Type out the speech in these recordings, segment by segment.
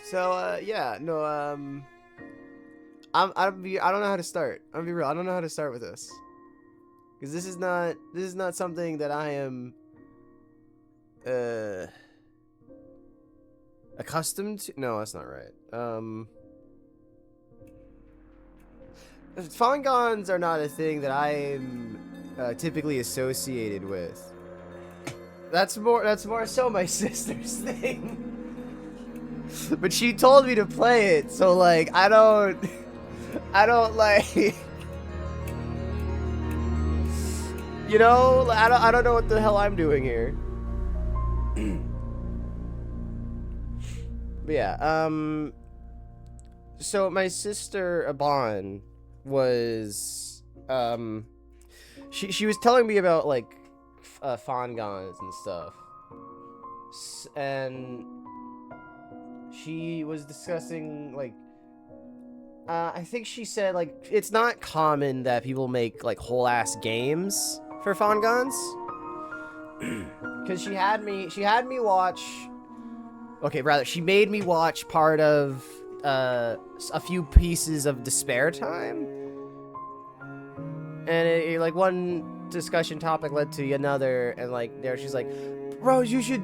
So, yeah, no, I don't know how to start. I'm gonna be real. I don't know how to start with this. Because this is not something that I am, uh, accustomed to. No, that's not right. Fongons are not a thing that I'm, typically associated with. That's more so my sister's thing. But she told me to play it, so like I don't like you know, like, I don't know what the hell I'm doing here. But yeah, so my sister Abon was she was telling me about like Fongons and stuff. And she was discussing like I think she said like it's not common that people make like whole ass games for Fongons. Cause she had me watch. Okay, rather she made me watch part of a few pieces of Despair Time, and like one discussion topic led to another, and like there she's like, Rose, you should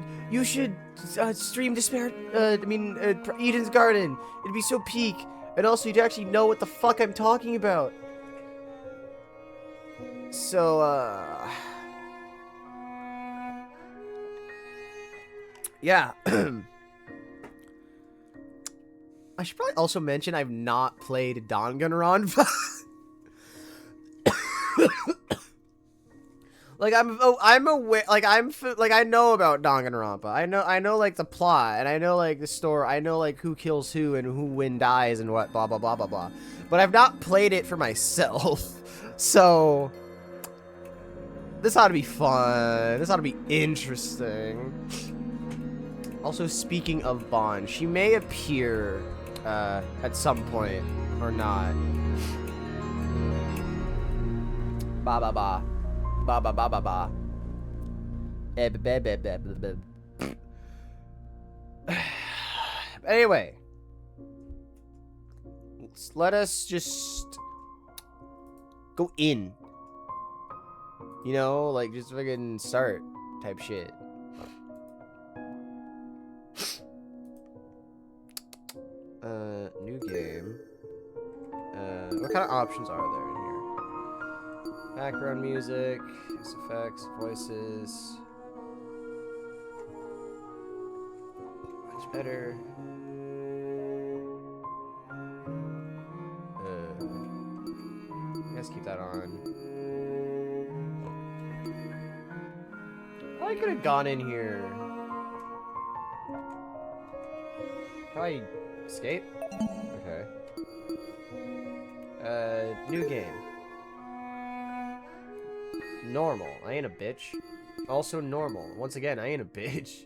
stream Despair. Eden's Garden. It'd be so peak, and also you'd actually know what the fuck I'm talking about. So yeah. I should probably also mention I've not played Danganronpa. Like I'm aware, like I know about Danganronpa. I know like the plot, and I know like the story. I know like who kills who and who when dies and what blah blah blah blah blah. But I've not played it for myself. So this ought to be fun. This ought to be interesting. Also, speaking of Bond, she may appear at some point or not. Ba ba ba. Ba ba ba ba ba. Anyway, let us just go in. You know, like just fucking start type shit. New game. What kind of options are there in here? Background music, effects, voices. Much better. Let's keep that on. I could have gone in here. Probably escape? Okay. New game. Normal. I ain't a bitch. Also normal. Once again, I ain't a bitch.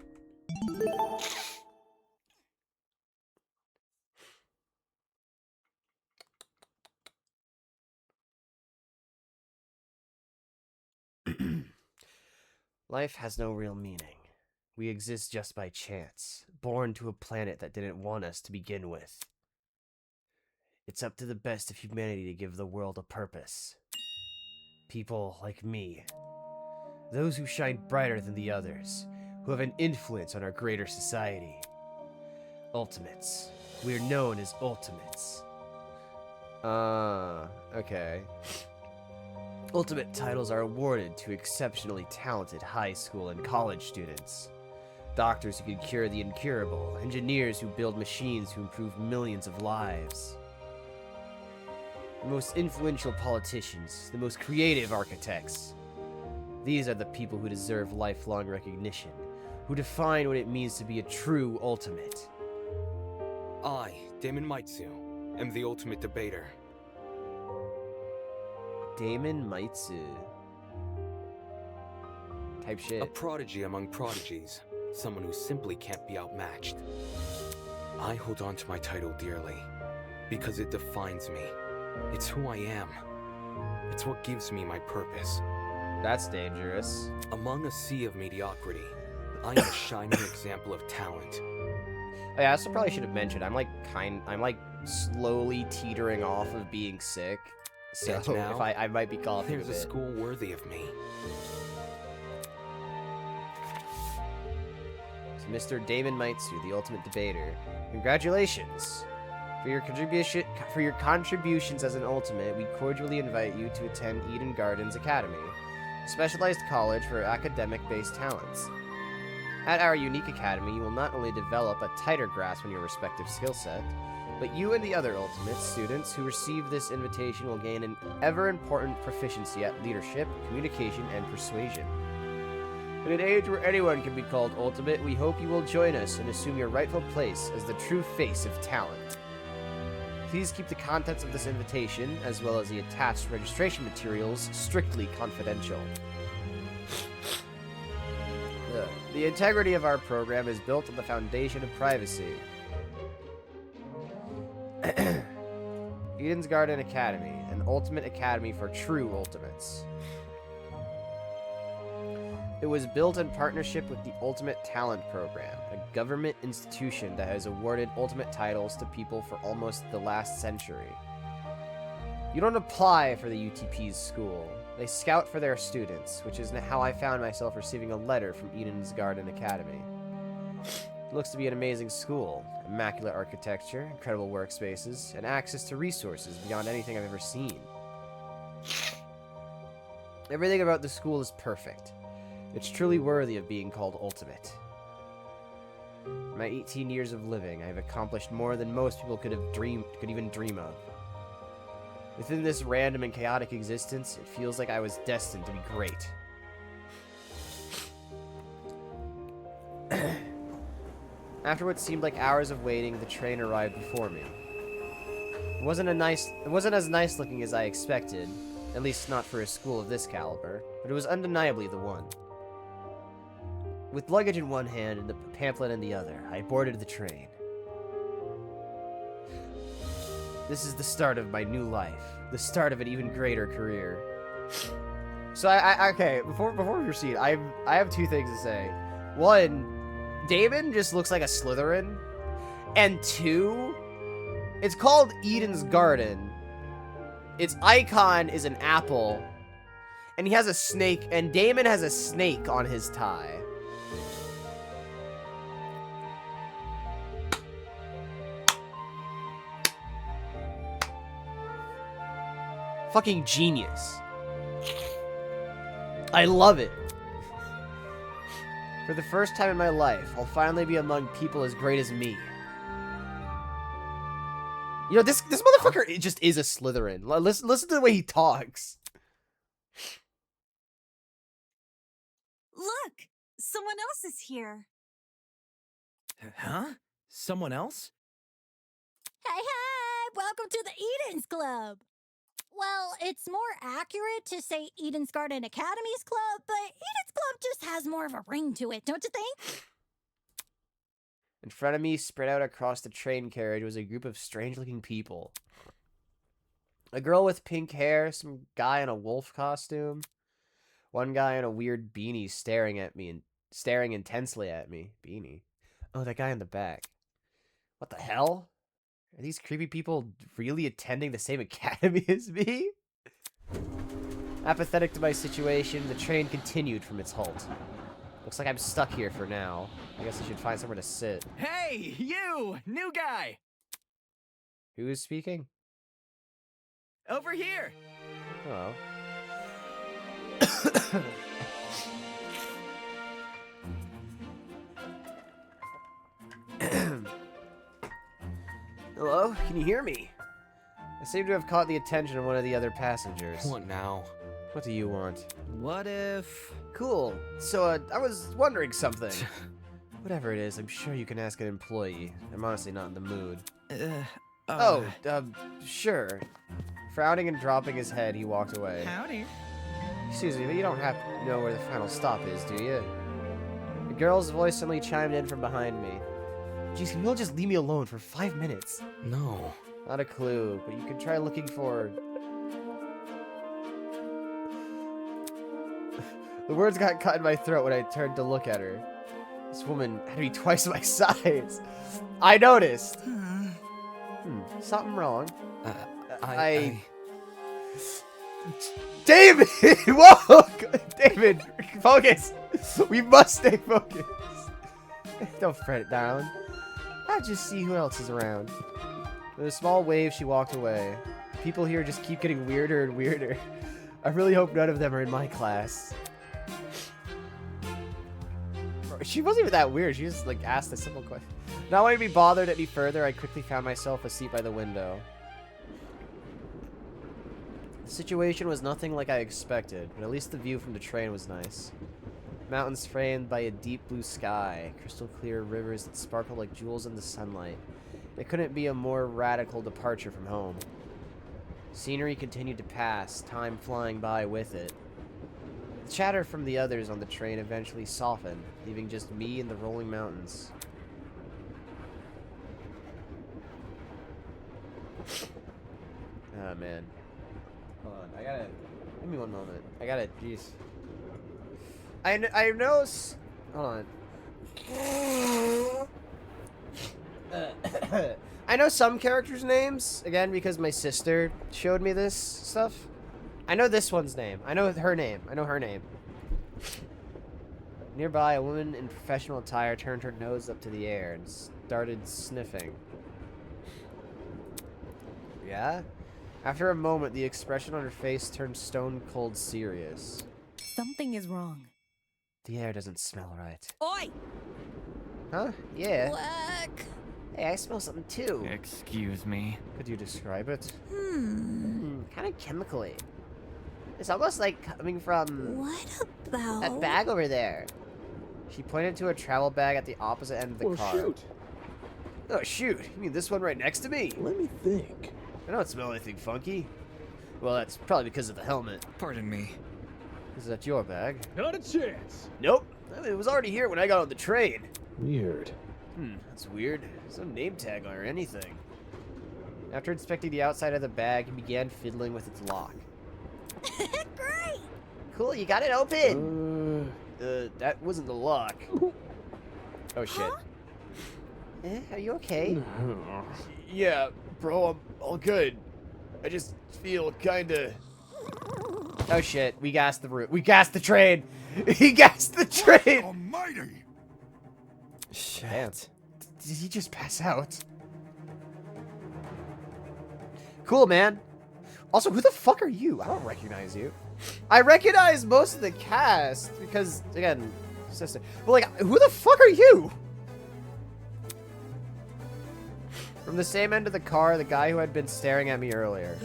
Life has no real meaning. We exist just by chance, born to a planet that didn't want us to begin with. It's up to the best of humanity to give the world a purpose. People like me. Those who shine brighter than the others, who have an influence on our greater society. Ultimates. We're known as Ultimates. Okay. Ultimate titles are awarded to exceptionally talented high school and college students. Doctors who can cure the incurable, engineers who build machines to improve millions of lives. The most influential politicians, the most creative architects. These are the people who deserve lifelong recognition, who define what it means to be a true ultimate. I, Damon Maitsu, am the ultimate debater. Damon Maitsu. Type shit. A prodigy among prodigies, someone who simply can't be outmatched. I hold on to my title dearly, because it defines me. It's who I am. It's what gives me my purpose. That's dangerous. Among a sea of mediocrity, I am a shining example of talent. Oh, yeah, I also probably should have mentioned, I'm like slowly teetering off of being sick. So And now, if I might be coughing There's a a bit. school worthy of me. So Mr. Damon Mitsu, the ultimate debater, congratulations! For your contributions as an ultimate, we cordially invite you to attend Eden Gardens Academy, a specialized college for academic-based talents. At our unique academy, you will not only develop a tighter grasp on your respective skill set, but you and the other ultimate students who receive this invitation will gain an ever-important proficiency at leadership, communication, and persuasion. In an age where anyone can be called ultimate, we hope you will join us and assume your rightful place as the true face of talent. Please keep the contents of this invitation, as well as the attached registration materials, strictly confidential. The integrity of our program is built on the foundation of privacy. Eden's Garden Academy, an ultimate academy for true ultimates. It was built in partnership with the Ultimate Talent Program, a government institution that has awarded ultimate titles to people for almost the last century. You don't apply for the UTP's school. They scout for their students, which is how I found myself receiving a letter from Eden's Garden Academy. It looks to be an amazing school. Immaculate architecture, incredible workspaces, and access to resources beyond anything I've ever seen. Everything about the school is perfect. It's truly worthy of being called ultimate. In my 18 years of living, I have accomplished more than most people could even dream of. Within this random and chaotic existence, it feels like I was destined to be great. After what seemed like hours of waiting, the train arrived before me. It wasn't as nice looking as I expected, at least not for a school of this caliber, but it was undeniably the one. With luggage in one hand and the pamphlet in the other, I boarded the train. This is the start of my new life, the start of an even greater career. So okay, before we proceed, I have two things to say. One, Damon just looks like a Slytherin, and two, it's called Eden's Garden. Its icon is an apple, and he has a snake, and Damon has a snake on his tie. Fucking genius. I love it. For the first time in my life, I'll finally be among people as great as me. You know, this motherfucker it just is a Slytherin. Listen to the way he talks. Look! Someone else is here. Huh? Someone else? Hey, welcome to the Eden's Club. Well, it's more accurate to say Eden's Garden Academy's Club, but Eden's Club just has more of a ring to it, don't you think? In front of me, spread out across the train carriage, was a group of strange-looking people. A girl with pink hair, some guy in a wolf costume, one guy in a weird beanie staring intensely at me. Beanie. Oh, that guy in the back. What the hell? Are these creepy people really attending the same academy as me? Apathetic to my situation, the train continued from its halt. Looks like I'm stuck here for now. I guess I should find somewhere to sit. Hey, you! New guy! Who is speaking? Over here! Oh. Hello? Can you hear me? I seem to have caught the attention of one of the other passengers. What now? What do you want? What if... Cool. So, I was wondering something. Whatever it is, I'm sure you can ask an employee. I'm honestly not in the mood. Sure. Frowning and dropping his head, he walked away. Howdy. Excuse me, but you don't happen to know where the final stop is, do you? The girl's voice suddenly chimed in from behind me. Jeez, can you all just leave me alone for 5 minutes? No. Not a clue, but you can try looking for... The words got caught in my throat when I turned to look at her. This woman had to be twice my size. I noticed. Something wrong. David! Whoa! David, focus! We must stay focused. Don't fret it, darling. I'll just see who else is around. With a small wave, she walked away. People here just keep getting weirder and weirder. I really hope none of them are in my class. She wasn't even that weird. She just like asked a simple question. Not wanting to be bothered any further, I quickly found myself a seat by the window. The situation was nothing like I expected, but at least the view from the train was nice. Mountains framed by a deep blue sky, crystal clear rivers that sparkled like jewels in the sunlight. It couldn't be a more radical departure from home. Scenery continued to pass, time flying by with it. The chatter from the others on the train eventually softened, leaving just me and the rolling mountains. Oh, man. Hold on, I gotta... Give me one moment. I gotta... Jeez. I know... Hold on. I know some characters' names, again, because my sister showed me this stuff. I know this one's name. I know her name. I know her name. Nearby, a woman in professional attire turned her nose up to the air and started sniffing. Yeah? After a moment, the expression on her face turned stone cold serious. Something is wrong. The air doesn't smell right. Oi! Huh? Yeah. Quack. Hey, I smell something too. Excuse me. Could you describe it? Kind of chemically. It's almost like coming from What about that bag over there. She pointed to a travel bag at the opposite end of the car. Shoot. Oh, shoot. You mean this one right next to me? Let me think. I don't smell anything funky. Well, that's probably because of the helmet. Pardon me. Is that your bag? Not a chance. Nope. It was already here when I got on the train. Weird. That's weird. There's no name tag or anything. After inspecting the outside of the bag, he began fiddling with its lock. Great! Cool, you got it open! That wasn't the lock. Oh, shit. Are you okay? Yeah, bro, I'm all good. I just feel kinda... Oh, shit. We gassed the route. We gassed the train! He gassed the train! Almighty! Shit. Did he just pass out? Cool, man. Also, who the fuck are you? I don't recognize you. I recognize most of the cast because, again, sister. But, like, who the fuck are you? From the same end of the car, the guy who had been staring at me earlier.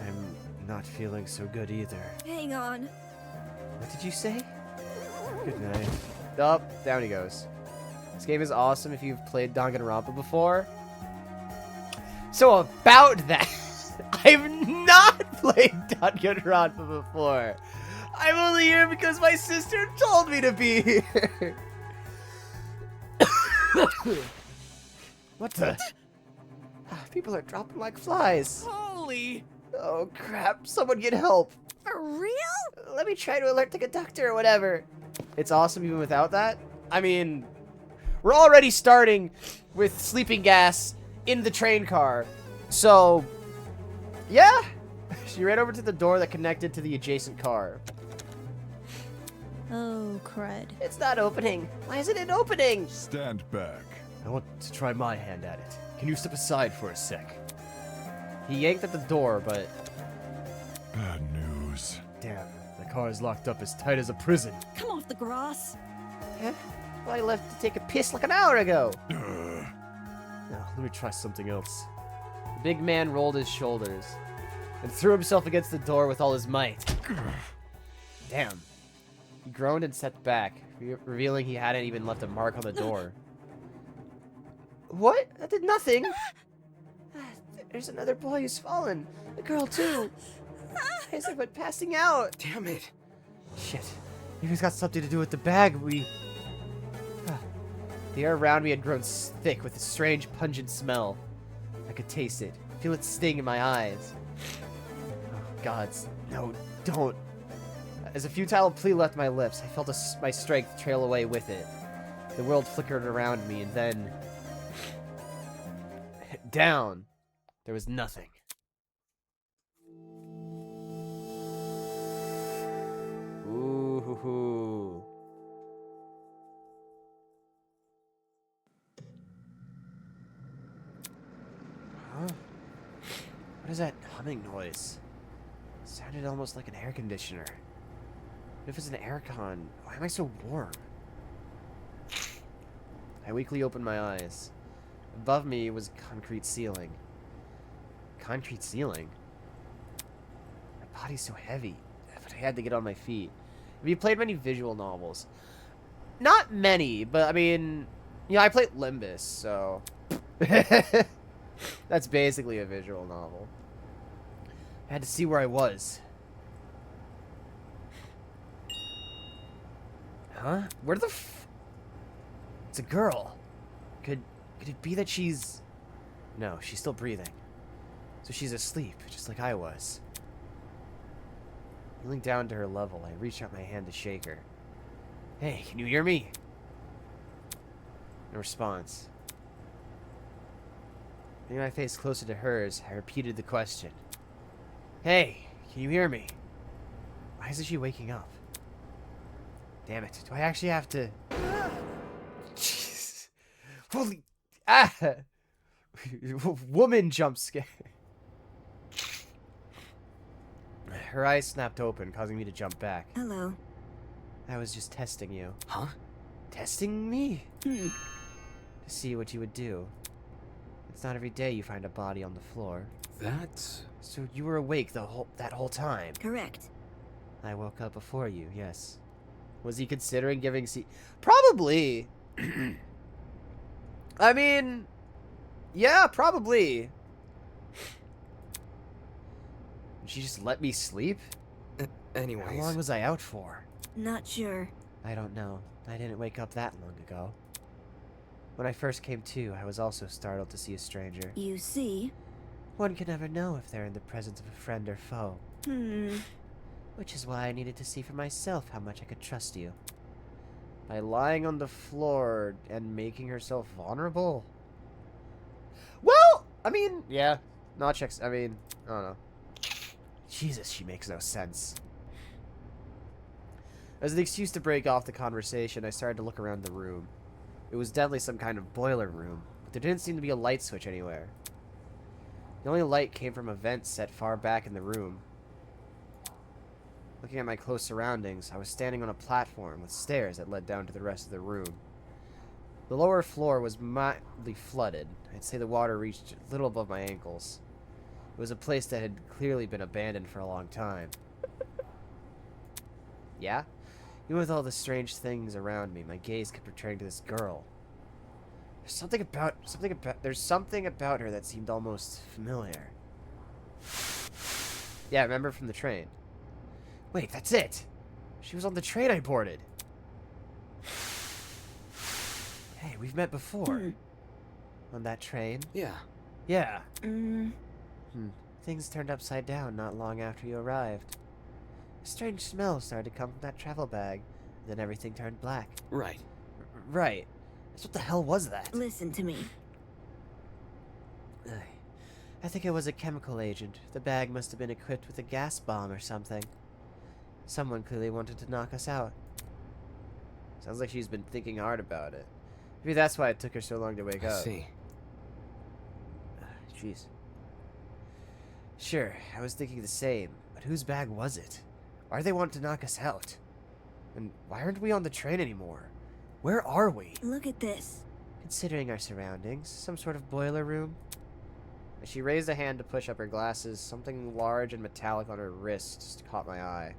I'm not feeling so good either. Hang on. What did you say? Good night. Up, down he goes. This game is awesome if you've played Danganronpa before. So about that, I've not played Danganronpa before. I'm only here because my sister told me to be here. What the? People are dropping like flies. Holy! Oh crap, someone get help. For real? Let me try to alert the conductor or whatever. It's awesome even without that. I mean, we're already starting with sleeping gas in the train car. So, yeah. She ran over to the door that connected to the adjacent car. Oh, crud. It's not opening. Why isn't it opening? Stand back. I want to try my hand at it. Can you step aside for a sec? He yanked at the door, but... Bad news. Damn, the car is locked up as tight as a prison. Come off the grass. Huh? Well, I left to take a piss like an hour ago. Now, let me try something else. The big man rolled his shoulders and threw himself against the door with all his might. Damn. He groaned and stepped back, revealing he hadn't even left a mark on the door. What? That did nothing. There's another boy who's fallen. A girl, too. Guys have been passing out. Damn it. Shit. Maybe it's got something to do with the bag we... The air around me had grown thick with a strange, pungent smell. I could taste it, feel it sting in my eyes. Oh, gods. No, don't. As a futile plea left my lips, I felt my strength trail away with it. The world flickered around me, and then... down. There was nothing. Ooh hoo hoo. Huh? What is that humming noise? It sounded almost like an air conditioner. What if it's an aircon? Why am I so warm? I weakly opened my eyes. Above me was a concrete ceiling. Concrete ceiling? My body's so heavy, but I had to get on my feet. Have you played many visual novels? Not many, but I mean, you know, I played Limbus, so... That's basically a visual novel. I had to see where I was. Huh? Where the f... It's a girl. Could it be that she's... No, she's still breathing. So she's asleep, just like I was. Kneeling down to her level, I reached out my hand to shake her. Hey, can you hear me? No response. Bringing my face closer to hers, I repeated the question. Hey, can you hear me? Why isn't she waking up? Damn it, do I actually have to... Jeez. Holy... Ah! Woman jump scare. Her eyes snapped open, causing me to jump back. Hello. I was just testing you. Huh? Testing me? To see what you would do. It's not every day you find a body on the floor. That's... So you were awake that whole time? Correct. I woke up before you, yes. Was he considering giving Probably! I mean... Yeah, probably. Did she just let me sleep? Anyways. How long was I out for? Not sure. I don't know. I didn't wake up that long ago. When I first came to, I was also startled to see a stranger. You see? One can never know if they're in the presence of a friend or foe. Which is why I needed to see for myself how much I could trust you. By lying on the floor and making herself vulnerable? Well, I mean, yeah. Not checks. I mean, I don't know. Jesus, she makes no sense. As an excuse to break off the conversation, I started to look around the room. It was definitely some kind of boiler room, but there didn't seem to be a light switch anywhere. The only light came from a vent set far back in the room. Looking at my close surroundings, I was standing on a platform with stairs that led down to the rest of the room. The lower floor was mildly flooded. I'd say the water reached a little above my ankles. It was a place that had clearly been abandoned for a long time. Yeah? Even with all the strange things around me, my gaze kept returning to this girl. There's something about her that seemed almost familiar. Yeah, remember from the train. Wait, that's it! She was on the train I boarded. Hey, we've met before. On that train? Yeah. Yeah. Things turned upside down not long after you arrived. A strange smell started to come from that travel bag. Then everything turned black. Right. Right. So what the hell was that? Listen to me. I think it was a chemical agent. The bag must have been equipped with a gas bomb or something. Someone clearly wanted to knock us out. Sounds like she's been thinking hard about it. Maybe that's why it took her so long to wake I up. see. Jeez. Sure, I was thinking the same, but whose bag was it? Why do they want to knock us out? And why aren't we on the train anymore? Where are we? Look at this. Considering our surroundings, some sort of boiler room? As she raised a hand to push up her glasses, something large and metallic on her wrist just caught my eye.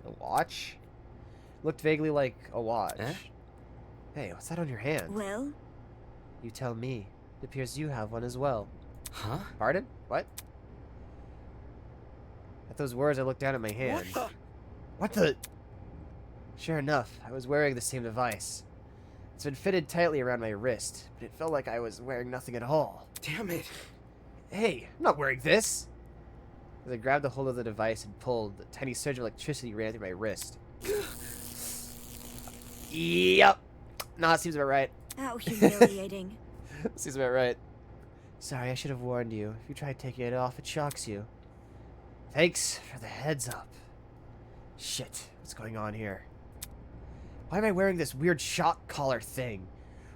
A watch? Looked vaguely like a watch. Eh? Hey, what's that on your hand? Well, You tell me. It appears you have one as well. Huh? Pardon? What? At those words, I looked down at my hand. What the? What the? Sure enough, I was wearing the same device. It's been fitted tightly around my wrist, but it felt like I was wearing nothing at all. Damn it. Hey, I'm not wearing this! As I grabbed a hold of the device and pulled, a tiny surge of electricity ran through my wrist. Yep. Nah, seems about right. How humiliating. Seems about right. Sorry, I should have warned you. If you try taking it off, it shocks you. Thanks for the heads up. Shit, what's going on here? Why am I wearing this weird shock collar thing?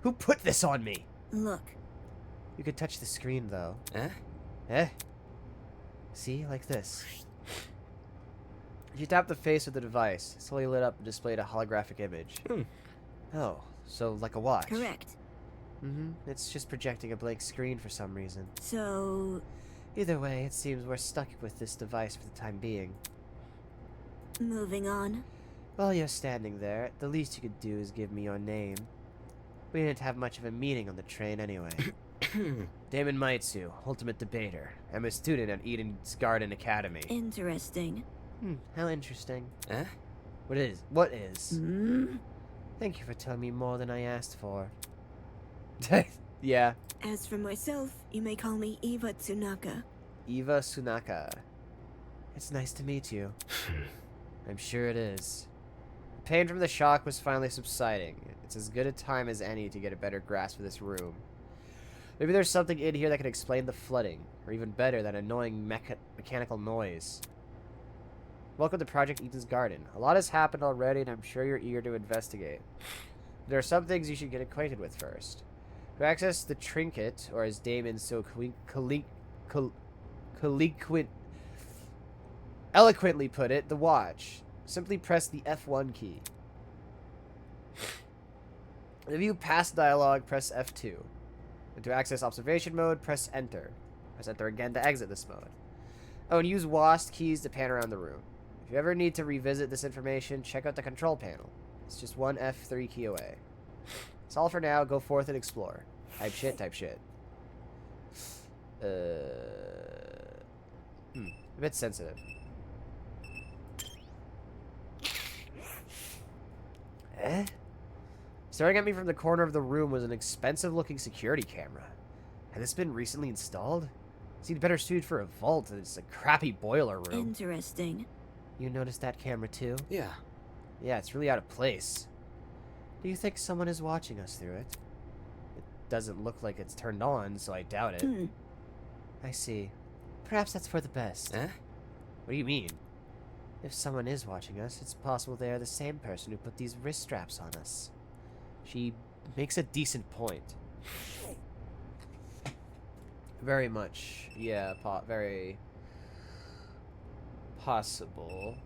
Who put this on me? Look. You could touch the screen, though. Eh? Eh? See? Like this. If you tap the face of the device, it slowly lit up and displayed a holographic image. Oh, so like a watch. Correct. Mm-hmm. It's just projecting a blank screen for some reason. So, Either way, it seems we're stuck with this device for the time being. moving on. While you're standing there, the least you could do is give me your name. We didn't have much of a meeting on the train anyway. Damon Maitsu, Ultimate Debater. I'm a student at Eden's Garden Academy. Interesting. How interesting. Eh? What is? What is? Hmm? Thank you for telling me more than I asked for. Yeah. As for myself, you may call me Eva Tsunaka. Eva Sunaka. It's nice to meet you. I'm sure it is. The pain from the shock was finally subsiding. It's as good a time as any to get a better grasp of this room. Maybe there's something in here that can explain the flooding, or even better, that annoying mechanical noise. Welcome to Project Eden's Garden. A lot has happened already, and I'm sure you're eager to investigate. There are some things you should get acquainted with first. To access the trinket, or as Damon so eloquently put it, the watch, simply press the F1 key. To view past dialogue, press F2. And to access observation mode, press Enter. Press Enter again to exit this mode. Oh, and use WASD keys to pan around the room. If you ever need to revisit this information, check out the control panel. It's just one F3 key away. That's all for now. Go forth and explore. Type shit, type shit. A bit sensitive. Eh? Staring at me from the corner of the room was an expensive-looking security camera. Had this been recently installed? It seemed better suited for a vault than it's a crappy boiler room. Interesting. You noticed that camera too? Yeah. Yeah, it's really out of place. Do you think someone is watching us through it? It doesn't look like it's turned on, so I doubt it. I see. Perhaps that's for the best. Eh? What do you mean? If someone is watching us, it's possible they are the same person who put these wrist straps on us. She makes a decent point. Very much. Yeah, very possible.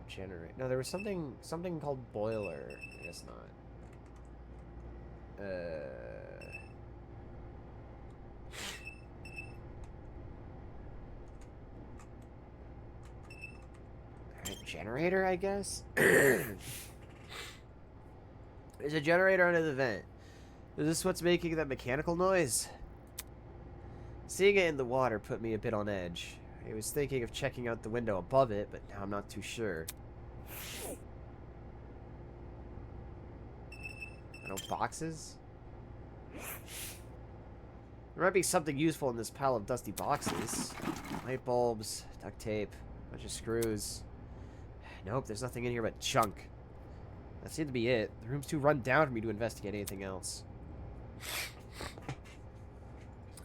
Generate. No, there was something called boiler. I guess not. Generator, I guess? There's a generator under the vent. Is this what's making that mechanical noise? Seeing it in the water put me a bit on edge. I was thinking of checking out the window above it, but now I'm not too sure. No boxes? There might be something useful in this pile of dusty boxes. Light bulbs, duct tape, bunch of screws. Nope, there's nothing in here but junk. That seemed to be it. The room's too run down for me to investigate anything else.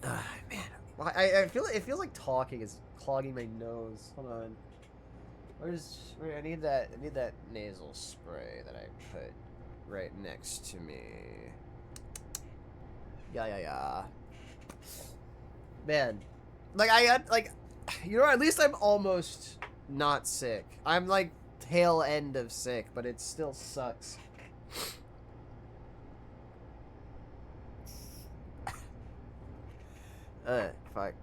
Man, I feel it feels like talking is clogging my nose. Hold on. I need that nasal spray that I put right next to me. Yeah. Man, like you know, at least I'm almost not sick. I'm like tail end of sick, but it still sucks. Fuck.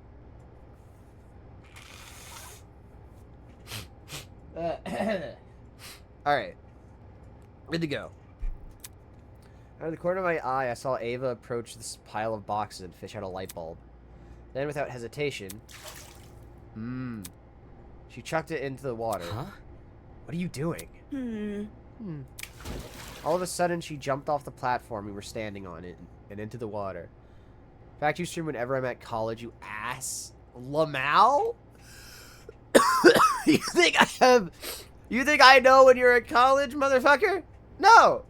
Alright. Good to go. Out of the corner of my eye, I saw Ava approach this pile of boxes and fish out a light bulb. Then, without hesitation... She chucked it into the water. Huh? What are you doing? All of a sudden, she jumped off the platform we were standing on it and into the water. Fact you stream whenever I'm at college, you ass. Lamau? You think I have... You think I know when you're in college, motherfucker? No!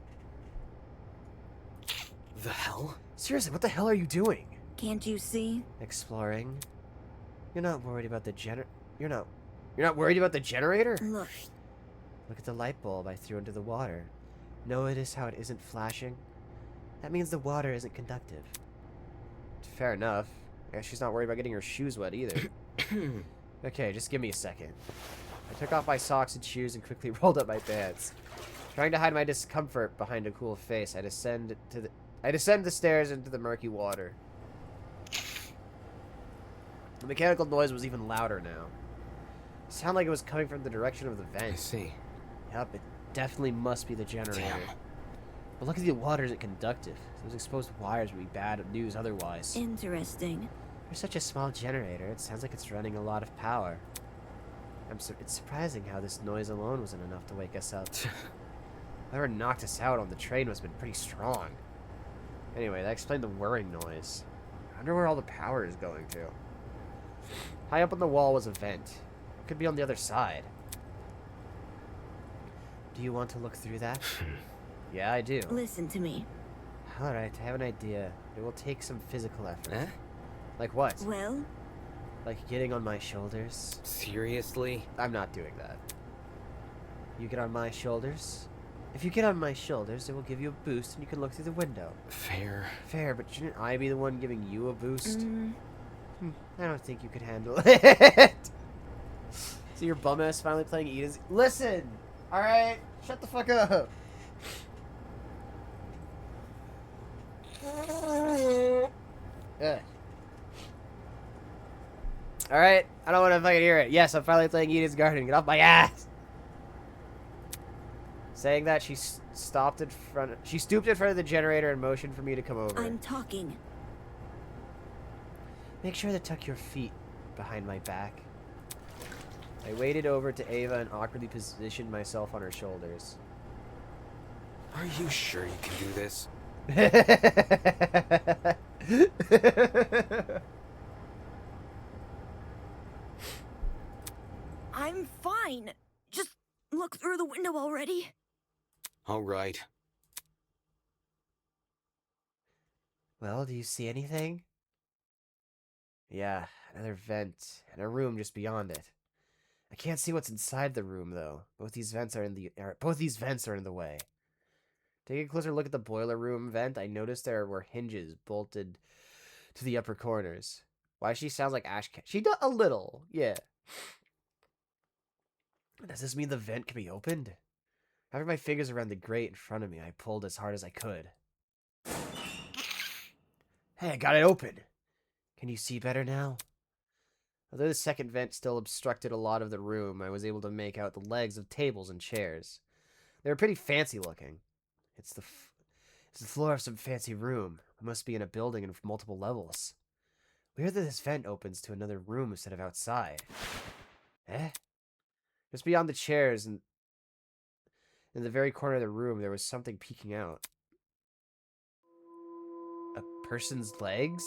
The hell? Seriously, what the hell are you doing? Can't you see? Exploring. You're not worried about the You're not worried about the generator? Look, Look at the light bulb I threw into the water. Notice how it isn't flashing? That means the water isn't conductive. Fair enough. I guess she's not worried about getting her shoes wet either. Okay, just give me a second. I took off my socks and shoes and quickly rolled up my pants. Trying to hide my discomfort behind a cool face, I descend the stairs into the murky water. The mechanical noise was even louder now. It sounded like it was coming from the direction of the I vent. see. Yep, it definitely must be the generator. Damn. But luckily the water isn't conductive. Those exposed wires would be bad news otherwise. interesting. For such a small generator, it sounds like it's running a lot of power. It's surprising how this noise alone wasn't enough to wake us up. Whoever knocked us out on the train must have been pretty strong. Anyway, that explained the whirring noise. I wonder where all the power is going to. High up on the wall was a vent. It could be on the other side. Do you want to look through that? Yeah, I do. Listen to me. Alright, I have an idea. It will take some physical effort. Eh? Like what? Well, Like getting on my shoulders? Seriously? I'm not doing that. You get on my shoulders? If you get on my shoulders, it will give you a boost and you can look through the window. Fair. Fair, but shouldn't I be the one giving you a boost? mm, I don't think you could handle it. So your bum ass finally playing Eden's. Listen! Alright? Shut the fuck up. Ugh. Alright, I don't want to fucking hear it. Yes, I'm finally playing Eden's Garden. Get off my ass! Saying that, she stooped in front of the generator and motioned for me to come over. I'm talking. Make sure to tuck your feet behind my back. I waded over to Ava and awkwardly positioned myself on her shoulders. Are you sure you can do this? I'm fine. Just look through the window already. All right. Well, do you see anything? Yeah, another vent, and a room just beyond it. I can't see what's inside the room though. Both these vents are in the way. Taking a closer look at the boiler room vent, I noticed there were hinges bolted to the upper corners. Why she sounds like Ash? She does a little, yeah. Does this mean the vent can be opened? Having my fingers around the grate in front of me, I pulled as hard as I could. Hey, I got it open. Can you see better now? Although the second vent still obstructed a lot of the room, I was able to make out the legs of tables and chairs. They were pretty fancy looking. It's the floor of some fancy room. It must be in a building in multiple levels. Weird that this vent opens to another room instead of outside. Eh? Just beyond the chairs and in the very corner of the room, there was something peeking out. A person's legs?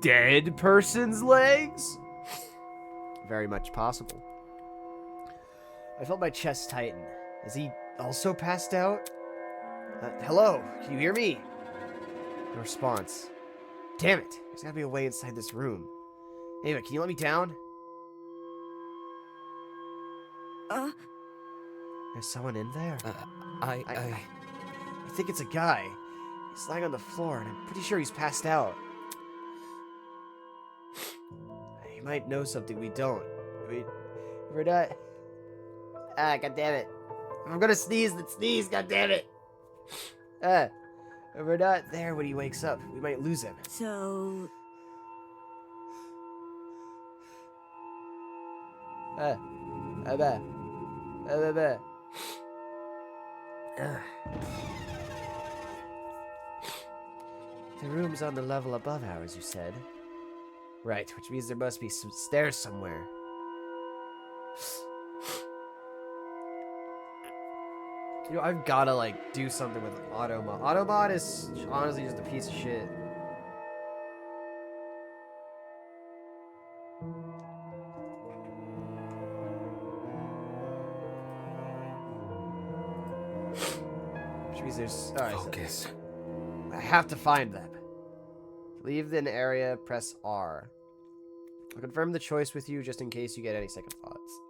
Dead person's legs? Very much possible. I felt my chest tighten. Is he also passed out? Hello? Can you hear me? No response. Damn it. There's gotta be a way inside this room. Ava, can you let me down? There's someone in there? I think it's a guy. He's lying on the floor, and I'm pretty sure he's passed out. He might know something we don't. I mean, we're not... Ah, goddammit. If I'm gonna sneeze, then sneeze, goddammit. If we're not there when he wakes up, we might lose him. So, The room's on the level above ours, you said. Right, which means there must be some stairs somewhere. You know, I've gotta, like, do something with Automod. Automod is honestly just a piece of shit. Which means there's... Alright, so Focus. I have to find them. Leave an area, press R. I'll confirm the choice with you just in case you get any second thoughts.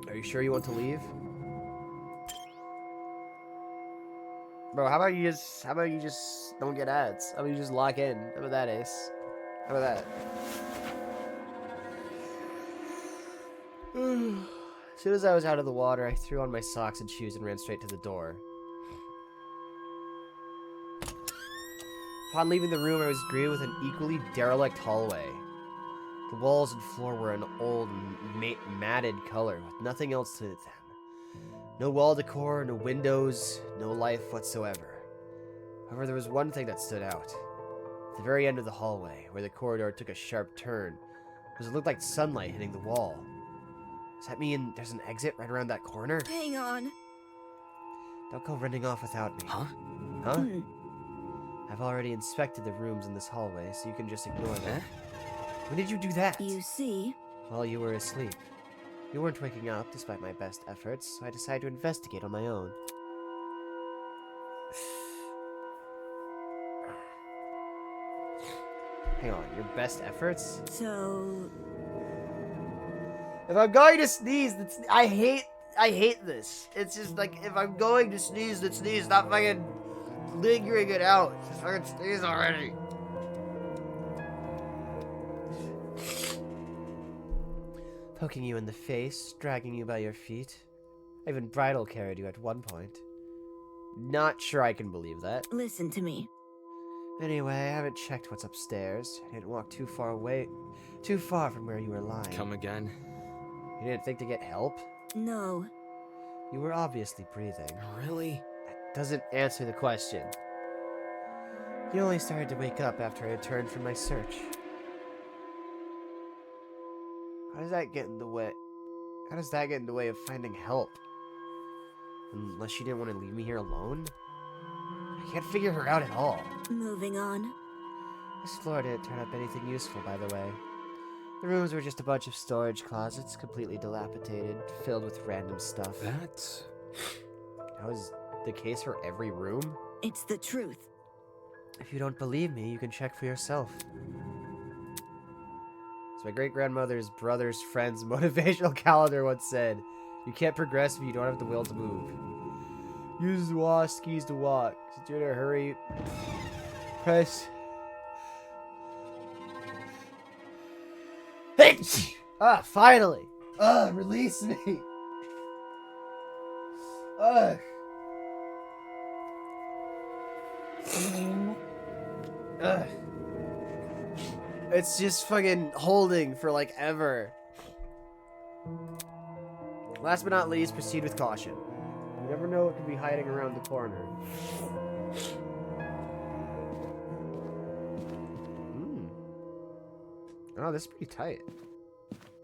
Are you sure you want to leave? Bro, how about you just don't get ads? How about you just lock in? How about that, Ace? How about that? As soon as I was out of the water, I threw on my socks and shoes and ran straight to the door. Upon leaving the room, I was greeted with an equally derelict hallway. The walls and floor were an old, matted color, with nothing else to them. No wall decor, no windows, no life whatsoever. However, there was one thing that stood out. At the very end of the hallway, where the corridor took a sharp turn, was it looked like sunlight hitting the wall. Does that mean there's an exit right around that corner? Hang on. Don't go running off without me. Huh? Huh? I've already inspected the rooms in this hallway, so you can just ignore them. When did you do that? You see? While you were asleep. You weren't waking up, despite my best efforts, so I decided to investigate on my own. Hang on, your best efforts? So, If I'm going to sneeze, I hate this. It's just like, if I'm going to sneeze, then sneeze, not fucking lingering it out. Just fucking sneeze already. Poking you in the face, dragging you by your feet. I even bridal carried you at one point. Not sure I can believe that. listen to me. Anyway, I haven't checked what's upstairs. I didn't walk too far from where you were lying. Come again? You didn't think to get help? No. You were obviously breathing. Really? That doesn't answer the question. You only started to wake up after I returned from my search. How does that get in the way? How does that get in the way of finding help? Unless she didn't want to leave me here alone? I can't figure her out at all. Moving on. This floor didn't turn up anything useful, by the way. The rooms were just a bunch of storage closets, completely dilapidated, filled with random stuff. That's... That was the case for every room? It's the truth. If you don't believe me, you can check for yourself. As my great-grandmother's brother's friend's motivational calendar once said, you can't progress if you don't have the will to move. Use the WASD keys to walk. Since you're in a hurry, press... Ah, finally! Release me! Ugh! Ugh. It's just fucking holding for like ever. Last but not least, proceed with caution. You never know what could be hiding around the corner. Oh, this is pretty tight.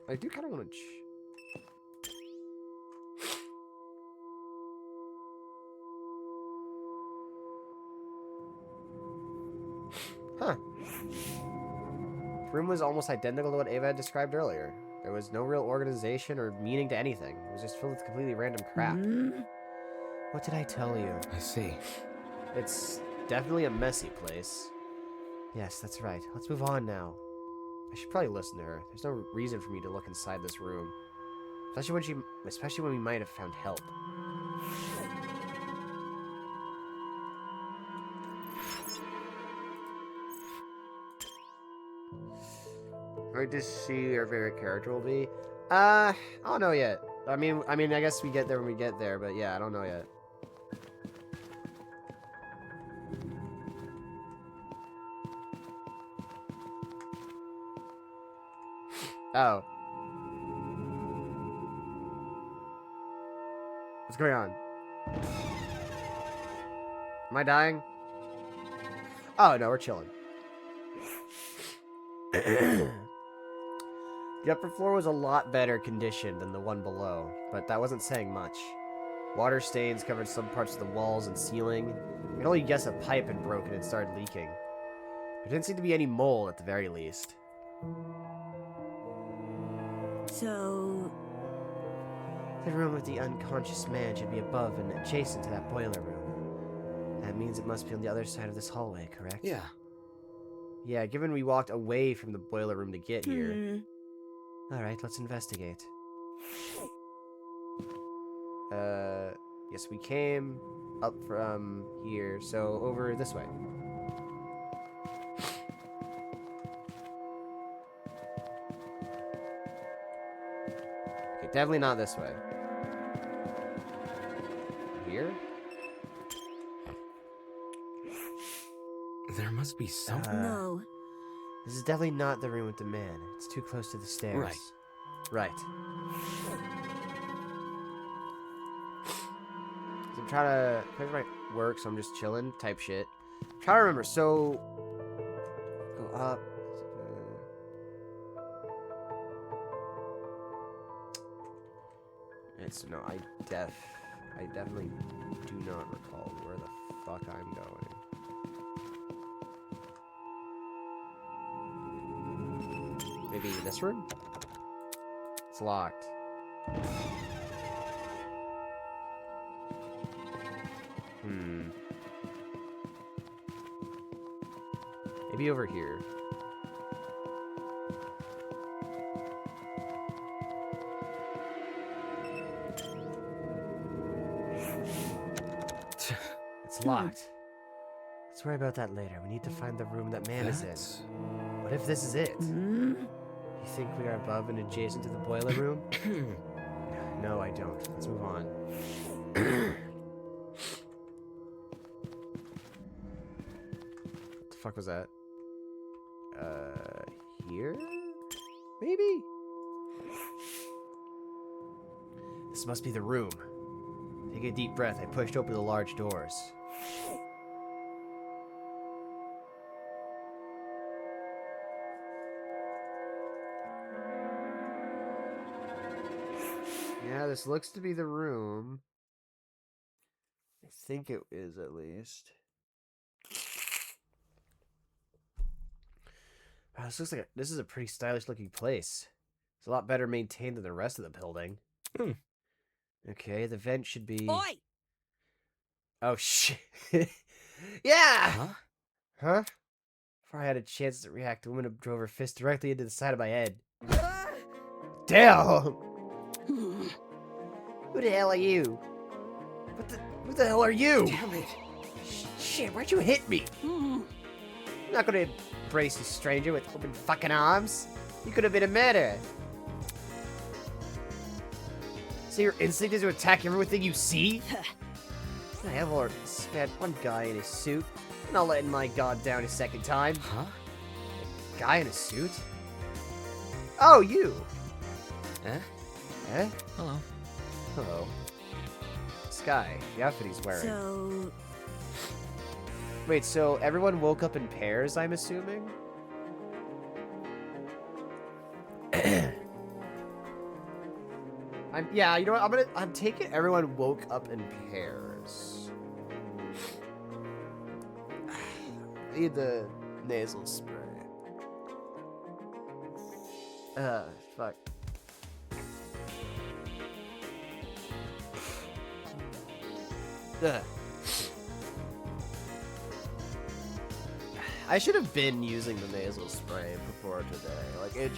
I do kind of want to... Huh. The room was almost identical to what Ava had described earlier. There was no real organization or meaning to anything. It was just filled with completely random crap. What did I tell you? I see. It's definitely a messy place. Yes, that's right. Let's move on now. I should probably listen to her. There's no reason for me to look inside this room. Especially when we might have found help. I just see our favorite character will be. I don't know yet. I mean, I guess we get there when we get there, but yeah, I don't know yet. Oh. What's going on? Am I dying? Oh, no, we're chilling. The upper floor was a lot better conditioned than the one below, but that wasn't saying much. Water stains covered some parts of the walls and ceiling. I can only guess a pipe had broken and started leaking. There didn't seem to be any mold at the very least. So, The room with the unconscious man should be above and adjacent to that boiler room. That means it must be on the other side of this hallway, correct? Yeah. Yeah, given we walked away from the boiler room to get here. hmm. Alright, let's investigate. Yes, we came up from here, so over this way. Okay, definitely not this way. Here? There must be something. No. This is definitely not the room with the man. It's too close to the stairs. Right. Right. So I'm trying to... Because my work, so I'm just chilling type shit. I'm trying to remember, so... Go up... It's... No, I definitely do not recall where the fuck I'm going. Maybe this room? It's locked. Maybe over here. It's locked. Let's worry about that later. We need to find the room that man is That's- in. What if this is it? Hmm? You think we are above and adjacent to the boiler room? No, I don't. Let's move on. What the fuck was that? Here? Maybe? This must be the room. Take a deep breath. I pushed open the large doors. Yeah, this looks to be the room. I think it is, at least. Wow, this looks like this is a pretty stylish looking place. It's a lot better maintained than the rest of the building. Hmm. Okay, the vent should be... Oi! Oh, shit. Yeah! Huh? Huh? Before I had a chance to react, the woman drove her fist directly into the side of my head. Damn! Who the hell are you? Who the hell are you? Damn it. Shit, why'd you hit me? I'm not gonna embrace a stranger with open fucking arms. You could have been a murderer. So your instinct is to attack everything you see? I have already spared one guy in his suit. I'm not letting my guard down a second time. Huh? Guy in a suit? Oh, you! Eh? Eh? Hello. Hello. Sky, the outfit he's wearing. So, Wait, so everyone woke up in pairs, I'm assuming? Yeah, you know what? I'm taking everyone woke up in pairs. I need the nasal spray. Fuck. Ugh. I should have been using the nasal spray before today. Like, it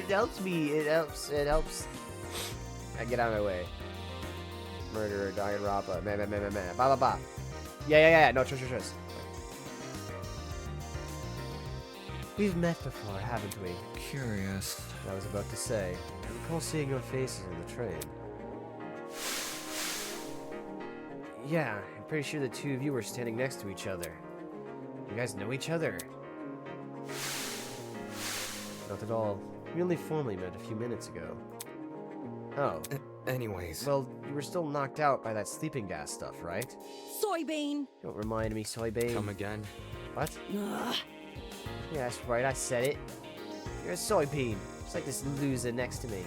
helps me. It helps. I get out of my way. Murderer, Danganronpa, man. Ba ba ba. Yeah. No, trust. We've met before, haven't we? Curious. I was about to say. I recall seeing your faces on the train. Yeah, I'm pretty sure the two of you were standing next to each other. You guys know each other? Not at all. We only formally met a few minutes ago. Oh. Anyways. Well, you were still knocked out by that sleeping gas stuff, right? soybean. Don't remind me, soybean. Come again. What? Ugh. Yeah, that's right, I said it. You're a soybean. Just like this loser next to me.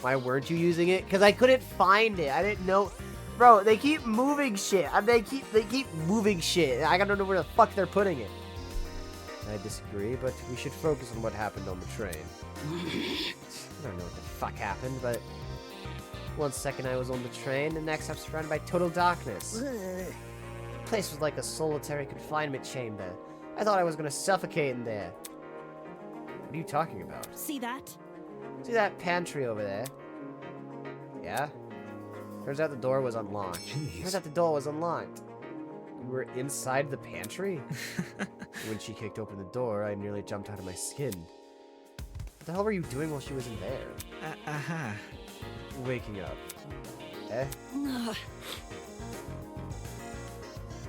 Why weren't you using it? Because I couldn't find it. I didn't know. Bro, they keep moving shit. They keep moving shit. I don't know where the fuck they're putting it. I disagree, but we should focus on what happened on the train. I don't know what the fuck happened, but 1 second I was on the train, the next I'm surrounded by total darkness. The place was like a solitary confinement chamber. I thought I was gonna suffocate in there. What are you talking about? See that? See that pantry over there? Yeah? Turns out the door was unlocked. Jeez. Turns out the door was unlocked. We were inside the pantry? When she kicked open the door, I nearly jumped out of my skin. What the hell were you doing while she was in there? Waking up. Eh?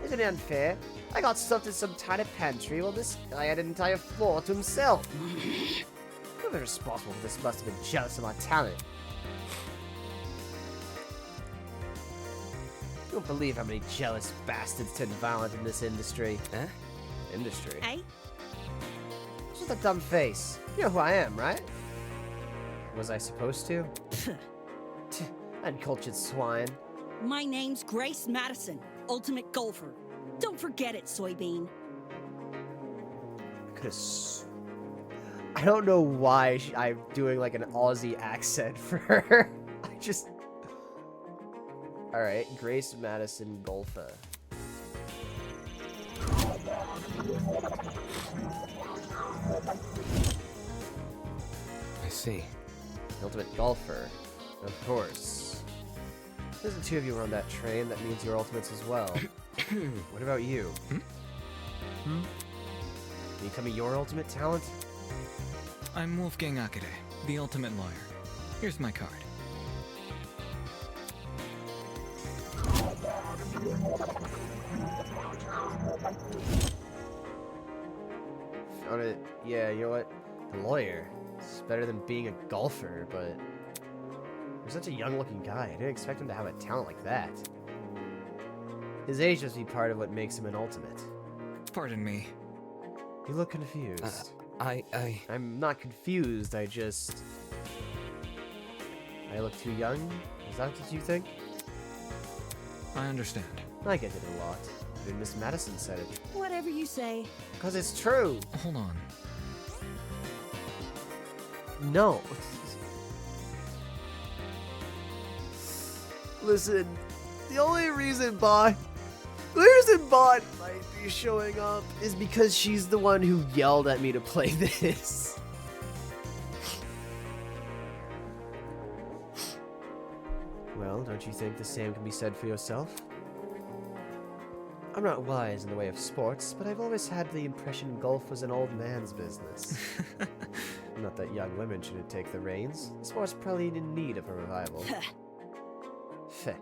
Isn't it unfair? I got stuffed in some tiny pantry while this guy had an entire floor to himself. Whoever responsible for this must have been jealous of my talent. You don't believe how many jealous bastards turn violent in this industry. Eh? Industry? Hey? What's with that dumb face? You know who I am, right? Was I supposed to? Uncultured swine. My name's Grace Madison, Ultimate Golfer. Don't forget it, Soybean. I could have. I don't know why I'm doing like an Aussie accent for her. I just. Alright, Grace Madison Golfer. I see. Ultimate Golfer. Of course. If there's the two of you on that train, that means you're ultimates as well. What about you? Can you tell me your ultimate talent? I'm Wolfgang Akade, the ultimate lawyer. Here's my card. Found it. Yeah, you know what? The lawyer. It's better than being a golfer, but you're such a young-looking guy. I didn't expect him to have a talent like that. His age must be part of what makes him an ultimate. Pardon me. You look confused. I'm not confused. I look too young? Is that what you think? I understand. I get it a lot. Even Miss Madison said it. Whatever you say. Because it's true. Hold on. No. Listen, the only reason Bond might be showing up is because she's the one who yelled at me to play this. Well, don't you think the same can be said for yourself? I'm not wise in the way of sports, but I've always had the impression golf was an old man's business. Not that young women shouldn't take the reins. The sport's probably in need of a revival. Feh.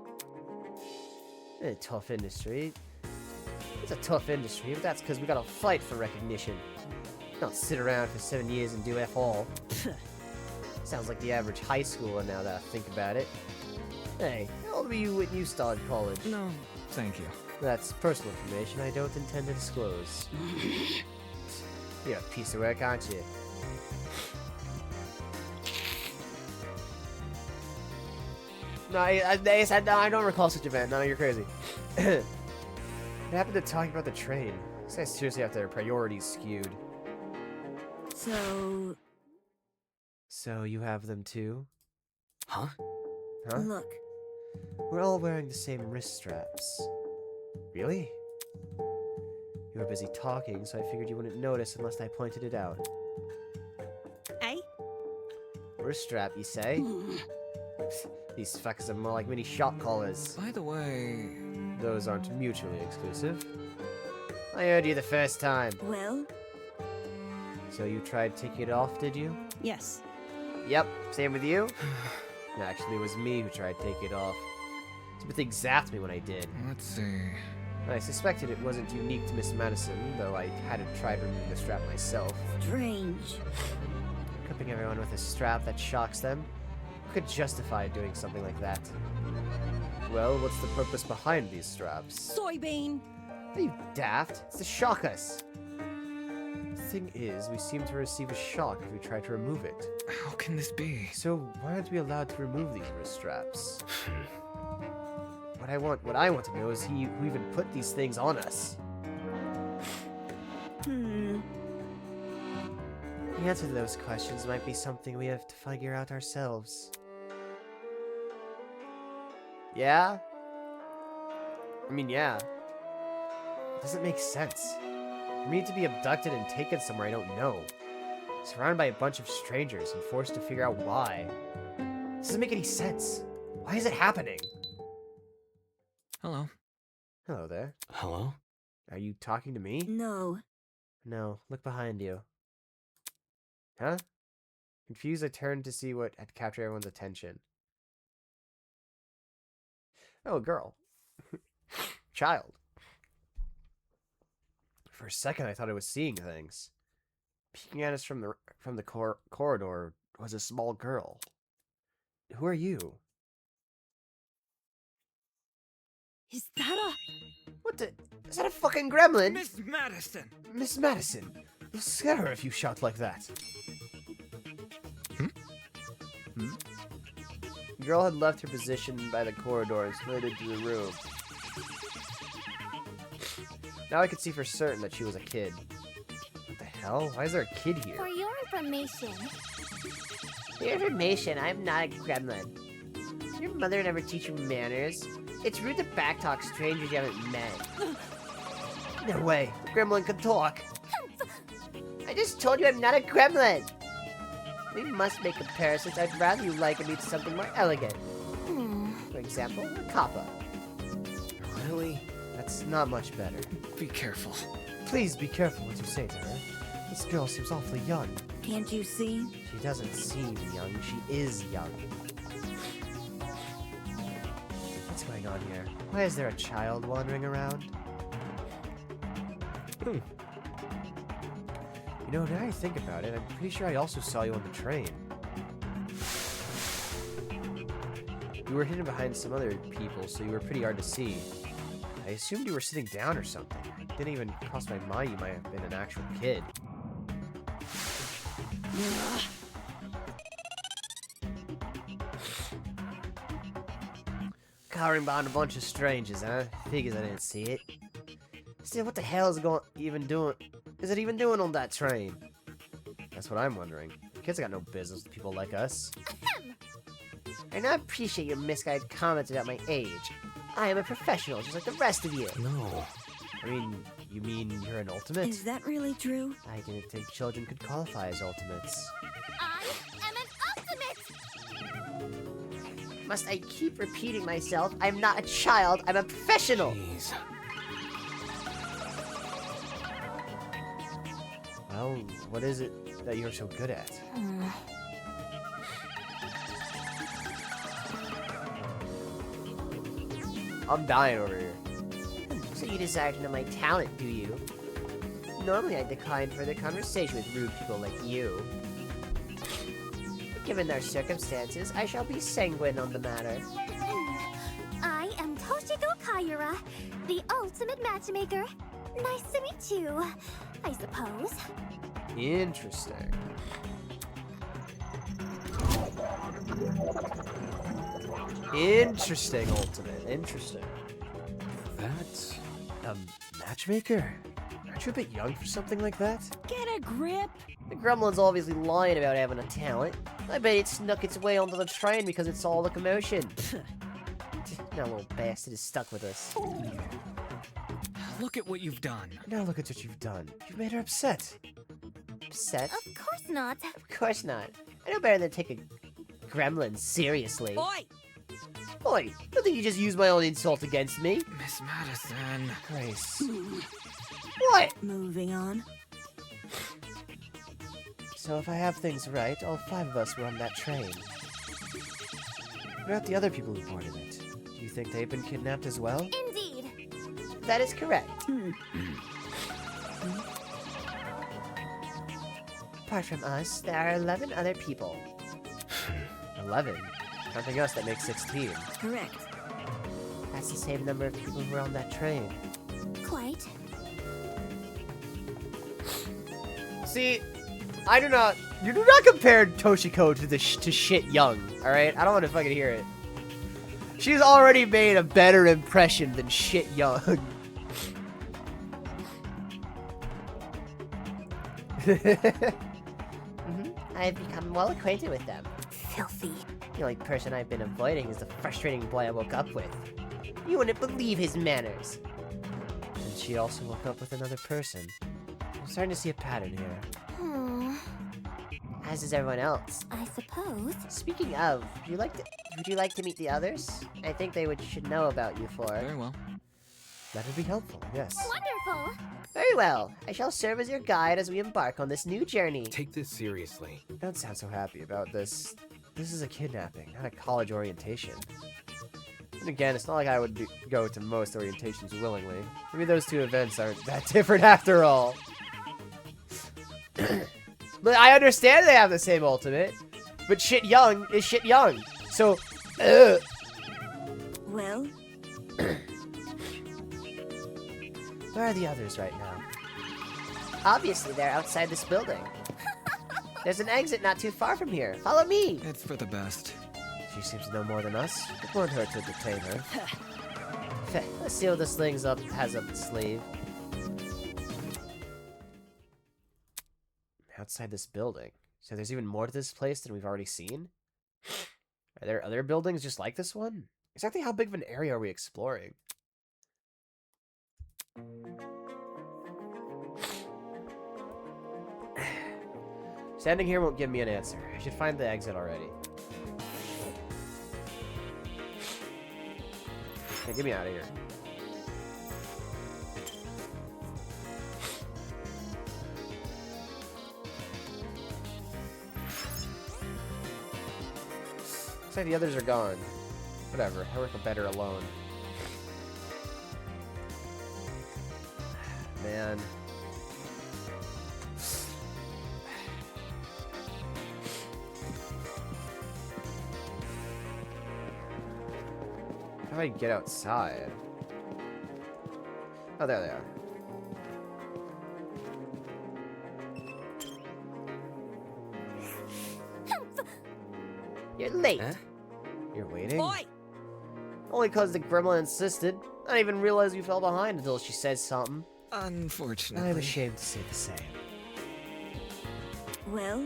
A tough industry. It's a tough industry, but that's because we gotta fight for recognition. Don't sit around for 7 years and do F all. Sounds like the average high schooler now that I think about it. Hey, how old were you when you started college? No, thank you. That's personal information I don't intend to disclose. You're a piece of work, aren't you? No, they said no, I don't recall such event. No, you're crazy. What happened to talking about the train? These guys seriously have their priorities skewed. So you have them too? Huh? Huh? Look, We're all wearing the same wrist straps. Really? You were busy talking, so I figured you wouldn't notice unless I pointed it out. Eh? Wrist strap, you say? These fuckers are more like mini shot collars. By the way, Those aren't mutually exclusive. I heard you the first time. well, So you tried taking it off, did you? Yes. Yep, same with you? Actually, it was me who tried taking it off. Some things zapped me when I did. let's see. I suspected it wasn't unique to Miss Madison, though I hadn't tried removing the strap myself. strange. Equipping everyone with a strap that shocks them? Who could justify doing something like that? Well, what's the purpose behind these straps? Soybean. Are you daft? It's to shock us. thing is, we seem to receive a shock if we try to remove it. How can this be? So why aren't we allowed to remove these wrist straps? What I want to know is who even put these things on us. Hmm. The answer to those questions might be something we have to figure out ourselves. Yeah? I mean, yeah. It doesn't make sense. For me to be abducted and taken somewhere I don't know. Surrounded by a bunch of strangers and forced to figure out why. This doesn't make any sense. Why is it happening? Hello. Hello there. Hello? Are you talking to me? No. No, look behind you. Huh? Confused, I turned to see what had captured everyone's attention. Oh, a girl. Child. For a second, I thought I was seeing things. Peeking at us from the corridor was a small girl. Who are you? Is that a... What the? Is that a fucking gremlin? Miss Madison! Miss Madison, you'll scare her if you shout like that. The girl had left her position by the corridor and slid into the room. Now I could see for certain that she was a kid. What the hell? Why is there a kid here? For your information. For your information, I'm not a gremlin. Your mother never teach you manners. It's rude to backtalk strangers you haven't met. No way, the gremlin could talk. I just told you I'm not a gremlin. We must make comparisons. I'd rather you liken me to something more elegant. For example, a kappa. Really? That's not much better. Be careful. Please be careful what you say to her. This girl seems awfully young. Can't you see? She doesn't seem young. She is young. What's going on here? Why is there a child wandering around? You know, now I think about it, I'm pretty sure I also saw you on the train. You were hidden behind some other people, so you were pretty hard to see. I assumed you were sitting down or something. It didn't even cross my mind you might have been an actual kid. Cowering behind a bunch of strangers, huh? Figures I didn't see it. Still, what the hell is it even doing on that train? That's what I'm wondering. Kids got no business with people like us. I now appreciate your misguided comments about my age. I am a professional, just like the rest of you. No. I mean, you mean you're an ultimate? Is that really true? I didn't think children could qualify as ultimates. I am an ultimate! Must I keep repeating myself? I'm not a child, I'm a professional! Jeez. Well, what is it that you're so good at? I'm dying over here. So you desire to know my talent, do you? Normally I decline further conversation with rude people like you. Given our circumstances, I shall be sanguine on the matter. I am Toshiko Kaiyura, the ultimate matchmaker. Nice to meet you, I suppose. Interesting. Interesting, ultimate. Interesting. That's... Matchmaker? Aren't you a bit young for something like that? Get a grip! The gremlin's obviously lying about having a talent. I bet it snuck its way onto the train because it saw all the commotion. Now little bastard is stuck with us. Look at what you've done. Now look at what you've done. You've made her upset. Upset? Of course not. Of course not. I know better than to take a gremlin seriously. Oi! Oi, don't think you just used my own insult against me? Miss Madison. Grace. What? Moving on. So if I have things right, all 5 of us were on that train. What about the other people who boarded it? Do you think they've been kidnapped as well? Indeed. That is correct. Apart from us, there are 11 other people. 11? Counting us, that makes 16. Correct. That's the same number of people who were on that train. Quite. See, I do not. You do not compare Toshiko to to shit young. All right, I don't want to fucking hear it. She's already made a better impression than shit young. I've become well acquainted with them. Filthy. The only person I've been avoiding is the frustrating boy I woke up with. You wouldn't believe his manners. And she also woke up with another person. I'm starting to see a pattern here. As is everyone else. I suppose. Speaking of, would you like to meet the others? I think they should know about you four. Very well. That would be helpful, yes. Wonderful. Very well. I shall serve as your guide as we embark on this new journey. Take this seriously. Don't sound so happy about this. This is a kidnapping, not a college orientation. And again, it's not like I would go to most orientations willingly. Maybe those two events aren't that different after all. But I understand they have the same ultimate. But shit young is shit young. So, Well, where are the others right now? Obviously, they're outside this building. There's an exit not too far from here. Follow me. It's for the best. She seems to know more than us. It won't hurt to detain her. Let's see what this thing's has up its sleeve. Outside this building. So there's even more to this place than we've already seen? Are there other buildings just like this one? Exactly how big of an area are we exploring? Standing here won't give me an answer. I should find the exit already. Okay, get me out of here. Looks like the others are gone. Whatever, I work better alone. Man. How do I get outside? Oh, there they are. You're late. Huh? You're waiting? Boy! Only because the gremlin insisted. I didn't even realize you fell behind until she said something. Unfortunately. I'm ashamed to say the same. well,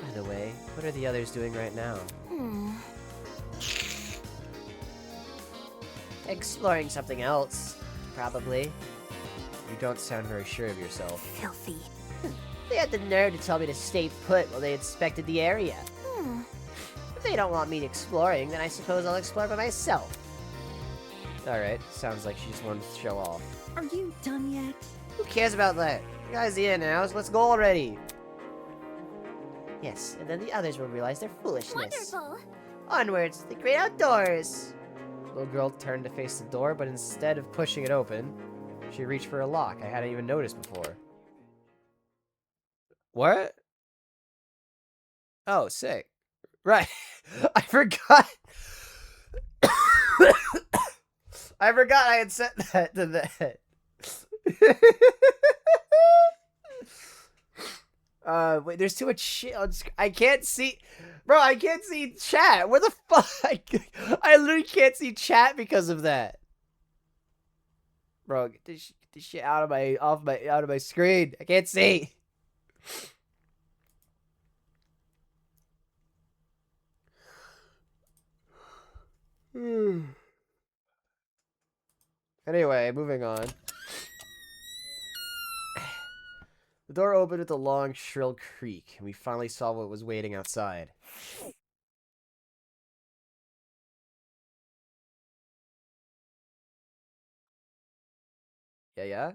By the way, what are the others doing right now? Exploring something else, probably. You don't sound very sure of yourself. filthy. They had the nerve to tell me to stay put while they inspected the area. If they don't want me exploring, then I suppose I'll explore by myself. Alright, sounds like she just wanted to show off. Are you done yet? Who cares about that? The guy's here now, so let's go already. Yes, and then the others will realize their foolishness. Wonderful. Onwards, the great outdoors! Little girl turned to face the door, but instead of pushing it open, she reached for a lock I hadn't even noticed before. What? Oh, sick. Right. I forgot. I forgot I had set that to that. Wait, there's too much shit on I can't see. Bro, I can't see chat. Where the fuck? I literally can't see chat because of that. Bro, get this shit out of my screen. I can't see. Anyway, moving on. The door opened with a long, shrill creak, and we finally saw what was waiting outside. Yeah?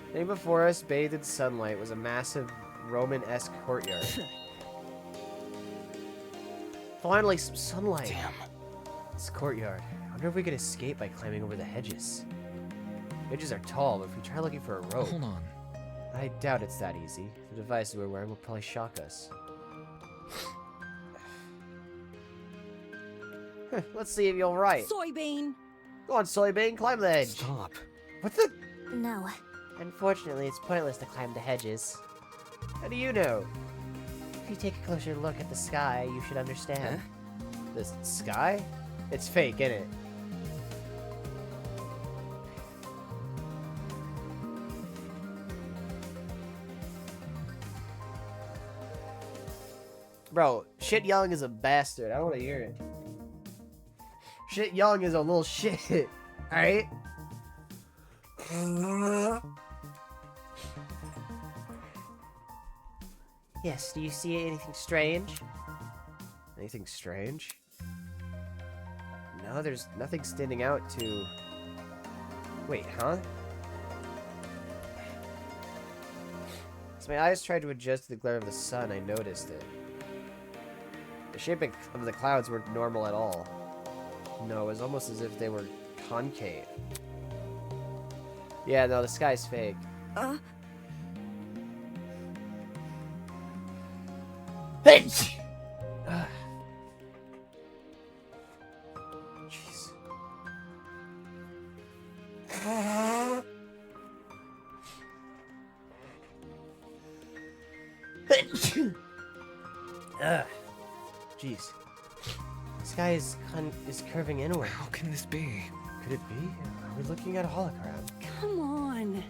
Sitting before us, bathed in sunlight, was a massive Roman-esque courtyard. Finally, some sunlight. Damn. This courtyard. I wonder if we could escape by climbing over the hedges. Hedges are tall, but if we try looking for a rope... Hold on. I doubt it's that easy. The devices we're wearing will probably shock us. Let's see if you're right. Soybean! Go on, Soybean, climb the edge. Stop. What the... No. Unfortunately, it's pointless to climb the hedges. How do you know? If you take a closer look at the sky, you should understand. The sky? It's fake, isn't it? Bro, Shit Young is a bastard. I don't want to hear it. Shit Young is a little shit. Alright? Yes, do you see anything strange? Anything strange? No, there's nothing standing out to... Wait, huh? As my eyes tried to adjust to the glare of the sun, I noticed it. The shape of the clouds weren't normal at all. No, it was almost as if they were concave. Yeah, no, the sky's fake. Jeez. Jeez. The sky is curving inward. How can this be? Could it be? Are we looking at a hologram? Come on.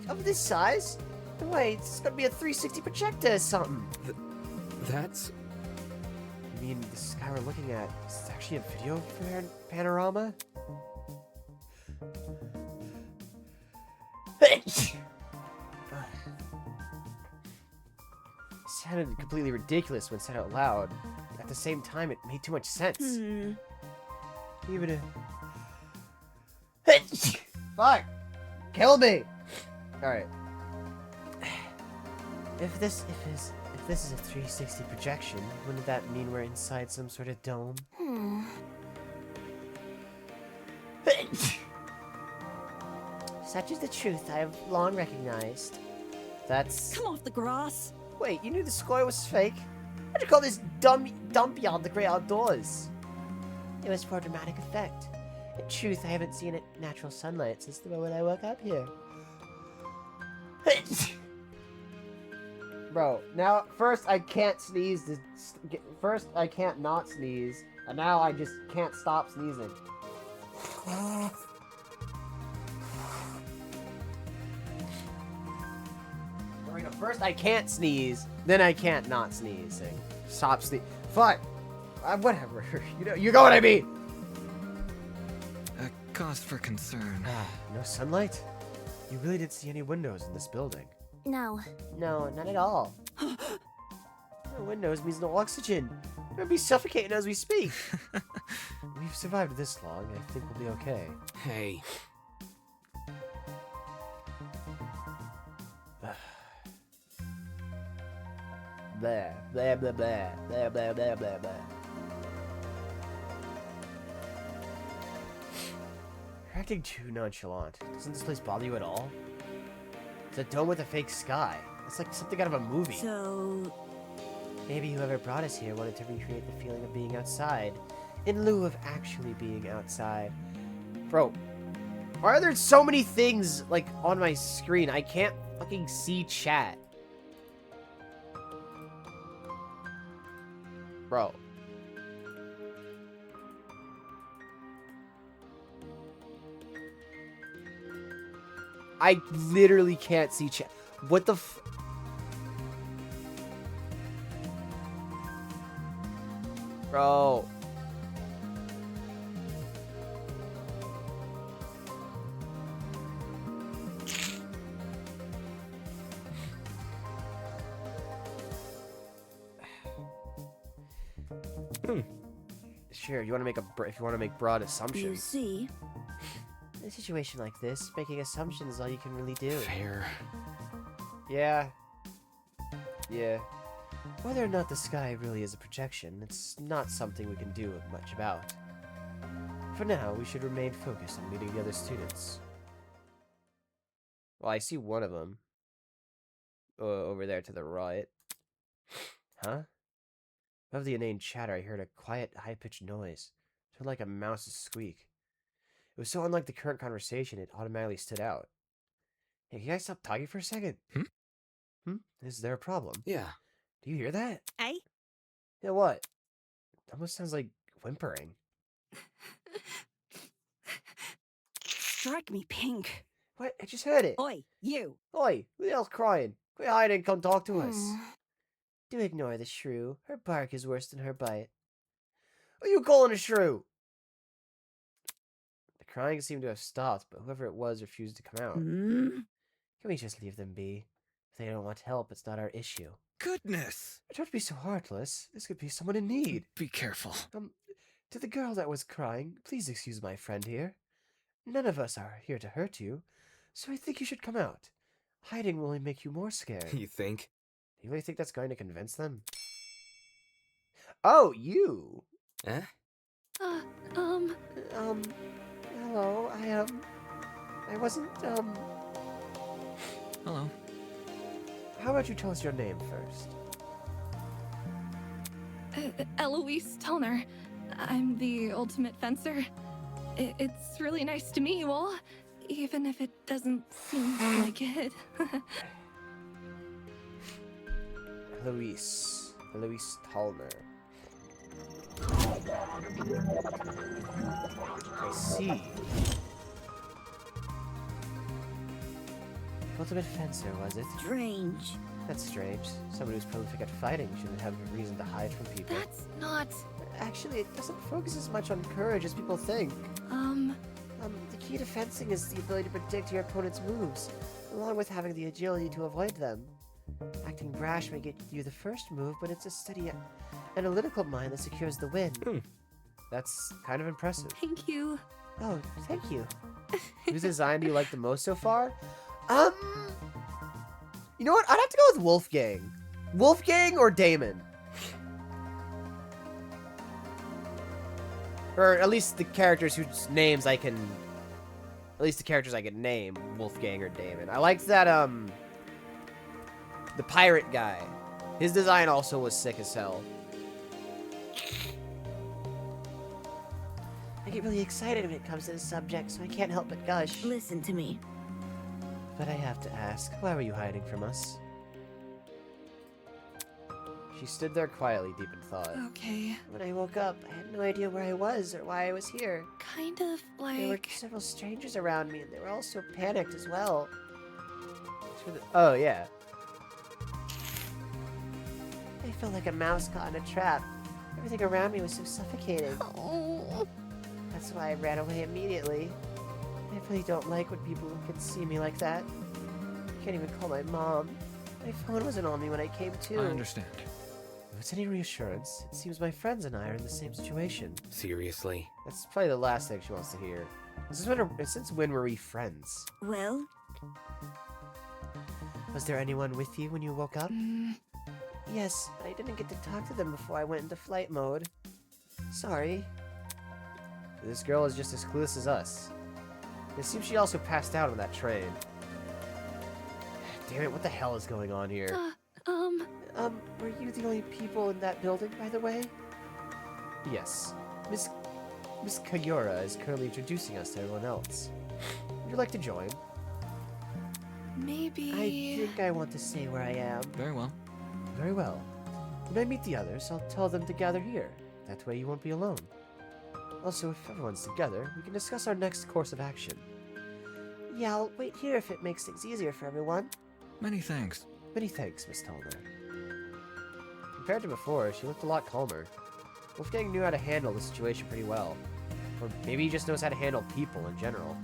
Of this size? No way, it's gonna be a 360 projector or something. That's... You mean the sky we're looking at is actually a video panorama? It sounded completely ridiculous when said out loud. At the same time, it made too much sense. Even a... Fuck! Kill me! Alright. If this is a 360 projection, wouldn't that mean we're inside some sort of dome? Such is the truth I have long recognized. That's... Come off the grass. Wait, you knew the sky was fake? Why'd you call this dump yard the great outdoors? It was for dramatic effect. In truth, I haven't seen it natural sunlight since the moment I woke up here. Bro, now, first I can't sneeze. First I can't not sneeze. And now I just can't stop sneezing. First I can't sneeze, then I can't not sneezing. Stop sneeze. Fuck. Whatever. You know what I mean. A cause for concern. No sunlight? You really didn't see any windows in this building. No. No, not at all. No windows means no oxygen. We're gonna be suffocating as we speak. We've survived this long. I think we'll be okay. Hey. Blah, blah, blah, blah, blah, blah, blah, blah, blah. You're acting too nonchalant. Doesn't this place bother you at all? It's a dome with a fake sky. It's like something out of a movie. So, Maybe whoever brought us here wanted to recreate the feeling of being outside, in lieu of actually being outside. Bro, why are there so many things, like, on my screen? I can't fucking see chat. Bro. I literally can't see chat. What the f... Bro. Sure, you want to make if you want to make broad you assumptions. see, In a situation like this, making assumptions is all you can really do. Fair. Yeah. Yeah. Whether or not the sky really is a projection, it's not something we can do much about. For now, we should remain focused on meeting the other students. Well, I see one of them. Over there to the right. Huh? Above the inane chatter, I heard a quiet, high-pitched noise. It sounded like a mouse's squeak. It was so unlike the current conversation, it automatically stood out. Hey, can you guys stop talking for a second? Is there a problem? Yeah. Do you hear that? Eh? Yeah, what? It almost sounds like whimpering. Strike me pink. What? I just heard it. Oi, you. Oi, who the hell's crying? Quit hiding, come talk to us. Do ignore the shrew. Her bark is worse than her bite. Who are you calling a shrew? The crying seemed to have stopped, but whoever it was refused to come out. Can we just leave them be? If they don't want help, it's not our issue. Goodness! Don't be so heartless. This could be someone in need. Be careful. To the girl that was crying, please excuse my friend here. None of us are here to hurt you, so I think you should come out. Hiding will only make you more scared. You think? You really think that's going to convince them? Oh, you! Eh? Hello, I wasn't, Hello. How about you tell us your name first? Eloise Tellner. I'm the ultimate fencer. It's really nice to meet you all, even if it doesn't seem like it. Eloise Tallner. I see. Ultimate fencer, was it? Strange. That's strange. Someone who's prolific at fighting shouldn't have a reason to hide from people. That's not... Actually, it doesn't focus as much on courage as people think. The key to fencing is the ability to predict your opponent's moves, along with having the agility to avoid them. Acting brash may get you the first move, but it's a steady, analytical mind that secures the win. That's kind of impressive. Thank you. Oh, thank you. Whose design do you like the most so far? You know what? I'd have to go with Wolfgang. Wolfgang or Damon. Or at least the characters whose names I can... At least the characters I can name, Wolfgang or Damon. I liked that, the pirate guy. His design also was sick as hell. I get really excited when it comes to this subject, so I can't help but gush. Listen to me. But I have to ask, why were you hiding from us? She stood there quietly, deep in thought. Okay. When I woke up, I had no idea where I was or why I was here. Kind of There were like... several strangers around me, and they were all so panicked as well. Oh, yeah. I felt like a mouse caught in a trap. Everything around me was so suffocating. Oh. That's why I ran away immediately. I really don't like when people can see me like that. I can't even call my mom. My phone wasn't on me when I came to. I understand. If it's any reassurance, it seems my friends and I are in the same situation. Seriously? That's probably the last thing she wants to hear. Since when were we friends? Well, Was there anyone with you when you woke up? Yes, but I didn't get to talk to them before I went into flight mode. Sorry. This girl is just as clueless as us. It seems she also passed out on that train. Damn it, what the hell is going on here? Were you the only people in that building, by the way? Yes. Miss Kagura is currently introducing us to everyone else. Would you like to join? Maybe... I think I want to stay where I am. Very well. Very well. When I meet the others, I'll tell them to gather here. That way you won't be alone. Also, if everyone's together, we can discuss our next course of action. Yeah, I'll wait here if it makes things easier for everyone. Many thanks. Many thanks, Miss Tallner. Compared to before, she looked a lot calmer. Wolfgang knew how to handle the situation pretty well. Or maybe he just knows how to handle people in general.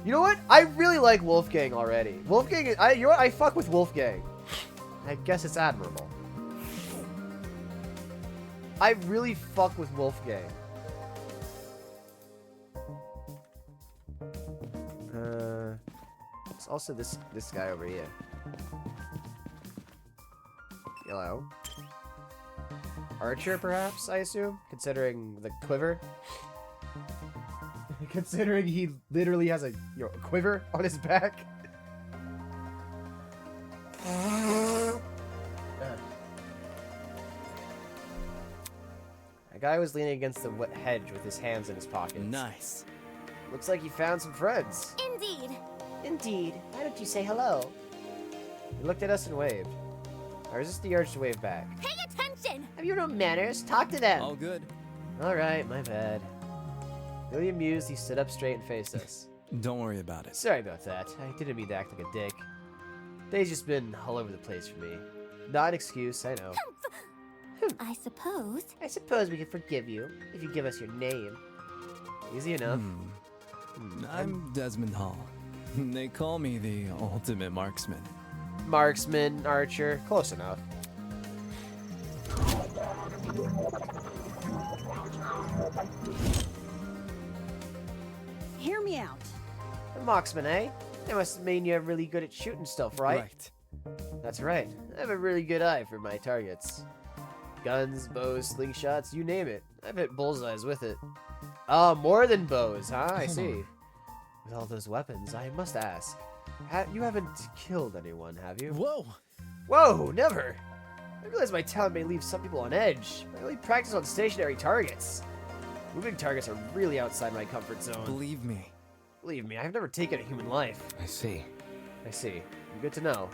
You know what? I really like Wolfgang already. Wolfgang, you know what? I fuck with Wolfgang. I guess it's admirable. I really fuck with Wolfgang. It's also this guy over here. Hello. Archer, perhaps, I assume? Considering the quiver? Considering he literally has a quiver on his back? A guy was leaning against the hedge with his hands in his pockets. Nice. Looks like he found some friends. Indeed. Indeed. Why don't you say hello? He looked at us and waved. I resist the urge to wave back. Pay attention! Have you no manners? Talk to them! All good. Alright, my bad. Really amused, he stood up straight and faced us. Don't worry about it. Sorry about that. I didn't mean to act like a dick. Day's just been all over the place for me. Not an excuse, I know. I suppose. I suppose we can forgive you, if you give us your name. Easy enough. I'm Desmond Hall. They call me the ultimate marksman. Marksman, archer, close enough. Hear me out. A marksman, eh? That must mean you're really good at shooting stuff, right? That's right. I have a really good eye for my targets. Guns, bows, slingshots, you name it. I've hit bullseyes with it. Oh, more than bows, huh? I see. With all those weapons, I must ask. You haven't killed anyone, have you? Whoa! Whoa, never! I realize my talent may leave some people on edge. I only practice on stationary targets. Moving targets are really outside my comfort zone. Believe me. Believe me, I've never taken a human life. I see. I see. Good to know.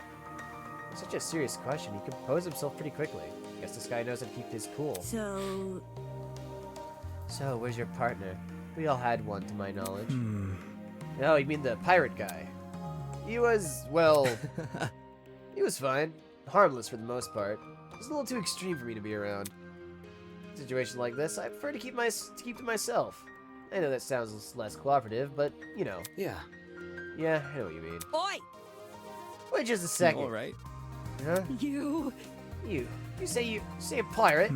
It's such a serious question. He composed himself pretty quickly. Guess this guy knows how to keep his cool. So, Where's your partner? We all had one, to my knowledge. Oh, you mean the pirate guy? He was, well... he was fine. Harmless for the most part. It was a little too extreme for me to be around. In a situation like this, I prefer to keep to myself. I know that sounds less cooperative, but, you know. Yeah. Yeah, I know what you mean. Oi! Wait just a second. All right. Huh? You. You say a pirate?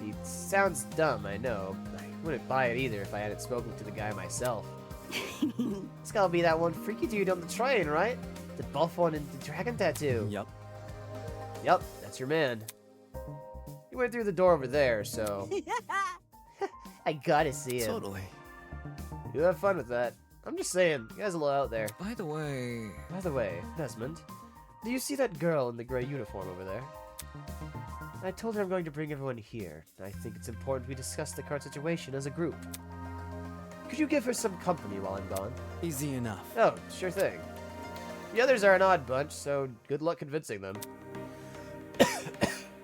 It sounds dumb, I know. I wouldn't buy it either if I hadn't spoken to the guy myself. It's gotta be that one freaky dude on the train, right? The buff one and the dragon tattoo. Yup. Yup, that's your man. He went through the door over there, so... I gotta see him. Totally. You have fun with that. I'm just saying, you guys are a little out there. By the way, Desmond, do you see that girl in the gray uniform over there? I told her I'm going to bring everyone here. I think it's important we discuss the current situation as a group. Could you give her some company while I'm gone? easy enough. Oh, sure thing. The others are an odd bunch, so good luck convincing them.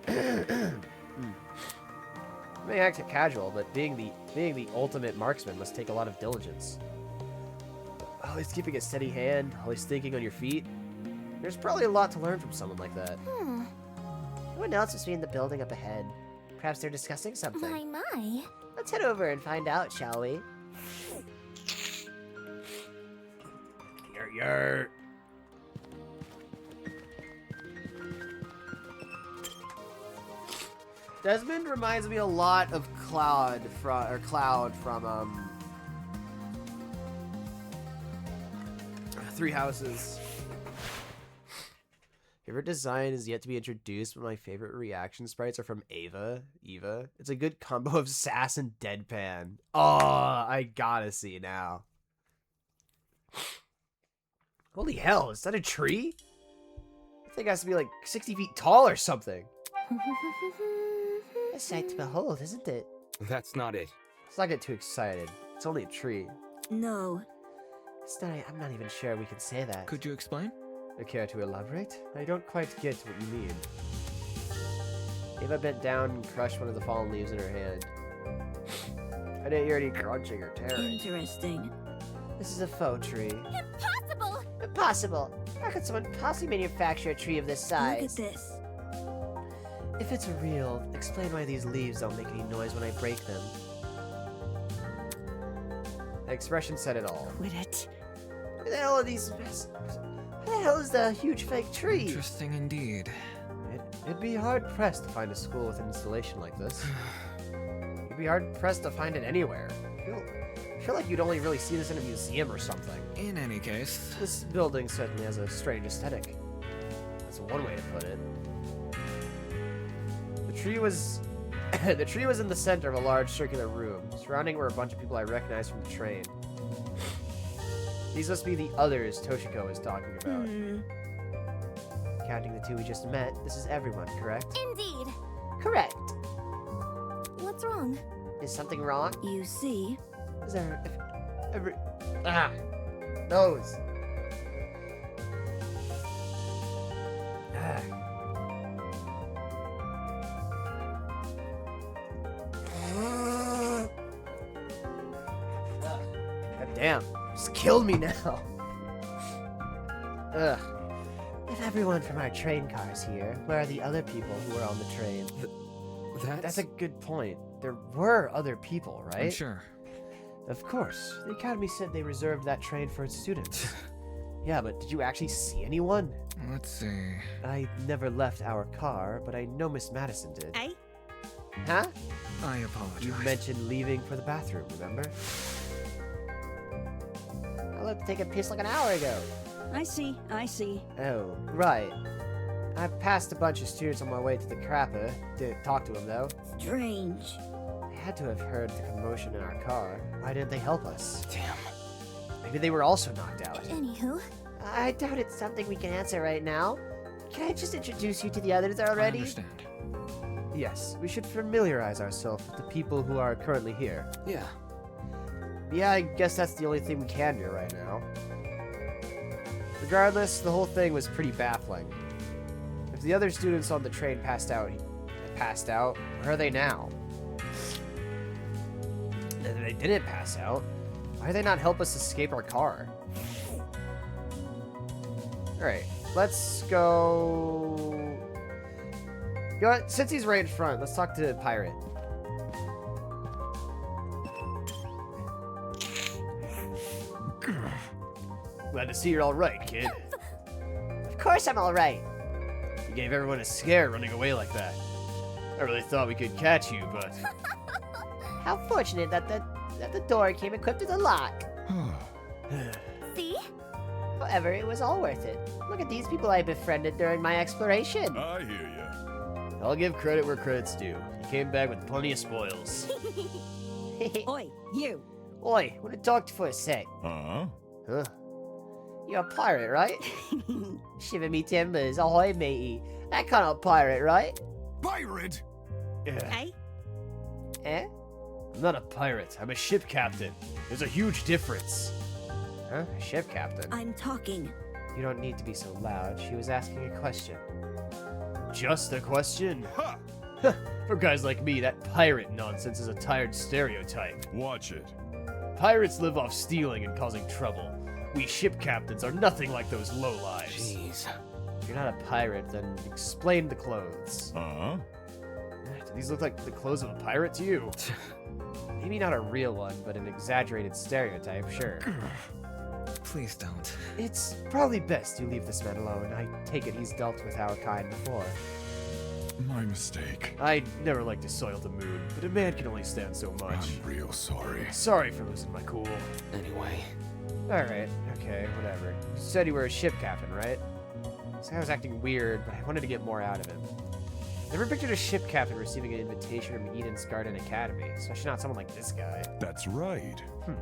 I may act casual, but being the ultimate marksman must take a lot of diligence. Always keeping a steady hand, always thinking on your feet. There's probably a lot to learn from someone like that. Everyone else must be in the building up ahead. Perhaps they're discussing something. My. Let's head over and find out, shall we? Yer. Desmond reminds me a lot of Cloud from Three Houses. Favorite design is yet to be introduced, but my favorite reaction sprites are from Eva. It's a good combo of sass and deadpan. Oh, I gotta see now. Holy hell, is that a tree? I think it has to be like 60 feet tall or something. A sight to behold, isn't it? That's not it. Let's not get too excited. It's only a tree. no. It's not, I'm not even sure we can say that. Could you explain? Care to elaborate? I don't quite get what you mean. Eva bent down and crushed one of the fallen leaves in her hand. I didn't hear any crunching or tearing. Interesting. This is a faux tree. Impossible! Impossible! How could someone possibly manufacture a tree of this size? Look at this. If it's real, explain why these leaves don't make any noise when I break them. The expression said it all. Quit it. Who the hell are these... Who the hell is the huge fake tree? Interesting indeed. It'd be hard-pressed to find a school with an installation like this. You'd be hard-pressed to find it anywhere. I feel like you'd only really see this in a museum or something. In any case, This building certainly has a strange aesthetic. That's one way to put it. The tree was... the tree was in the center of a large circular room. Surrounding were a bunch of people I recognized from the train. These must be the others Toshiko is talking about. Counting the two we just met, this is everyone, correct? Indeed. Correct. What's wrong? Is something wrong? You see, Is there... Nose. God damn. Just killed me now. Ugh. If everyone from our train car's here, where are the other people who were on the train? That's a good point. There were other people, right? I'm sure. Of course. The Academy said they reserved that train for its students. Yeah, but did you actually see anyone? Let's see. I never left our car, but I know Miss Madison did. Eh? Huh? I apologize. You mentioned leaving for the bathroom, remember? I left to take a piss like an hour ago. I see. Oh, right. I passed a bunch of students on my way to the crapper. Didn't talk to them, though. Strange. They had to have heard the commotion in our car. Why didn't they help us? Damn. Maybe they were also knocked out. Anywho, I doubt it's something we can answer right now. Can I just introduce you to the others already? I understand. Yes, we should familiarize ourselves with the people who are currently here. Yeah. Yeah, I guess that's the only thing we can do right now. Regardless, the whole thing was pretty baffling. If the other students on the train passed out, where are they now? And if they didn't pass out, why did they not help us escape our car? Alright, let's go... You know what? Since he's right in front, let's talk to Pirate. Glad to see you're alright, kid. Of course I'm alright. You gave everyone a scare running away like that. I really thought we could catch you, but... How fortunate that the door came equipped with a lock. see? However, it was all worth it. Look at these people I befriended during my exploration. I hear ya. I'll give credit where credit's due. You came back with plenty of spoils. Oi, you. Oi, wanna talk for a sec? Huh? Huh? You're a pirate, right? Shiver me timbers, ahoy matey. That kind of pirate, right? Pirate? Eh? Eh? I'm not a pirate. I'm a ship captain. There's a huge difference. Huh? Ship captain? I'm talking. You don't need to be so loud. She was asking a question. Just a question? Ha! For guys like me, that pirate nonsense is a tired stereotype. Watch it. Pirates live off stealing and causing trouble. We ship captains are nothing like those lowlives. Jeez. If you're not a pirate, then explain the clothes. Huh? Do these look like the clothes of a pirate to you? Maybe not a real one, but an exaggerated stereotype, sure. Please don't. It's probably best you leave this man alone. I take it he's dealt with our kind before. My mistake. I never like to soil the mood, but a man can only stand so much. I'm real sorry. Sorry for losing my cool. Anyway, Alright, okay, whatever. You said you were a ship captain, right? This guy was acting weird, but I wanted to get more out of him. Never pictured a ship captain receiving an invitation from Eden's Garden Academy, especially not someone like this guy. That's right.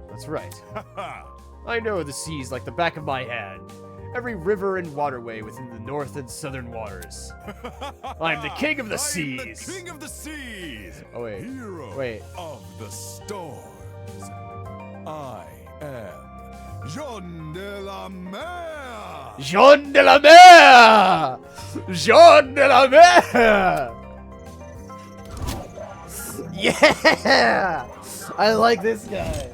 That's right. Ha ha! I know the seas like the back of my hand. Every river and waterway within the north and southern waters. I'm the king of the seas. I'm the king of the seas. Oh, wait. Hero Wait. of the storms. I am Jean de la Mer. Jean de la Mer! Jean de la Mer! Yeah! I like this guy.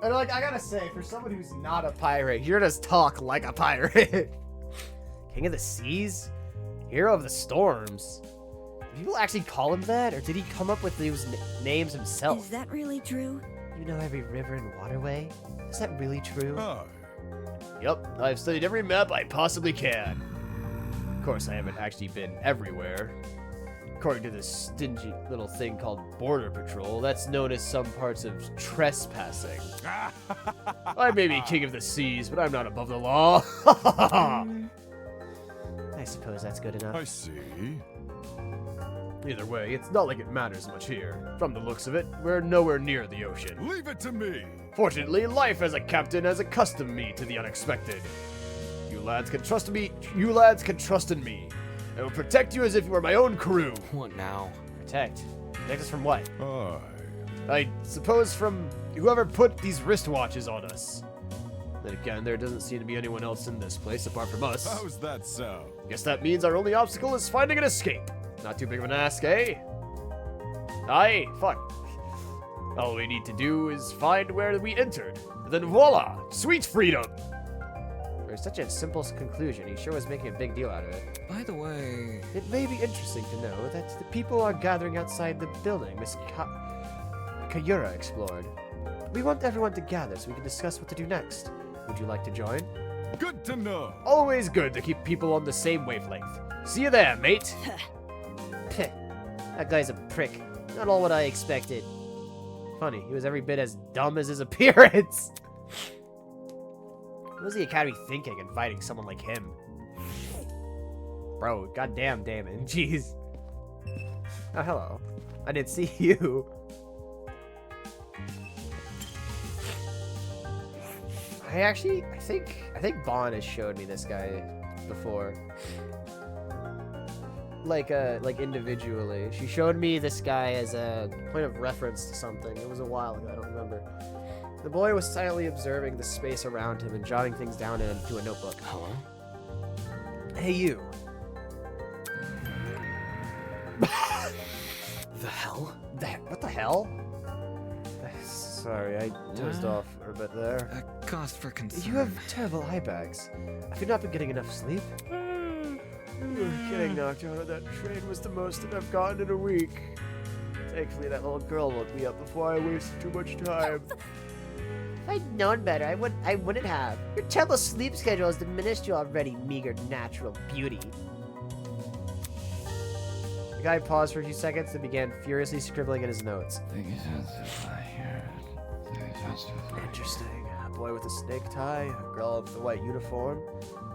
And like, I gotta say, for someone who's not a pirate, you just talk like a pirate. King of the seas? Hero of the storms? Do people actually call him that, or did he come up with those names himself? Is that really true? You know every river and waterway? Is that really true? Yep, I've studied every map I possibly can. Of course, I haven't actually been everywhere. According to this stingy little thing called Border Patrol, that's known as some parts of trespassing. I may be king of the seas, but I'm not above the law. I suppose that's good enough. I see. Either way, it's not like it matters much here. From the looks of it, we're nowhere near the ocean. Leave it to me. Fortunately, life as a captain has accustomed me to the unexpected. You lads can trust me. You lads can trust in me. I will protect you as if you were my own crew. what now? Protect. Protect us from what? I I suppose from whoever put these wristwatches on us. Then again, there doesn't seem to be anyone else in this place apart from us. How's that so? Guess that means our only obstacle is finding an escape. Not too big of an ask, eh? Aye, fuck. All we need to do is find where we entered. And then voila! Sweet freedom! For such a simple conclusion, he sure was making a big deal out of it. By the way, It may be interesting to know that the people are gathering outside the building Miss Kayura explored. We want everyone to gather so we can discuss what to do next. Would you like to join? Good to know. Always good to keep people on the same wavelength. See you there, mate. Peh, that guy's a prick. Not all what I expected. Funny, he was every bit as dumb as his appearance. What was the Academy thinking inviting someone like him? Bro, goddamn Damon, jeez. Oh, hello. I didn't see you. I think Bon has showed me this guy before. Like individually. She showed me this guy as a point of reference to something. It was a while ago, I don't remember. The boy was silently observing the space around him and jotting things down into a notebook. Hello? Hey, you. The hell? What the hell? Sorry, I dozed off for a bit there. a cause for concern. You have terrible eye bags. Have you not been getting enough sleep? Getting knocked out of that train was the most that I've gotten in a week. Thankfully, that little girl woke me up before I wasted too much time. If I'd known better, I wouldn't have. Your terrible sleep schedule has diminished your already meager natural beauty. The guy paused for a few seconds and began furiously scribbling in his notes. Interesting. A boy with a snake tie, a girl with a white uniform,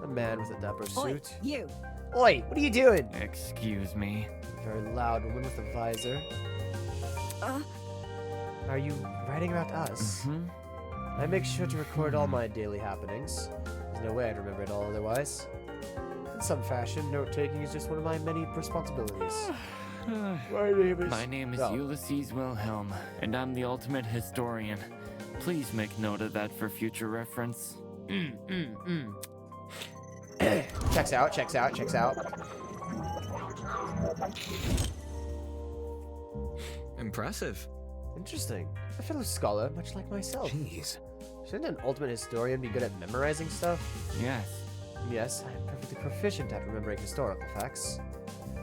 a man with a dapper Oi, suit. you. Oi, what are you doing? Excuse me. A very loud woman with a visor. Are you writing about us? I make sure to record all my daily happenings. There's no way I'd remember it all otherwise. In some fashion, note-taking is just one of my many responsibilities. My name is Ulysses Wilhelm, and I'm the ultimate historian. Please make note of that for future reference. Checks out, checks out, checks out. Impressive. Interesting. A fellow scholar, much like myself. Jeez. Shouldn't an ultimate historian be good at memorizing stuff? Yes. Yes, I'm perfectly proficient at remembering historical facts.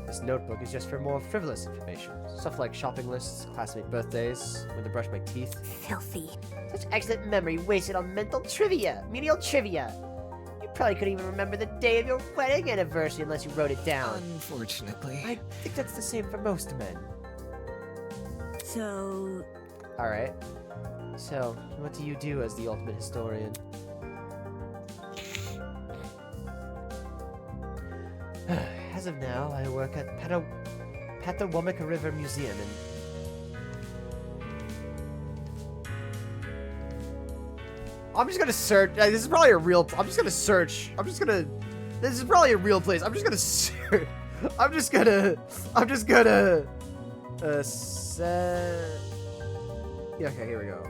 This notebook is just for more frivolous information. Stuff like shopping lists, classmate birthdays, when to brush my teeth. Filthy. Such excellent memory wasted on menial trivia. You probably couldn't even remember the day of your wedding anniversary unless you wrote it down. Unfortunately. I think that's the same for most men. So, Alright. So, what do you do as the ultimate historian? As of now, I work at Patawomic River Museum in... I'm just gonna search. This is probably a real... This is probably a real place. I'm just gonna search. Yeah, okay, here we go.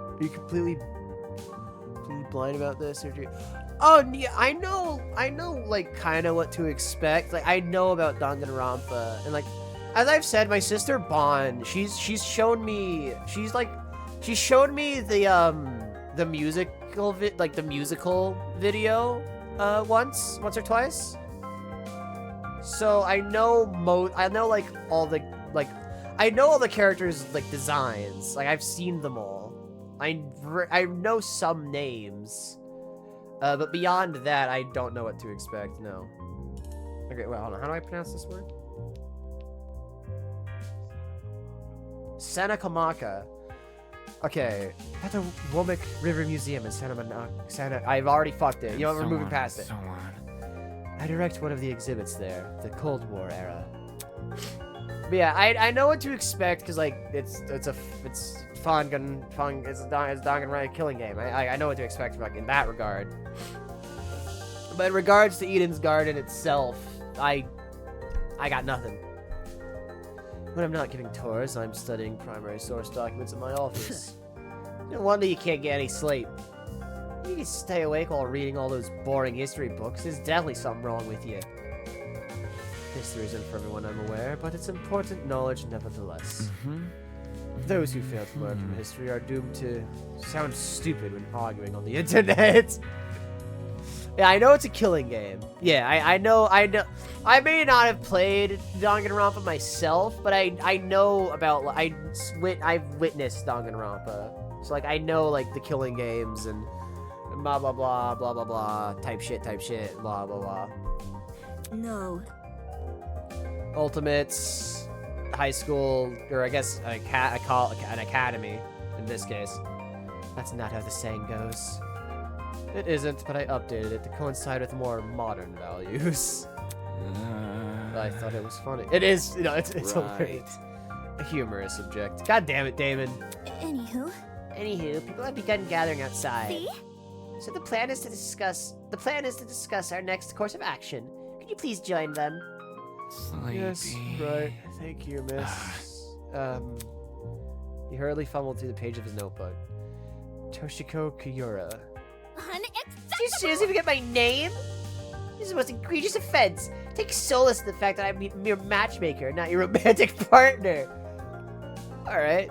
Are you completely blind about this, or do you... Oh, yeah, I know, like, kind of what to expect. Like, I know about Danganronpa, and, like, as I've said, my sister Bon, she's shown me, she showed me the musical video, once or twice. So I know all the characters, like, designs. Like, I've seen them all. I know some names, but beyond that, I don't know what to expect. No. Okay, wait, hold on. How do I pronounce this word? Sanakamaka. Okay, Patawomic River Museum in Santa. I've already fucked it. You know, we're moving past it. I direct one of the exhibits there, the Cold War era. But yeah, I know what to expect because, like, it's Danganronpa killing game. I know what to expect, like, in that regard. But in regards to Eden's Garden itself, I got nothing. When I'm not giving tours, I'm studying primary source documents in my office. No wonder you can't get any sleep. You can stay awake while reading all those boring history books. There's definitely something wrong with you. History isn't for everyone, I'm aware, but it's important knowledge nevertheless. Those who fail to learn from history are doomed to sound stupid when arguing on the internet. Yeah, I know it's a killing game. Yeah, I know. I may not have played Danganronpa myself, but I know about, I've witnessed Danganronpa. So, like, I know, like, the killing games and blah, blah, blah, blah, blah, blah, type shit, blah, blah, blah. No. Ultimates, high school, or I guess an academy, in this case. That's not how the saying goes. It isn't, but I updated it to coincide with more modern values. I thought it was funny. It is, you know, it's hilarious. A humorous subject. God damn it, Damon. Anywho, people have begun gathering outside. see? So the plan is to discuss our next course of action. Could you please join them? Sleepy. Yes, right. Thank you, miss. He hurriedly fumbled through the page of his notebook. Toshiko Kiyura. Unacceptable! Do you seriously forget my name? This is the most egregious offense. Take solace in the fact that I'm a mere matchmaker, not your romantic partner. Alright.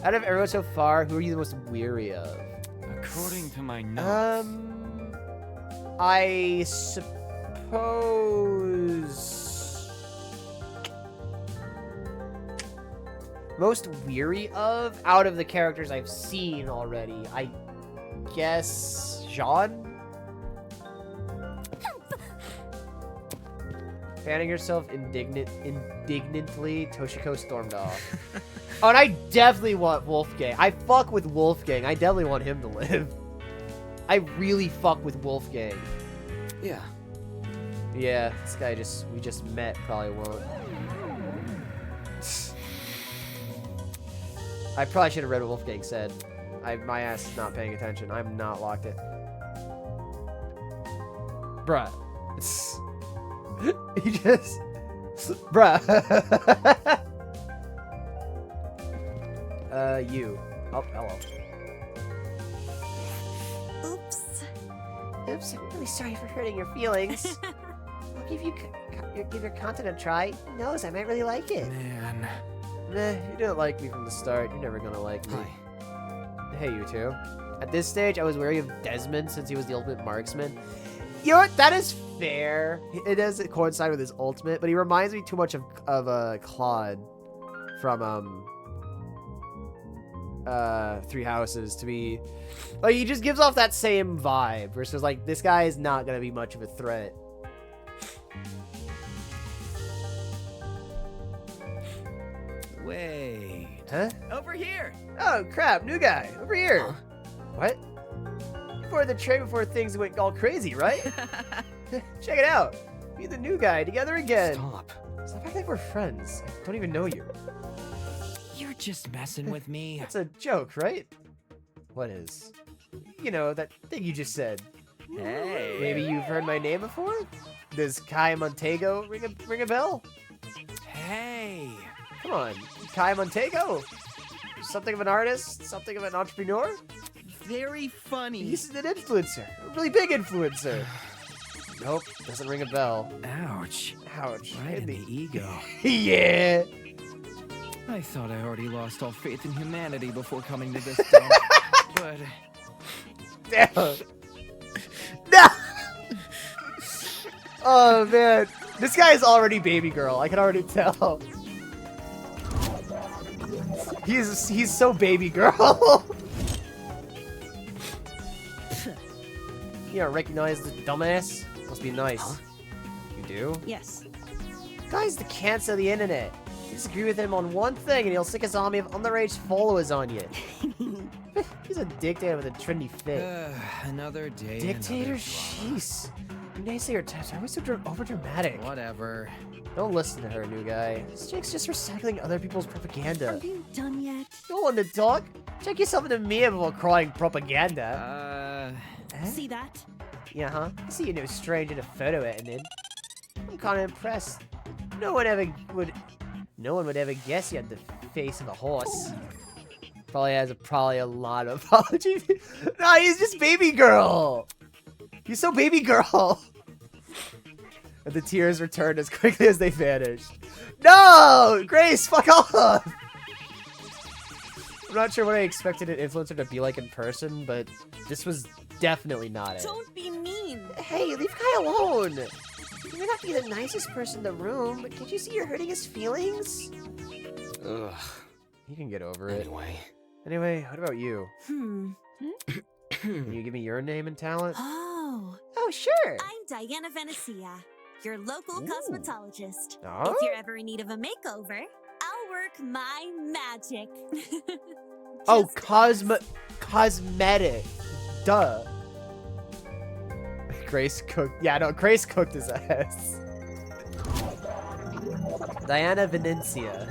Out of everyone so far, who are you the most weary of? According to my notes. I suppose... Most weary of? Out of the characters I've seen already, I guess... Jean? Fanning herself indignantly, Toshiko stormed off. Oh, and I definitely want Wolfgang. I fuck with Wolfgang. I definitely want him to live. I really fuck with Wolfgang. Yeah. Yeah, this guy we just met probably won't. I probably should have read what Wolfgang said. My ass is not paying attention. I'm not locked in. Bruh. He just... Bruh. You. Oh, hello. Oops. Oops, I'm really sorry for hurting your feelings. I'll give your content a try. Who knows, I might really like it. Man. Nah, you didn't like me from the start. You're never gonna like me. Hi. Hey, you two. At this stage, I was wary of Desmond since he was the ultimate marksman. You know what? That is fair. It does coincide with his ultimate, but he reminds me too much of Claude from Three Houses to be like, he just gives off that same vibe versus like, this guy is not gonna be much of a threat. Wait. Huh? Over here. Oh crap, new guy over here. Huh? What? You boarded the train before things went all crazy, right? Check it out. Me and the new guy together again. Stop. Stop acting like we're friends. I don't even know you. You're just messing with me. That's a joke, right? What is? You know, that thing you just said. Hey. Maybe you've heard my name before? Does Kai Montego ring a bell? Hey. Come on, Kai Montego. Something of an artist, something of an entrepreneur. Very funny. He's an influencer, a really big influencer. Nope, doesn't ring a bell. Ouch. Ouch. Right in the ego. Yeah. I thought I already lost all faith in humanity before coming to this dump, but... Damn. No! Oh, man. This guy is already baby girl. I can already tell. He's so baby girl. You don't recognize the dumbass? Must be nice. Huh? You do? Yes. Guy's the cancer of the internet. You disagree with him on one thing and he'll stick his army of underage followers on you. He's a dictator with a trendy fit. Another day. Dictator? Jeez. Naysayer types are always so overdramatic. Whatever. Don't listen to her, new guy. This chick's just recycling other people's propaganda. Are you done yet? You don't want to talk? Check yourself in the mirror before crying propaganda. See that? Yeah, huh? I see you're no stranger to photo editing. I'm kind of impressed. No one would ever guess you had the face of a horse. Probably has a lot of apology. No, he's just baby girl. He's so baby girl. And the tears returned as quickly as they vanished. No! Grace, fuck off! I'm not sure what I expected an influencer to be like in person, but this was definitely not it. Don't be mean. Hey, leave Kai alone! You may not be the nicest person in the room, but can't you see you're hurting his feelings? Ugh. You can get over it. Anyway, what about you? Can you give me your name and talent? Oh, sure! I'm Diana Venezia, your local cosmetologist. Oh? If you're ever in need of a makeover, I'll work my magic. Oh, cosmetic. Duh. Grace cooked. Yeah, no, Grace cooked his ass. Diana Venezia.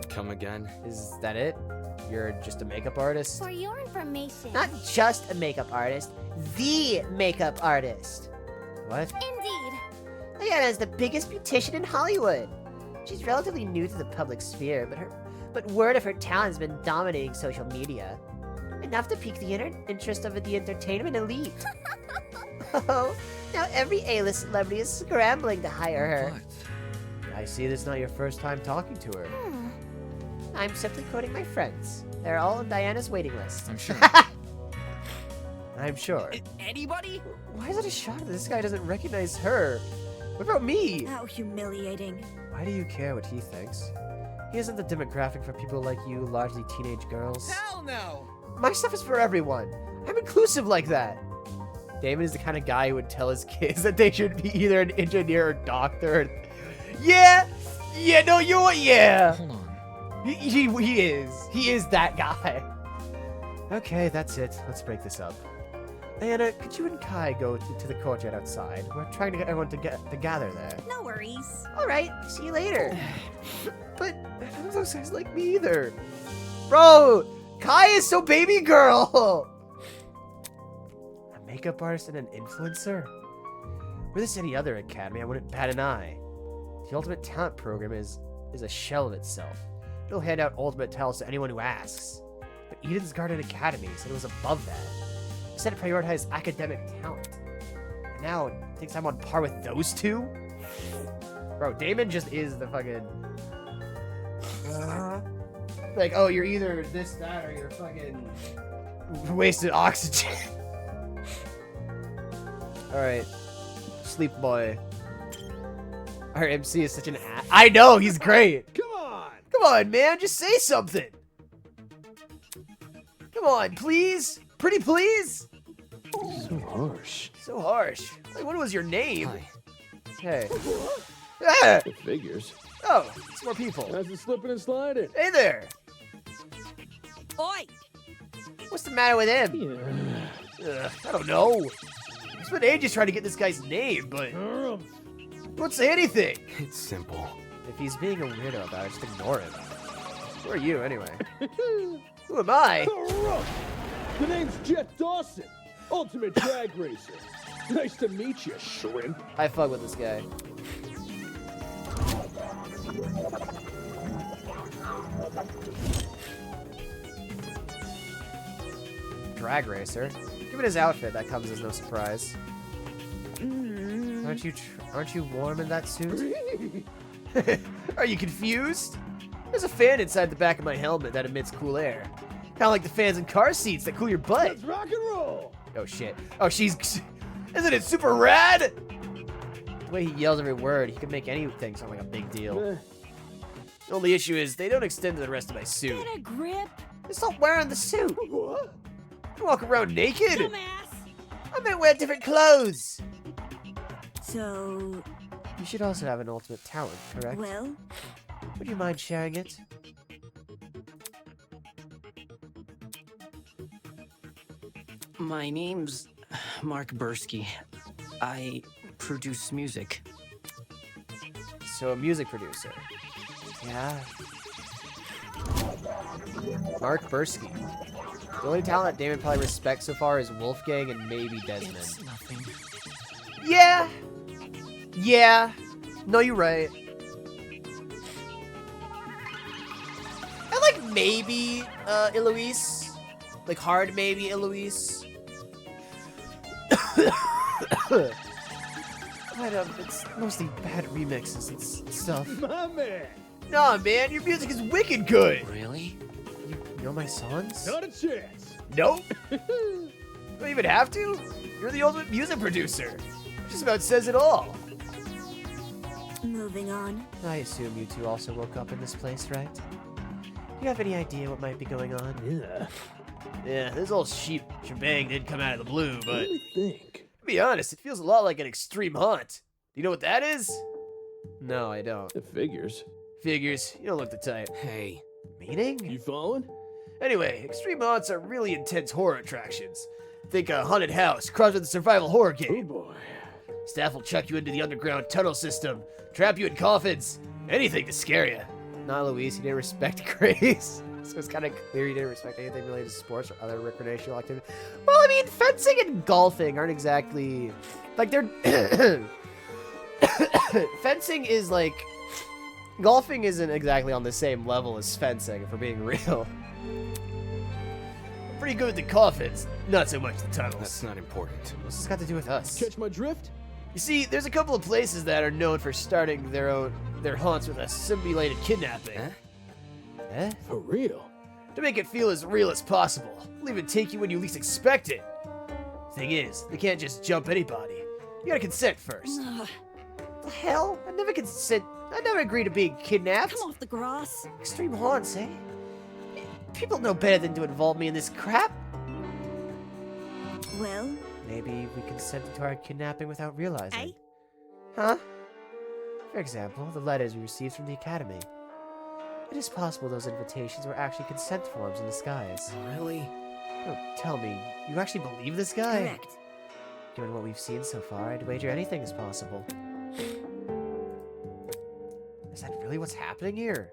Come again? Is that it? You're just a makeup artist? For your information. Not just a makeup artist, the makeup artist. What? Indeed. Diana is the biggest beautician in Hollywood. She's relatively new to the public sphere, but word of her talent has been dominating social media. Enough to pique the interest of the entertainment elite. Oh, now every A-list celebrity is scrambling to hire her. What? I see this is not your first time talking to her. I'm simply quoting my friends. They're all on Diana's waiting list. I'm sure. I'm sure. Anybody? Why is it a shock that this guy doesn't recognize her? What about me? How humiliating. Why do you care what he thinks? He isn't the demographic for people like you, largely teenage girls. Hell no! My stuff is for everyone. I'm inclusive like that. Damon is the kind of guy who would tell his kids that they should be either an engineer or doctor. Yeah! Yeah, no, yeah! Hold on. He is. He is that guy. Okay, that's it. Let's break this up. Diana, could you and Kai go to the courtyard outside? We're trying to get everyone to gather there. No worries. All right, see you later. But none of those guys like me either. Bro, Kai is so baby girl. A makeup artist and an influencer? Were this any other academy, I wouldn't bat an eye. The Ultimate Talent Program is a shell of itself. It'll hand out ultimate talents to anyone who asks. But Eden's Garden Academy said it was above that. It said it prioritized academic talent. And now it thinks I'm on par with those two? Bro, Damon just is the fucking... like, oh, you're either this, that, or you're fucking... wasted oxygen. Alright. Sleep boy. Our MC is such an ass. I know, he's great. Come on, man, just say something. Come on, please. Pretty please. So harsh. So harsh. Like, what was your name? Hi. Hey. Ah! It figures. Oh, it's more people. How's it slipping and sliding? Hey there. Oi! What's the matter with him? Yeah. I don't know. I spent ages trying to get this guy's name, but won't say anything. It's simple. If he's being a weirdo about it, just ignore him. Who are you, anyway? Who am I? The name's Jet Dawson, Ultimate Drag Racer. Nice to meet you, shrimp. I fuck with this guy. Drag racer. Given his outfit, that comes as no surprise. Aren't you warm in that suit? Are you confused? There's a fan inside the back of my helmet that emits cool air. Kind of like the fans in car seats that cool your butt. Let's rock and roll. Oh shit. Oh, isn't it super rad? The way he yells every word, he could make anything sound like a big deal. The only issue is they don't extend to the rest of my suit. Get a grip, Just stop wearing the suit. What? You walk around naked. dumbass! I meant wear different clothes. So, You should also have an ultimate talent, correct? well, Would you mind sharing it? My name's Mark Bursky. I produce music. So a music producer. Yeah. Mark Bursky. The only talent that Damon probably respects so far is Wolfgang and maybe Desmond. It's nothing. Yeah. Yeah. No, you're right. I like maybe Eloise. Like hard maybe Eloise. But it's mostly bad remixes and stuff. My man. Nah, man, your music is wicked good. Really? You know my songs? Not a chance. Nope. Don't even have to. You're the ultimate music producer. Just about says it all. Moving on. I assume you two also woke up in this place, right? Do you have any idea what might be going on? Yeah, this whole sheep shebang did come out of the blue, but Let me think. to be honest, it feels a lot like an extreme haunt. Do you know what that is? No, I don't. It figures. Figures, you don't look the type. Hey, Meaning? You following? Anyway, extreme haunts are really intense horror attractions. Think a haunted house crossed with a survival horror Oh game. boy. Staff will chuck you into the underground tunnel system, trap you in coffins, anything to scare you. Not Louise, he didn't respect Grace. So it's kind of clear he didn't respect anything related to sports or other recreational activity. Well, I mean, fencing and golfing aren't exactly... Like, they're... Fencing is like... Golfing isn't exactly on the same level as fencing, if we're being real. I'm pretty good at the coffins, not so much the tunnels. that's not important. What's this got to do with us? Catch my drift? You see, there's a couple of places that are known for starting their haunts with a simulated kidnapping. Huh? Eh? For real? To make it feel as real as possible. They'll even take you when you least expect it. Thing is, they can't just jump anybody. You gotta consent first. The hell? I never consent. I never agree to being kidnapped. Come off the grass. Extreme haunts, eh? People know better than to involve me in this crap. Well, Maybe we consented to our kidnapping without realizing. Eh? Huh? For example, the letters we received from the Academy. It is possible those invitations were actually consent forms in disguise. Really? Oh, tell me, you actually believe this guy? correct. Given what we've seen so far, I'd wager anything is possible. Is that really what's happening here?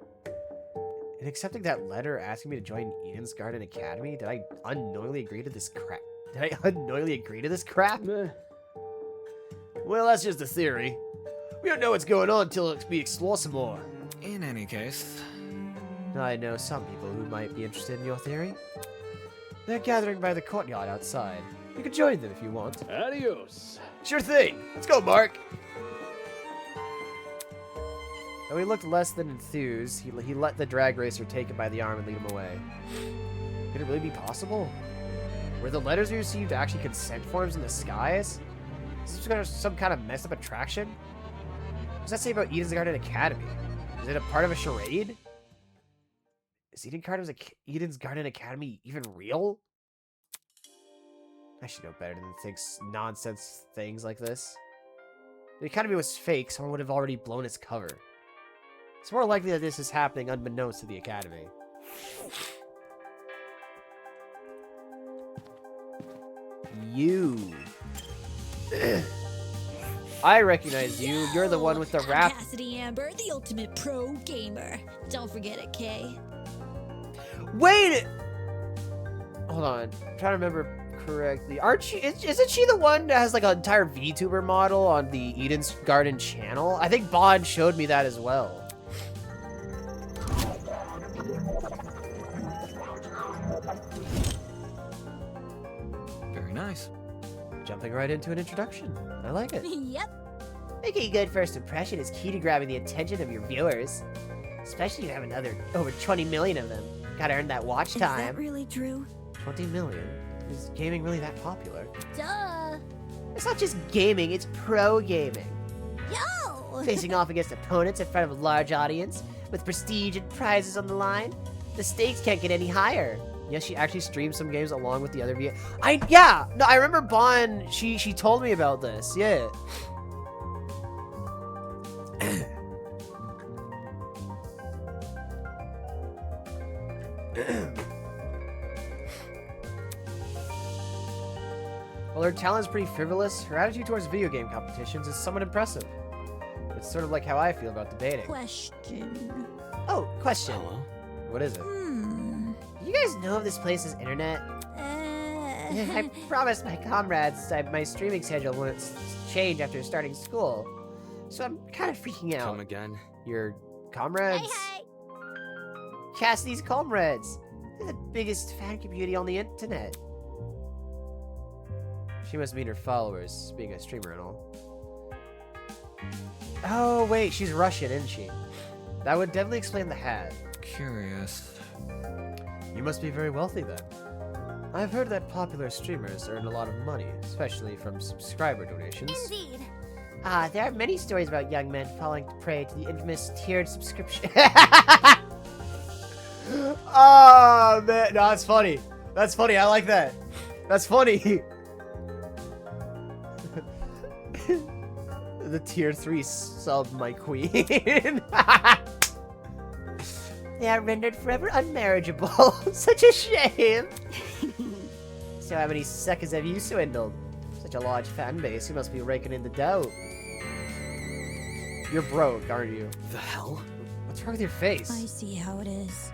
In accepting that letter asking me to join Eden's Garden Academy, did I unknowingly agree to this crap? Did I unknowingly agree to this crap? Meh. Well, that's just a theory. We don't know what's going on until we explore some more. In any case, I know some people who might be interested in your theory. They're gathering by the courtyard outside. You can join them if you want. Adios. Sure thing. Let's go, Mark. Though he looked less than enthused, he let the drag racer take him by the arm and lead him away. Could it really be possible? Were the letters we received actually consent forms in disguise? Is this some kind of messed up attraction? What does that say about Eden's Garden Academy? Is it a part of a charade? Is Eden's Garden Academy even real? I should know better than think nonsense things like this. If the Academy was fake, someone would have already blown its cover. It's more likely that this is happening unbeknownst to the Academy. You. I recognize you. You're the one with the rap. I'm Cassidy Amber, the ultimate pro gamer. Don't forget it, Kay. Wait! Hold on. I'm trying to remember correctly. Isn't she the one that has like an entire VTuber model on the Eden's Garden channel? I think Bond showed me that as well. very nice. Jumping right into an introduction. I like it. Yep. Making a good first impression is key to grabbing the attention of your viewers. Especially if you have over 20 million of them. Gotta earn that watch Is time. that really true? 20 million? Is gaming really that popular? Duh. It's not just gaming, it's pro gaming. Yo! Facing off against opponents in front of a large audience, with prestige and prizes on the line, the stakes can't get any higher. Yes, she actually streams some games along with the other I remember Bond, she told me about this, yeah. While her talent is pretty frivolous, her attitude towards video game competitions is somewhat impressive. It's sort of like how I feel about debating. Question. Oh, question. Hello? What is it? Hmm. You guys know if this place has internet? I promised my comrades my streaming schedule wouldn't change after starting school. So I'm kind of freaking out. Come again? Your comrades? Hey! Cassidy's comrades. They're the biggest fan community on the internet. She must mean her followers, being a streamer and all. Oh, wait, she's Russian, isn't she? That would definitely explain the hat. Curious. You must be very wealthy then. I've heard that popular streamers earn a lot of money, especially from subscriber donations. Indeed. There are many stories about young men falling prey to the infamous tiered subscription. Oh, man. No, that's funny. That's funny. I like that. That's funny. The tier 3 sub my queen. They are rendered forever unmarriageable. Such a shame. So how many seconds have you swindled? Such a large fan base, you must be raking in the dough. You're broke, aren't you? The hell? What's wrong with your face? I see how it is.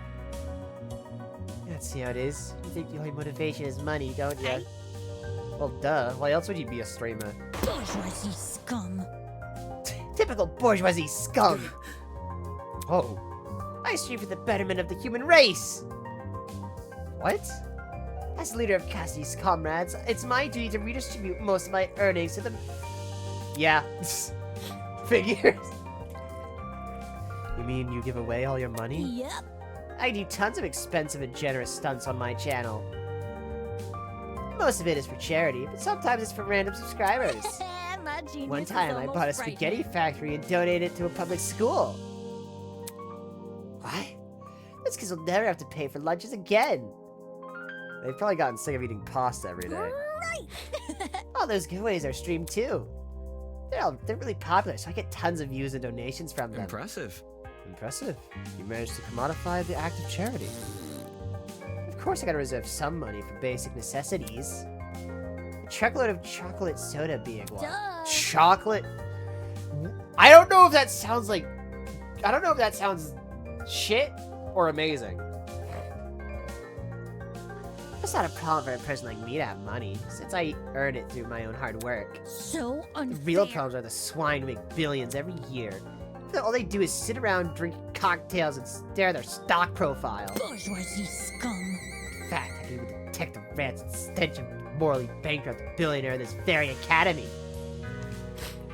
Let's see how it is. You think the only motivation is money, don't you? Well, duh. Why else would you be a streamer? Bourgeoisie scum. Typical bourgeoisie scum. Oh. I stream for the betterment of the human race. What? As leader of Cassie's comrades, it's my duty to redistribute most of my earnings to the... Yeah. Figures. You mean you give away all your money? Yep. I do tons of expensive and generous stunts on my channel. Most of it is for charity, but sometimes it's for random subscribers. My genius One is time I almost bought a spaghetti frightening. factory and donated it to a public school. What? Those kids will never have to pay for lunches again. They've probably gotten sick of eating pasta every day. Right. All those giveaways are streamed too. They're really popular, so I get tons of views and donations from them. Impressive. Impressive. You managed to commodify the act of charity. Of course I gotta reserve some money for basic necessities. A truckload of chocolate soda being one. Duh. Chocolate? I don't know if that sounds like... I don't know if that sounds shit or amazing. It's not a problem for a person like me to have money, since I earn it through my own hard work. So The unfair. real problems are the swine who make billions every year. All they do is sit around, drink cocktails, and stare at their stock profile. Bourgeoisie scum. In fact, I can even detect the rancid stench of morally bankrupt billionaire in this very academy.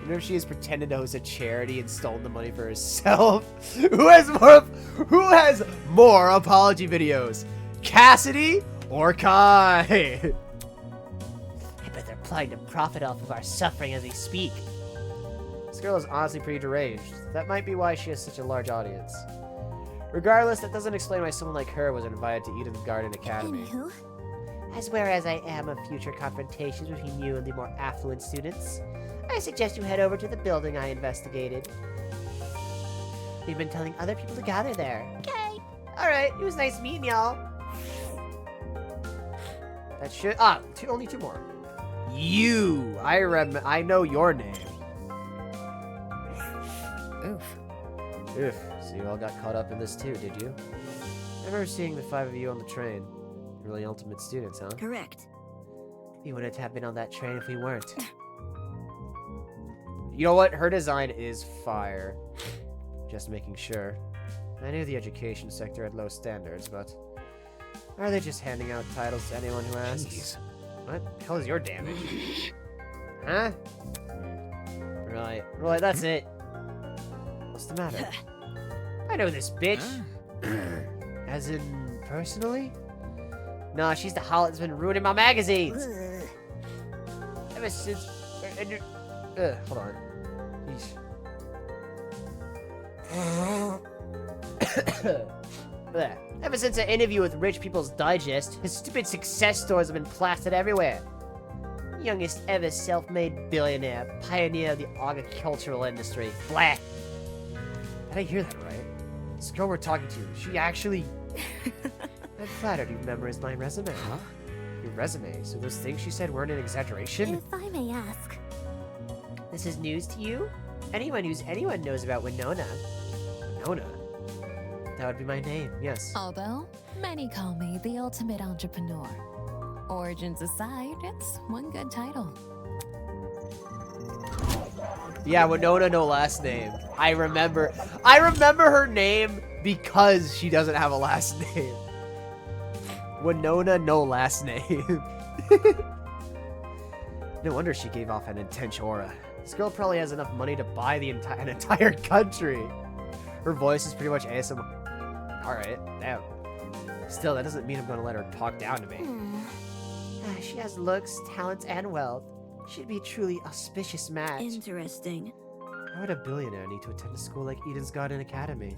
Whenever she has pretended to host a charity and stolen the money for herself. Who has more apology videos? Cassidy or Kai? I bet they're planning to profit off of our suffering as we speak. This girl is honestly pretty deranged. That might be why she has such a large audience. Regardless, that doesn't explain why someone like her was invited to Eden's Garden Academy. Anywho. As whereas I am of future confrontations between you and the more affluent students, I suggest you head over to the building I investigated. We've been telling other people to gather there. Okay. Alright, it was nice meeting y'all. That should... only two more. You! I know your name. Oof. Oof. So you all got caught up in this too, did you? I remember seeing the 5 of you on the train. Really ultimate students, huh? Correct. We wouldn't have been on that train if we weren't. You know what? Her design is fire. Just making sure. I knew the education sector had low standards, but... Are they just handing out titles to anyone who asks? Jeez. What the hell is your damage? Huh? Right. Right, that's it. What's the matter? I know this bitch. As in, personally? Nah, she's the harlot that's been ruining my magazines. Ugh. Ever since... hold on. Bleh. Ever since an interview with Rich People's Digest, his stupid success stories have been plastered everywhere. Youngest ever self-made billionaire, pioneer of the agricultural industry. Blah. Did I hear that right? This girl we're talking to, she actually... I'm flattered you've memorized my resume. Huh? Your resume? So those things she said weren't an exaggeration? If I may ask. This is news to you? Anyone knows about Winona. Winona? That would be my name, yes. Although, many call me the ultimate entrepreneur. Origins aside, it's one good title. Yeah, Winona, no last name. I remember her name because she doesn't have a last name. Winona, no last name. No wonder she gave off an intense aura. This girl probably has enough money to buy an entire country. Her voice is pretty much ASMR. Alright, damn. Still, that doesn't mean I'm gonna let her talk down to me. She has looks, talent, and wealth. She'd be a truly auspicious match. Interesting. Why would a billionaire need to attend a school like Eden's Garden Academy?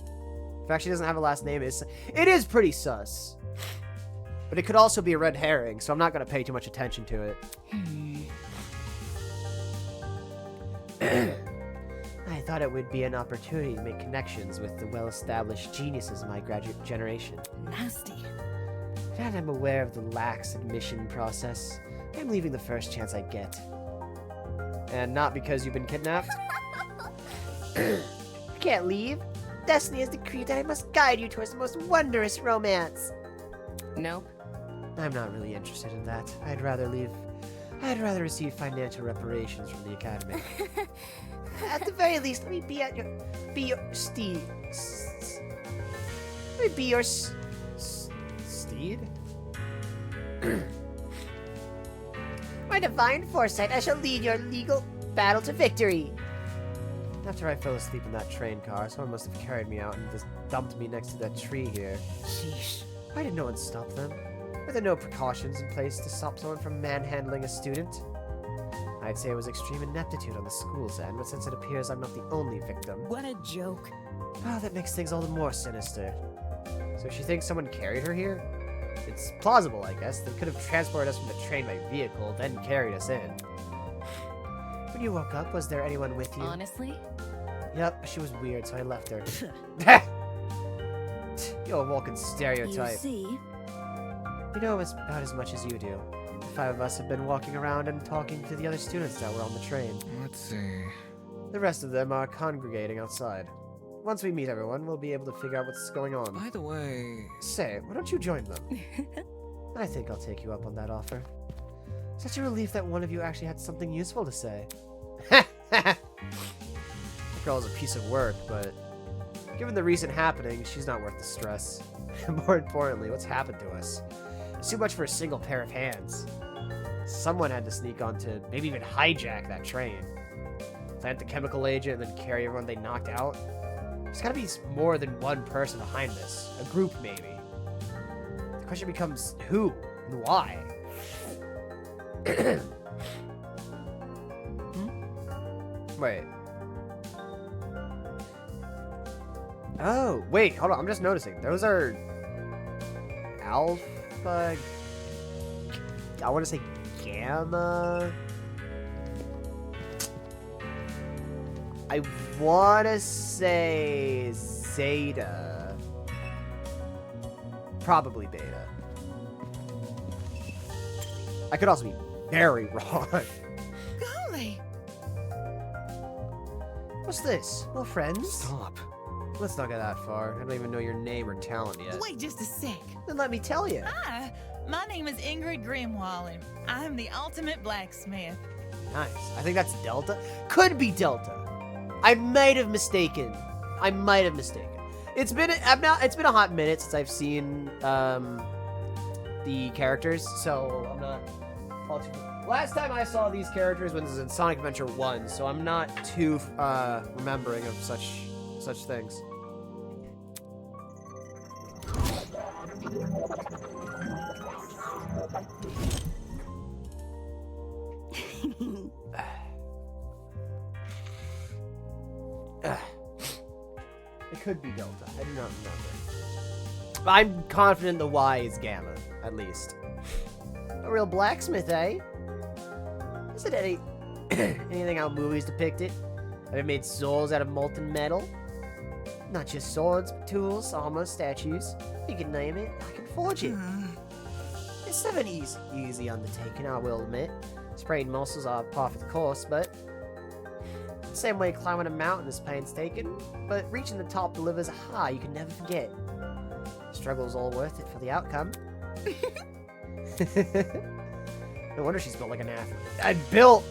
The fact she doesn't have a last name it is pretty sus. But it could also be a red herring, so I'm not gonna pay too much attention to it. I thought it would be an opportunity to make connections with the well-established geniuses of my graduate generation. Nasty. And I'm aware of the lax admission process. I'm leaving the first chance I get. And not because you've been kidnapped? You can't leave. Destiny has decreed that I must guide you towards the most wondrous romance. Nope. I'm not really interested in that. I'd rather receive financial reparations from the academy. At the very least, let me be your steed? My divine foresight, I shall lead your legal battle to victory. After I fell asleep in that train car, someone must have carried me out and just dumped me next to that tree here. Sheesh. Why did no one stop them? Were there no precautions in place to stop someone from manhandling a student? I'd say it was extreme ineptitude on the school's end, but since it appears I'm not the only victim... What a joke. Oh, that makes things all the more sinister. So she thinks someone carried her here? It's plausible, I guess. They could have transported us from the train by vehicle, then carried us in. When you woke up, was there anyone with you? Honestly? Yep, she was weird, so I left her. You're a walking stereotype. You see? We know about as much as you do. The 5 of us have been walking around and talking to the other students that were on the train. Let's see. The rest of them are congregating outside. Once we meet everyone, we'll be able to figure out what's going on. By the way... Say, why don't you join them? I think I'll take you up on that offer. Such a relief that one of you actually had something useful to say. That girl is a piece of work, but given the recent happenings, she's not worth the stress. More importantly, what's happened to us? It's too much for a single pair of hands. Someone had to sneak onto, maybe even hijack that train. Plant the chemical agent and then carry everyone they knocked out. There's gotta be more than one person behind this. A group, maybe. The question becomes who and why? Wait. Oh, wait, hold on. I'm just noticing. Those are alpha. I want to say gamma. I want to say zeta. Probably beta. I could also be very wrong. Golly. What's this? More friends? Stop. Let's not get that far. I don't even know your name or talent yet. Wait just a sec. Then let me tell you. Hi, my name is Ingrid Grimwall, and I'm the ultimate blacksmith. Nice. I think that's Delta. Could be Delta. I might have mistaken. It's been a hot minute since I've seen the characters, so I'm not all too. Last time I saw these characters was in Sonic Adventure 1, so I'm not too remembering of such things. It could be Delta. I do not remember. But I'm confident the Y is Gamma, at least. A real blacksmith, eh? Is it anything how movies depict it? Have you made swords out of molten metal? Not just swords, but tools, armor, statues. You can name it, I can forge it. It's never an easy undertaking, I will admit. Sprained muscles are par for the course, but Same way climbing a mountain is painstaking, but reaching the top delivers a high you can never forget. Struggle's all worth it for the outcome. No wonder she's built like an athlete.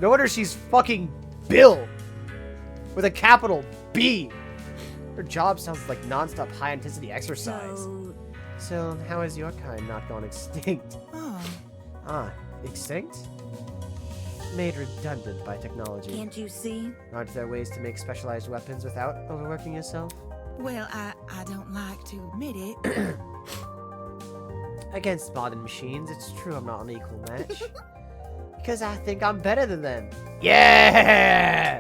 No wonder she's fucking built with a capital B. Her job sounds like non-stop high-intensity exercise. So how has your kind not gone extinct? Ah, extinct? Made redundant by technology. Can't you see? Aren't there ways to make specialized weapons without overworking yourself? Well, I don't like to admit it. Against modern machines, it's true I'm not an equal match. Because I think I'm better than them. Yeah!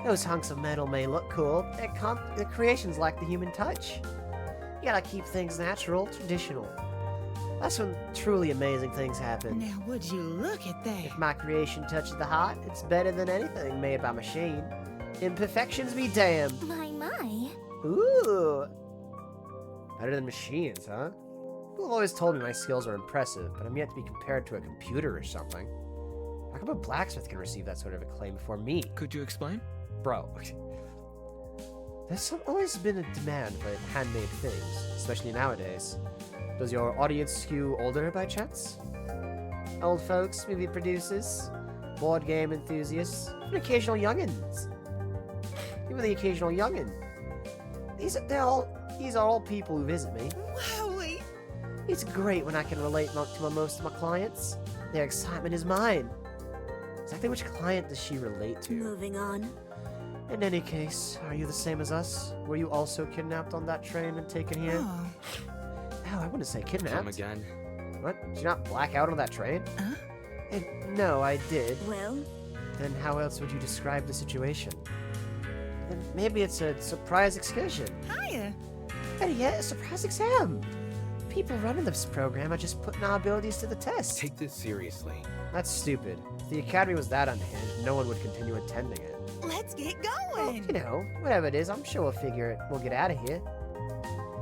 Those hunks of metal may look cool, but their creations lack the human touch. You gotta keep things natural, traditional. That's when truly amazing things happen. Now, would you look at that? If my creation touches the heart, it's better than anything made by machine. Imperfections be damned. My. Ooh. Better than machines, huh? People have always told me my skills are impressive, but I'm yet to be compared to a computer or something. How come a blacksmith can receive that sort of acclaim before me? Could you explain? Bro. There's always been a demand for handmade things, especially nowadays. Does your audience skew older by chance? Old folks, movie producers, board game enthusiasts, and occasional youngins. Even the occasional youngin. These are all people who visit me. Wowie! It's great when I can relate to most of my clients. Their excitement is mine. Exactly which client does she relate to? Moving on. In any case, are you the same as us? Were you also kidnapped on that train and taken here? Oh, I wouldn't say kidnapped. Come again? What? Did you not black out on that train? Huh? No, I did. Well? Then how else would you describe the situation? Then maybe it's a surprise excursion. Hiya! Better yet, a surprise exam. People running this program are just putting our abilities to the test. Take this seriously. That's stupid. If the academy was that underhanded, no one would continue attending it. Let's get Well, going! you know, whatever it is, I'm sure we'll figure it. We'll get out of here.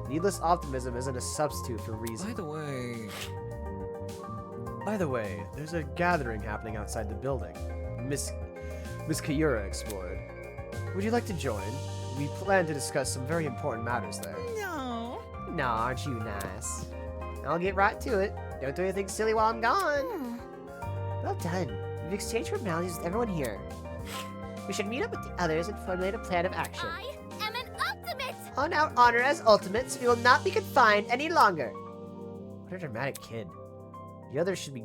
Needless optimism isn't a substitute for reason. By the way, there's a gathering happening outside the building. Miss Kayura explored. Would you like to join? We plan to discuss some very important matters there. No. No, aren't you nice? I'll get right to it. Don't do anything silly while I'm gone. Well done. You've exchanged formalities with everyone here. We should meet up with the others and formulate a plan of action. I am an ultimate! On our honor as ultimates, we will not be confined any longer. What a dramatic kid. The others should be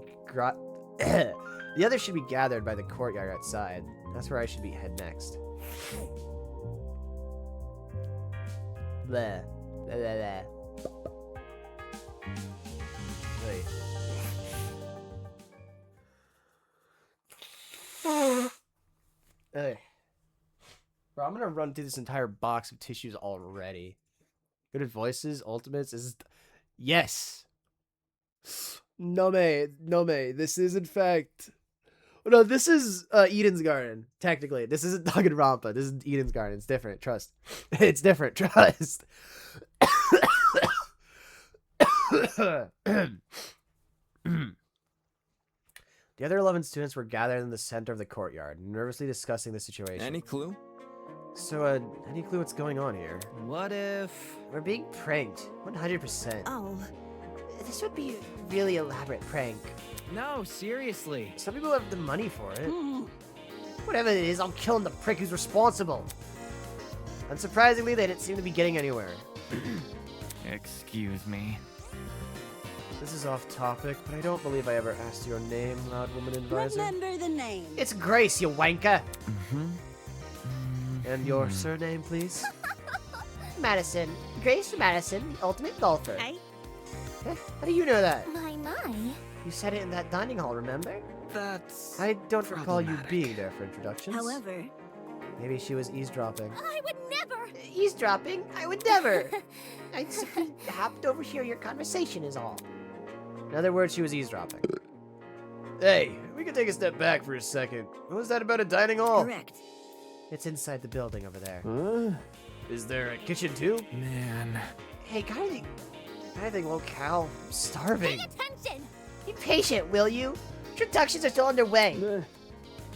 the others should be gathered by the courtyard outside. That's where I should be head next. Blah. Blah, blah, blah. Wait. Hey. Bro, I'm gonna run through this entire box of tissues already. Good voices, ultimates is... Yes! No, this is in fact... No, this is Eden's Garden, technically. This isn't Danganronpa. This is Eden's Garden. It's different, trust. It's different, trust. The other 11 students were gathered in the center of the courtyard, nervously discussing the situation. Any clue? So, any clue what's going on here? What if... We're being pranked. 100%. Oh. This would be a really elaborate prank. No, seriously. Some people have the money for it. Whatever it is, I'm killing the prick who's responsible. Unsurprisingly, they didn't seem to be getting anywhere. Excuse me. This is off topic, but I don't believe I ever asked your name, loud woman advisor. Remember the name. It's Grace, you wanker. And your surname, please? Madison. Grace Madison, the ultimate golfer. Hey. How do you know that? My. You said it in that dining hall, remember? That's... I don't recall you being there for introductions. However... Maybe she was eavesdropping. I would never! Eavesdropping? I would never! I simply happened to overhear your conversation is all. In other words, she was eavesdropping. Hey, we can take a step back for a second. What was that about a dining hall? Correct. It's inside the building over there. Huh? Is there a kitchen too? Man. Hey, got anything locale? I'm starving. Pay attention! Be patient, will you? Introductions are still underway.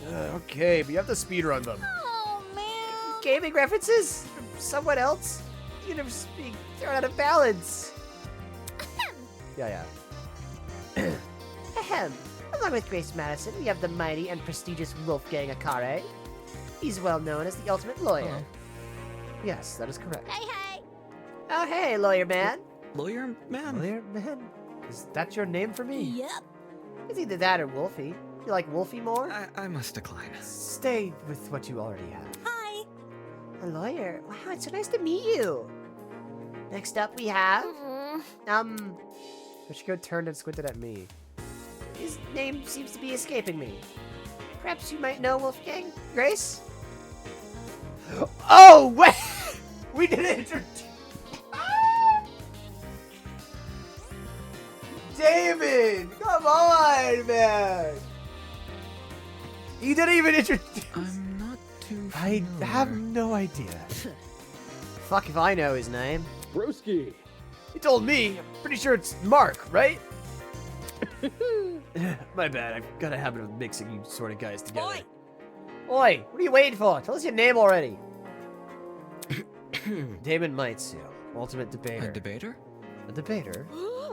Okay, but you have to speedrun them. Oh, man. Gaming references from someone else? Universe being thrown out of balance. Yeah. Ahem. Along with Grace Madison, we have the mighty and prestigious Wolfgang Akare. He's well known as the ultimate lawyer. Yes, that is correct. Hey. Oh, hey, lawyer man. Lawyer man? Lawyer man? Is that your name for me? Yep. It's either that or Wolfie. You like Wolfie more? I must decline. Stay with what you already have. Hi. A lawyer? Wow, it's so nice to meet you. Next up we have... Michiko turned and squinted at me. His name seems to be escaping me. Perhaps you might know Wolfgang? Grace? Oh, wait! We didn't introduce... David! Come on, man! You didn't even introduce... I'm not too I familiar. have no idea. Fuck if I know his name. Broski. You told me. I'm pretty sure it's Mark, right? My bad. I've got a habit of mixing you sort of guys together. Oi! Oi, what are you waiting for? Tell us your name already. Damon Maitsu, ultimate debater. A debater? A debater?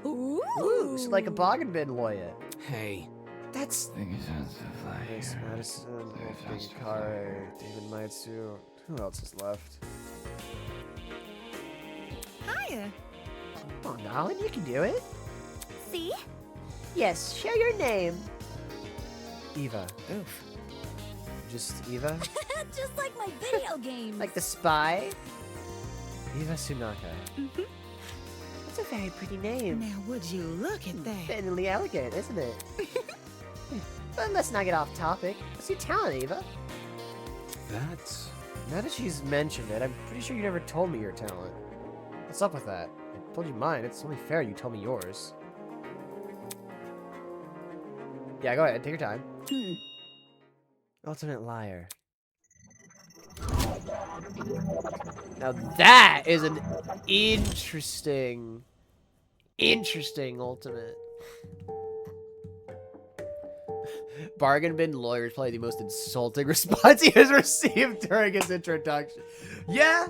Ooh, so like a bargain bin lawyer. Hey. That's... Grace Madison, Wolfgang Akare, Damon Maitsu. Who else is left? Hiya. Come on, darling, you can do it. See? Yes, share your name. Eva. Oof. Just Eva? Just like my video game. Like the spy? Eva Tsunaka. That's a very pretty name. Now, would you look at that? Fittingly elegant, isn't it? But let's not get off topic. What's your talent, Eva? That's... Now that she's mentioned it, I'm pretty sure you never told me your talent. What's up with that? I told you mine. It's only fair you tell me yours. Yeah, go ahead. Take your time. Ultimate liar. Now that is an interesting ultimate. Bargain bin lawyer is probably the most insulting response he has received during his introduction. Yeah.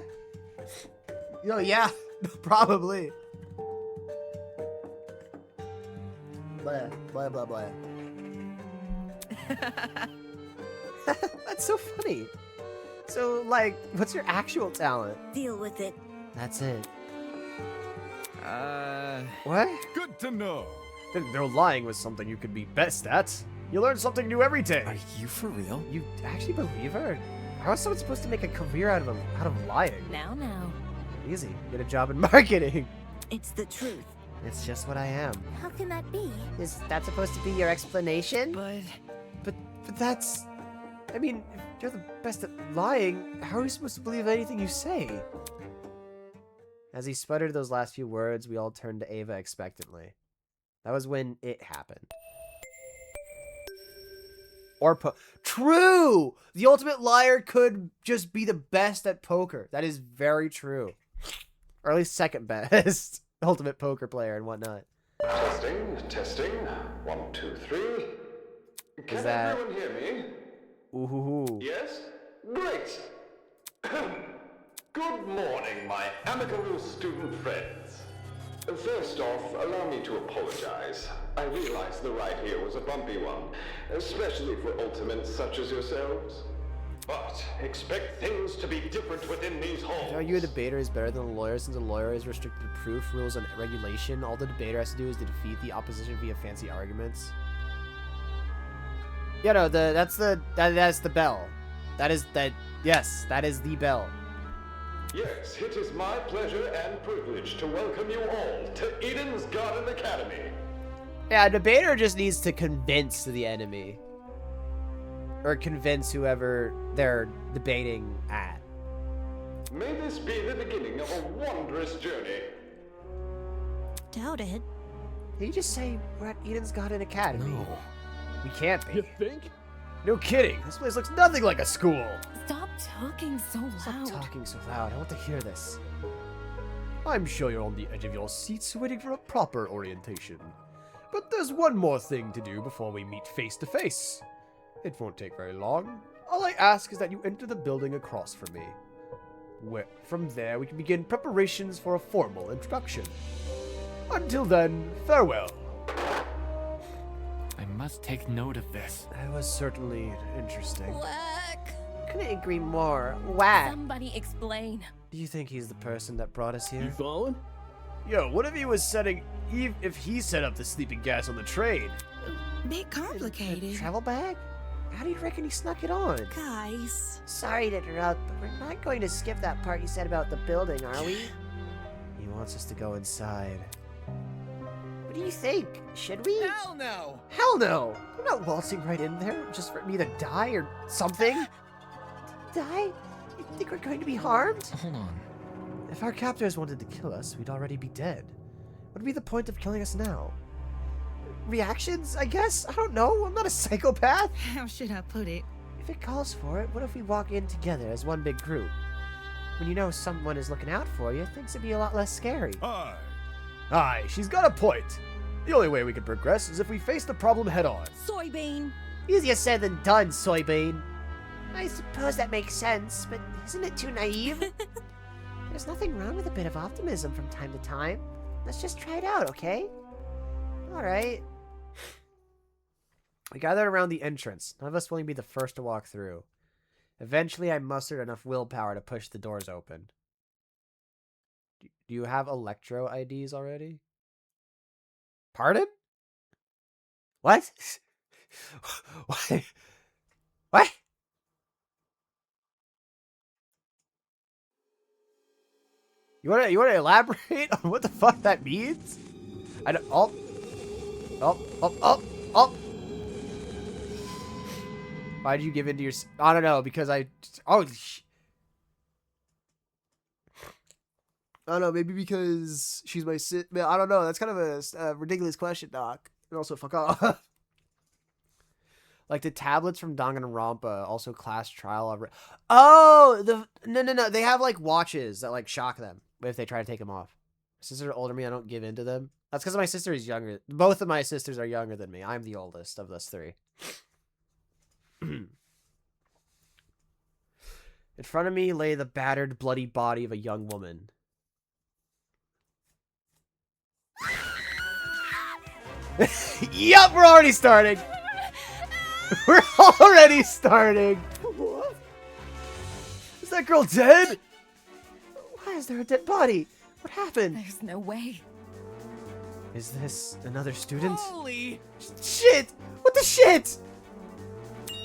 Yeah, probably. Blah, blah, blah, blah. That's so funny. So, like, what's your actual talent? Deal with it. That's it. Uh... What? Good to know. They're lying was something you could be best at. You learn something new every day. Are you for real? You actually believe her? How is someone supposed to make a career out of lying? Now. Easy. Get a job in marketing. It's the truth. It's just what I am. How can that be? Is that supposed to be your explanation? But that's... I mean, if you're the best at lying, how are we supposed to believe anything you say? As he sputtered those last few words, we all turned to Ava expectantly. That was when it happened. Or True! The ultimate liar could just be the best at poker. That is very true. Or at least second best. Ultimate poker player and whatnot. Testing. 1, 2, 3. Can that... everyone hear me? Ooh. Yes? Great! Good morning, my amicable student friends. First off, allow me to apologize. I realize the ride here was a bumpy one, especially for ultimates such as yourselves. But expect things to be different within these halls. Argue a debater is better than a lawyer since a lawyer is restricted to proof, rules, and regulation. All the debater has to do is to defeat the opposition via fancy arguments. Yeah, no, that's the bell. Yes, that is the bell. Yes, it is my pleasure and privilege to welcome you all to Eden's Garden Academy. Yeah, a debater just needs to convince the enemy. Or convince whoever they're debating at. May this be the beginning of a wondrous journey. Doubt it. Did you just say we're at Eden's Garden Academy? No. We can't be. You think? No kidding. This place looks nothing like a school. Stop talking so loud. Stop talking so loud. I want to hear this. I'm sure you're on the edge of your seats waiting for a proper orientation. But there's one more thing to do before we meet face to face. It won't take very long. All I ask is that you enter the building across from me. From there, we can begin preparations for a formal introduction. Until then, farewell. I must take note of this. That was certainly interesting. Whack. Couldn't agree more. Whack. Somebody explain. Do you think he's the person that brought us here? You following? Yo, what if he was if he set up the sleeping gas on the train? Bit complicated. Travel bag? How do you reckon he snuck it on? Guys. Sorry to interrupt, but we're not going to skip that part you said about the building, are we? He wants us to go inside. What do you think? Should we? Hell no! Hell no! I'm not waltzing right in there just for me to die or something. Die? You think we're going to be harmed? Hold on. If our captors wanted to kill us, we'd already be dead. What would be the point of killing us now? Reactions, I guess? I don't know. I'm not a psychopath. How should I put it? If it calls for it, what if we walk in together as one big group? When you know someone is looking out for you, things would be a lot less scary. Aye, she's got a point. The only way we can progress is if we face the problem head on. Soybean. Easier said than done, Soybean. I suppose that makes sense, but isn't it too naive? There's nothing wrong with a bit of optimism from time to time. Let's just try it out, okay? Alright. We gathered around the entrance, none of us willing to be the first to walk through. Eventually, I mustered enough willpower to push the doors open. Do you have Electro IDs already? Pardon? What? What? What? You wanna elaborate on what the fuck that means? I don't. Oh. Why'd you give in to your? I don't know, because I. Oh. I don't know, maybe because she's my sis. I don't know. That's kind of a ridiculous question, Doc. And also, fuck off. Like the tablets from Danganronpa, also class trial. Oh, no. They have like watches that like shock them if they try to take them off. My sisters are older than me. I don't give in to them. That's because my sister is younger. Both of my sisters are younger than me. I'm the oldest of us three. In front of me lay the battered, bloody body of a young woman. Yup, we're already starting. We're already starting. What? Is that girl dead? Why is there a dead body? What happened? There's no way. Is this another student? Holy shit! What the shit?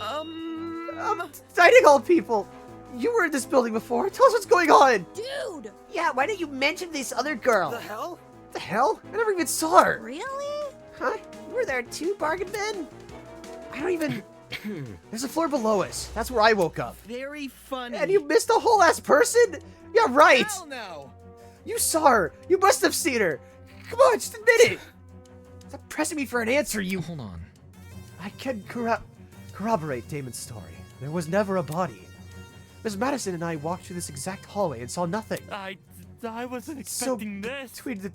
I'm citing all people. You were in this building before. Tell us what's going on. Dude! Yeah, why didn't you mention this other girl? the hell? The hell? I never even saw her. Really? Huh? You were there too, bargain bin? I don't even... There's a floor below us. That's where I woke up. Very funny. And you missed a whole ass person? Yeah, right. Hell no. You saw her. You must have seen her. Come on, just admit it. Stop pressing me for an answer, you... Hold on. I can corroborate Damon's story. There was never a body. Miss Madison and I walked through this exact hallway and saw nothing. I wasn't expecting this. Between the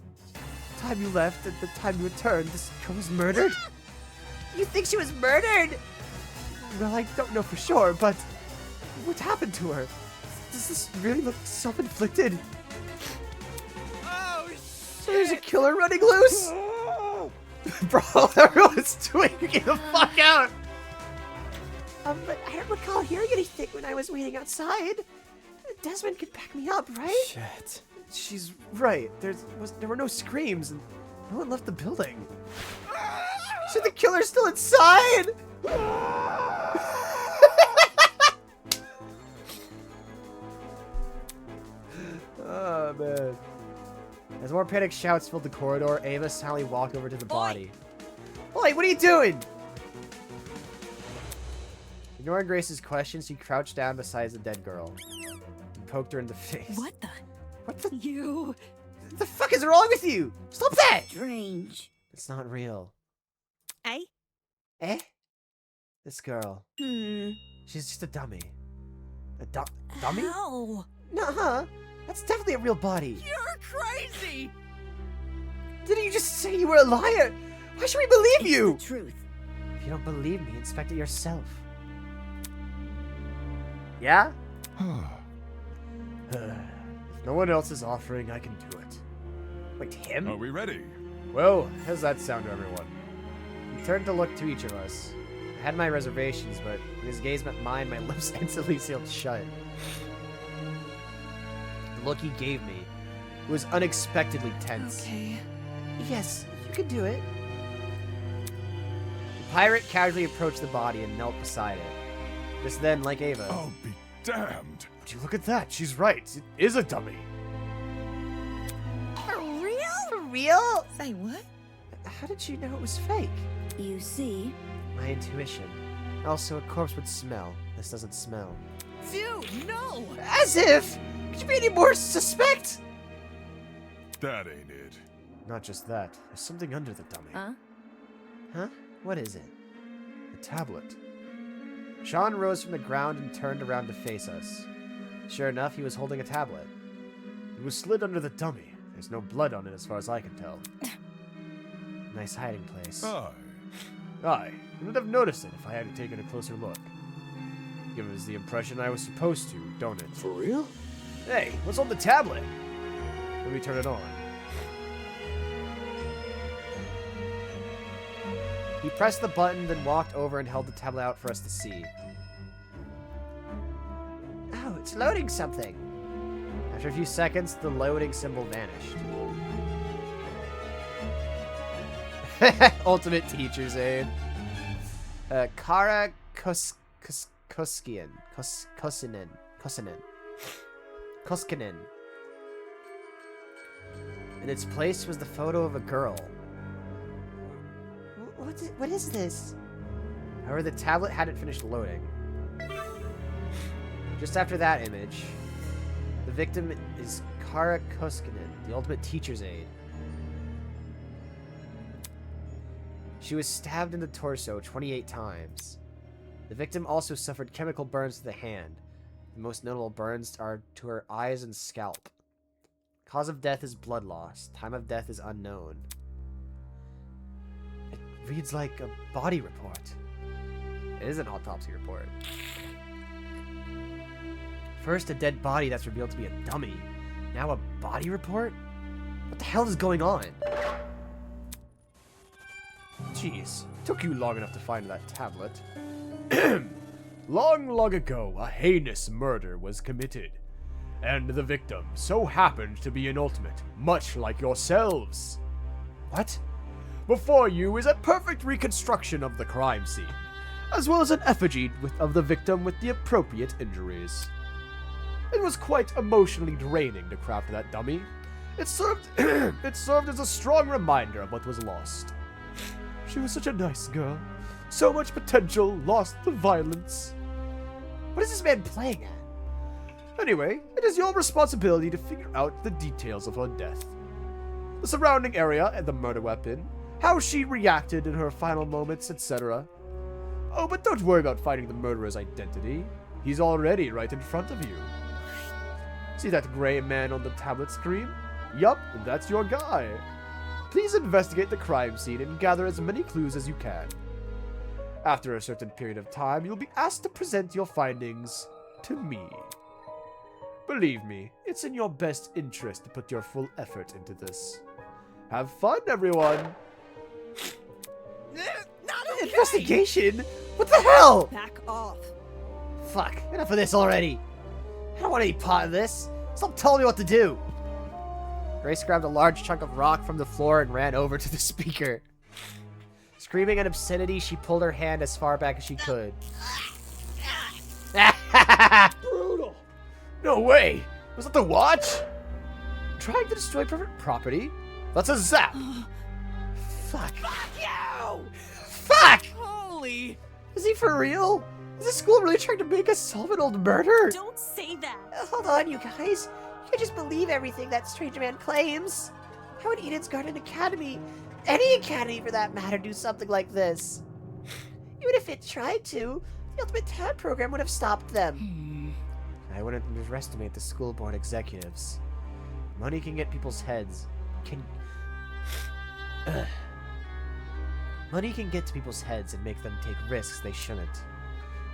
time you left and the time you returned, this girl was murdered? You think she was murdered? Well, I don't know for sure, but what happened to her? Does this really look self-inflicted? Oh, So there's a killer running loose? Bro, everyone's doing get the fuck out! But I don't recall hearing anything when I was waiting outside. Desmond could back me up, right? Shit. She's right. There were no screams, and no one left the building. So the killer's still inside? Oh, man. As more panic shouts filled the corridor, Ava silently walked over to the body. Oi, what are you doing? Ignoring Grace's questions, he crouched down beside the dead girl and poked her in the face. What the? What the? You. What the fuck is wrong with you? Stop that! Strange. It's not real. Eh? Eh? This girl. Hmm. She's just a dummy. A dummy? How? Nuh-huh. That's definitely a real body. you're crazy. Didn't you just say you were a liar? Why Why should we believe you? The truth. If you don't believe me, inspect it yourself. Yeah? If no one else is offering, I can do it. Wait, him? Are we ready? Well, how does that sound to everyone? He turned to look to each of us. I had my reservations, but when his gaze met mine, my lips instantly sealed shut. The look he gave me was unexpectedly tense. Okay. Yes, you can do it. The pirate casually approached the body and knelt beside it. Just then, like Ava. I'll be damned. Would you look at that? She's right. It is a dummy. For real? For real? Say what? How did you know it was fake? You see? My intuition. Also, a corpse would smell. This doesn't smell. Dude, no! As if! Could you be any more suspect? That ain't it. Not just that. There's something under the dummy. Huh? What is it? A tablet. Sean rose from the ground and turned around to face us. Sure enough, he was holding a tablet. It was slid under the dummy. There's no blood on it as far as I can tell. Nice hiding place. Aye. You would have noticed it if I hadn't taken a closer look. Gives us the impression I was supposed to, don't it? For real? Hey, what's on the tablet? Let me turn it on. He pressed the button, then walked over and held the tablet out for us to see. Oh, it's loading something. After a few seconds, the loading symbol vanished. Ultimate teacher's aid. Kara Koskinen. In its place was the photo of a girl. What is this? However, the tablet hadn't finished loading. Just after that image, the victim is Kara Koskinen, the ultimate teacher's aide. She was stabbed in the torso 28 times. The victim also suffered chemical burns to the hand. The most notable burns are to her eyes and scalp. Cause of death is blood loss. Time of death is unknown. It reads like a body report. It is an autopsy report. First, a dead body that's revealed to be a dummy. Now a body report? What the hell is going on? Jeez, took you long enough to find that tablet. Long ago, a heinous murder was committed. And the victim so happened to be an ultimate, much like yourselves. What? Before you is a perfect reconstruction of the crime scene, as well as an effigy of the victim with the appropriate injuries. It was quite emotionally draining to craft that dummy. It served as a strong reminder of what was lost. She was such a nice girl. So much potential lost to violence. What is this man playing at? Anyway, it is your responsibility to figure out the details of her death. The surrounding area and the murder weapon, how she reacted in her final moments, etc. Oh, but don't worry about finding the murderer's identity. He's already right in front of you. See that gray man on the tablet screen? Yup, that's your guy. Please investigate the crime scene and gather as many clues as you can. After a certain period of time, you'll be asked to present your findings to me. Believe me, it's in your best interest to put your full effort into this. Have fun, everyone! Not okay. Investigation? What the hell? Back off. Fuck, enough of this already. I don't want any part of this. Stop telling me what to do. Grace grabbed a large chunk of rock from the floor and ran over to the speaker. Screaming an obscenity, she pulled her hand as far back as she could. Brutal! No way! Was that the watch? Trying to destroy private property? That's a zap! Fuck. Fuck you! Fuck! Holy! Is he for real? Is this school really trying to make us solve an old murder? Don't say that. Hold on, you guys. You can't just believe everything that strange man claims. How would Eden's Garden Academy, any academy for that matter, do something like this? Even if it tried to, the Ultimate Talent program would have stopped them. I wouldn't underestimate the school board executives. Money can get people's heads. Money can get to people's heads and make them take risks they shouldn't.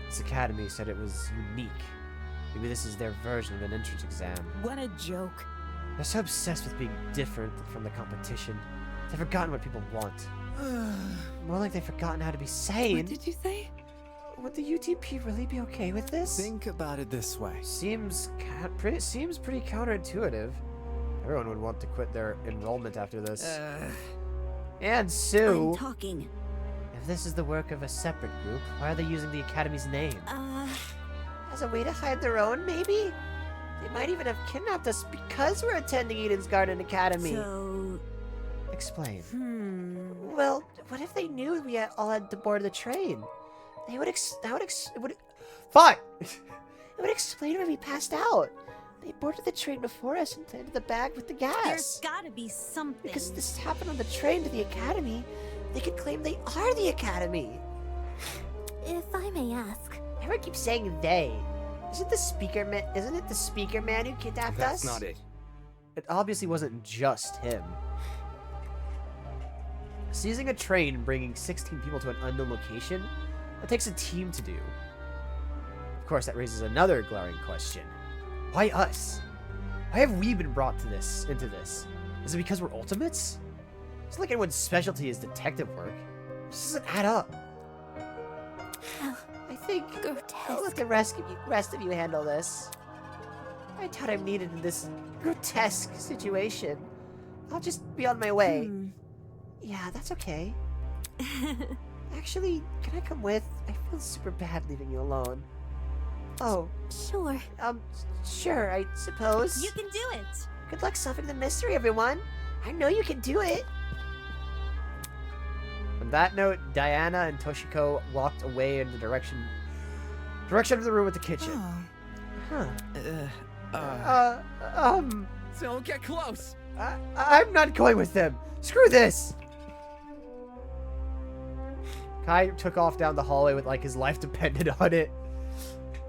This academy said it was unique. Maybe this is their version of an entrance exam. What a joke. They're so obsessed with being different from the competition. They've forgotten what people want. More like they've forgotten how to be sane. What did you say? Would the UTP really be okay with this? Think about it this way. Seems pretty counterintuitive. Everyone would want to quit their enrollment after this. And Sue. I'm talking. If this is the work of a separate group, why are they using the Academy's name? As a way to hide their own, maybe? They might even have kidnapped us because we're attending Eden's Garden Academy. So... Explain. Well, what if they knew we all had to board the train? They would Fuck! It would explain when we passed out. They boarded the train before us and planted the bag with the gas. There's gotta be something. Because this happened on the train to the Academy, they could claim they are the Academy. If I may ask. Everyone keeps saying they. Isn't it the speaker man who kidnapped us? That's not it. It obviously wasn't just him. Seizing a train and bringing 16 people to an unknown location, that takes a team to do. Of course, that raises another glaring question. Why us? Why have we been brought into this? Is it because we're ultimates? It's not like anyone's specialty is detective work. It just doesn't add up. I think I'll let the rest of you handle this. I doubt I'm needed in this grotesque situation. I'll just be on my way. Yeah, that's okay. Actually, can I come with? I feel super bad leaving you alone. Oh. Sure. Sure, I suppose. You can do it. Good luck solving the mystery, everyone. I know you can do it. On that note, Diana and Toshiko walked away in the direction of the room with the kitchen. Don't get close. I'm not going with them. Screw this. Kai took off down the hallway with like his life depended on it.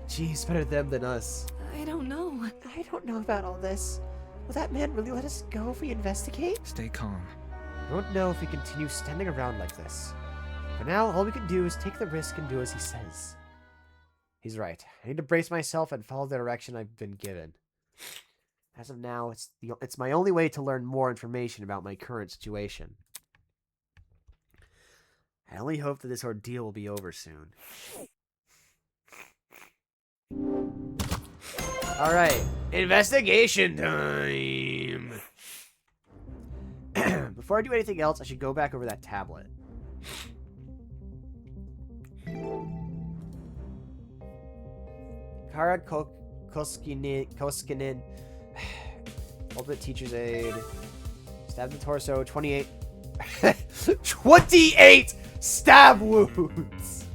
Jeez, better them than us. I don't know. I don't know about all this. Will that man really let us go if we investigate? Stay calm. I don't know if we continue standing around like this. For now, all we can do is take the risk and do as he says. He's right. I need to brace myself and follow the direction I've been given. As of now, it's my only way to learn more information about my current situation. I only hope that this ordeal will be over soon. Alright, investigation time! Before I do anything else, I should go back over that tablet. Kara Koskinen. Ultimate Teacher's Aid. Stabbed in the torso. 28. 28 stab wounds!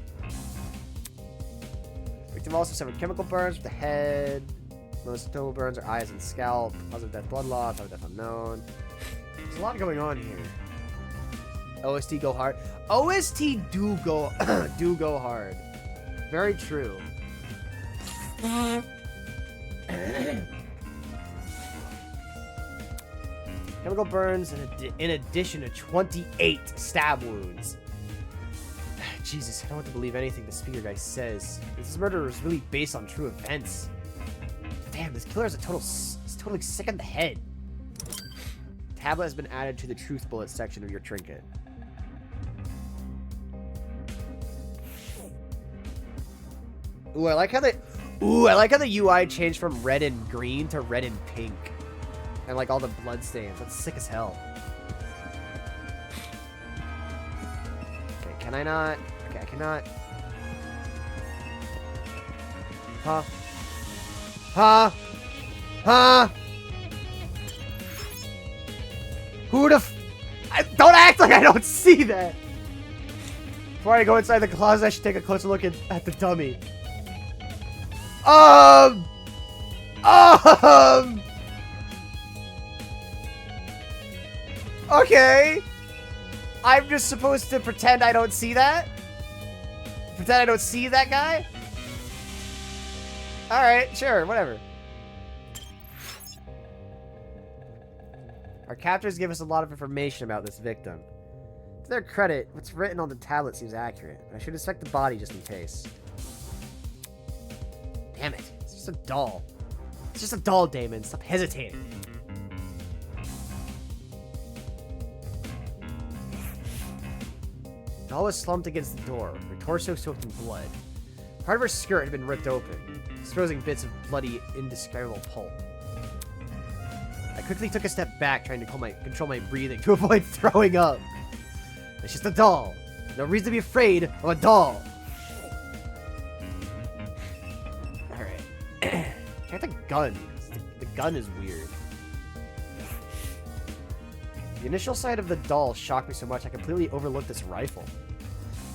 Victim also suffered chemical burns with the head. Most notable burns are eyes and scalp. Cause of death, blood loss. Cause of death unknown. There's a lot going on here. OST go hard. OST do go hard. Very true. Chemical burns in addition to 28 stab wounds. Jesus, I don't want to believe anything the speaker guy says. This murder is really based on true events. Damn, this killer is totally sick in the head. Tablet has been added to the truth bullet section of your trinket. I like how the UI changed from red and green to red and pink. And like all the blood stains. That's sick as hell. Okay, can I not? Okay, I cannot. Huh? Huh? Huh? Who the don't act like I don't see that! Before I go inside the closet, I should take a closer look at the dummy. Okay. I'm just supposed to pretend I don't see that? Pretend I don't see that guy? Alright, sure, whatever. Our captors give us a lot of information about this victim. To their credit, what's written on the tablet seems accurate, but I should inspect the body just in case. Damn it. It's just a doll. It's just a doll, Damon. Stop hesitating. The doll was slumped against the door, her torso soaked in blood. Part of her skirt had been ripped open, exposing bits of bloody, indescribable pulp. I quickly took a step back, trying to control my breathing to avoid throwing up. It's just a doll. No reason to be afraid of a doll. Alright. Check the gun. The gun is weird. The initial sight of the doll shocked me so much I completely overlooked this rifle.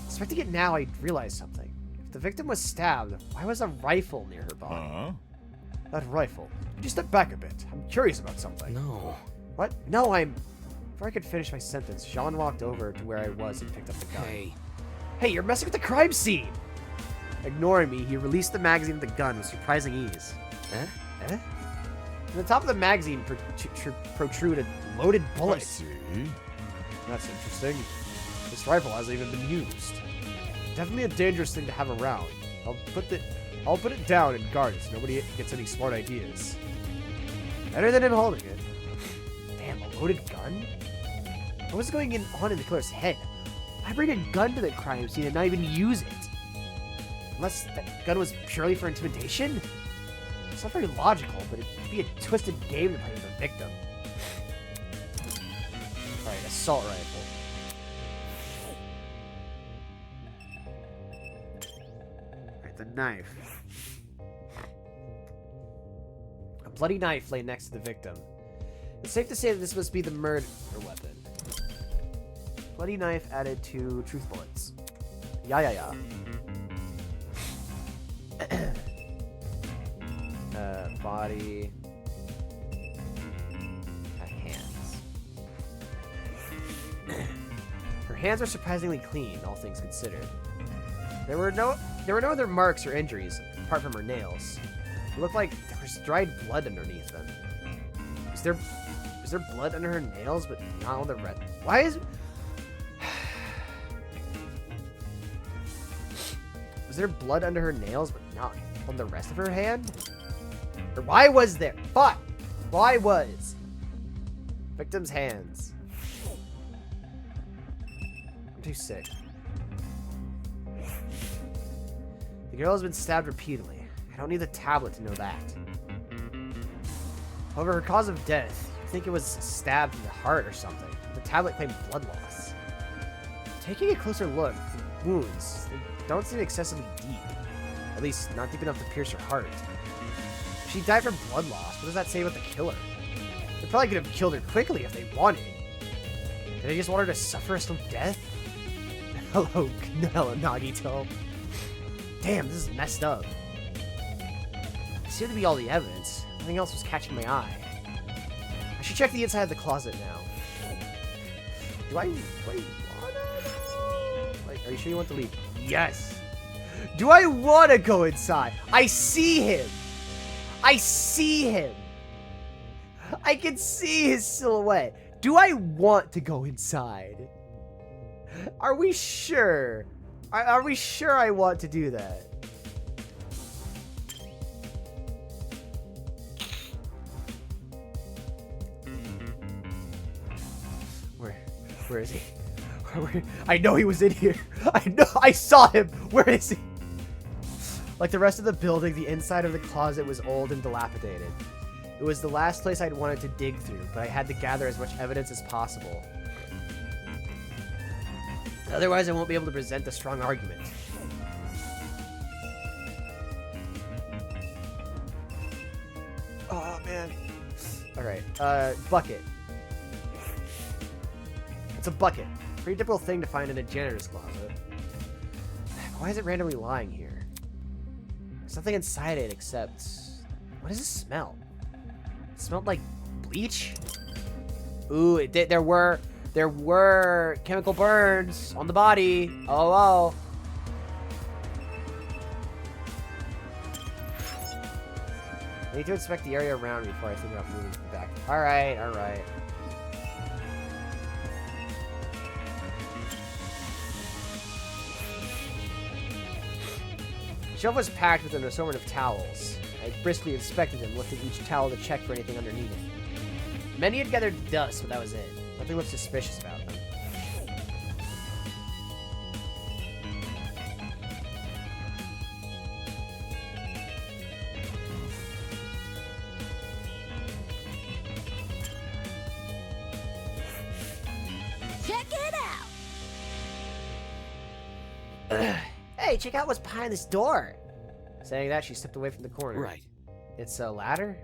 Inspecting it now, I realized something. If the victim was stabbed, why was a rifle near her body? That rifle. Could you step back a bit? I'm curious about something. No. What? No, I'm... Before I could finish my sentence, Jean walked over to where I was and picked up the gun. Hey, you're messing with the crime scene! Ignoring me, he released the magazine of the gun with surprising ease. From the top of the magazine protruded loaded bullets. I see. That's interesting. This rifle hasn't even been used. Definitely a dangerous thing to have around. I'll put it down and guard it so nobody gets any smart ideas. Better than him holding it. Damn, a loaded gun? What was going on in the killer's head? Why bring a gun to the crime scene and not even use it? Unless that gun was purely for intimidation? It's not very logical, but it'd be a twisted game to play with a victim. Alright, assault rifle. Alright, the knife. A bloody knife lay next to the victim. It's safe to say that this must be the murder weapon. Bloody knife added to truth bullets. Yeah. Body. Hands. Her hands are surprisingly clean, all things considered. There were no other marks or injuries apart from her nails. It looked like there was dried blood underneath them. Is there blood under her nails, but not on the red? Why is? Was there blood under her nails, but not on the rest of her hand? Or why was there? Fuck! Why was? Victim's hands. I'm too sick. The girl has been stabbed repeatedly. I don't need the tablet to know that. However, her cause of death, you'd think it was stabbed in the heart or something. The tablet claimed blood loss. Taking a closer look, the wounds, they don't seem excessively deep. At least, not deep enough to pierce her heart. If she died from blood loss, what does that say about the killer? They probably could have killed her quickly if they wanted. Did they just want her to suffer a slow death? Hello, Nagito. Damn, this is messed up. This seemed to be all the evidence. Nothing else was catching my eye. I should check the inside of the closet now. Do I wanna know? Like, are you sure you want to leave? Yes! Do I want to go inside? I see him! I see him! I can see his silhouette. Do I want to go inside? Are we sure? Are we sure I want to do that? Where is he? I know he was in here. I saw him. Where is he? Like the rest of the building, the inside of the closet was old and dilapidated. It was the last place I'd wanted to dig through, but I had to gather as much evidence as possible. Otherwise, I won't be able to present a strong argument. Oh, man. Alright, bucket. It's a bucket. Pretty typical thing to find in a janitor's closet. Why is it randomly lying here? There's nothing inside it except... What does it smell? It smelled like bleach? Ooh, it did. There were chemical burns on the body. Oh. I need to inspect the area around me before I think about moving back. Alright. shelf was packed with an assortment of towels. I briskly inspected them, lifting each towel to check for anything underneath. Many had gathered dust, but that was it. Nothing looked suspicious about them. Check it out! Hey, check out what's behind this door. Saying that, she stepped away from the corner. Right. It's a ladder?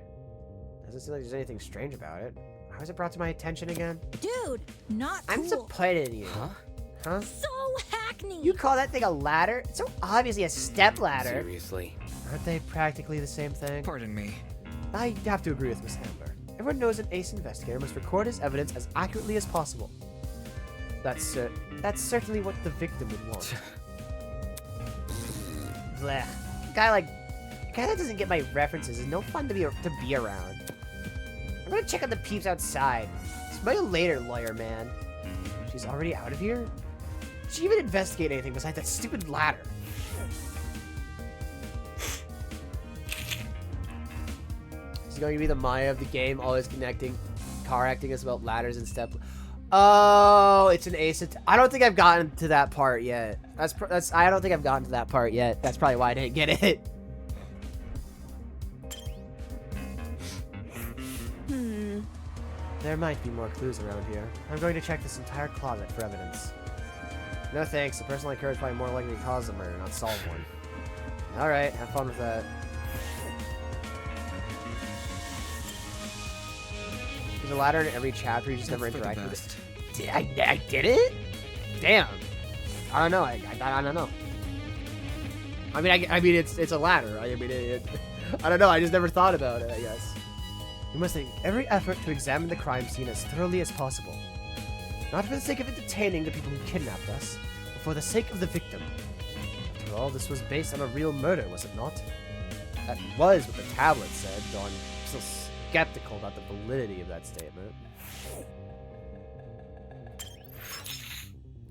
Doesn't seem like there's anything strange about it. How was it brought to my attention again? Dude, not cool. I'm disappointed in you. Huh? So hackney. You call that thing a ladder? It's so obviously a step ladder. Seriously. Aren't they practically the same thing? Pardon me. I have to agree with Miss Ambler. Everyone knows an ace investigator must record his evidence as accurately as possible. That's certainly what the victim would want. Blech. A guy that doesn't get my references is no fun to be around. I'm gonna check out the peeps outside. Smell you later, lawyer man. She's already out of here? Did she even investigate anything besides that stupid ladder? Is it going to be the Maya of the game, always connecting car acting is about ladders and step? Oh, it's an ace. I don't think I've gotten to that part yet. I don't think I've gotten to that part yet. That's probably why I didn't get it. There might be more clues around here. I'm going to check this entire closet for evidence. No thanks. The person like her is probably more likely to cause the murder, not solve one. Alright, have fun with that. There's a ladder in every chapter, you just never interact with it. I did it? Damn. I don't know. I don't know. I mean, it's a ladder. I mean, I don't know. I just never thought about it, I guess. We must make every effort to examine the crime scene as thoroughly as possible. Not for the sake of entertaining the people who kidnapped us, but for the sake of the victim. After all, this was based on a real murder, was it not? That was what the tablet said, though I'm still skeptical about the validity of that statement.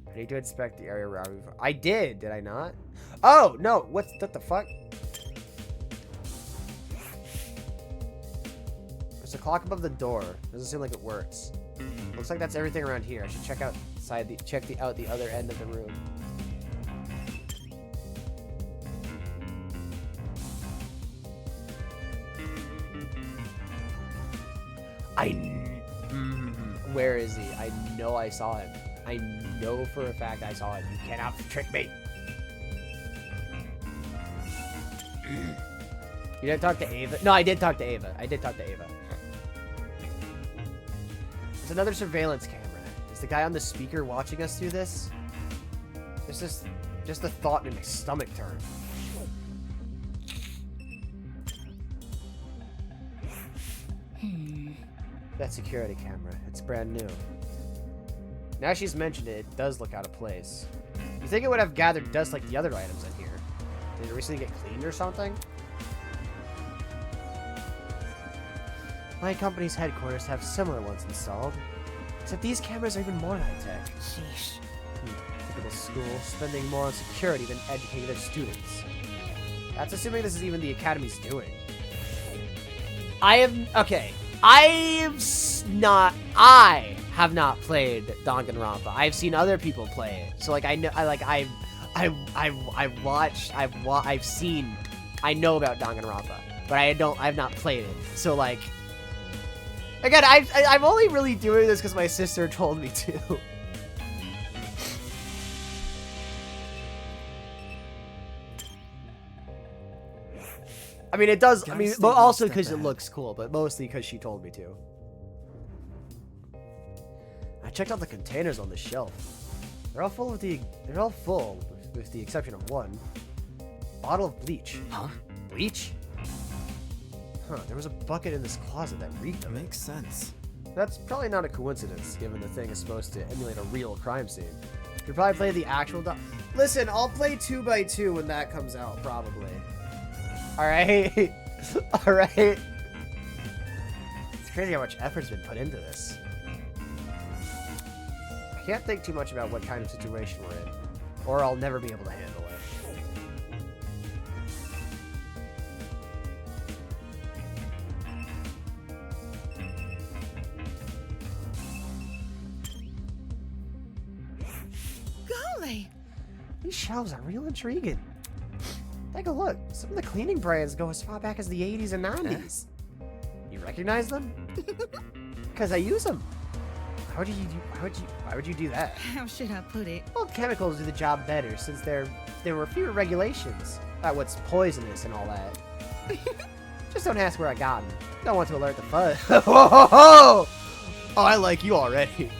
I need to inspect the area around me. I did I not? Oh, no, what the fuck? There's a clock above the door. Doesn't seem like it works. Looks like that's everything around here. I should check out the other end of the room. Where is he? I know I saw him. I know for a fact I saw him. You cannot trick me. You didn't talk to Ava? No, I did talk to Ava. There's another surveillance camera. Is the guy on the speaker watching us do this? There's just a thought made my stomach turn. That security camera. It's brand new. Now she's mentioned it, it does look out of place. You think it would have gathered dust like the other items in here? Did it recently get cleaned or something? My company's headquarters have similar ones installed. Except these cameras are even more high-tech. Sheesh. Typical school, spending more on security than educating their students. That's assuming this is even the Academy's doing. I have not played Danganronpa. I've seen other people play it. So like I know I know about Danganronpa, but I've not played it. So like again, I'm only really doing this because my sister told me to. I mean, it does. I mean, but also because it looks cool, but mostly because she told me to. I checked out the containers on the shelf. They're all full, with the exception of one. Bottle of bleach. Huh? Bleach? Huh, there was a bucket in this closet that reeked of it. Makes sense. That's probably not a coincidence, given the thing is supposed to emulate a real crime scene. Should probably play the actual Listen, I'll play 2x2 when that comes out, probably. Alright? Alright? It's crazy how much effort's been put into this. I can't think too much about what kind of situation we're in, or I'll never be able to handle it. they? These shelves are real intriguing. Take a look. Some of the cleaning brands go as far back as the 80s and 90s. You recognize them? Because I use them. Why would you do that? How should I put it? Well, chemicals do the job better since there were fewer regulations about what's poisonous and all that. Just don't ask where I got them. Don't want to alert the fuzz. Oh, I like you already.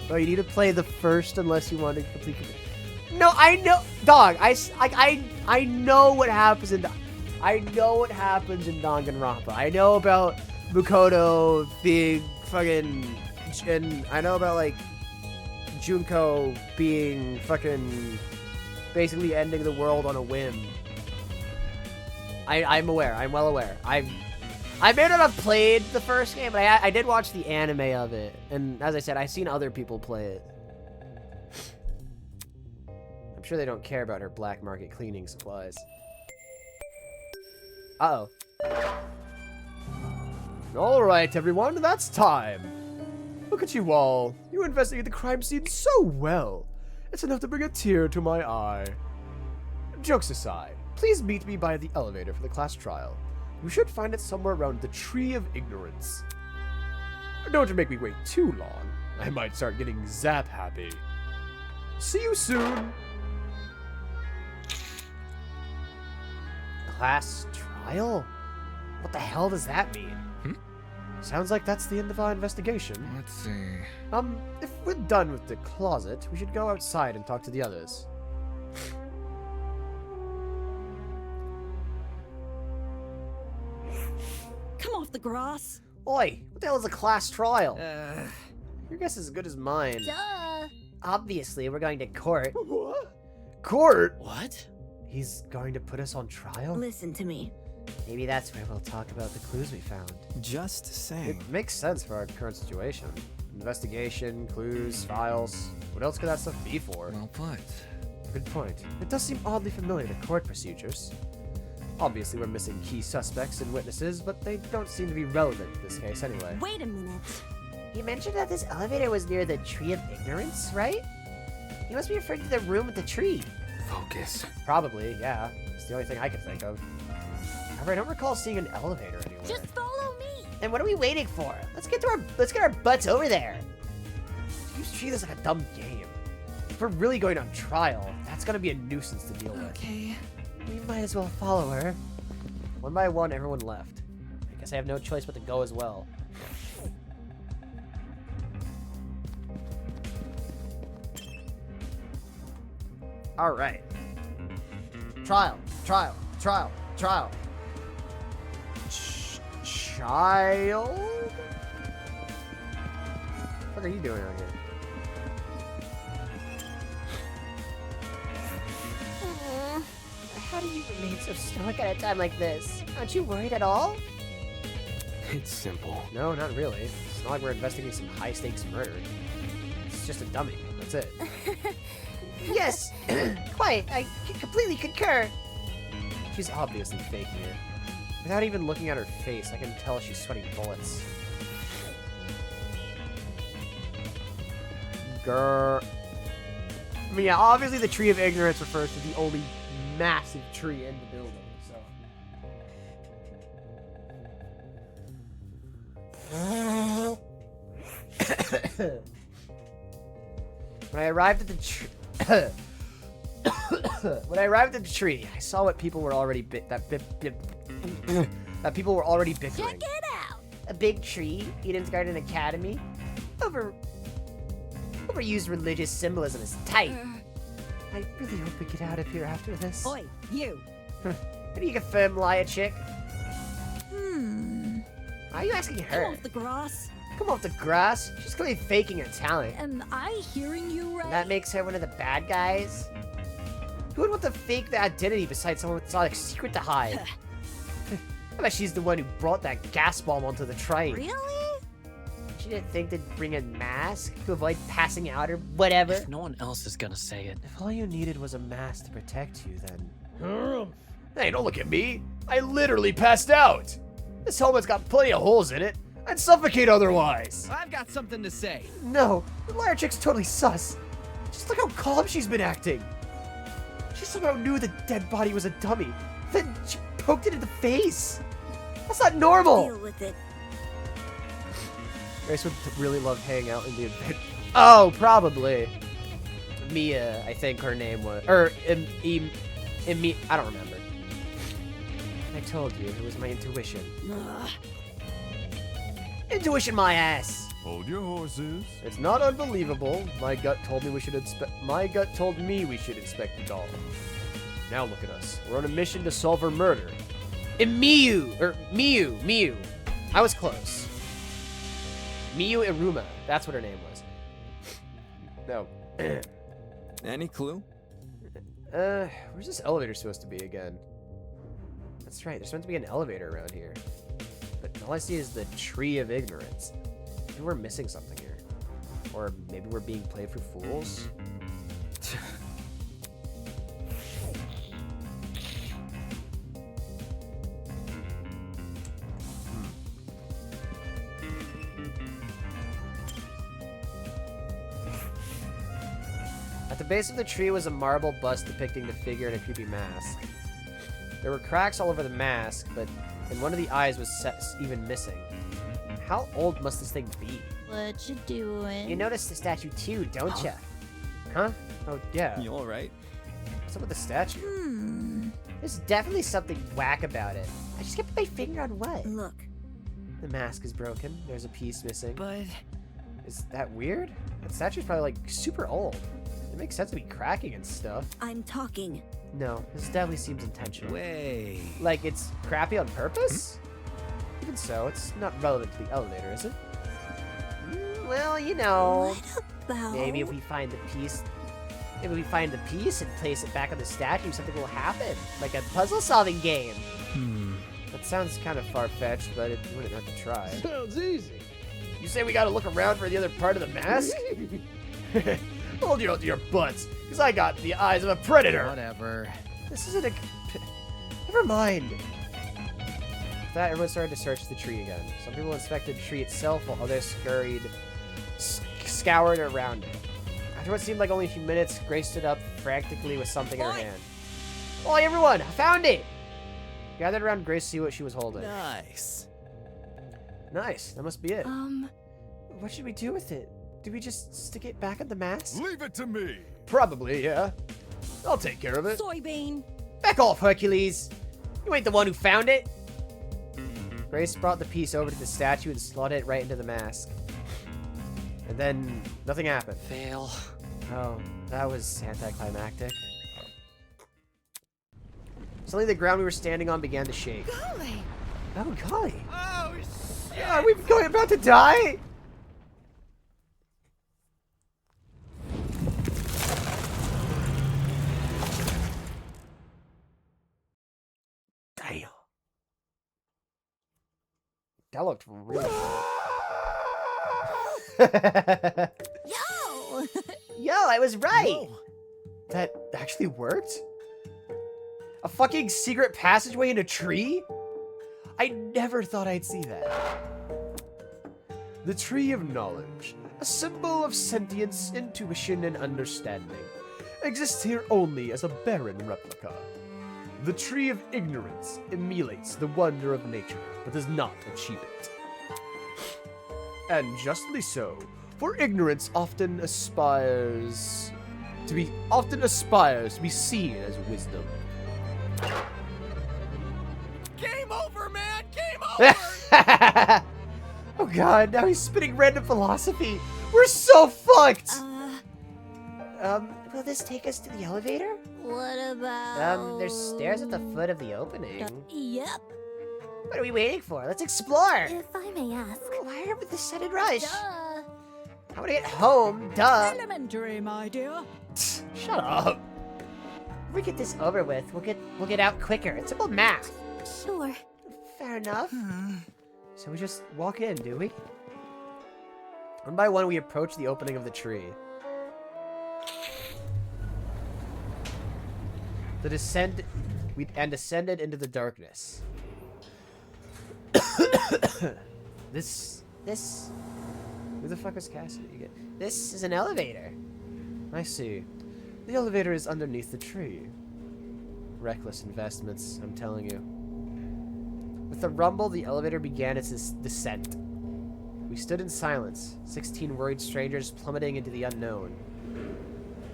Oh, you need to play the first unless you want to complete. No, I know, dog. I know what happens in. I know what happens in Danganronpa. I know about Mukoto being fucking, and I know about like Junko being fucking basically ending the world on a whim. I'm aware. I'm well aware. I may not have played the first game, but I did watch the anime of it, and as I said, I've seen other people play it. I'm sure they don't care about her black market cleaning supplies. Uh-oh. Alright, everyone, that's time. Look at you all. You investigate the crime scene so well. It's enough to bring a tear to my eye. Jokes aside, please meet me by the elevator for the class trial. You should find it somewhere around the Tree of Ignorance. Don't make me wait too long. I might start getting zap happy. See you soon. Class trial? What the hell does that mean? Sounds like that's the end of our investigation. Let's see. If we're done with the closet, we should go outside and talk to the others. Come off the grass. Oi, what the hell is a class trial? Your guess is as good as mine. Duh. Obviously, we're going to court. What? Court? What? He's going to put us on trial? Listen to me. Maybe that's where we'll talk about the clues we found. Just saying. It makes sense for our current situation. Investigation, clues, files. What else could that stuff be for? Well put. Good point. It does seem oddly familiar to court procedures. Obviously, we're missing key suspects and witnesses, but they don't seem to be relevant in this case anyway. Wait a minute. You mentioned that this elevator was near the Tree of Ignorance, right? You must be referring to the room with the tree. Focus. Probably, yeah. It's the only thing I could think of. However, I don't recall seeing an elevator anywhere. Just follow me. Then what are we waiting for? Let's get our butts over there. You treat this like a dumb game. If we're really going on trial, that's gonna be a nuisance to deal with. Okay. We might as well follow her. One by one, everyone left. I guess I have no choice but to go as well. All right. Trial. Child? What are you doing out here? How do you remain so stoic at a time like this? Aren't you worried at all? It's simple. No, not really. It's not like we're investigating some high-stakes murder. It's just a dummy. That's it. Yes, quite. I completely concur. She's obviously fake here. Without even looking at her face, I can tell she's sweating bullets. Grr. I mean, yeah, obviously the Tree of Ignorance refers to the only massive tree in the building, so. When I arrived at the tree, I saw what people were already that people were already bickering. Check it out. A big tree, Eden's Garden Academy. Overused religious symbolism is tight. I really hope we get out of here after this. Oi, you. Can you confirm liar chick? Why are you asking her? Come off the grass. Come off the grass? She's clearly faking her talent. Am I hearing you right? And that makes her one of the bad guys? Who would want to fake their identity besides someone with a secret to hide? I bet she's the one who brought that gas bomb onto the train. Really? She didn't think to bring a mask to avoid passing out or whatever. If no one else is gonna say it. If all you needed was a mask to protect you, then... Hey, don't look at me. I literally passed out. This helmet's got plenty of holes in it. I'd suffocate otherwise. I've got something to say. No, the liar chick's totally sus. Just look how calm she's been acting. She somehow knew the dead body was a dummy. Then she poked it in the face. That's not normal. Deal with it. Grace would really love hanging out in the event. Oh, probably. Mia, I think her name was. Or, I don't remember. I told you, it was my intuition. Intuition my ass. Hold your horses. It's not unbelievable. My gut told me we should inspect the doll. Now look at us. We're on a mission to solve her murder. And Miyu. I was close. Miyu Iruma. That's what her name was. No. Any clue? Where's this elevator supposed to be again? That's right, there's meant to be an elevator around here. But all I see is the Tree of Ignorance. Maybe we're missing something here. Or maybe we're being played for fools? At the base of the tree was a marble bust depicting the figure in a creepy mask. There were cracks all over the mask, and one of the eyes was even missing. How old must this thing be? What you doing? You noticed the statue too, don't ya? Huh? Oh, yeah. You alright? What's up with the statue? There's definitely something whack about it. I just kept my finger on what? Look. The mask is broken. There's a piece missing. But... Is that weird? That statue's probably, like, super old. It makes sense to be cracking and stuff. I'm talking. No, this definitely seems intentional. Way. Like, it's crappy on purpose? Even so, it's not relevant to the elevator, is it? Well, you know. What about... Maybe if we find the piece... Maybe we find the piece and place it back on the statue, something will happen. Like a puzzle-solving game. That sounds kind of far-fetched, but it wouldn't have to try. Sounds easy. You say we gotta look around for the other part of the mask? Hold your butts, because I got the eyes of a predator. Whatever. This isn't a... Never mind. With that, everyone started to search the tree again. Some people inspected the tree itself, while others scoured around it. After what seemed like only a few minutes, Grace stood up frantically with something in her hand. Oi, everyone! I found it! Gathered around Grace to see what she was holding. Nice. Nice. That must be it. What should we do with it? Do we just stick it back in the mask? Leave it to me. Probably, yeah. I'll take care of it. Soybean. Back off, Hercules. You ain't the one who found it. Grace brought the piece over to the statue and slotted it right into the mask. And then nothing happened. Fail. Oh, that was anticlimactic. Suddenly the ground we were standing on began to shake. Golly. Oh, golly. Oh, shit. Are we about to die? Damn. That looked really good. Yo! Yo, I was right. Whoa. That actually worked? A fucking secret passageway in a tree? I never thought I'd see that. The Tree of Knowledge, a symbol of sentience, intuition, and understanding, exists here only as a barren replica. The Tree of Ignorance emulates the wonder of nature, but does not achieve it. And justly so, for ignorance often aspires to be seen as wisdom. Game over, man. Game over. Oh god, now he's spitting random philosophy. We're so fucked. Will this take us to the elevator? What about... There's stairs at the foot of the opening. Yep. What are we waiting for? Let's explore. If I may ask. Why are we with this sudden rush? Duh. I want to get home, duh. Elementary, my dear. Shut up. If we get this over with, we'll get out quicker. It's simple math. Sure. Fair enough. So we just walk in, do we? One by one, we approach the opening of the tree. We descended into the darkness. This. Who the fuck is Cassidy again? This is an elevator. I see. The elevator is underneath the tree. Reckless investments, I'm telling you. With a rumble, the elevator began its descent. We stood in silence, 16 worried strangers plummeting into the unknown.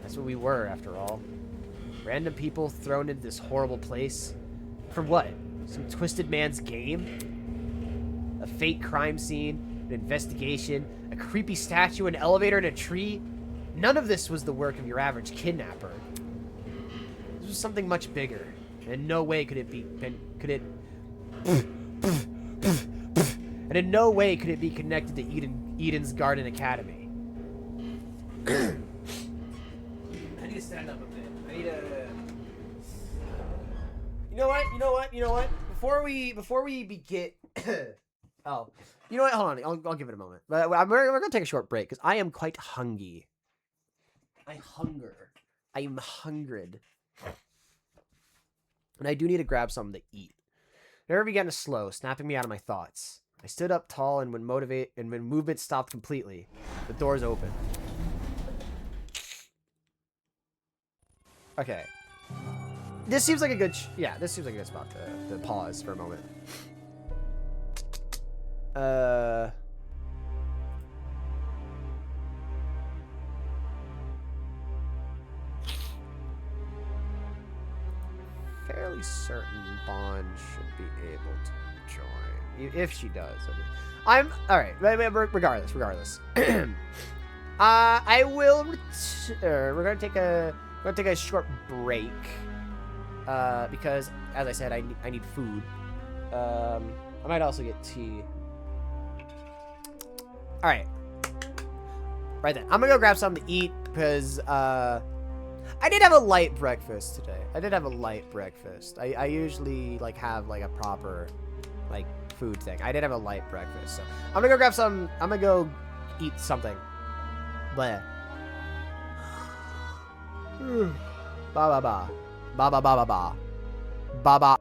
That's what we were, after all. Random people thrown into this horrible place. For what? Some twisted man's game? A fake crime scene? An investigation? A creepy statue? An elevator and a tree? None of this was the work of your average kidnapper. This was something much bigger. And in no way could it be... And in no way could it be connected to Eden's Garden Academy. I need to stand up a bit. I need to... You know what? Before we begin... Oh. You know what? Hold on. I'll give it a moment. But we're going to take a short break, because I am quite hungry. I am hungered. And I do need to grab something to eat. Never began to slow, snapping me out of my thoughts. I stood up tall, and when movement stopped completely, the doors opened. Okay. This seems like a good spot to pause for a moment. Fairly certain Bond should be able to join. If she does. I mean, I'm... Alright, regardless. I will... we're gonna take a short break. Because, as I said, I need food. I might also get tea. Alright. Right then. I'm gonna go grab something to eat, because, I did have a light breakfast today. I usually, like, have, like, a proper, like, food thing. I did have a light breakfast, so I'm gonna go grab some... I'm gonna go eat something. Bleh. Ba ba ba. Ba ba ba ba ba. Ba ba.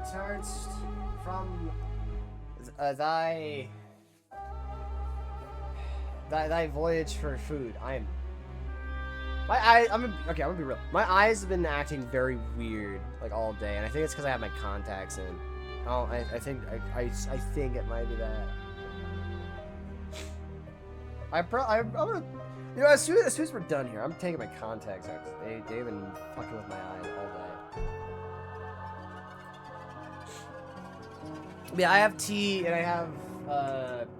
returnest from thy voyage for food. I'm gonna be real. My eyes have been acting very weird like all day, and I think it's because I have my contacts in. Oh, I think it might be that. I'm gonna, you know, as soon as we're done here, I'm taking my contacts out. They've been fucking with my eyes all day. Yeah, I have tea and I have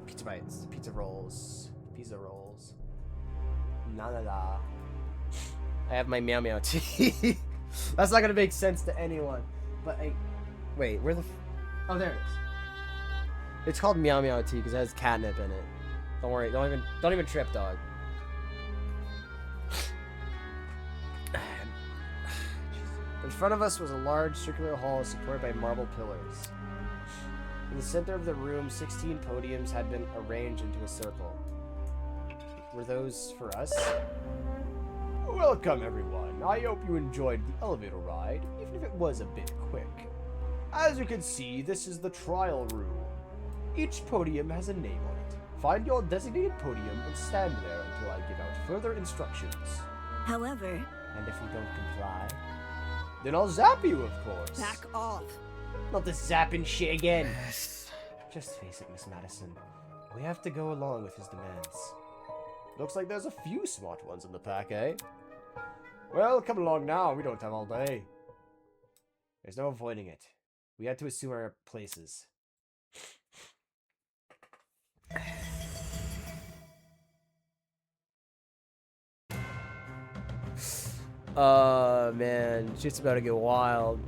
pizza bites, pizza rolls. La la la. I have my meow meow tea. That's not gonna make sense to anyone. But wait, where the? Oh, there it is. It's called meow meow tea because it has catnip in it. Don't worry. Don't even trip, dog. In front of us was a large circular hall supported by marble pillars. In the center of the room, 16 podiums had been arranged into a circle. Were those for us? Welcome, everyone. I hope you enjoyed the elevator ride, even if it was a bit quick. As you can see, this is the trial room. Each podium has a name on it. Find your designated podium and stand there until I give out further instructions. However... And if you don't comply, then I'll zap you, of course. Back off. Not this zapping shit again. Just face it, Miss Madison. We have to go along with his demands. Looks like there's a few smart ones in the pack, eh? Well, come along now. We don't have all day. There's no avoiding it. We had to assume our places. Man, shit's about to get wild.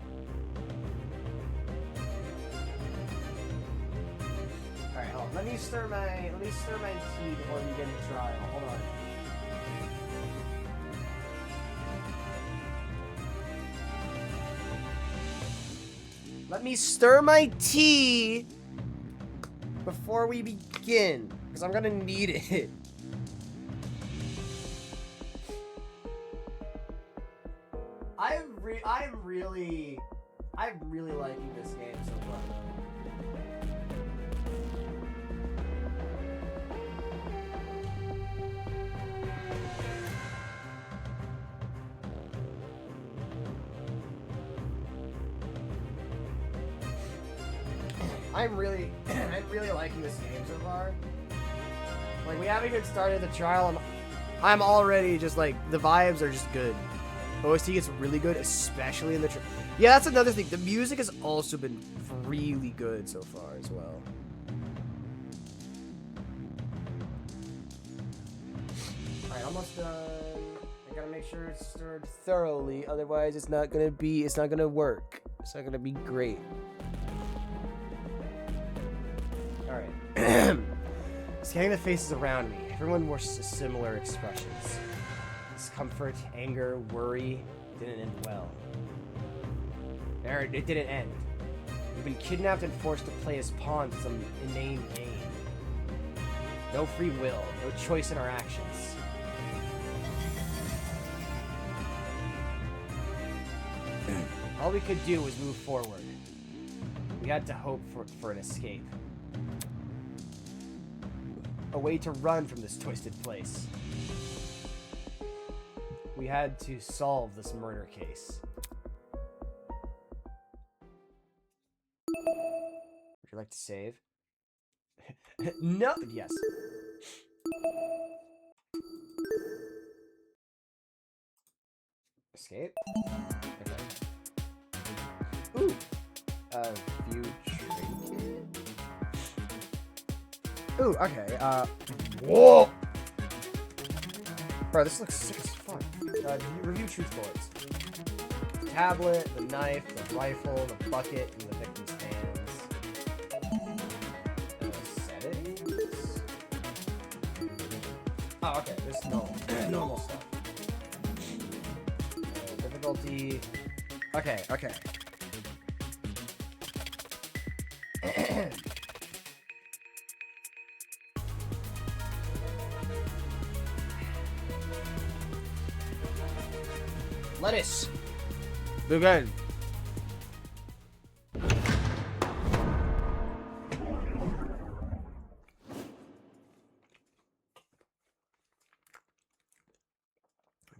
Alright, hold on. Let me stir my tea before we get into trial. Hold on. Let me stir my tea before we begin, because I'm gonna need it. I'm really liking this game so far. I'm really liking this game so far. Like, we haven't even started the trial, and I'm already just like, the vibes are just good. OST gets really good, especially in the yeah, that's another thing. The music has also been really good so far as well. Alright, almost done. I gotta make sure it's stirred thoroughly, otherwise it's not gonna work. It's not gonna be great. Alright. Scanning the faces around me, everyone wore similar expressions. Discomfort, anger, worry didn't end well. It didn't end. We've been kidnapped and forced to play as pawns in some inane game. No free will, no choice in our actions. All we could do was move forward. We had to hope for an escape. A way to run from this twisted place. We had to solve this murder case. Would you like to save? No. Yes. Escape. Okay. Ooh. View trinket. Ooh. Okay. Whoa. Bro, this looks sick as fuck. Review truth bullets. The tablet, the knife, the rifle, the bucket, and the victim's hands. Settings? Oh, okay. There's normal stuff. Difficulty. Okay, okay. Lettuce. Begin.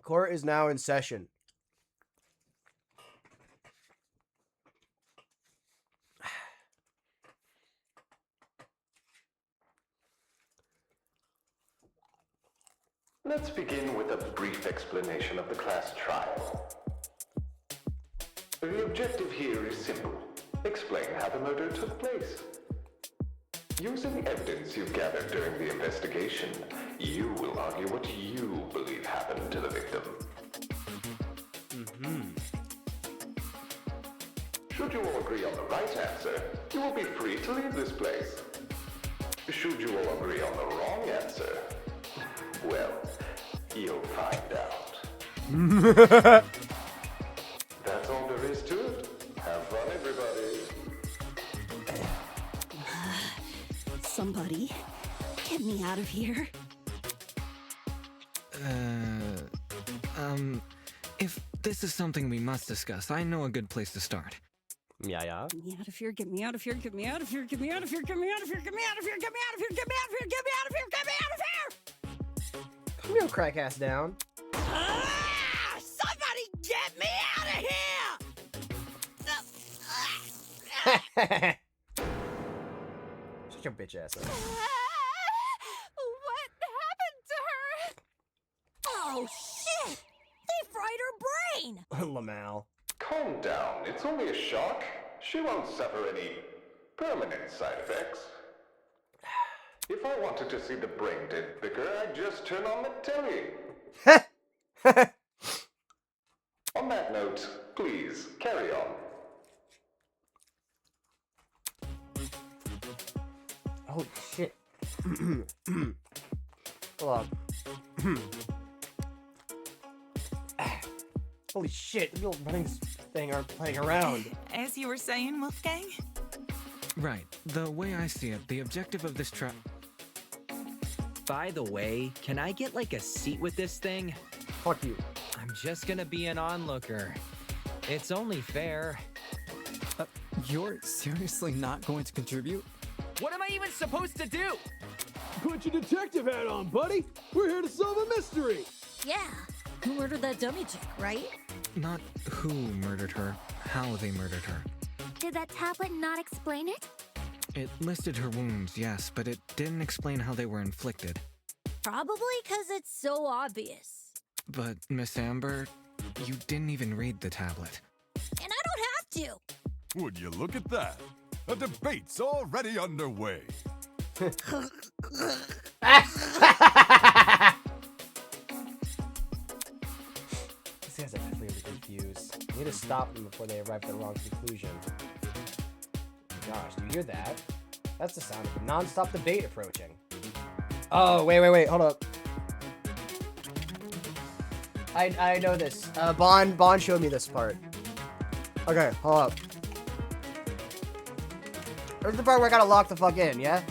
Court is now in session. Let's begin with a brief explanation of the class trial. The objective here is simple. Explain how the murder took place. Using evidence you've gathered during the investigation, you will argue what you believe happened to the victim. Should you all agree on the right answer, you will be free to leave this place. Should you all agree on the wrong answer, well, you'll find out. That's all there is to it. Have fun, everybody. Somebody, get me out of here. If this is something we must discuss, I know a good place to start. Yeah. Get me out of here, get me out of here, get me out of here, get me out of here, get me out of here, get me out of here, get me out of here, get me out of here, get me out of here, get me out of here! Come here, crack ass down. Somebody get me out of here! Shut your bitch ass up. What happened to her? Oh, shit! They fried her brain! Lamal. Calm down. It's only a shock. She won't suffer any permanent side effects. If I wanted to see the brain dead vicar, I'd just turn on the telly. On that note, please, carry on. Holy shit. Hold on. Holy shit, the little running thing aren't playing around. As you were saying, Wolfgang? Right. The way I see it, the objective of this trial... By the way, can I get like a seat with this thing? Fuck you. I'm just gonna be an onlooker. It's only fair. You're seriously not going to contribute? What am I even supposed to do? Put your detective hat on, buddy. We're here to solve a mystery. Yeah. Who murdered that dummy chick, right? Not who murdered her, how they murdered her. Did that tablet not explain it? It listed her wounds, yes, but it didn't explain how they were inflicted. Probably because it's so obvious. But, Miss Amber, you didn't even read the tablet. And I don't have to! Would you look at that? A debate's already underway. These guys are completely confused. We need to stop them before they arrive at the wrong conclusion. Gosh, do you hear that? That's the sound of a non-stop debate approaching. Oh, wait, hold up. I know this. Bond showed me this part. Okay, hold up. There's the part where I gotta lock the fuck in, yeah?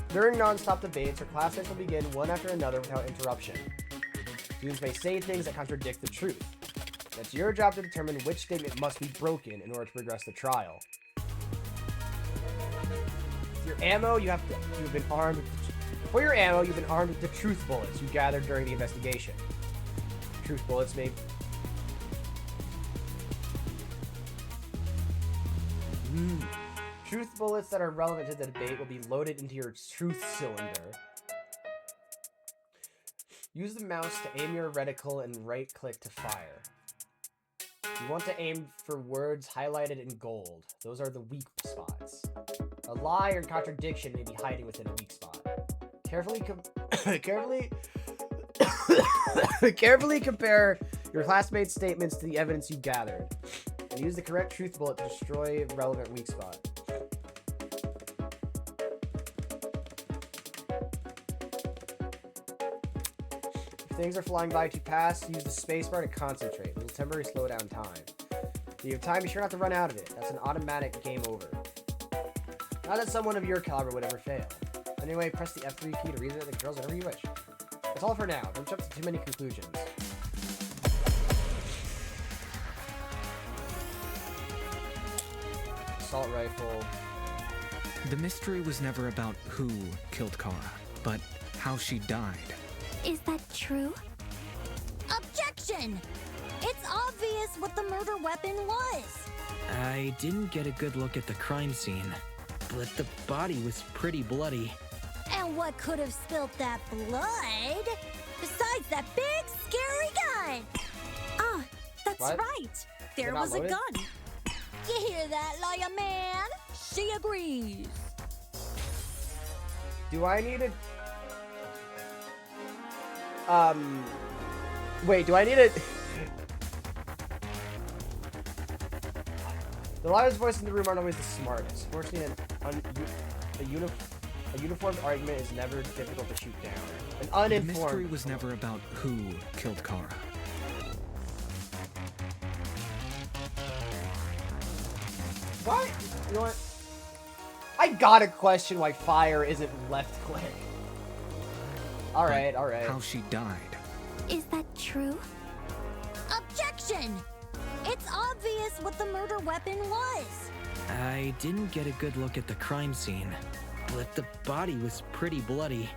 During non-stop debates, her classmates will begin one after another without interruption. Students may say things that contradict the truth. It's your job to determine which statement must be broken in order to progress the trial. For your ammo, you've been armed with the truth bullets you gathered during the investigation. Truth bullets may... Truth bullets that are relevant to the debate will be loaded into your truth cylinder. Use the mouse to aim your reticle and right-click to fire. You want to aim for words highlighted in gold. Those are the weak spots. A lie or contradiction may be hiding within a weak spot. Carefully compare your classmates' statements to the evidence you gathered. And use the correct truth bullet to destroy a relevant weak spot. If things are flying by too fast, use the spacebar to concentrate. It will temporarily slow down time. If you have time, be sure not to run out of it. That's an automatic game over. Not that someone of your caliber would ever fail. Anyway, press the F3 key to read it and girls whatever you wish. That's all for now. Don't jump to too many conclusions. Assault rifle. The mystery was never about who killed Kara, but how she died. Is that true? Objection! It's obvious what the murder weapon was. I didn't get a good look at the crime scene, but the body was pretty bloody. And what could have spilt that blood? Besides that big, scary gun! Ah, that's What? right. There They're not was a loaded? gun. You hear that, lawyer man? She agrees. Do I need a... Wait, do I need a... The loudest voice in the room aren't always the smartest. Fortunately, a uniformed argument is never difficult to shoot down. An uninformed... The mystery was never about who killed Kara. What? You know what? I gotta question why fire isn't left click. Alright, alright. How she died. Is that true? Objection! It's obvious what the murder weapon was. I didn't get a good look at the crime scene, but the body was pretty bloody.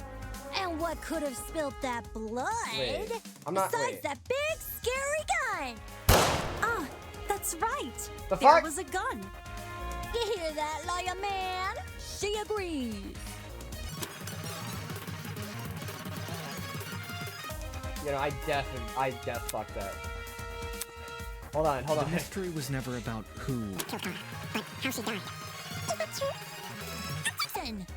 And what could have spilt that blood? Wait, I'm not- Besides wait. that big, scary gun! Ah, that's right. The There fuck? was a gun. You hear that, lawyer man? She agrees. You know, I fucked that. Hold on. The mystery was never about who. How she died. Listen,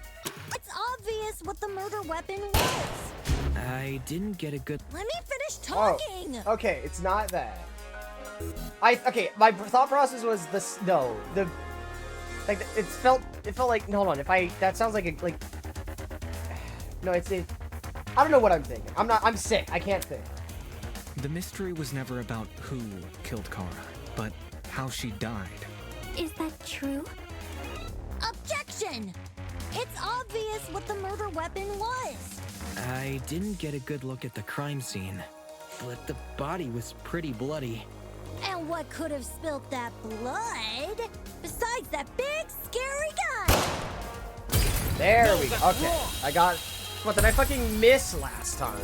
it's obvious what the murder weapon was. I didn't get a good... Let me finish talking. Oh, okay, it's not that. Okay, my thought process was this. No, like it felt like. Hold on, that sounds like a No, I don't know what I'm thinking. I'm sick. I can't think. The mystery was never about who killed Kara, but how she died. Is that true? Objection! It's obvious what the murder weapon was. I didn't get a good look at the crime scene, but the body was pretty bloody. And what could have spilt that blood? Besides that big, scary gun! There we go. Okay, I got. What did I fucking miss last time?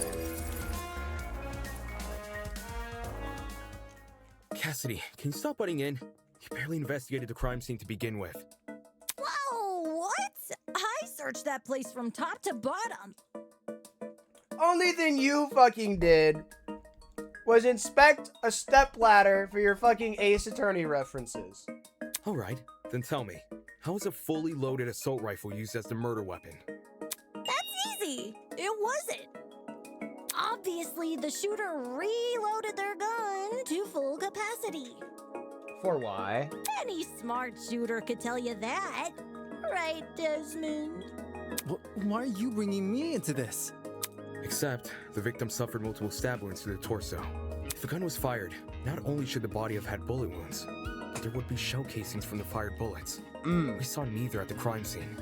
Cassidy, can you stop butting in? You barely investigated the crime scene to begin with. Whoa, what? I searched that place from top to bottom. Only thing you fucking did was inspect a stepladder for your fucking Ace Attorney references. Alright, then tell me, how was a fully loaded assault rifle used as the murder weapon? That's easy. It wasn't. Obviously, the shooter reloaded their gun to full capacity. For why? Any smart shooter could tell you that. Right, Desmond? Why are you bringing me into this? Except, the victim suffered multiple stab wounds to the torso. If the gun was fired, not only should the body have had bullet wounds, but there would be shell casings from the fired bullets. We saw neither at the crime scene.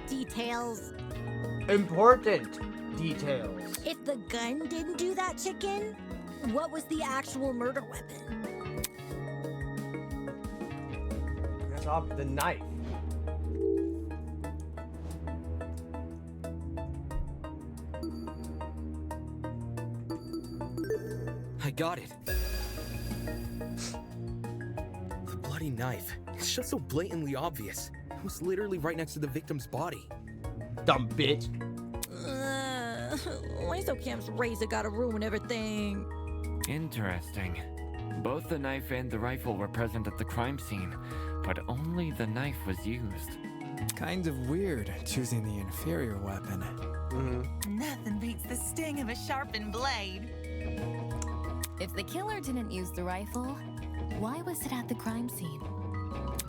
Details. Important details. If the gun didn't do that, chicken, what was the actual murder weapon? That's off the knife. I got it. The bloody knife. It's just so blatantly obvious. It was literally right next to the victim's body. Dumb bitch. Cam's razor gotta ruin everything. Interesting. Both the knife and the rifle were present at the crime scene, but only the knife was used. Kind of weird choosing the inferior weapon. Nothing beats the sting of a sharpened blade. If the killer didn't use the rifle, why was it at the crime scene?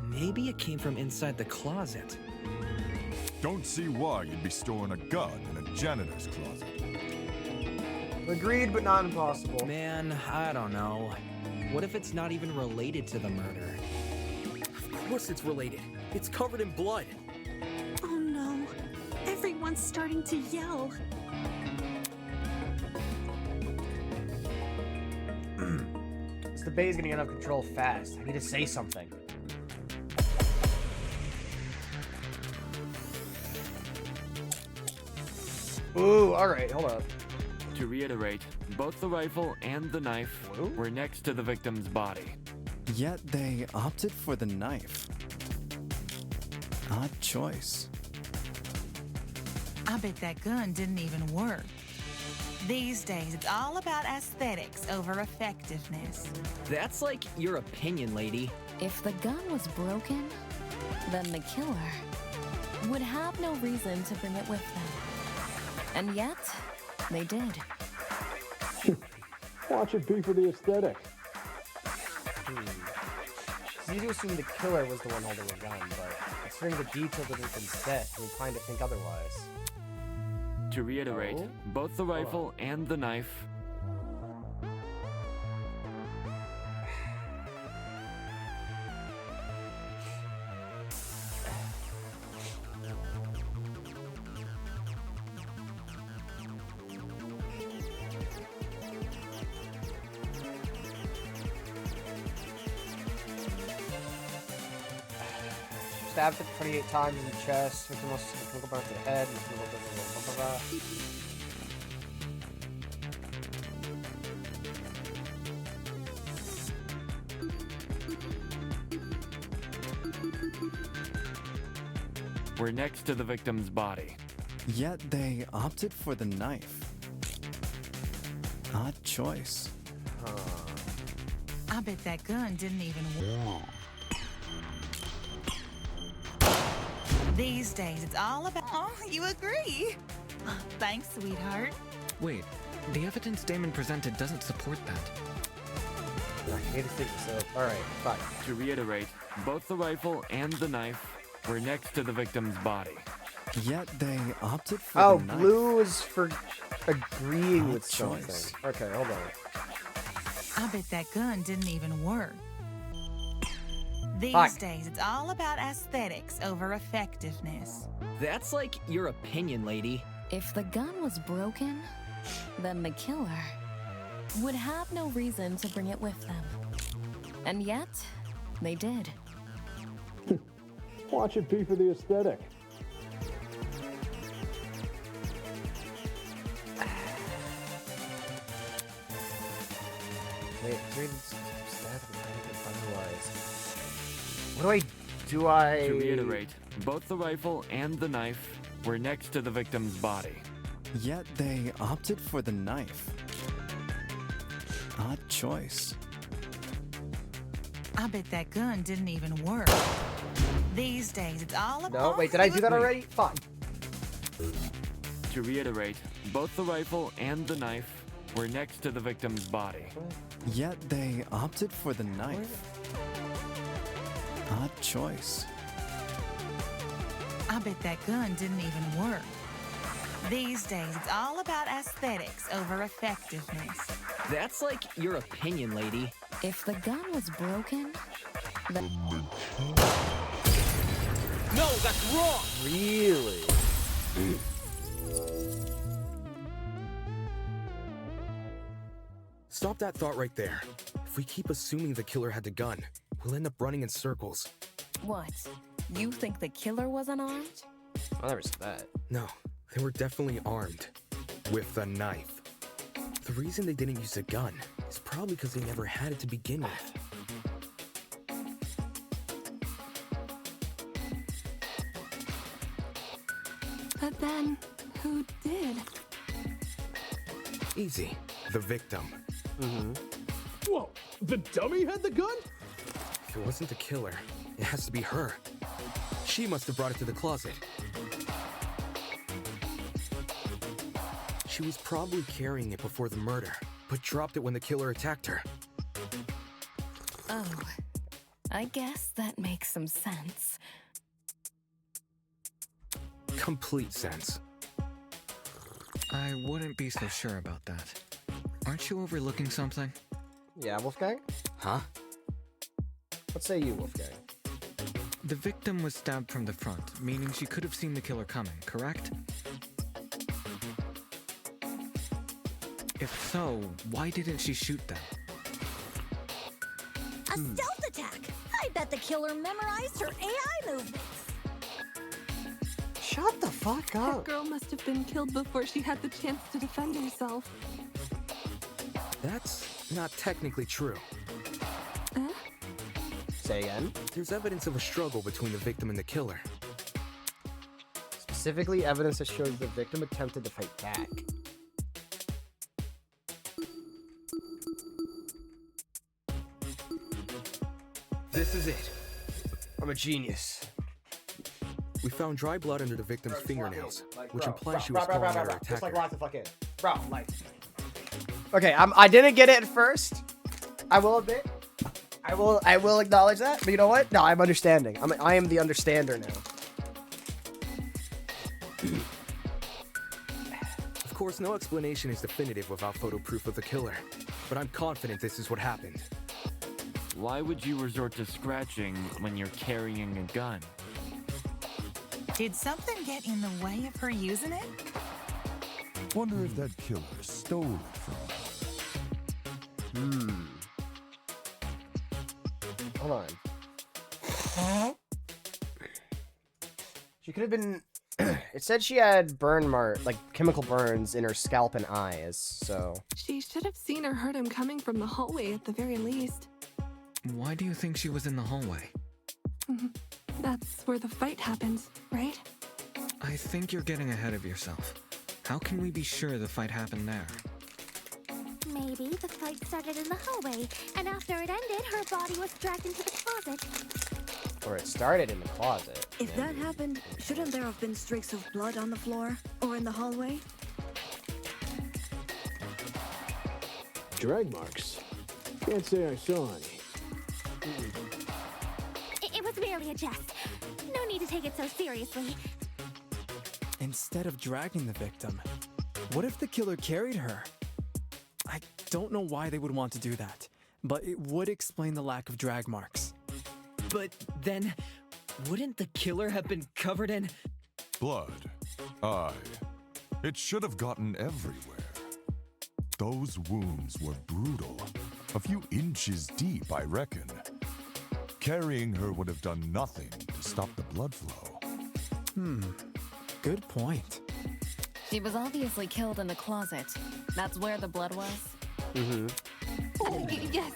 Maybe it came from inside the closet. Don't see why you'd be storing a gun in a janitor's closet. Agreed, but not impossible. Man, I don't know. What if it's not even related to the murder? Of course it's related. It's covered in blood. Oh no. Everyone's starting to yell. This debate's getting out of control fast. I need to say something. Ooh, alright, hold up. To reiterate, both the rifle and the knife were next to the victim's body. Yet they opted for the knife. Odd choice. I bet that gun didn't even work. These days, it's all about aesthetics over effectiveness. That's like your opinion, lady. If the gun was broken, then the killer would have no reason to bring it with them. And yet, they did. Watch it be for the aesthetic. So you do assume the killer was the one holding the gun, but considering the details of Ethan's death, we inclined to think otherwise. To reiterate, both the rifle and the knife. Stabbed it 28 times in the chest, with the most significant part to the head, Were next to the victim's body. Yet they opted for the knife. Odd choice. I bet that gun didn't even work. These days, it's all about... Oh, you agree? Thanks, sweetheart. Wait, the evidence Damon presented doesn't support that. I need to think so. Alright, fine. To reiterate, both the rifle and the knife were next to the victim's body. Yet they opted for the knife. Blue is for agreeing with choice. something. Okay, hold on. I bet that gun didn't even work. These Fine. days, it's all about aesthetics over effectiveness. That's like your opinion, lady. If the gun was broken, then the killer would have no reason to bring it with them. And yet, they did. Watch it be for the aesthetic. Wait, what do I... To reiterate, both the rifle and the knife were next to the victim's body. Yet they opted for the knife. Odd choice. I bet that gun didn't even work. These days, it's all about... No, wait, did I do that already? Fine. To reiterate, both the rifle and the knife were next to the victim's body. Yet they opted for the knife. Odd choice. I bet that gun didn't even work. These days, it's all about aesthetics over effectiveness. That's like your opinion, lady. If the gun was broken, then... No, that's wrong! Really? Stop that thought right there. If we keep assuming the killer had the gun, we'll end up running in circles. What? You think the killer was unarmed? I never said that. No, they were definitely armed. With a knife. The reason they didn't use a gun is probably because they never had it to begin with. But then, who did? Easy. The victim. Whoa, the dummy had the gun? If it wasn't the killer, it has to be her. She must have brought it to the closet. She was probably carrying it before the murder, but dropped it when the killer attacked her. Oh, I guess that makes some sense. Complete sense. I wouldn't be so sure about that. Aren't you overlooking something? Yeah, Wolfgang? Huh? What say you, Wolfgang? The victim was stabbed from the front, meaning she could have seen the killer coming, correct? If so, why didn't she shoot them? A stealth attack! I bet the killer memorized her AI movements. Shut the fuck That up. girl must have been killed before she had the chance to defend herself. That's not technically true. Say again? There's evidence of a struggle between the victim and the killer. Specifically, evidence that shows the victim attempted to fight back. This is it. I'm a genius. We found dry blood under the victim's fingernails, which implies she bro, was bro, calling bro, out bro, her just like attacker. lock the fuck in. Bro, like. Okay, I didn't get it at first. I will admit. I will acknowledge that. But you know what? No, I'm understanding. I am the understander now. Of course, no explanation is definitive without photo proof of the killer, but I'm confident this is what happened. Why would you resort to scratching when you're carrying a gun? Did something get in the way of her using it? Wonder if that killer stole it from her. Hold on. She could have been. It said she had like chemical burns in her scalp and eyes, so. She should have seen or heard him coming from the hallway at the very least. Why do you think she was in the hallway? That's where the fight happened, right? I think you're getting ahead of yourself. How can we be sure the fight happened there? Maybe the fight started in the hallway, and after it ended, her body was dragged into the closet. Or it started in the closet. If that happened, shouldn't there have been streaks of blood on the floor or in the hallway? Drag marks? Can't say I saw any. It was merely a jest. No need to take it so seriously. Instead of dragging the victim, what if the killer carried her? I don't know why they would want to do that, but it would explain the lack of drag marks. But then, wouldn't the killer have been covered in Blood. Aye. It should have gotten everywhere. Those wounds were brutal. A few inches deep, I reckon. Carrying her would have done nothing to stop the blood flow. Good point. She was obviously killed in the closet. That's where the blood was. Yes,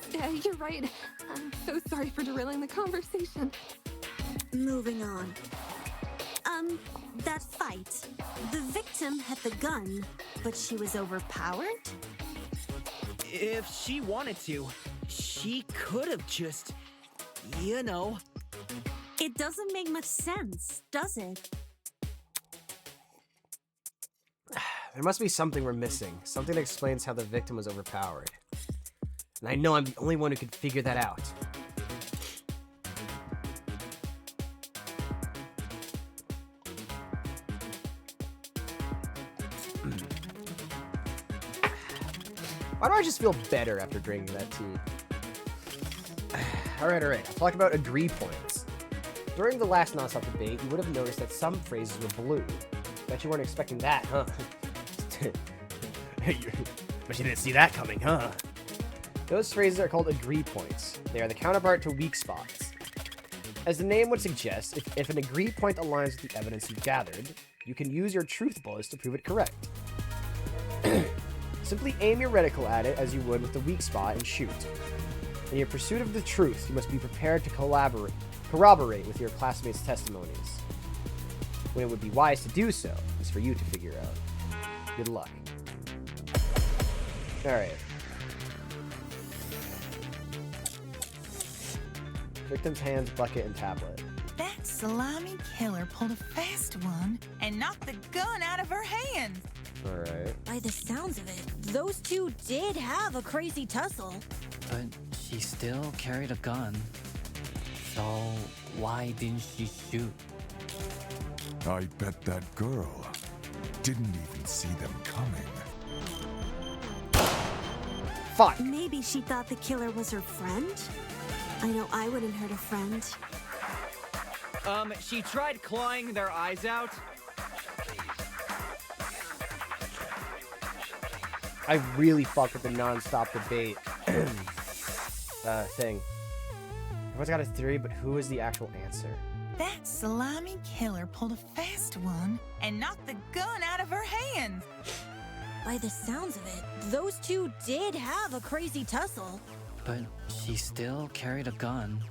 you're right. I'm so sorry for derailing the conversation. Moving on. That fight. The victim had the gun, but she was overpowered? If she wanted to, she could have just, you know. It doesn't make much sense, does it? There must be something we're missing. Something that explains how the victim was overpowered. And I know I'm the only one who could figure that out. Why do I just feel better after drinking that tea? Alright. I'll talk about agree points. During the last nonstop debate, you would have noticed that some phrases were blue. Bet you weren't expecting that, huh? But you didn't see that coming, huh? Those phrases are called agree points. They are the counterpart to weak spots. As the name would suggest, if an agree point aligns with the evidence you've gathered, you can use your truth bullets to prove it correct. Simply aim your reticle at it as you would with the weak spot and shoot. In your pursuit of the truth, you must be prepared to corroborate with your classmates' testimonies. When it would be wise to do so is for you to figure out. Good luck. Alright. Victim's hands, bucket, and tablet. That slimy killer pulled a fast one and knocked the gun out of her hand. Alright. By the sounds of it, those two did have a crazy tussle. But she still carried a gun. So why didn't she shoot? I bet that girl didn't even see them coming. Fuck. Maybe she thought the killer was her friend? I know I wouldn't hurt a friend. She tried clawing their eyes out. I really fucked with the non-stop debate thing. Everyone's got a theory, but who is the actual answer? That slimy killer pulled a fast one and knocked the gun out of her hands. By the sounds of it, those two did have a crazy tussle. But she still carried a gun.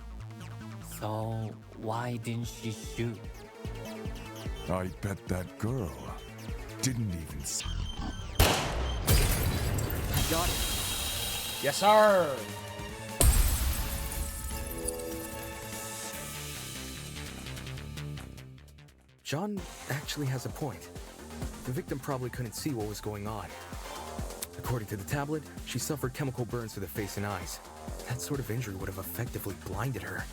So why didn't she shoot? I bet that girl didn't even s- I got it. Yes, sir. John actually has a point. The victim probably couldn't see what was going on. According to the tablet, she suffered chemical burns to the face and eyes. That sort of injury would have effectively blinded her.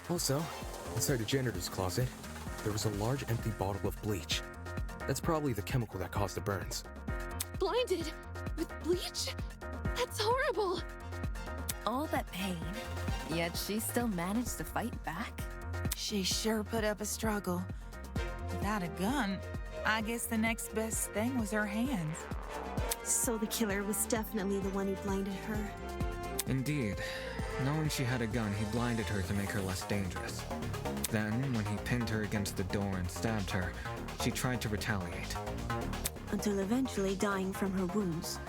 Also, inside the janitor's closet, there was a large empty bottle of bleach. That's probably the chemical that caused the burns. Blinded? With bleach? That's horrible. All that pain, yet she still managed to fight back? She sure put up a struggle. Without a gun, I guess the next best thing was her hands. So the killer was definitely the one who blinded her. Indeed. Knowing she had a gun, he blinded her to make her less dangerous. Then, when he pinned her against the door and stabbed her, she tried to retaliate. Until eventually dying from her wounds.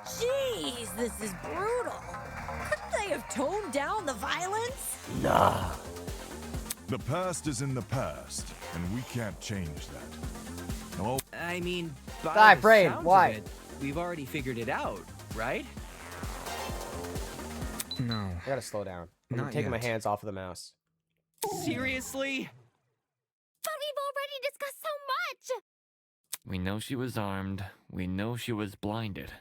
Jeez, this is brutal. Couldn't they have toned down the violence? Nah. The past is in the past, and we can't change that. No. I mean, by Die, the brain, sounds of why? it, we've already figured it out, right? No. I gotta slow down. I'm Not taking my yet. hands off of the mouse. Seriously? But we've already discussed so much. We know she was armed. We know she was blinded.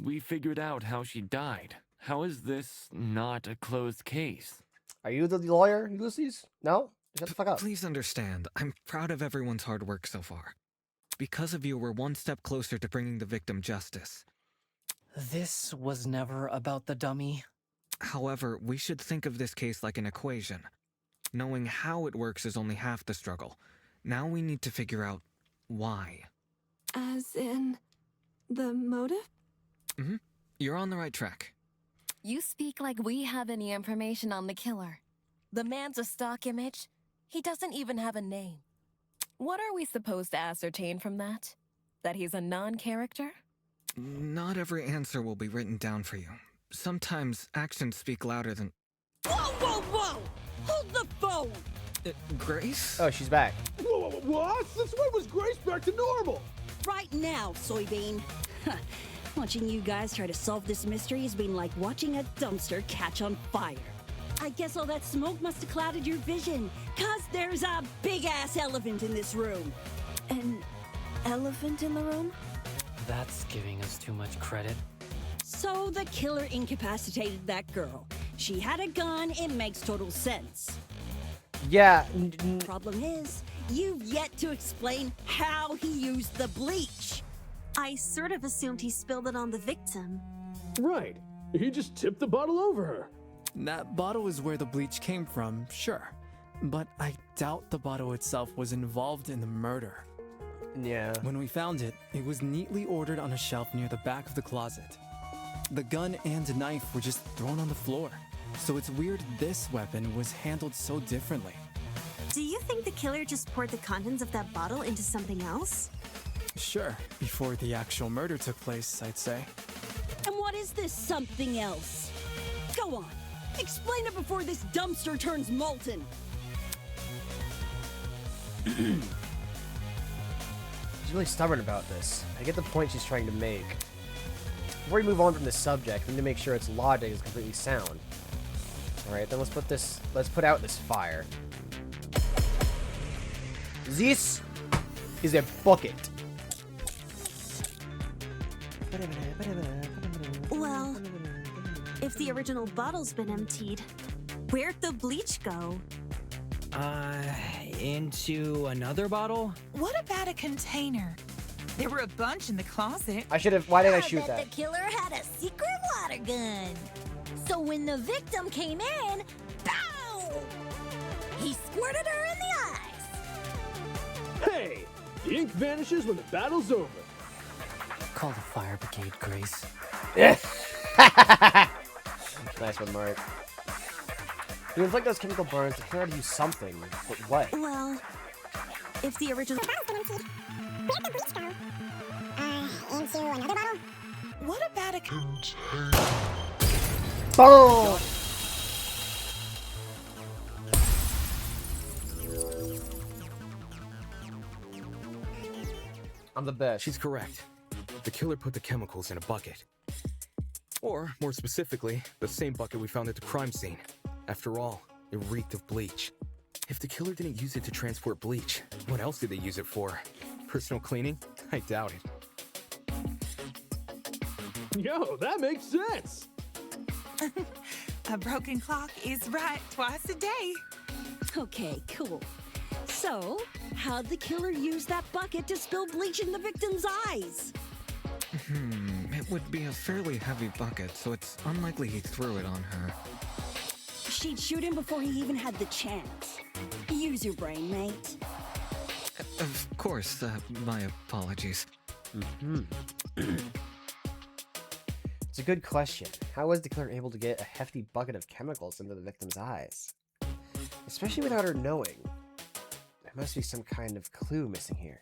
We figured out how she died. How is this not a closed case? Are you the lawyer, Ulysses? No? Shut the fuck up. Please understand, I'm proud of everyone's hard work so far. Because of you, we're one step closer to bringing the victim justice. This was never about the dummy. However, we should think of this case like an equation. Knowing how it works is only half the struggle. Now we need to figure out why. As in, the motive? Mm-hmm. You're on the right track. You speak like we have any information on the killer. The man's a stock image. He doesn't even have a name. What are we supposed to ascertain from that? That he's a non-character? Not every answer will be written down for you. Sometimes actions speak louder than... Whoa, whoa, whoa! Hold the phone! Grace? Oh, she's back. Whoa, what? Since when was Grace back to normal? Right now, Soybean. Watching you guys try to solve this mystery has been like watching a dumpster catch on fire. I guess all that smoke must have clouded your vision, 'cause there's a big-ass elephant in this room. An elephant in the room? That's giving us too much credit. So the killer incapacitated that girl. She had a gun, it makes total sense. Yeah. Problem is, you've yet to explain how he used the bleach. I sort of assumed he spilled it on the victim. Right. He just tipped the bottle over her. That bottle is where the bleach came from, sure. But I doubt the bottle itself was involved in the murder. Yeah. When we found it, it was neatly ordered on a shelf near the back of the closet. The gun and knife were just thrown on the floor. So it's weird this weapon was handled so differently. Do you think the killer just poured the contents of that bottle into something else? Sure, before the actual murder took place, I'd say. And what is this something else? Go on, explain it before this dumpster turns molten. She's really stubborn about this. I get the point she's trying to make. Before we move on from this subject, we need to make sure its logic is completely sound. Alright, then let's put out this fire. This is a bucket. Well, if the original bottle's been emptied, where'd the bleach go? Into another bottle? What about a container? There were a bunch in the closet. I should have. Why did I I shoot bet that? the killer had a secret water gun. So when the victim came in, bow! He squirted her in the eyes. Hey! The ink vanishes when the battle's over. Call the fire brigade, Grace. Nice one, Mark. To inflict those chemical burns, the killer had to use something. But what? Well, if the original... Into another bottle? What about a... Boom! I'm the best. She's correct. The killer put the chemicals in a bucket. Or, more specifically, the same bucket we found at the crime scene. After all, it reeked of bleach. If the killer didn't use it to transport bleach, what else did they use it for? Personal cleaning? I doubt it. Yo, that makes sense. A broken clock is right twice a day. Okay, cool. So, how'd the killer use that bucket to spill bleach in the victim's eyes? It would be a fairly heavy bucket, so it's unlikely he threw it on her. She'd shoot him before he even had the chance. Use your brain, mate. Of course, my apologies. It's a good question. How was the killer able to get a hefty bucket of chemicals into the victim's eyes? Especially without her knowing. There must be some kind of clue missing here.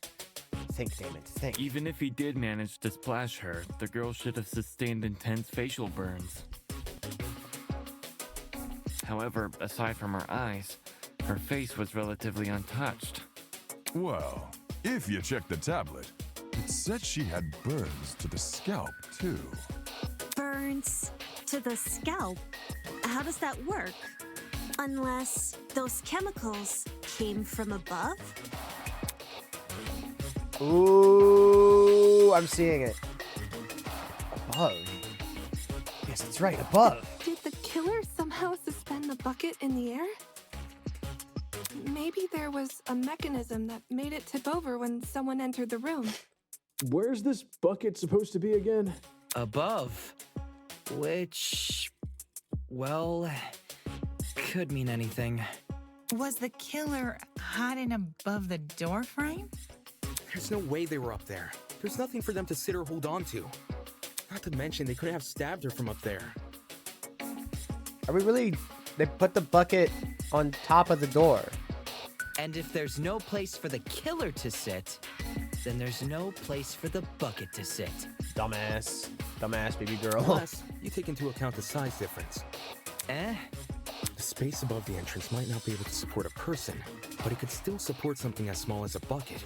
Think, Damon, think. Even if he did manage to splash her, the girl should have sustained intense facial burns. However, aside from her eyes, her face was relatively untouched. Well, if you check the tablet, it said she had burns to the scalp, too. Burns to the scalp? How does that work? Unless those chemicals came from above? Ooh, I'm seeing it. Above. Yes, that's right, above. Did the killer somehow suspend the bucket in the air? Maybe there was a mechanism that made it tip over when someone entered the room. Where's this bucket supposed to be again? Above. Which, well, could mean anything. Was the killer hiding above the door frame? There's no way they were up there. There's nothing for them to sit or hold on to. Not to mention, they couldn't have stabbed her from up there. Are we really... They put the bucket on top of the door. And if there's no place for the killer to sit, then there's no place for the bucket to sit. Dumbass. Dumbass baby girl. Plus, you take into account the size difference. Eh? The space above the entrance might not be able to support a person, but it could still support something as small as a bucket.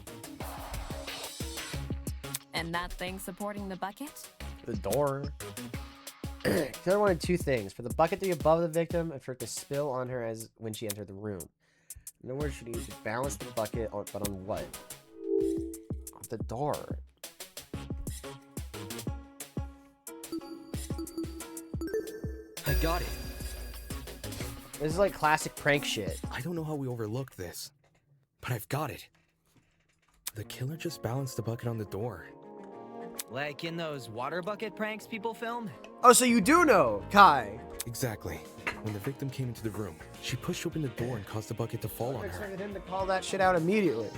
And that thing supporting the bucket? The door. Killer wanted two things: for the bucket to be above the victim, and for it to spill on her as when she entered the room. In other words, she needed to balance the bucket, on, but on what? On the door. I got it. This is like classic prank shit. I don't know how we overlooked this, but I've got it. The killer just balanced the bucket on the door. Like in those water bucket pranks people film? Oh, so you do know, Kai. Exactly. When the victim came into the room, she pushed open the door and caused the bucket to fall on I her. expected him to call that shit out immediately.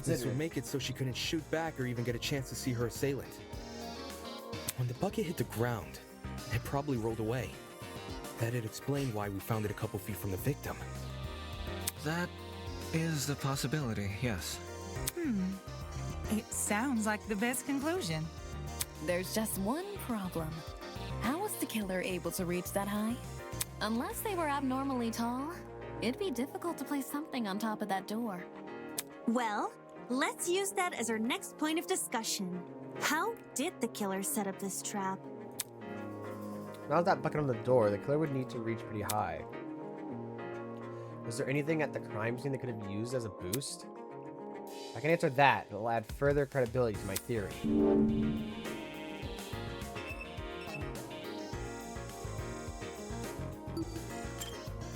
This would make it so she couldn't shoot back or even get a chance to see her assailant. When the bucket hit the ground, it probably rolled away. That'd explain why we found it a couple feet from the victim. That is a possibility, yes. It sounds like the best conclusion. There's just one problem. How was the killer able to reach that high? Unless they were abnormally tall, it'd be difficult to place something on top of that door. Well, let's use that as our next point of discussion. How did the killer set up this trap? Now with that bucket on the door, the killer would need to reach pretty high. Was there anything at the crime scene that could have used as a boost? If I can answer that, it'll add further credibility to my theory.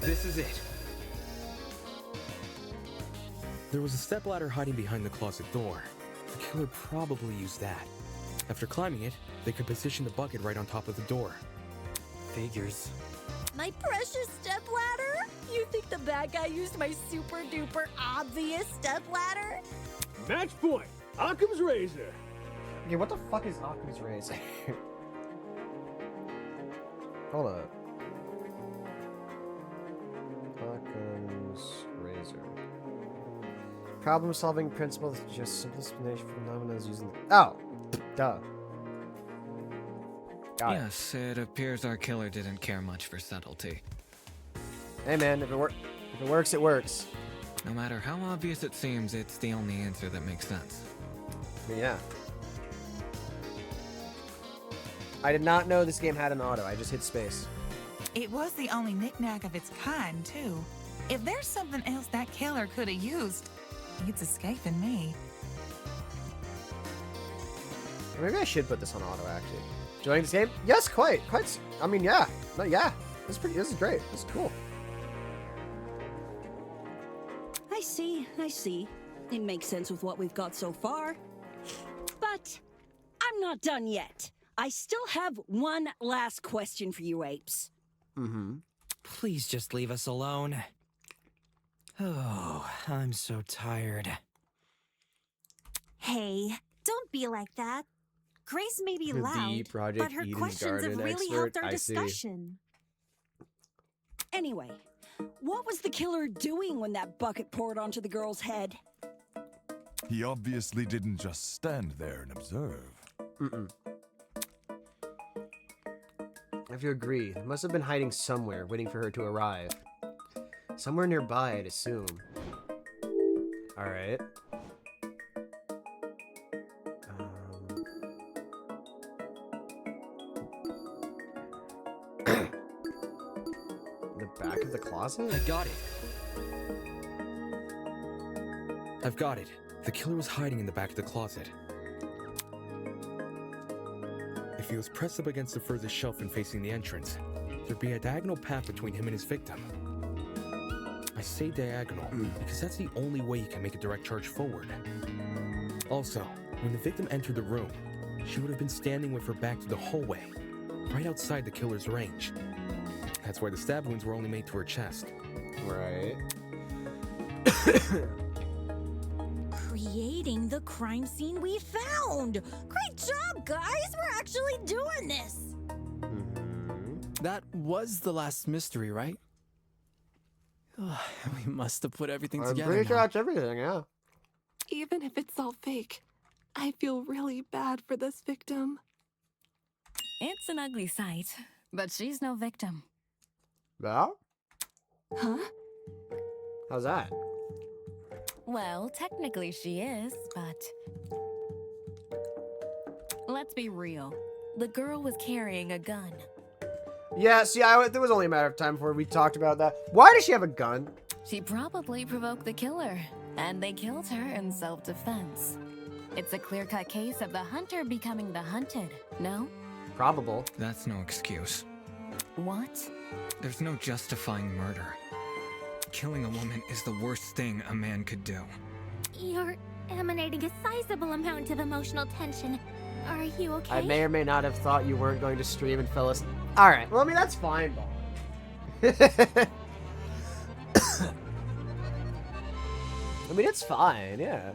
This is it. There was a stepladder hiding behind the closet door. The killer probably used that. After climbing it, they could position the bucket right on top of the door. Figures. My precious stepladder? You think the bad guy used my super duper obvious stepladder? Match point. Occam's razor. Okay, what the fuck is Occam's razor? Hold up. Problem-solving principle is just simple explanation for phenomena using. Oh, duh. Got it. Yes, it appears our killer didn't care much for subtlety. Hey man, if it works, it works. No matter how obvious it seems, it's the only answer that makes sense. Yeah. I did not know this game had an auto. I just hit space. It was the only knick-knack of its kind, too. If there's something else that killer could have used, it's escaping me. Maybe I should put this on auto, actually. Enjoying this game? Yes, quite. I mean, yeah. No, yeah. This is great. This is cool. I see. It makes sense with what we've got so far. But I'm not done yet. I still have one last question for you apes. Mm-hmm. Please just leave us alone. Oh, I'm so tired. Hey, don't be like that. Grace may be loud, Project but her Eden's questions have Garden really expert, helped our I see. discussion. Anyway, what was the killer doing when that bucket poured onto the girl's head? He obviously didn't just stand there and observe. I have to agree. He must have been hiding somewhere, waiting for her to arrive. Somewhere nearby, I'd assume. Alright. The back of the closet? I got it. I've got it. The killer was hiding in the back of the closet. If he was pressed up against the furthest shelf and facing the entrance, there'd be a diagonal path between him and his victim. I say diagonal because that's the only way you can make a direct charge forward. Also, when the victim entered the room, she would have been standing with her back to the hallway, right outside the killer's range. That's why the stab wounds were only made to her chest. Right. Creating the crime scene we found! Great job, guys! We're actually doing this! That was the last mystery, right? We must have put everything together. I'm pretty sure now. that's everything, yeah. Even if it's all fake, I feel really bad for this victim. It's an ugly sight, but she's no victim. Yeah? Huh? How's that? Well, technically she is, but... Let's be real. The girl was carrying a gun. Yeah, see, there was only a matter of time before we talked about that. Why does she have a gun? She probably provoked the killer, and they killed her in self-defense. It's a clear-cut case of the hunter becoming the hunted, no? Probable. That's no excuse. What? There's no justifying murder. Killing a woman is the worst thing a man could do. You're emanating a sizable amount of emotional tension. Are you okay? I may or may not have thought you weren't going to stream and fell asleep. Alright, well, I mean, that's fine, Ball. I mean, it's fine, yeah.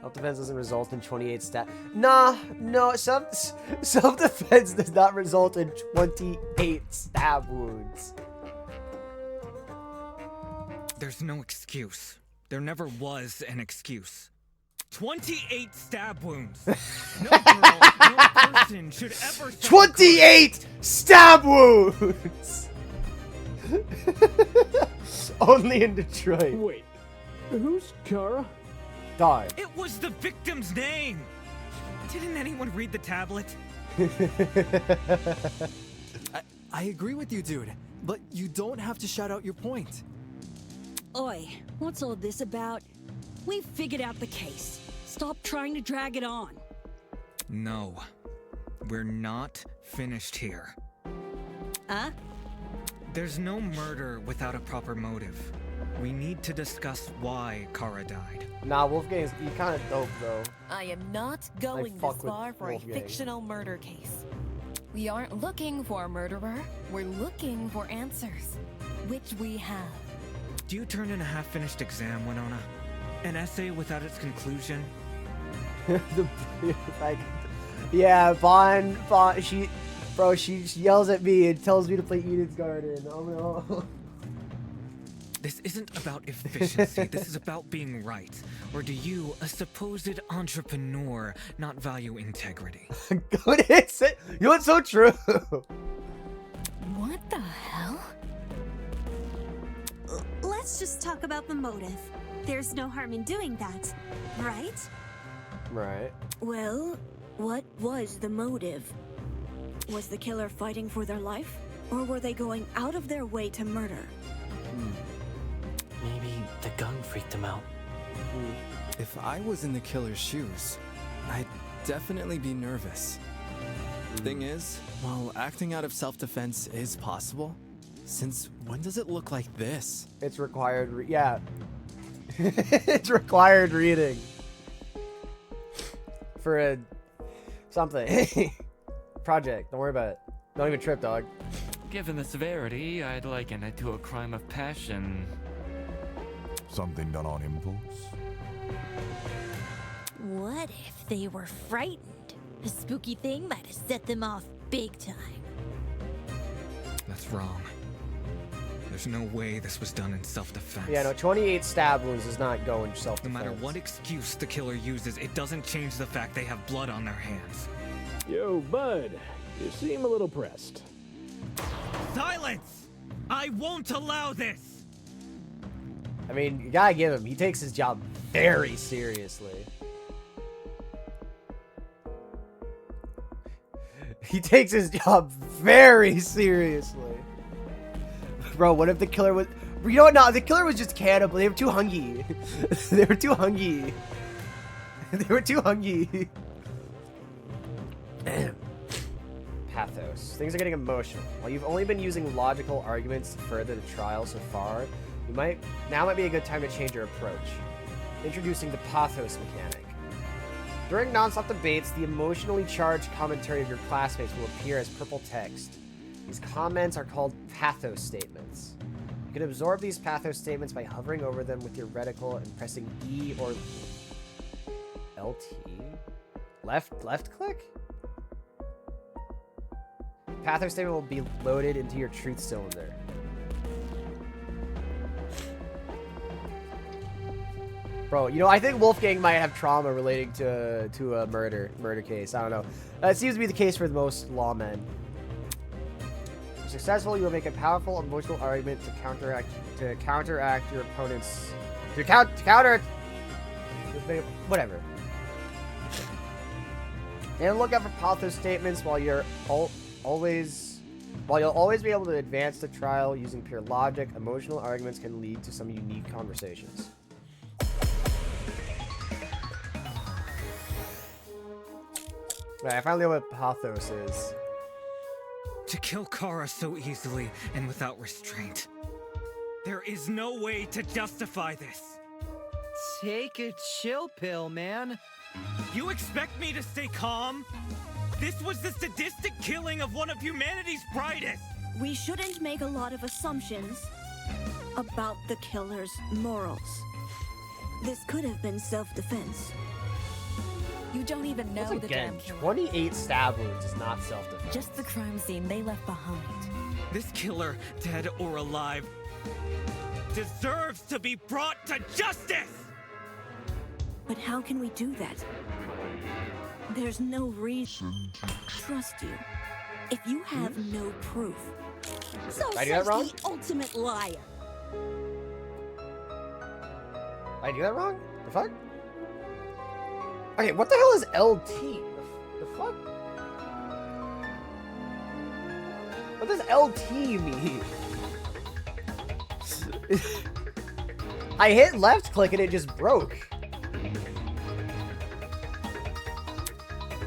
Self-defense doesn't result in 28 stat. Nah, no, self-defense does not result in 28 stab wounds. There's no excuse. There never was an excuse. 28 stab wounds. No girl, no person should ever. 28 stab wounds. Only in Detroit. Wait, who's Kara? Died. It was the victim's name. Didn't anyone read the tablet? I agree with you, dude, but you don't have to shout out your point. Oi, what's all this about? We figured out the case. Stop trying to drag it on. No, we're not finished here. Huh? There's no murder without a proper motive. We need to discuss why Kara died. Nah, Wolfgang's kind of dope, though. I am not going this fuck with far for a Wolfgang. fictional murder case. We aren't looking for a murderer. We're looking for answers, which we have. Do you turn in a half-finished exam, Winona? An essay without its conclusion? Like, yeah, Bond, she yells at me and tells me to play Eden's Garden. Oh no. This isn't about efficiency. This is about being right. Or do you, a supposed entrepreneur, not value integrity? Good hits it. You know what's so true? What the hell? Let's just talk about the motive. There's no harm in doing that, right? Right. Well, what was the motive? Was the killer fighting for their life? Or were they going out of their way to murder? Maybe the gun freaked him out. If I was in the killer's shoes, I'd definitely be nervous. Thing is, while acting out of self-defense is possible, since when does it look like this? It's required, yeah. It's required reading. For a something. Project, don't worry about it. Don't even trip, dog. Given the severity, I'd liken it to a crime of passion. Something done on impulse? What if they were frightened? A spooky thing might have set them off big time. That's wrong. There's no way this was done in self-defense. Yeah, no, 28 stab wounds does not go in self-defense. No matter what excuse the killer uses, it doesn't change the fact they have blood on their hands. Yo, bud, you seem a little pressed. Silence! I won't allow this! I mean, you gotta give him. He takes his job very seriously. He takes his job very seriously. Bro, what if the killer was... You know what? No, the killer was just cannibal. They were too hungry. They were too hungry. They were too hungry. Pathos. Things are getting emotional. While you've only been using logical arguments to further the trial so far, now might be a good time to change your approach. Introducing the pathos mechanic. During non-stop debates, the emotionally charged commentary of your classmates will appear as purple text. These comments are called pathos statements. You can absorb these pathos statements by hovering over them with your reticle and pressing E or LT? Left click? Pathos statement will be loaded into your truth cylinder. Bro, you know, I think Wolfgang might have trauma relating to a murder case. I don't know. It seems to be the case for most lawmen. If successful, you will make a powerful emotional argument to counteract your opponent's whatever. And look out for pathos statements while you'll always be able to advance the trial using pure logic. Emotional arguments can lead to some unique conversations. Right, I finally know what pathos is. To kill Kara so easily and without restraint. There is no way to justify this. Take a chill pill, man. You expect me to stay calm? This was the sadistic killing of one of humanity's brightest. We shouldn't make a lot of assumptions about the killer's morals. This could have been self-defense. You don't even know Once the again, damn killer. 28 stab wounds is not self-defense. Just the crime scene they left behind. This killer, dead or alive, deserves to be brought to justice! But how can we do that? There's no reason to trust you if you have no proof. So Did I do that says wrong? the ultimate liar. Did I do that wrong? The fuck? Okay, what the hell is LT? The fuck? What does LT mean? I hit left click and it just broke.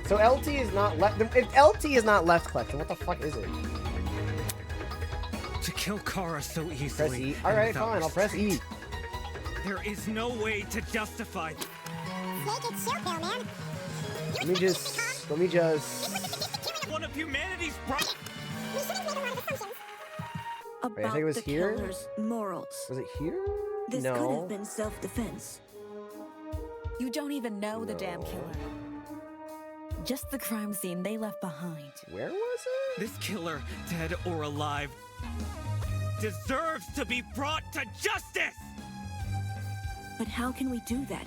So LT is not left. If LT is not left click, then what the fuck is it? To kill Kara so easily. Press E. and Alright, without fine, I'll press E. restraint. There is no way to justify. Take it chill pill, man. Let me just. One of humanity's bright. We shouldn't make a lot of assumptions. About Wait, I think it was the here? killer's morals. Was it here? This no. could have been self-defense. You don't even know the damn killer. Just the crime scene they left behind. Where was it? This killer, dead or alive, deserves to be brought to justice! But how can we do that?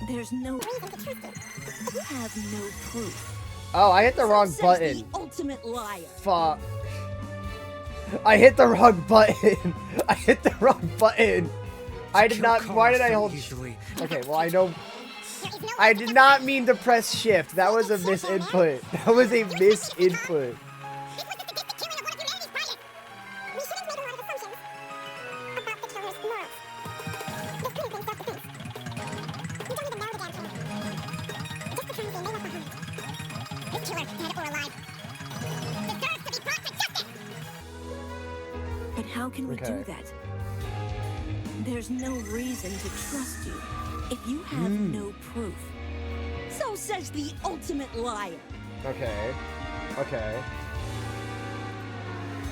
There's no reason to trust it. You have no proof. Oh, I hit the wrong Says button. the ultimate liar. Fuck. I hit the wrong button. I hit the wrong button. I did not. Why did I hold? Okay, well I know. I did not mean to press shift. That was a misinput. That was a misinput. But how can we do that? There's no reason to trust you if you have no proof. So says the ultimate liar. Okay. Okay.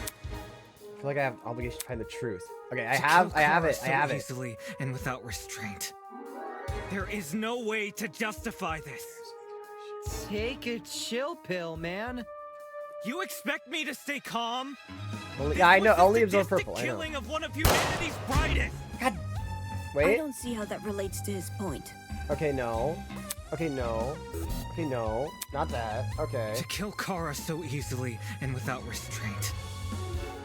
I feel like I have obligation to find the truth. Okay, I have it. So I have it. Easily and without restraint. There is no way to justify this. Take a chill pill, man. You expect me to stay calm? Well, yeah, I know. Only absorb Sadistic purple. I know. killing of one of humanity's brightest. I Wait. don't see how that relates to his point. Okay, no. Okay, no. Okay, no. Not that. Okay. To kill Kara so easily and without restraint.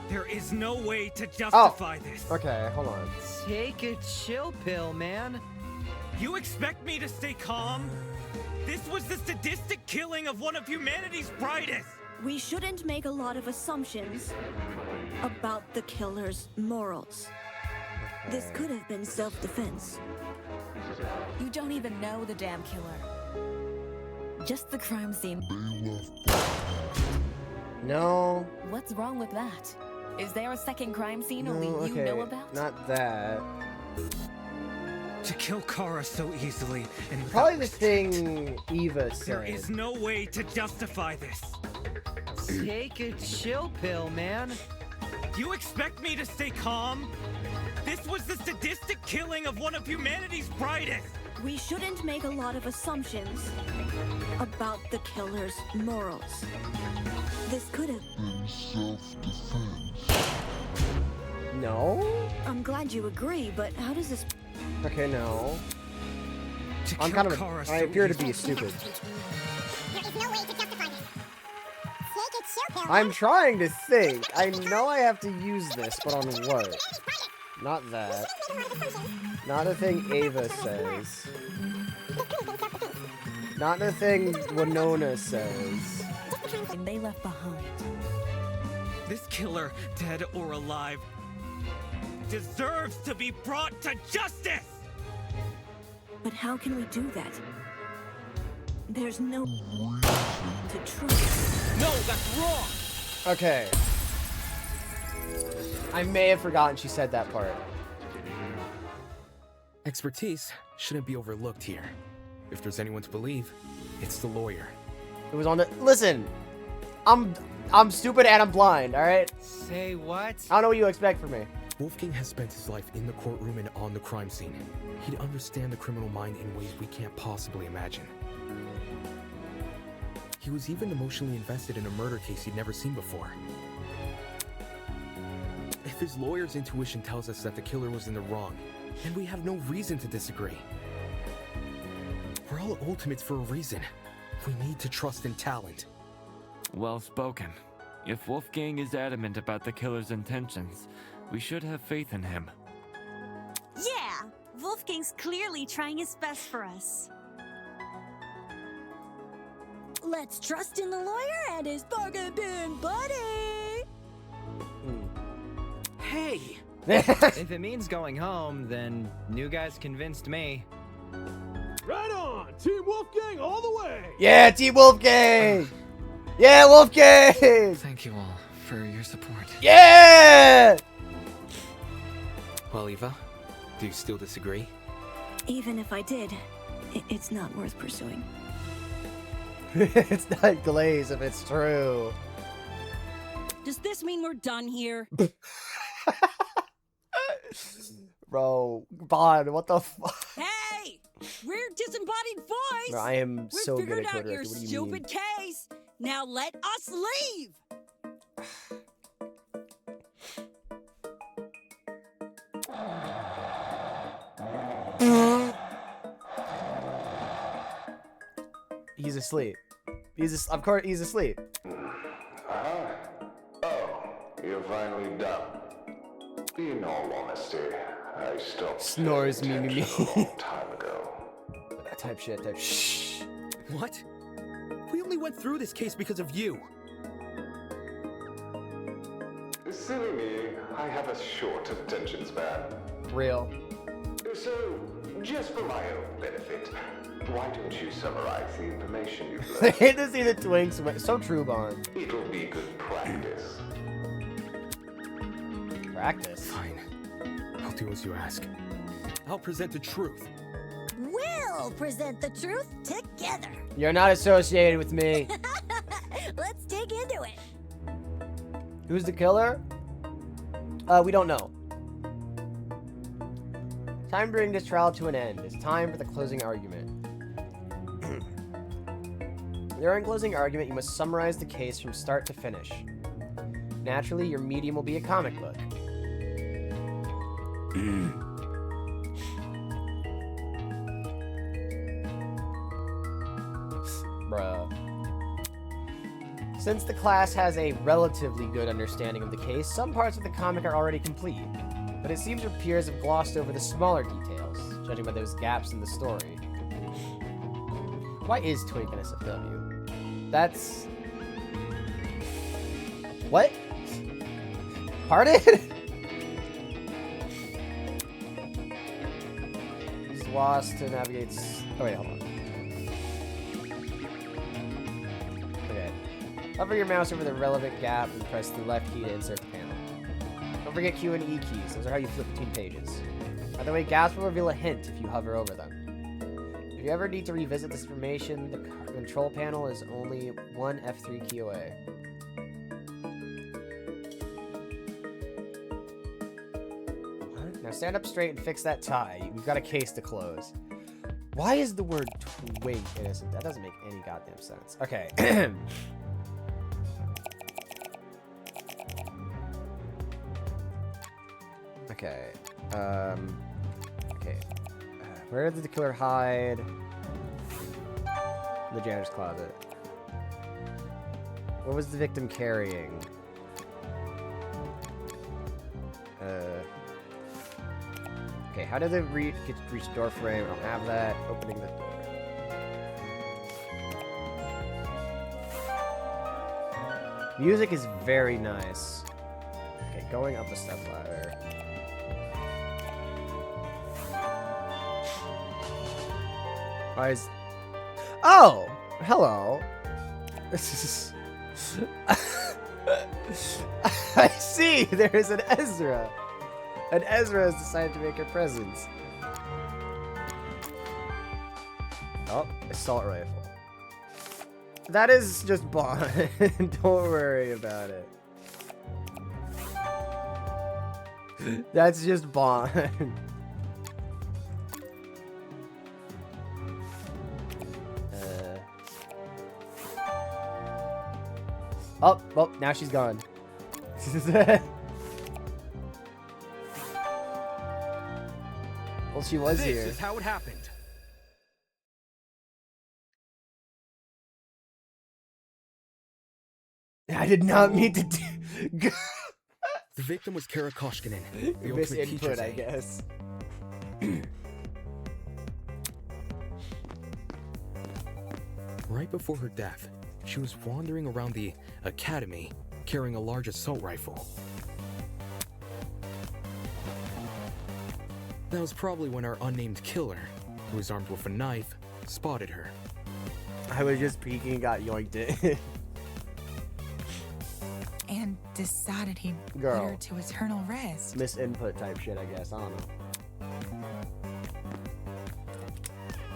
There is no way to justify this. Okay, hold on. Take a chill pill, man. You expect me to stay calm? This was the sadistic killing of one of humanity's brightest. We shouldn't make a lot of assumptions about the killer's morals. This could have been self-defense. You don't even know the damn killer. Just the crime scene. No. What's wrong with that? Is there a second crime scene No, only you okay. know about? Not that. To kill Kara so easily and without Probably the restraint. thing Eva said. There is no way to justify this. Take a chill pill, man. You expect me to stay calm? This was the sadistic killing of one of humanity's brightest. We shouldn't make a lot of assumptions about the killer's morals. This could have been self-defense. No? I'm glad you agree, but how does this... Okay, no. To I'm kill kind of. Kara I so appear to be easily. stupid. There is no way to justify this. Take a chill pill. I'm trying to think. I know I have to use this, but on what? Not that. Not the thing Ava says. Not the thing Winona says. And they left behind. This killer, dead or alive, deserves to be brought to justice! But how can we do that? There's no to trust. No, that's wrong! Okay. I may have forgotten she said that part. Expertise shouldn't be overlooked here. If there's anyone to believe, it's the lawyer. It was on the. Listen, I'm stupid and I'm blind. All right. Say what? I don't know what you expect from me. Wolfgang has spent his life in the courtroom and on the crime scene. He'd understand the criminal mind in ways we can't possibly imagine. He was even emotionally invested in a murder case he'd never seen before. If his lawyer's intuition tells us that the killer was in the wrong, then we have no reason to disagree. We're all ultimates for a reason. We need to trust in talent. Well spoken. If Wolfgang is adamant about the killer's intentions, we should have faith in him. Yeah, Wolfgang's clearly trying his best for us. Let's trust in the lawyer and his bargain bin buddy. Hey! If it means going home, then new guys convinced me. Right on! Team Wolfgang all the way! Yeah, Team Wolfgang! Yeah, Wolfgang! Thank you all for your support. Yeah! Well, Eva, do you still disagree? Even if I did, it's not worth pursuing. It's not Glaze if it's true. Does this mean we're done here? Bro, Bond, what the fuck? Hey! We're disembodied voice! Bro, I am We so good figured at out code your director. What do you mean? stupid case. Now let us leave! He's asleep. Of course, he's asleep. Uh-huh. Oh, you're finally done. In all honesty, I stopped Snores me. a long time ago. Type shit. Shh. What? We only went through this case because of you. Silly me, I have a short attention span. Real. So, just for my own benefit, why don't you summarize the information you've I learned? hate to see the twinks. So true, Bond. It'll be good practice. Practice? Fine. I'll do as you ask. I'll present the truth. We'll present the truth together. You're not associated with me. Let's dig into it. Who's the killer? We don't know. Time to bring this trial to an end. It's time for the closing argument. During closing argument, you must summarize the case from start to finish. Naturally, your medium will be a comic book. Bruh. Since the class has a relatively good understanding of the case, some parts of the comic are already complete, but it seems your peers have glossed over the smaller details, judging by those gaps in the story. Why is Twink an SFW? That's... What? Pardon? He's lost to navigate... Oh wait, hold on. Okay. Hover your mouse over the relevant gap and press the left key to insert the panel. Don't forget Q and E keys. Those are how you flip between pages. By the way, gaps will reveal a hint if you hover over them. If you ever need to revisit this information, the control panel is only one F3 key away. What? Now stand up straight and fix that tie. We've got a case to close. Why is the word twink innocent? That doesn't make any goddamn sense. Okay. Okay. Okay. Where did the killer hide? In the janitor's closet. What was the victim carrying? Okay, how did they reach door frame? I don't have that. Opening the door. Music is very nice. Okay, going up the step ladder. Why is... Oh! Hello. This is... I see! There is an Ezra! And Ezra has decided to make her presence. Oh, assault rifle. That is just Bond. Don't worry about it. That's just Bond. Oh, well, now she's gone. Well, she was here. This is how it happened. I did not mean to do... The victim was Kara Koshkinen, the Miss ultimate input, teacher's I aide. guess. Right before her death, she was wandering around the academy carrying a large assault rifle. That was probably when our unnamed killer, who was armed with a knife, spotted her. I was just peeking and got yoinked it. And decided he'd Girl. put her to eternal rest. Miss input type shit, I guess. I don't know.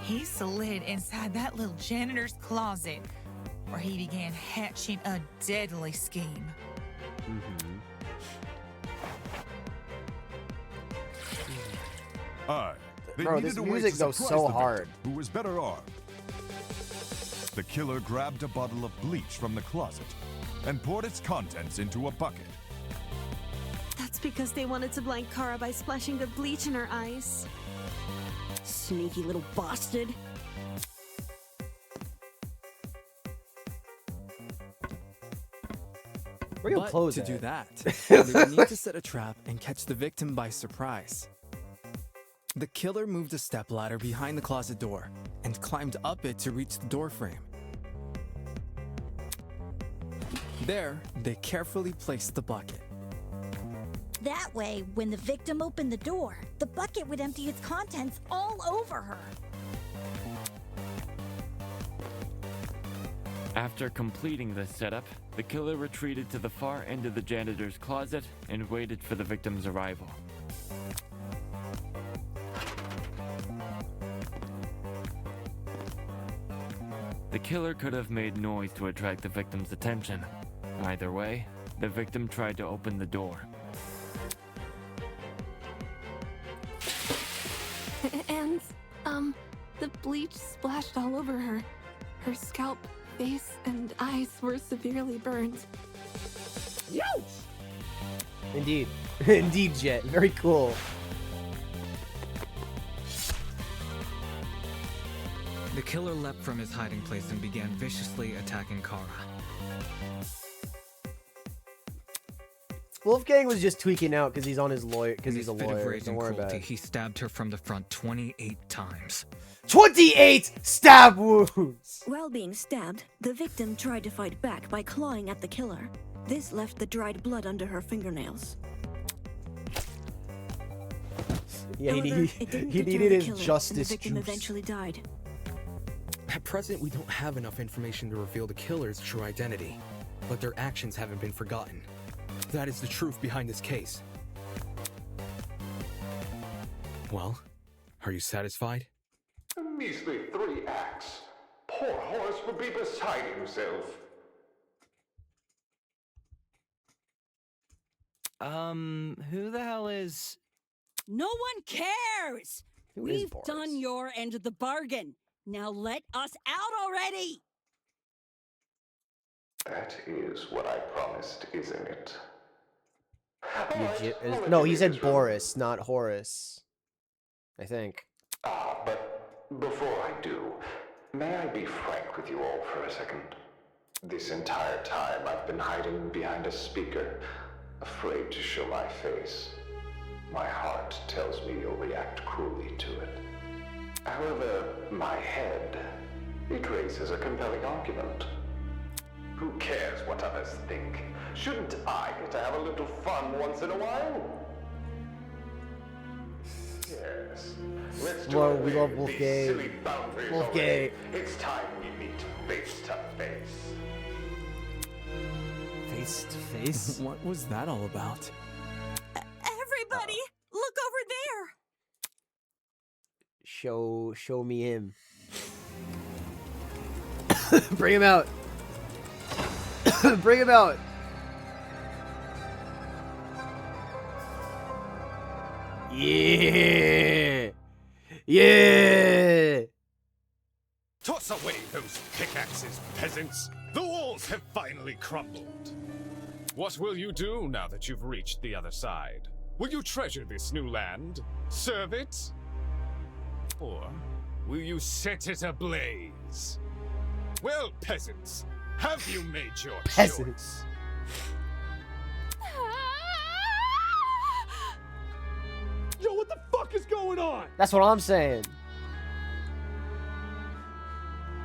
He slid inside that little janitor's closet, where he began hatching a deadly scheme. Aye. They Bro, needed this a way music to goes surprise so the victim, hard. Who was better armed? The killer grabbed a bottle of bleach from the closet and poured its contents into a bucket. That's because they wanted to blind Kara by splashing the bleach in her eyes. Sneaky little bastard. Where your But clothes to at? do that, they would need to set a trap and catch the victim by surprise. The killer moved a stepladder behind the closet door and climbed up it to reach the door frame. There, they carefully placed the bucket. That way, when the victim opened the door, the bucket would empty its contents all over her. After completing this setup, the killer retreated to the far end of the janitor's closet and waited for the victim's arrival. The killer could have made noise to attract the victim's attention. Either way, the victim tried to open the door. And, the bleach splashed all over her. Her scalp, face, and eyes were severely burned. Indeed. Indeed, Jet. Very cool. The killer leapt from his hiding place and began viciously attacking Kara. Wolfgang was just tweaking out because he's on his lawyer. Because he's a In his fit of lawyer. rage Don't and worry about cruelty, it. he stabbed her from the front 28 times. 28 stab wounds. While being stabbed, the victim tried to fight back by clawing at the killer. This left the dried blood under her fingernails. Yeah, However, he it didn't he deter needed the his killer, justice and the victim juice. eventually died. At present, we don't have enough information to reveal the killer's true identity, but their actions haven't been forgotten. That is the truth behind this case. Well, are you satisfied? A measly 3 acts. Poor Horace would be beside himself. Who the hell is... No one cares! Who is We've Boris? done your end of the bargain. Now let us out already! That is what I promised, isn't it? No, he said Boris, not Horace. I think. But before I do, may I be frank with you all for a second? This entire time I've been hiding behind a speaker, afraid to show my face. My heart tells me you'll react cruelly to it. However, my head, it raises a compelling argument. Who cares what others think? Shouldn't I get to have a little fun once in a while? Yes. Let's do Well, away we love with Wolfgang. these silly boundaries Wolfgang. already. It's time we meet face to face. Face to face? What was that all about? Everybody, look over there! Show me him. Bring him out. Bring him out. Yeah. Yeah. Toss away those pickaxes, peasants. The walls have finally crumbled. What will you do now that you've reached the other side? Will you treasure this new land? Serve it? Or will you set it ablaze? Well, peasants, have you made your Peasants. Yo, what the fuck is going on? That's what I'm saying.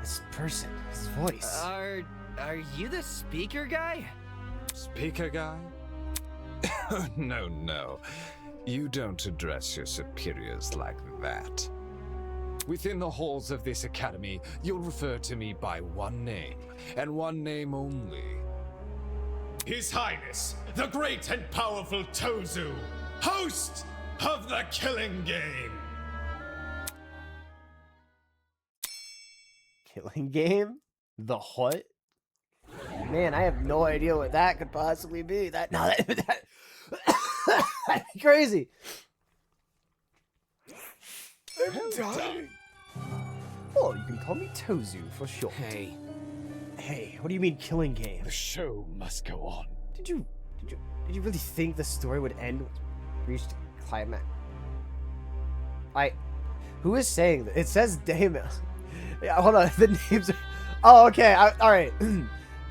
This person, his voice. Are you the speaker guy? Speaker guy? No, no. You don't address your superiors like that. Within the halls of this academy, you'll refer to me by one name, and one name only. His Highness, the great and powerful Tozu, host of the Killing Game. Killing game? The what? Man, I have no idea what that could possibly be. That'd be crazy. I'm dying. Oh, you can call me Tozu for sure. Hey. Hey, what do you mean killing game? The show must go on. Did you really think the story would end with reached climax? Who is saying that? It says Damon. Yeah, hold on. The names are. Oh, okay. All right.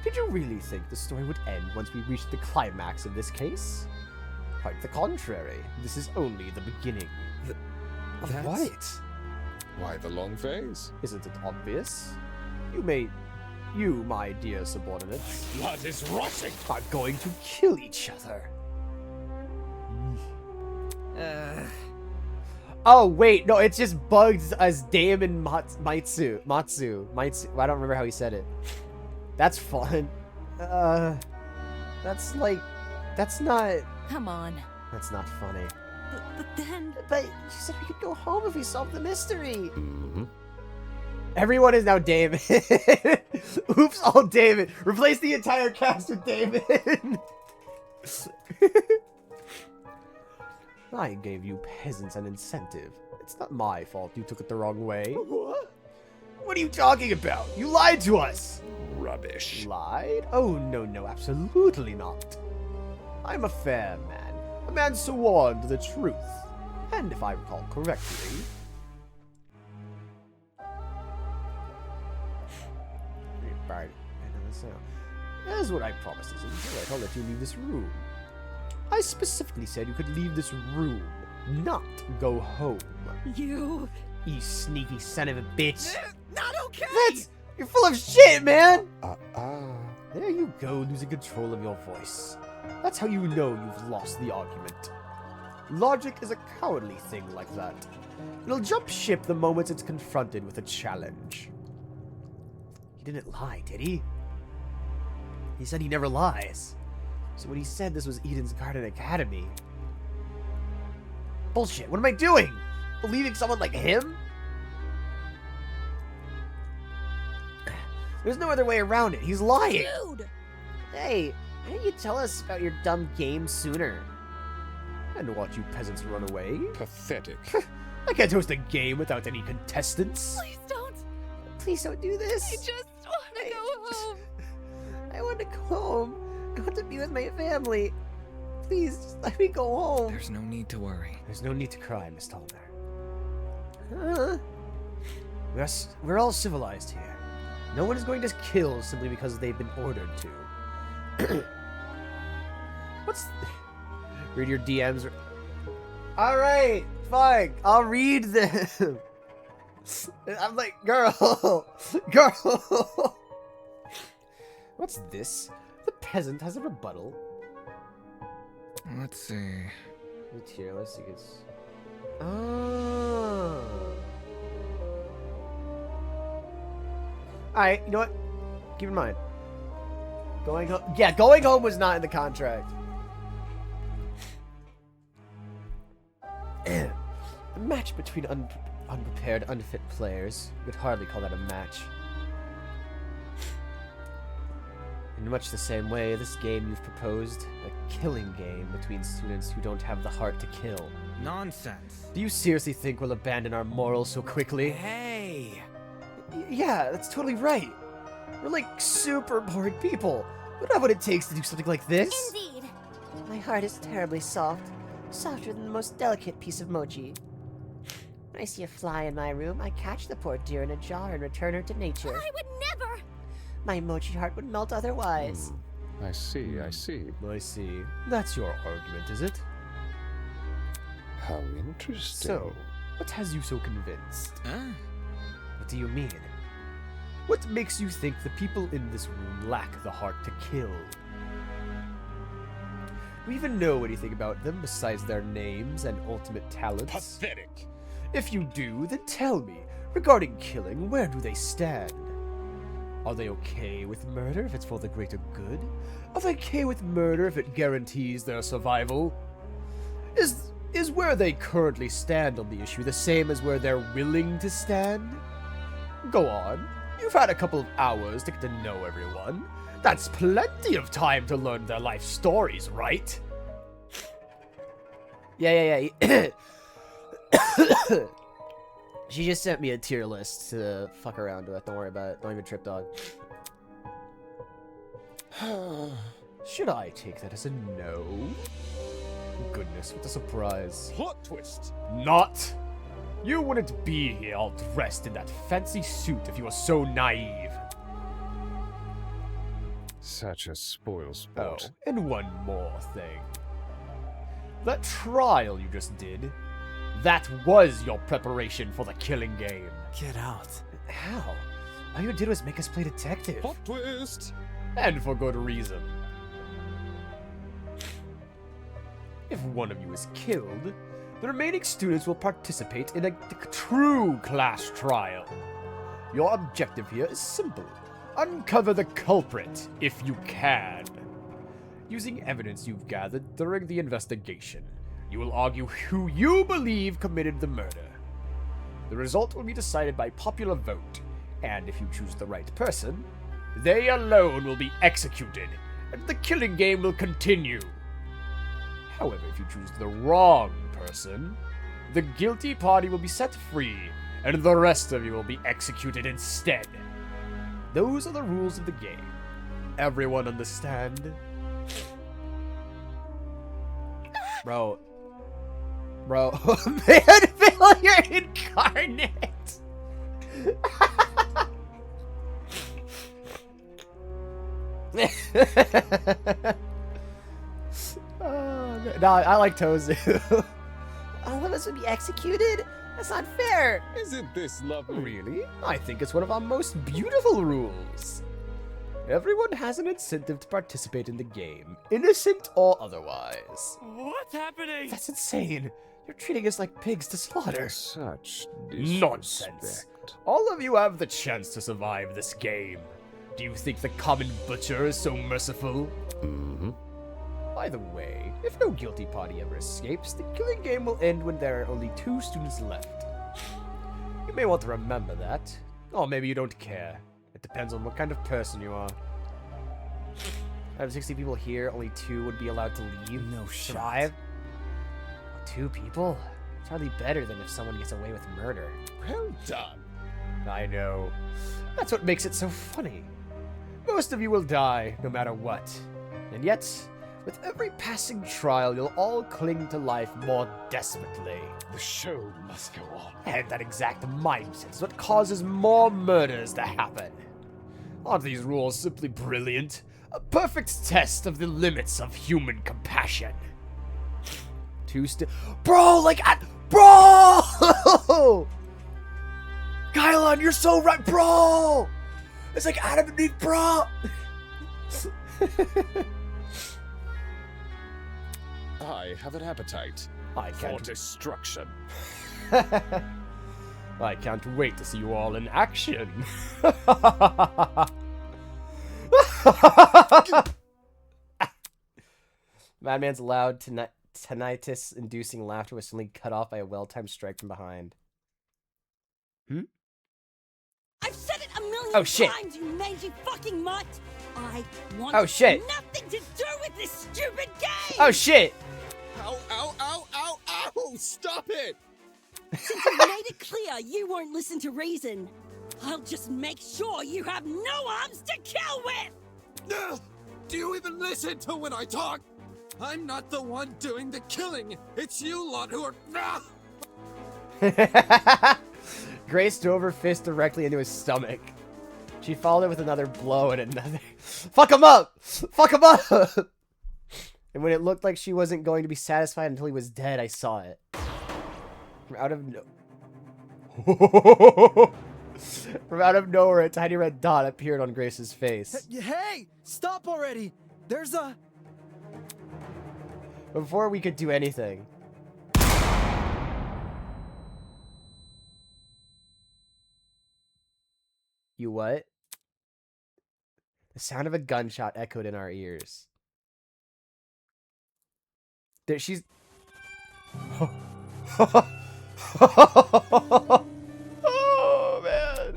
Did you really think the story would end once we reached the climax of this case? Quite the contrary. This is only the beginning. That's- What? Why the long face? Isn't it obvious? You, my dear subordinates, Blood is rushing. are going to kill each other. Oh, wait, no, it's just bugged as Damon Matsu. I don't remember how he said it. That's fun. That's not... Come on. That's not funny. But you said we could go home if we solved the mystery. Mm-hmm. Everyone is now Damon. Oops, all Damon. Replace the entire cast with Damon. I gave you peasants an incentive. It's not my fault you took it the wrong way. What? What are you talking about? You lied to us. Rubbish. Lied? Oh, no, absolutely not. I'm a fair man. A man sworn to the truth. And if I recall correctly... As what I promised, isn't it? Alright, I'll let you leave this room. I specifically said you could leave this room, not go home. You sneaky son of a bitch. not okay. You're full of shit, man. There you go, losing control of your voice. That's how you know you've lost the argument. Logic is a cowardly thing like that. It'll jump ship the moment it's confronted with a challenge. He didn't lie, did he? He said he never lies. So when he said this was Eden's Garden Academy... Bullshit, what am I doing? Believing someone like him? There's no other way around it. He's lying. Dude! Hey, why didn't you tell us about your dumb game sooner? And watch you peasants run away. Pathetic. I can't host a game without any contestants. Please don't. Please don't do this. I just want to go home. I want to go home. I want to be with my family. Please, just let me go home. There's no need to worry. There's no need to cry, Miss Tolner. We're all civilized here. No one is going to kill simply because they've been ordered to. Read your DMs. Alright, fine. I'll read them. I'm like, girl. What's this? The peasant has a rebuttal. Let's see. The tier list, you gets. Oh. Alright, you know what? Keep in mind. Going home. Yeah, going home was not in the contract. A match between unprepared, unfit players. You could hardly call that a match. In much the same way, this game you've proposed, a killing game between students who don't have the heart to kill. Nonsense. Do you seriously think we'll abandon our morals so quickly? Hey! Yeah, that's totally right. We're like super boring people. We don't have what it takes to do something like this. Indeed. My heart is terribly soft. Softer than the most delicate piece of mochi. When I see a fly in my room, I catch the poor dear in a jar and return her to nature. I would never! My mochi heart would melt otherwise. I see. I see. That's your argument, is it? How interesting. So, what has you so convinced? Huh? What do you mean? What makes you think the people in this room lack the heart to kill? Do we even know anything about them besides their names and ultimate talents? Pathetic. If you do, then tell me, regarding killing, where do they stand? Are they okay with murder if it's for the greater good? Are they okay with murder if it guarantees their survival? Is where they currently stand on the issue the same as where they're willing to stand? Go on. You've had a couple of hours to get to know everyone. That's plenty of time to learn their life stories, right? Yeah. She just sent me a tier list to fuck around with. Don't worry about it. Don't even trip, dog. Should I take that as a no? Goodness, what a surprise. Plot twist. Not! You wouldn't be here all dressed in that fancy suit if you were so naive. such a spoil Oh, sport. and one more thing. That trial you just did, that was your preparation for the killing game. Get out. How? All you did was make us play detective. Plot twist! And for good reason. If one of you is killed, the remaining students will participate in a true class trial. Your objective here is simple. Uncover the culprit, if you can. Using evidence you've gathered during the investigation, you will argue who you believe committed the murder. The result will be decided by popular vote, and if you choose the right person, they alone will be executed, and the killing game will continue. However, if you choose the wrong person, the guilty party will be set free, and the rest of you will be executed instead. Those are the rules of the game. Everyone understand? Bro, man failure incarnate! No, I like Tozu. All of us would be executed? That's not fair. Isn't this lovely? Really? I think it's one of our most beautiful rules. Everyone has an incentive to participate in the game, innocent or otherwise. What's happening? That's insane. You're treating us like pigs to slaughter. Such Nonsense. disrespect. All of you have the chance to survive this game. Do you think the common butcher is so merciful? Mm-hmm. By the way, if no guilty party ever escapes, the killing game will end when there are only 2 students left. You may want to remember that. Or maybe you don't care. It depends on what kind of person you are. Out of 60 people here, only 2 would be allowed to leave. No Survive? 2 people? It's hardly better than if someone gets away with murder. Well done. I know. That's what makes it so funny. Most of you will die, no matter what. And yet, with every passing trial, you'll all cling to life more desperately. The show must go on. And that exact mindset is what causes more murders to happen. Aren't these rules simply brilliant? A perfect test of the limits of human compassion. Bro, bro! Kylon, you're so right, bro! It's like Adam and Eve, bro! I have an appetite for destruction. I can't wait to see you all in action. Madman's loud tinnitus-inducing laughter was suddenly cut off by a well-timed strike from behind. I've said it a million Oh, shit. times, you mangy fucking mutt! I want Oh, shit. nothing to do with this stupid game! Oh, shit! Ow, ow, ow, ow, ow! Stop it! Since you made it clear you won't listen to reason, I'll just make sure you have no arms to kill with! Do you even listen to when I talk? I'm not the one doing the killing. It's you lot who are... Grace drove her fist directly into his stomach. She followed it with another blow and another. Fuck him up! Fuck him up! And when it looked like she wasn't going to be satisfied until he was dead, I saw it. From out of nowhere, a tiny red dot appeared on Grace's face. Hey! Stop already! There's a... Before we could do anything. You what? The sound of a gunshot echoed in our ears. There, she's... Oh, man.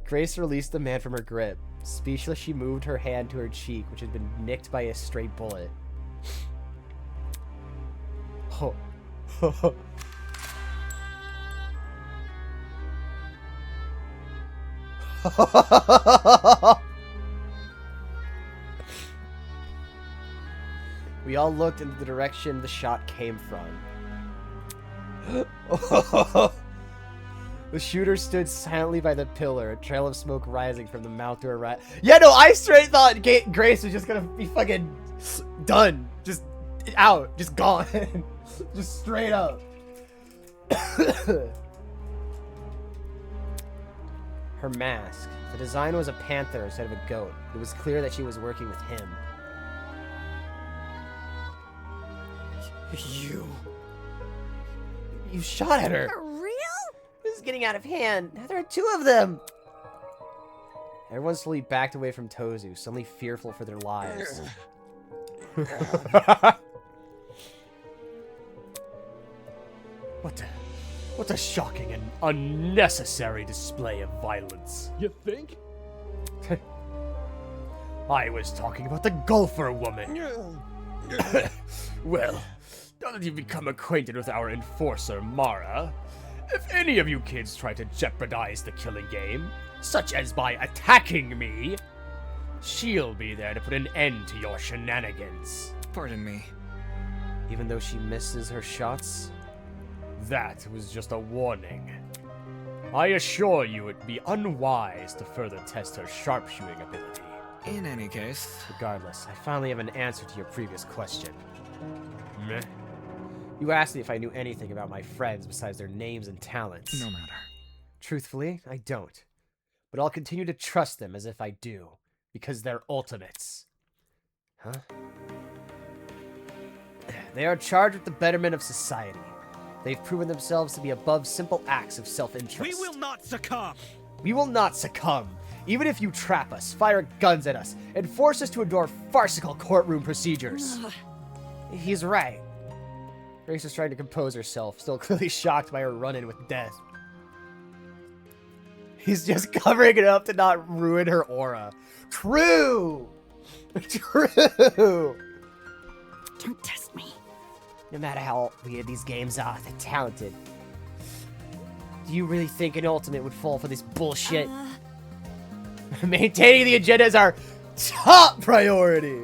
Grace released the man from her grip. Speechless, she moved her hand to her cheek, which had been nicked by a stray bullet. We all looked in the direction the shot came from. The shooter stood silently by the pillar, a trail of smoke rising from the mouth to her right. Yeah, no, I straight thought Grace was just gonna be fucking done. Just out. Just gone. Just straight up. Her mask. The design was a panther instead of a goat. It was clear that she was working with him. You shot at her. For real? This is getting out of hand. Now there are two of them. Everyone slowly backed away from Tozu, suddenly fearful for their lives. What a shocking and unnecessary display of violence. You think? I was talking about the golfer woman. Well, now that you've become acquainted with our enforcer, Mara, if any of you kids try to jeopardize the killing game, such as by attacking me, she'll be there to put an end to your shenanigans. Pardon me. Even though she misses her shots? That was just a warning. I assure you it'd be unwise to further test her sharpshooting ability. In any case... Regardless, I finally have an answer to your previous question. Meh. You asked me if I knew anything about my friends besides their names and talents. No matter. Truthfully, I don't. But I'll continue to trust them as if I do, because they're ultimates. Huh? They are charged with the betterment of society. They've proven themselves to be above simple acts of self-interest. We will not succumb! We will not succumb, even if you trap us, fire guns at us, and force us to endure farcical courtroom procedures. He's right. Grace is trying to compose herself, still clearly shocked by her run-in with death. He's just covering it up to not ruin her aura. True! True! Don't test me. No matter how weird these games are, they're talented. Do you really think an ultimate would fall for this bullshit? Maintaining the agenda is our top priority!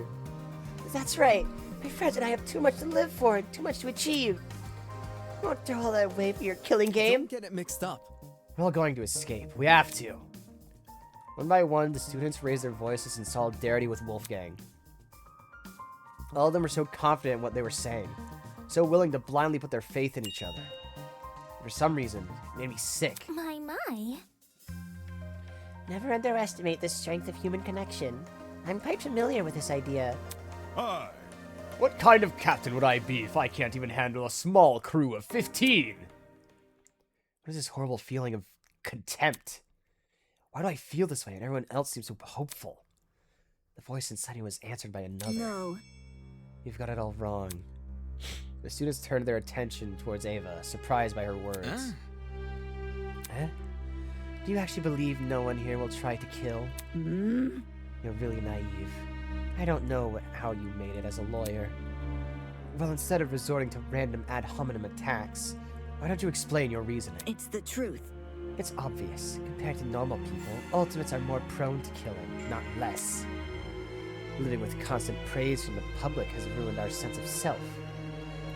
That's right. My friends and I have too much to live for and too much to achieve. I won't throw all that away for your killing game. Don't get it mixed up. We're all going to escape. We have to. One by one, the students raised their voices in solidarity with Wolfgang. All of them were so confident in what they were saying, so willing to blindly put their faith in each other. For some reason, it made me sick. My. Never underestimate the strength of human connection. I'm quite familiar with this idea. Hi. What kind of captain would I be if I can't even handle a small crew of 15? What is this horrible feeling of contempt? Why do I feel this way and everyone else seems so hopeful? The voice inside me was answered by another. No. You've got it all wrong. The students turned their attention towards Ava, surprised by her words. Eh? Do you actually believe no one here will try to kill? You're really naive. I don't know how you made it as a lawyer. Well, instead of resorting to random ad hominem attacks, why don't you explain your reasoning? It's the truth. It's obvious. Compared to normal people, ultimates are more prone to killing, not less. Living with constant praise from the public has ruined our sense of self.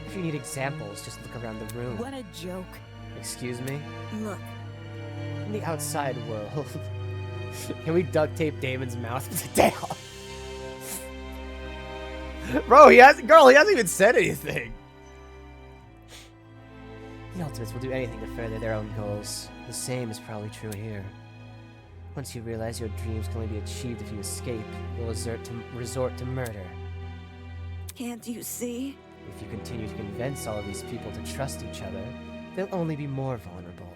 If you need examples, just look around the room. What a joke. Excuse me? Look. In the outside world, can we duct tape Damon's mouth to tail? Bro, he hasn't even said anything. The Ultimates will do anything to further their own goals. The same is probably true here. Once you realize your dreams can only be achieved if you escape, you'll resort to murder. Can't you see? If you continue to convince all of these people to trust each other, they'll only be more vulnerable.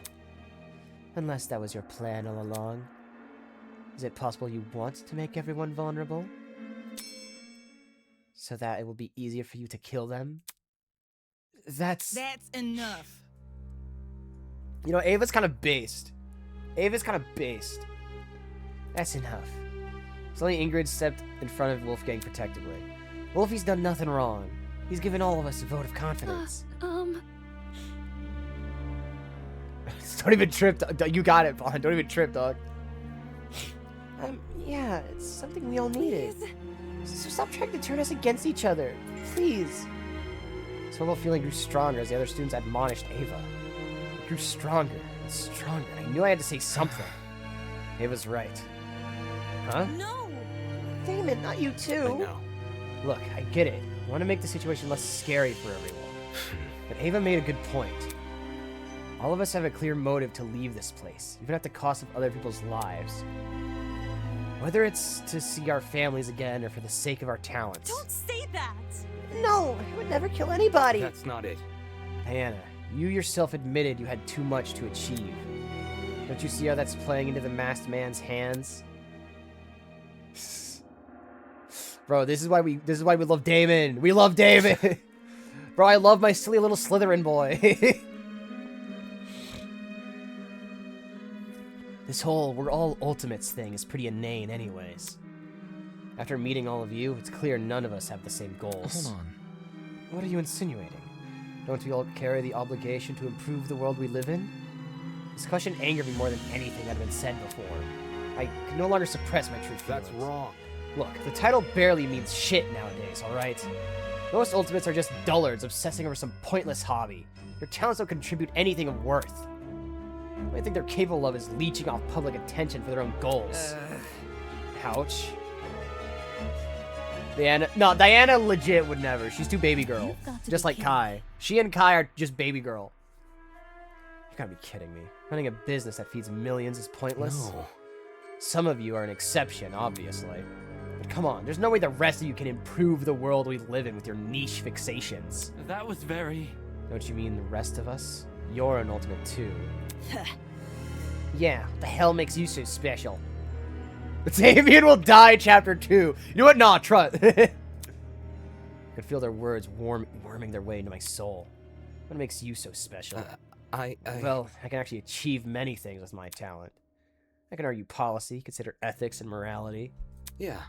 Unless that was your plan all along. Is it possible you want to make everyone vulnerable? So that it will be easier for you to kill them? That's enough. You know, Ava's kind of based. That's enough. Suddenly Ingrid stepped in front of Wolfgang protectively. Wolfie's done nothing wrong. He's given all of us a vote of confidence. Don't even trip. You got it, Bond. Don't even trip, dog. Yeah, it's something we all needed. So stop trying to turn us against each other. Please. This horrible feeling grew stronger as the other students admonished Ava. It grew stronger stronger. I knew I had to say something. Ava's right. Huh? No! Damon, not you too. I know. Look, I get it. I want to make the situation less scary for everyone. But Ava made a good point. All of us have a clear motive to leave this place, even at the cost of other people's lives. Whether it's to see our families again or for the sake of our talents. Don't say that! No, I would never kill anybody. That's not it. Diana, you yourself admitted you had too much to achieve. Don't you see how that's playing into the masked man's hands? Bro, this is why we love Damon. We love Damon. Bro, I love my silly little Slytherin boy. This whole we're all ultimates thing is pretty inane anyways. After meeting all of you, it's clear none of us have the same goals. Hold on. What are you insinuating? Don't we all carry the obligation to improve the world we live in? This question angered me more than anything that had been said before. I can no longer suppress my true feelings. That's wrong. Look, the title barely means shit nowadays, alright? Most ultimates are just dullards obsessing over some pointless hobby. Their talents don't contribute anything of worth. The only thing they're capable of is leeching off public attention for their own goals. Ouch. Diana legit would never. She's too baby girl. Just like Kai. She and Kai are just baby girl. You gotta be kidding me. Running a business that feeds millions is pointless? No. Some of you are an exception, obviously. But come on, there's no way the rest of you can improve the world we live in with your niche fixations. That was very... Don't you mean the rest of us? You're an ultimate too. Yeah, what the hell makes you so special? Damien will die, chapter 2. You know what? Nah, trust. I could feel their words worming their way into my soul. What makes you so special? Well, I can actually achieve many things with my talent. I can argue policy, consider ethics and morality. Yeah.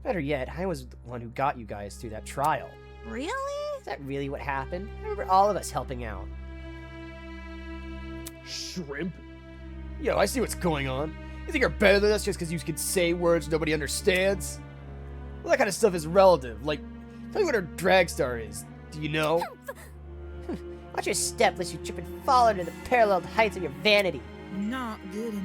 Better yet, I was the one who got you guys through that trial. Really? Is that really what happened? I remember all of us helping out. Shrimp? Yo, I see what's going on. You think you're better than us just because you can say words nobody understands? Well, that kind of stuff is relative. Like, tell me what our drag star is. Do you know? Watch your step lest you trip and fall into the paralleled heights of your vanity. Not good enough.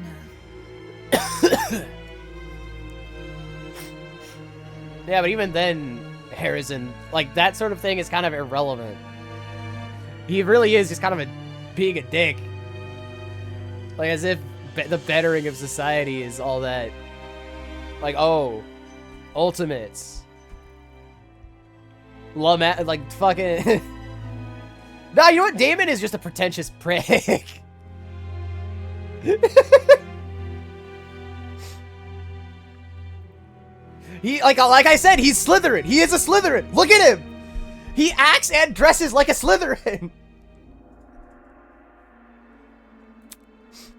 Yeah, but even then, Harrison, like, that sort of thing is kind of irrelevant. He really is just kind of being a dick. Like, as if the bettering of society is all that. Like, oh, ultimates. Like, fucking... Nah, you know what? Damon is just a pretentious prick. He, like I said, he's Slytherin. He is a Slytherin. Look at him. He acts and dresses like a Slytherin.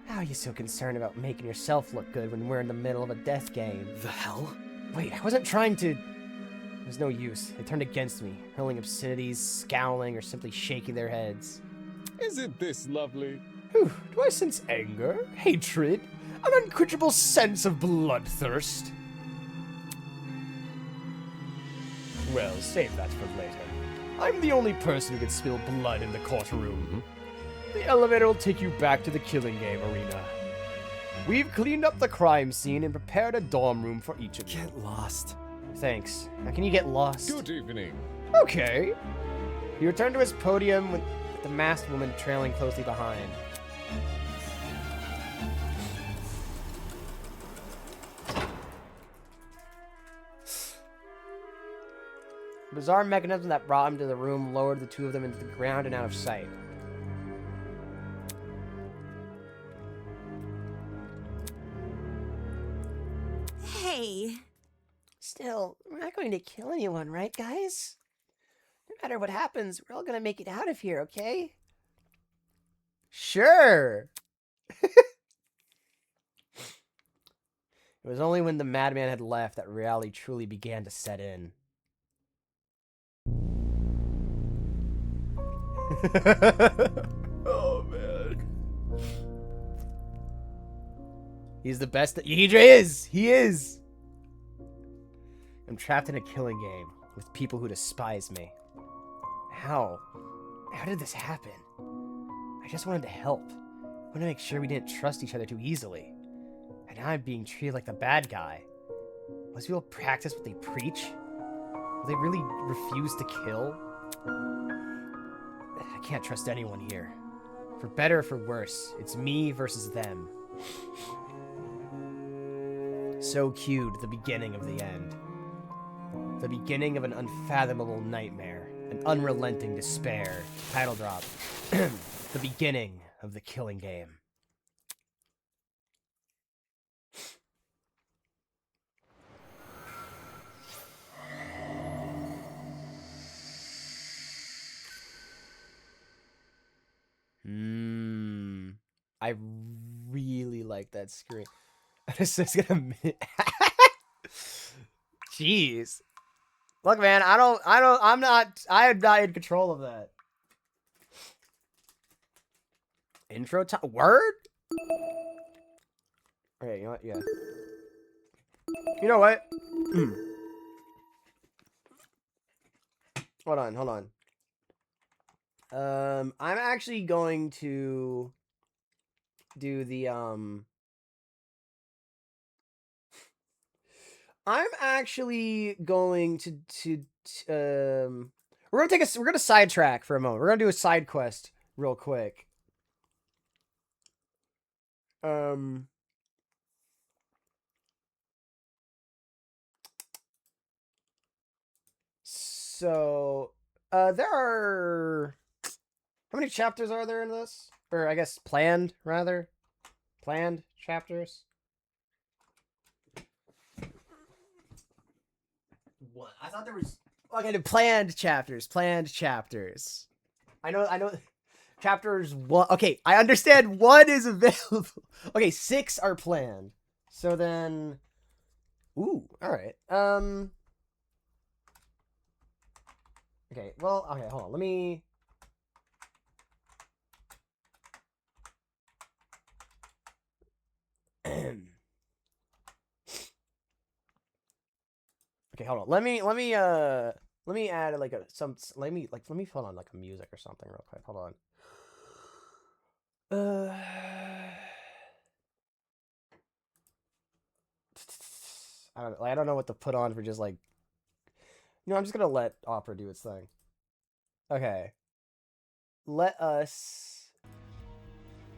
How are you so concerned about making yourself look good when we're in the middle of a death game? The hell? Wait, I wasn't trying to... There's no use. They turned against me, hurling obscenities, scowling, or simply shaking their heads. Isn't this lovely? Whew, do I sense anger, hatred, an unquenchable sense of bloodthirst? Well, save that for later. I'm the only person who can spill blood in the courtroom. The elevator will take you back to the killing game arena. We've cleaned up the crime scene and prepared a dorm room for each of you. Get lost. Thanks. Now can you get lost? Good evening. Okay. He returned to his podium with the masked woman trailing closely behind. The bizarre mechanism that brought him to the room lowered the two of them into the ground and out of sight. Hey. Still, we're not going to kill anyone, right, guys? No matter what happens, we're all gonna make it out of here, okay? Sure. It was only when the madman had left that reality truly began to set in. Oh, man. He's the best. He is. He is. I'm trapped in a killing game with people who despise me. How? How did this happen? I just wanted to help. want to make sure we didn't trust each other too easily. And now I'm being treated like the bad guy. Most people practice what they preach? Will they really refuse to kill? I can't trust anyone here. For better or for worse, it's me versus them. So cued, the beginning of the end. The beginning of an unfathomable nightmare. An unrelenting despair. Title drop. The beginning of the killing game. I really like that screen. It's just gonna. Jeez. Look, man, I'm not in control of that. Intro time. Word? Okay, you know what? Yeah. You know what? Hold on. I'm actually going to do the I'm actually going to we're gonna sidetrack for a moment. We're gonna do a side quest real quick. So there are, how many chapters are there in this? Or I guess planned, rather. Planned chapters. What? I thought there was... Okay, planned chapters. I know. Chapters 1... Okay, I understand 1 is available. Okay, 6 are planned. So then... Ooh, alright. Okay, well, okay, hold on. Let me... Okay, hold on. Let me add like let me put on like a music or something real quick. Hold on. I don't know what to put on for just like, I'm just gonna let Opera do its thing. Okay. Let us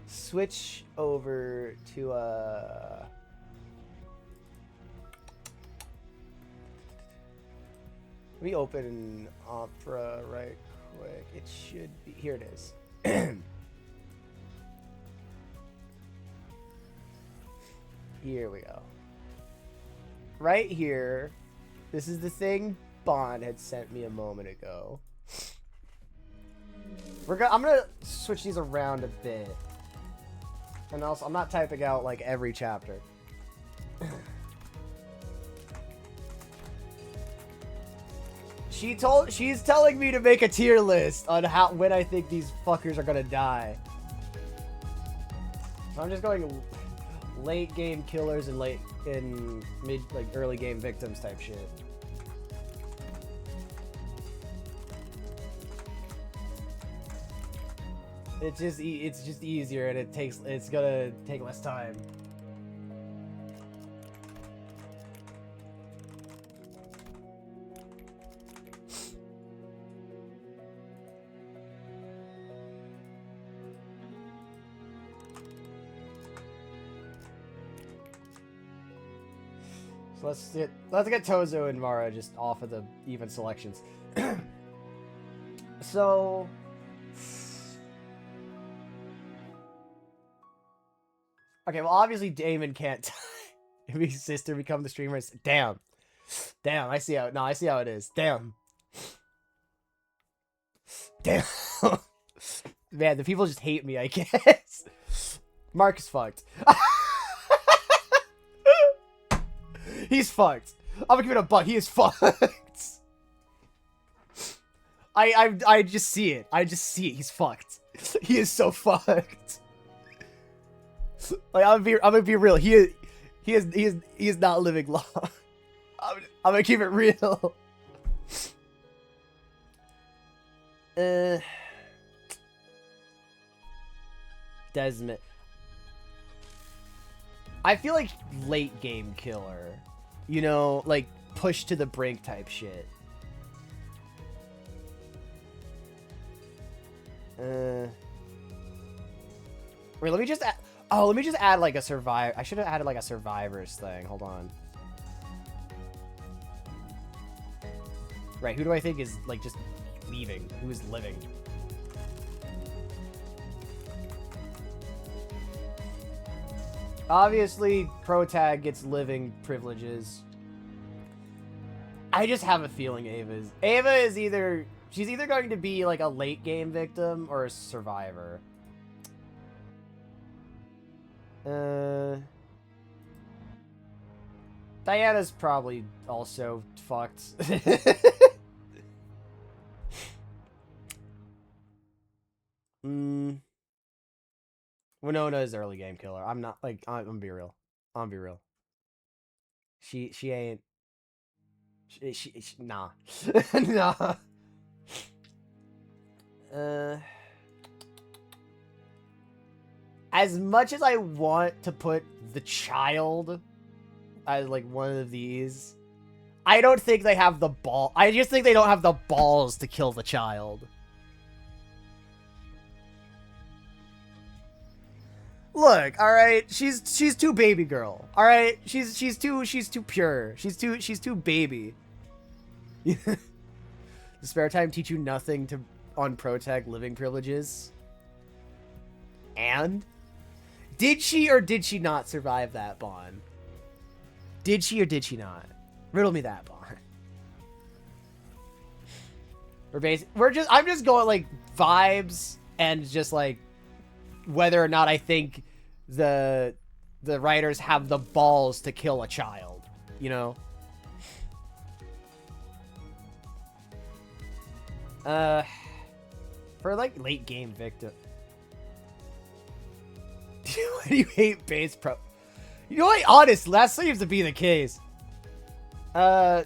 switch over to let me open Opera right quick. It should be, here it is. Here we go. Right here. This is the thing Bond had sent me a moment ago. I'm gonna switch these around a bit. And also, I'm not typing out like every chapter. She's telling me to make a tier list on when I think these fuckers are gonna die. So I'm just going late game killers and early game victims type shit. It's just easier, and it's gonna take less time. So let's get Tozo and Mara just off of the even selections. So okay, well obviously Damon can't die. If his sister become the streamer, damn, I see how it is. Damn. Man, the people just hate me, I guess. Mark is fucked. He's fucked. I'm gonna give it a butt. He is fucked. I just see it. He's fucked. He is so fucked. Like I'm gonna be real. He is not living long. I'm gonna keep it real. Desmond. I feel like late game killer. You know, like push to the brink type shit. Wait, let me just add, let me just add like a survivor. I should have added like a survivors thing. Hold on. Right, who do I think is like just leaving? Who is living? Obviously, Protag gets living privileges. I just have a feeling Ava is either, she's either going to be like a late game victim or a survivor. Diana's probably also fucked. Winona is early game killer. I'm not like, I'm gonna be real. I'm gonna be real. She ain't. She nah. Nah. As much as I want to put the child as like one of these, I don't think they have the ball. I just think they don't have the balls to kill the child. Look, all right, she's too baby girl. All right, she's too pure. She's too baby. The spare time teach you nothing to on Protag living privileges. And did she or did she not survive that, Bond? Did she or did she not? Riddle me that, Bond. I'm just going like vibes and just like whether or not I think the writers have the balls to kill a child, you know? For like late game victim. Why do you hate base pro? You know what? Honestly, that seems to be the case. I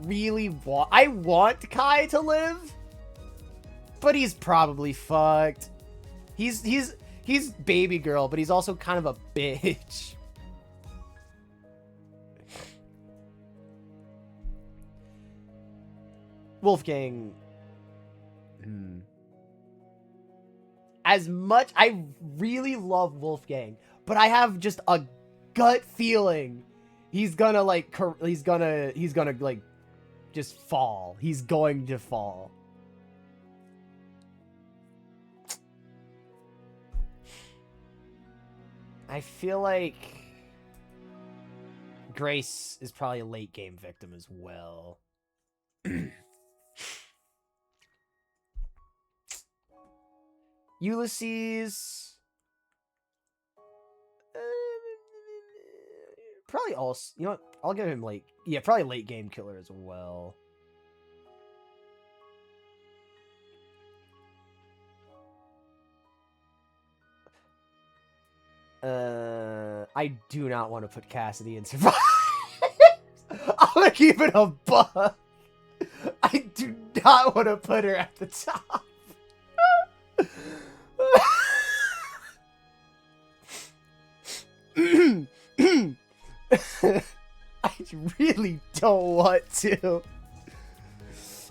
really want Kai to live, but he's probably fucked. He's baby girl, but he's also kind of a bitch. Wolfgang. As much I really love Wolfgang, but I have just a gut feeling he's gonna like he's gonna like just fall. He's going to fall. I feel like Grace is probably a late game victim as well. Ulysses. Probably also, you know what? I'll give him late. Yeah, probably late game killer as well. I do not want to put Cassidy in survival. I'm gonna keep it a buck. I do not want to put her at the top. I really don't want to.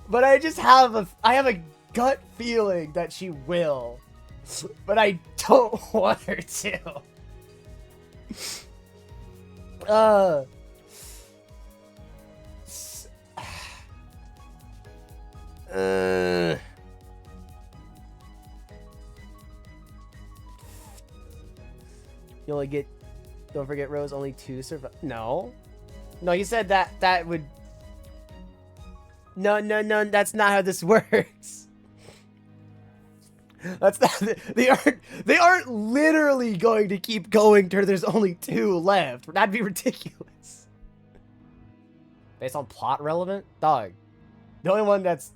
But I just have a gut feeling that she will. But I don't want her to. You only get, don't forget, Rose, only 2 survive. No, you said that would. No, that's not how this works. That's not. They aren't literally going to keep going till there's only 2 left. That'd be ridiculous. Based on plot relevant, dog. The only one that's.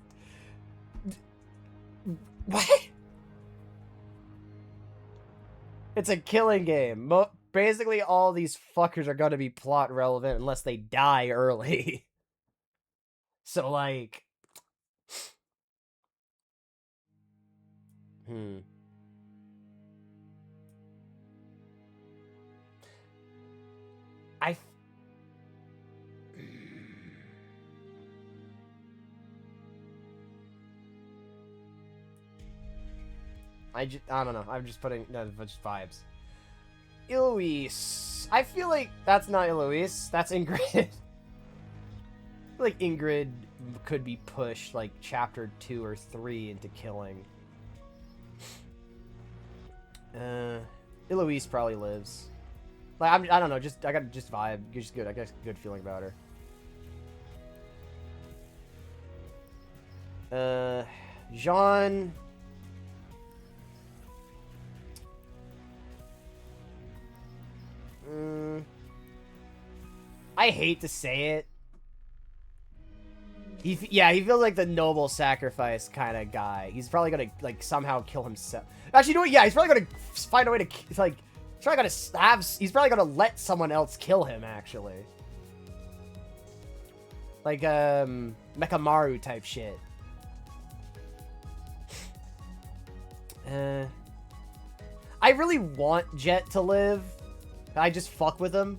What? It's a killing game. Basically, all these fuckers are gonna be plot relevant unless they die early. So, like... I don't know. I'm just putting just vibes. Eloise. I feel like that's not Eloise. That's Ingrid. I feel like Ingrid could be pushed like chapter 2 or 3 into killing. Eloise probably lives. Like I don't know. I got just vibe. Just good. I got a good feeling about her. Jean. I hate to say it. He feels like the noble sacrifice kind of guy. He's probably gonna like somehow kill himself. Actually, you know what? Yeah, he's probably gonna find a way to like. He's probably gonna let someone else kill him. Actually, like Mechamaru type shit. I really want Jet to live. I just fuck with him.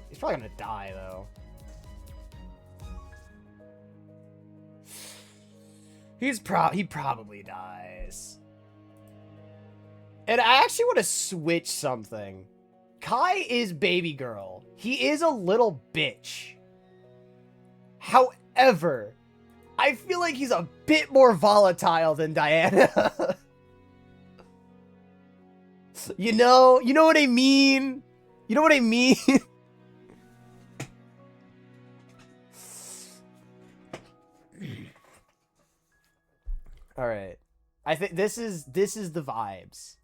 He's probably gonna die though. He probably dies. And I actually want to switch something. Kai is baby girl. He is a little bitch. However, I feel like he's a bit more volatile than Diana. You know what I mean? You know what I mean? All right. I think this is the vibes.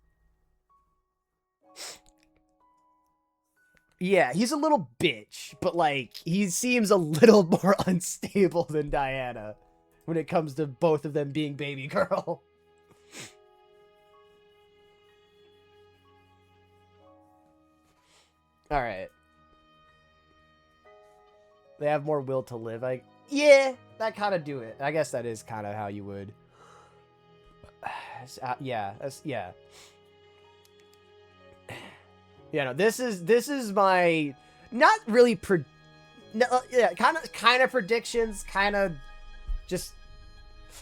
Yeah, he's a little bitch, but like he seems a little more unstable than Diana when it comes to both of them being baby girl. All right. They have more will to live. Yeah, that kind of do it. I guess that is kind of how you would. Yeah. Yeah, no, this is my not really kind of predictions, kind of just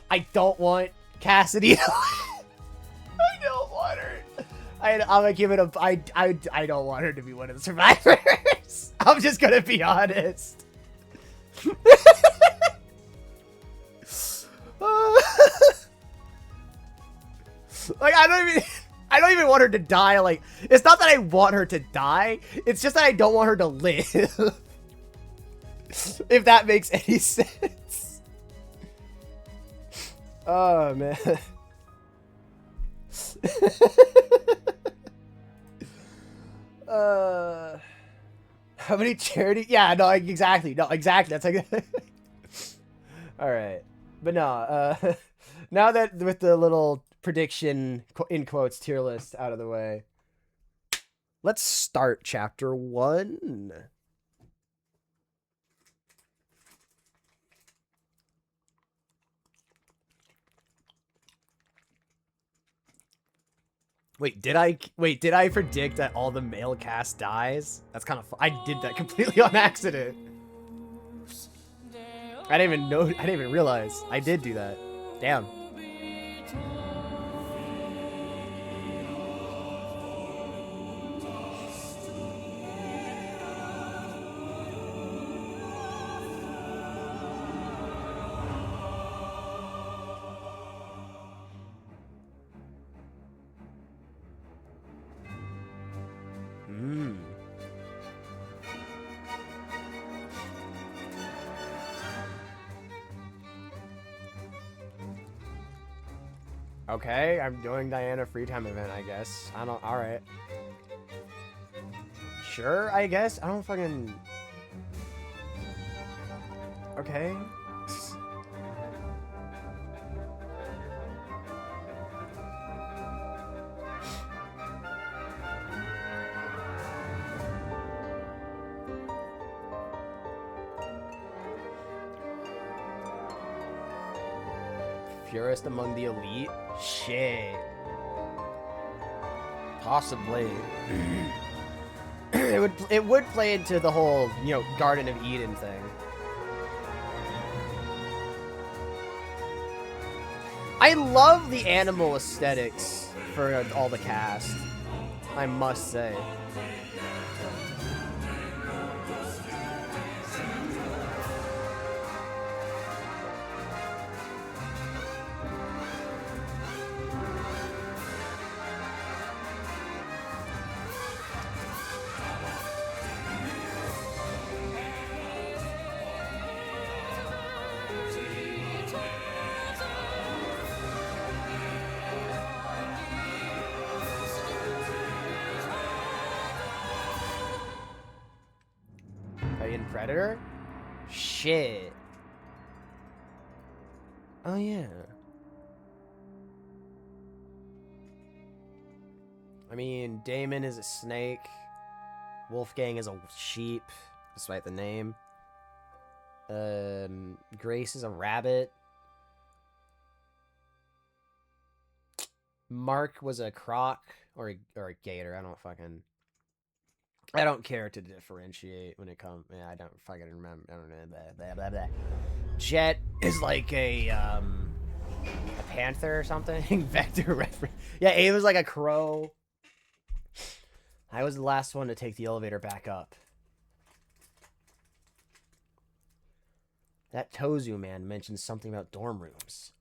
I don't want Cassidy. I don't want her. I'm gonna give it a I don't want her to be one of the survivors. I'm just gonna be honest. Like I don't even want her to die. Like it's not that I want her to die. It's just that I don't want her to live. If that makes any sense. Oh man. How many charity? Yeah, no, exactly. No, exactly. That's like. All right, but no. Now that with the little prediction in quotes tier list out of the way, let's start chapter 1. Wait, did I predict that all the male cast dies? That's kind of fun. I did that completely on accident. I didn't even realize I did do that. Damn. Okay, I'm doing Diana free time event, I guess. I don't. All right. Sure, I guess. I don't fucking. Okay. Purest among the elite? Shit. Possibly. It would play into the whole, Garden of Eden thing. I love the animal aesthetics for all the cast, I must say. Alien Predator? Shit. Oh, yeah. I mean, Damon is a snake. Wolfgang is a sheep, despite the name. Grace is a rabbit. Mark was a croc or a gator. I don't care to differentiate when it comes. Yeah, I don't fucking remember. I don't know. Blah, blah, blah. Jet is like a panther or something. Vector reference. Yeah, Ava was like a crow. I was the last one to take the elevator back up. That Tozu man mentioned something about dorm rooms.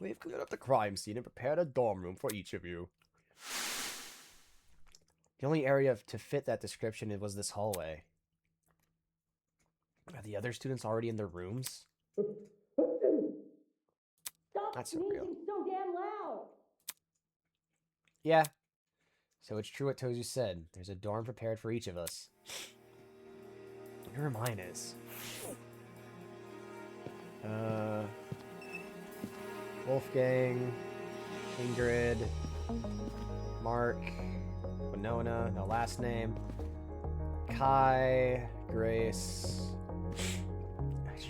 We've cleared up the crime scene and prepared a dorm room for each of you. The only area to fit that description was this hallway. Are the other students already in their rooms? That's so real. So damn loud. Yeah. So it's true what Tozu said. There's a dorm prepared for each of us. I wonder where mine is. Wolfgang, Ingrid, Mark, Winona, no last name, Kai, Grace,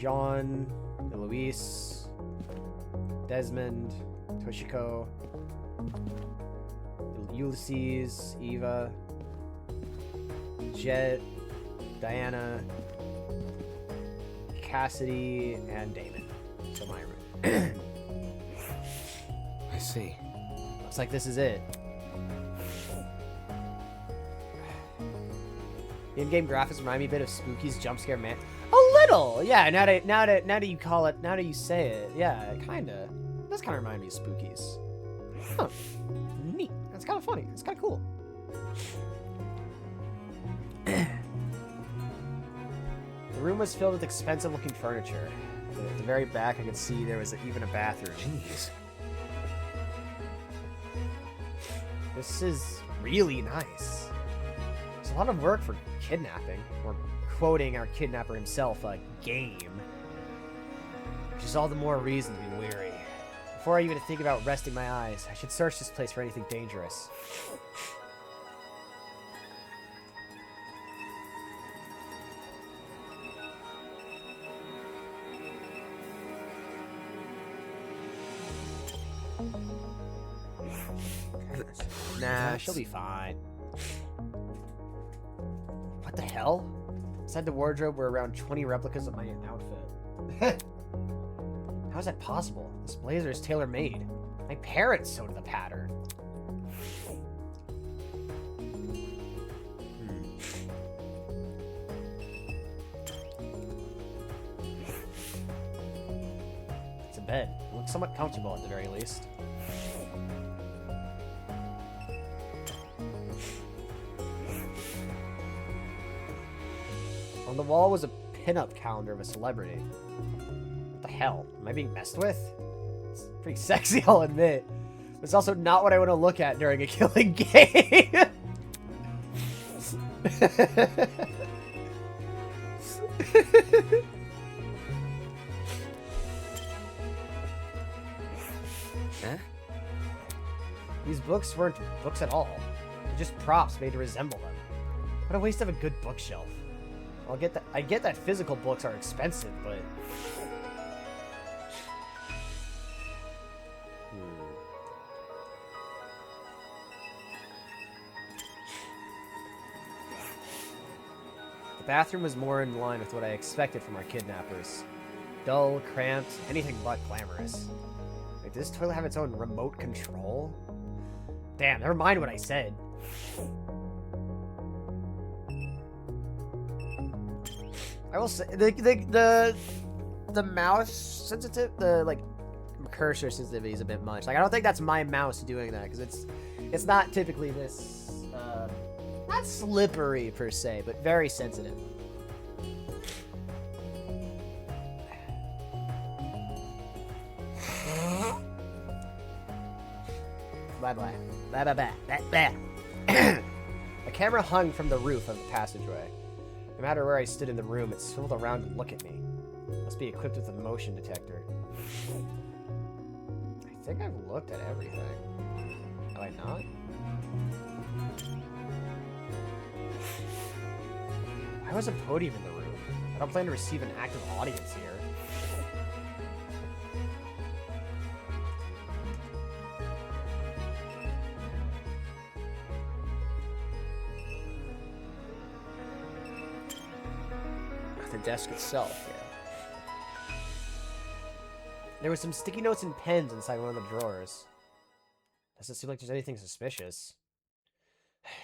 Jean, Eloise, Desmond, Toshiko, Ulysses, Eva, Jet, Diana, Cassidy, and Damon. So my room. I see. Looks like this is it. The in-game graphics remind me a bit of Spooky's jump scare man. A little, yeah. Now that you call it, now that you say it, yeah, kinda. It does kind of remind me of Spooky's. Huh. Neat. That's kind of funny. It's kind of cool. The room was filled with expensive-looking furniture. At the very back, I could see there was even a bathroom. Jeez. This is really nice. It's a lot of work for kidnapping, or quoting our kidnapper himself, a game. Which is all the more reason to be weary. Before I even think about resting my eyes, I should search this place for anything dangerous. Nah, she'll be fine. What the hell? Inside the wardrobe were around 20 replicas of my outfit. How is that possible? This blazer is tailor-made. My parents sewed the pattern. It's a bed. It looks somewhat comfortable at the very least. On the wall was a pinup calendar of a celebrity. What the hell? Am I being messed with? It's pretty sexy, I'll admit. But it's also not what I want to look at during a killing game. Huh? These books weren't books at all. They're just props made to resemble them. What a waste of a good bookshelf. I get that physical books are expensive, but... The bathroom was more in line with what I expected from our kidnappers. dull, cramped, anything but glamorous. Wait, does this toilet have its own remote control? Damn, never mind what I said. I will say the mouse sensitive, the like cursor sensitivity is a bit much. Like I don't think that's my mouse doing that because it's not typically this not slippery per se, but very sensitive. Bye bye. Bye bye bye. Bye bye. A camera hung from the roof of the passageway. No matter where I stood in the room, it swirled around to look at me. Must be equipped with a motion detector. I think I've looked at everything. Have I not? Why was a podium in the room? I don't plan to receive an active audience here. The desk itself, yeah. There were some sticky notes and pens inside one of the drawers. Doesn't seem like there's anything suspicious.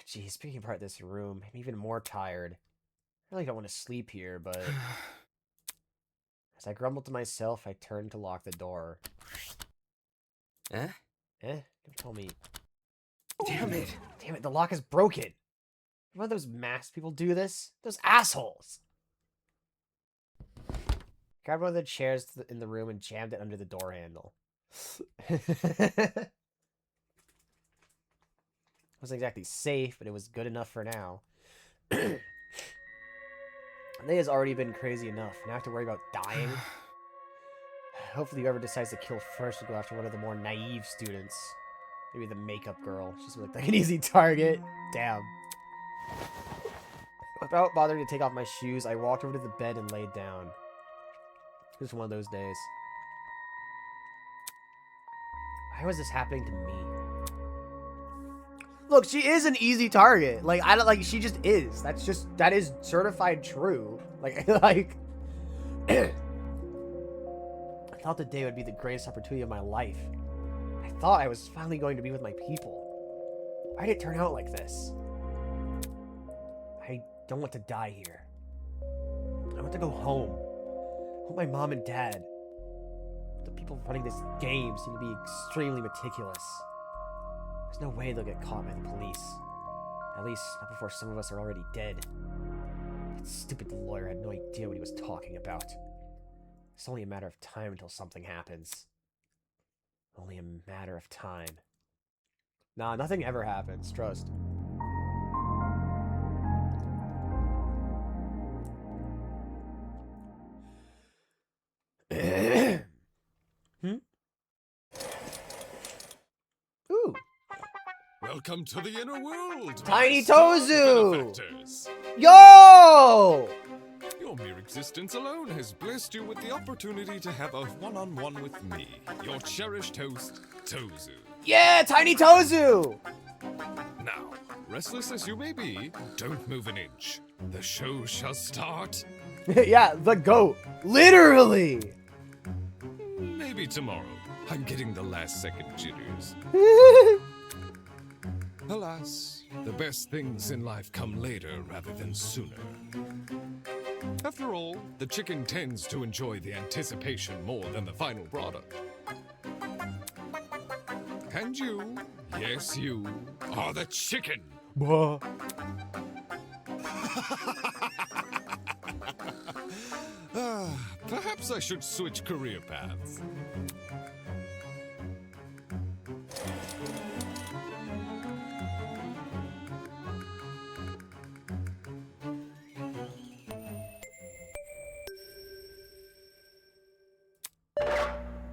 Geez, speaking apart this room, I'm even more tired. I really don't want to sleep here, but... As I grumbled to myself, I turned to lock the door. Eh? Don't tell me. Damn it. Damn it, the lock is broken. One of those masked people do this? Those assholes! Grabbed one of the chairs in the room and jammed it under the door handle. Wasn't exactly safe, but it was good enough for now. The day has already been crazy enough. Now I have to worry about dying. Hopefully whoever decides to kill first will go after one of the more naive students. Maybe the makeup girl. She's like an easy target. Damn. Without bothering to take off my shoes, I walked over to the bed and laid down. It was one of those days. Why was this happening to me? Look, she is an easy target. Like, I don't like, she just is. That is certified true. Like, I thought the day would be the greatest opportunity of my life. I thought I was finally going to be with my people. Why did it turn out like this? I don't want to die here. I want to go home. I want my mom and dad. The people running this game seem to be extremely meticulous. There's no way they'll get caught by the police. At least, not before some of us are already dead. That stupid lawyer had no idea what he was talking about. It's only a matter of time until something happens. Only a matter of time. Nah, nothing ever happens, trust. Ooh. Welcome to the inner world, Tiny my star Tozu! benefactors. Yo! Your mere existence alone has blessed you with the opportunity to have a one-on-one with me, your cherished host, Tozu. Yeah, Tiny Tozu! Now, restless as you may be, don't move an inch. The show shall start. Yeah, the goat. Literally! Maybe tomorrow. I'm getting the last-second jitters. Alas, the best things in life come later rather than sooner. After all, the chicken tends to enjoy the anticipation more than the final product. And you, yes you, are the chicken. Perhaps I should switch career paths.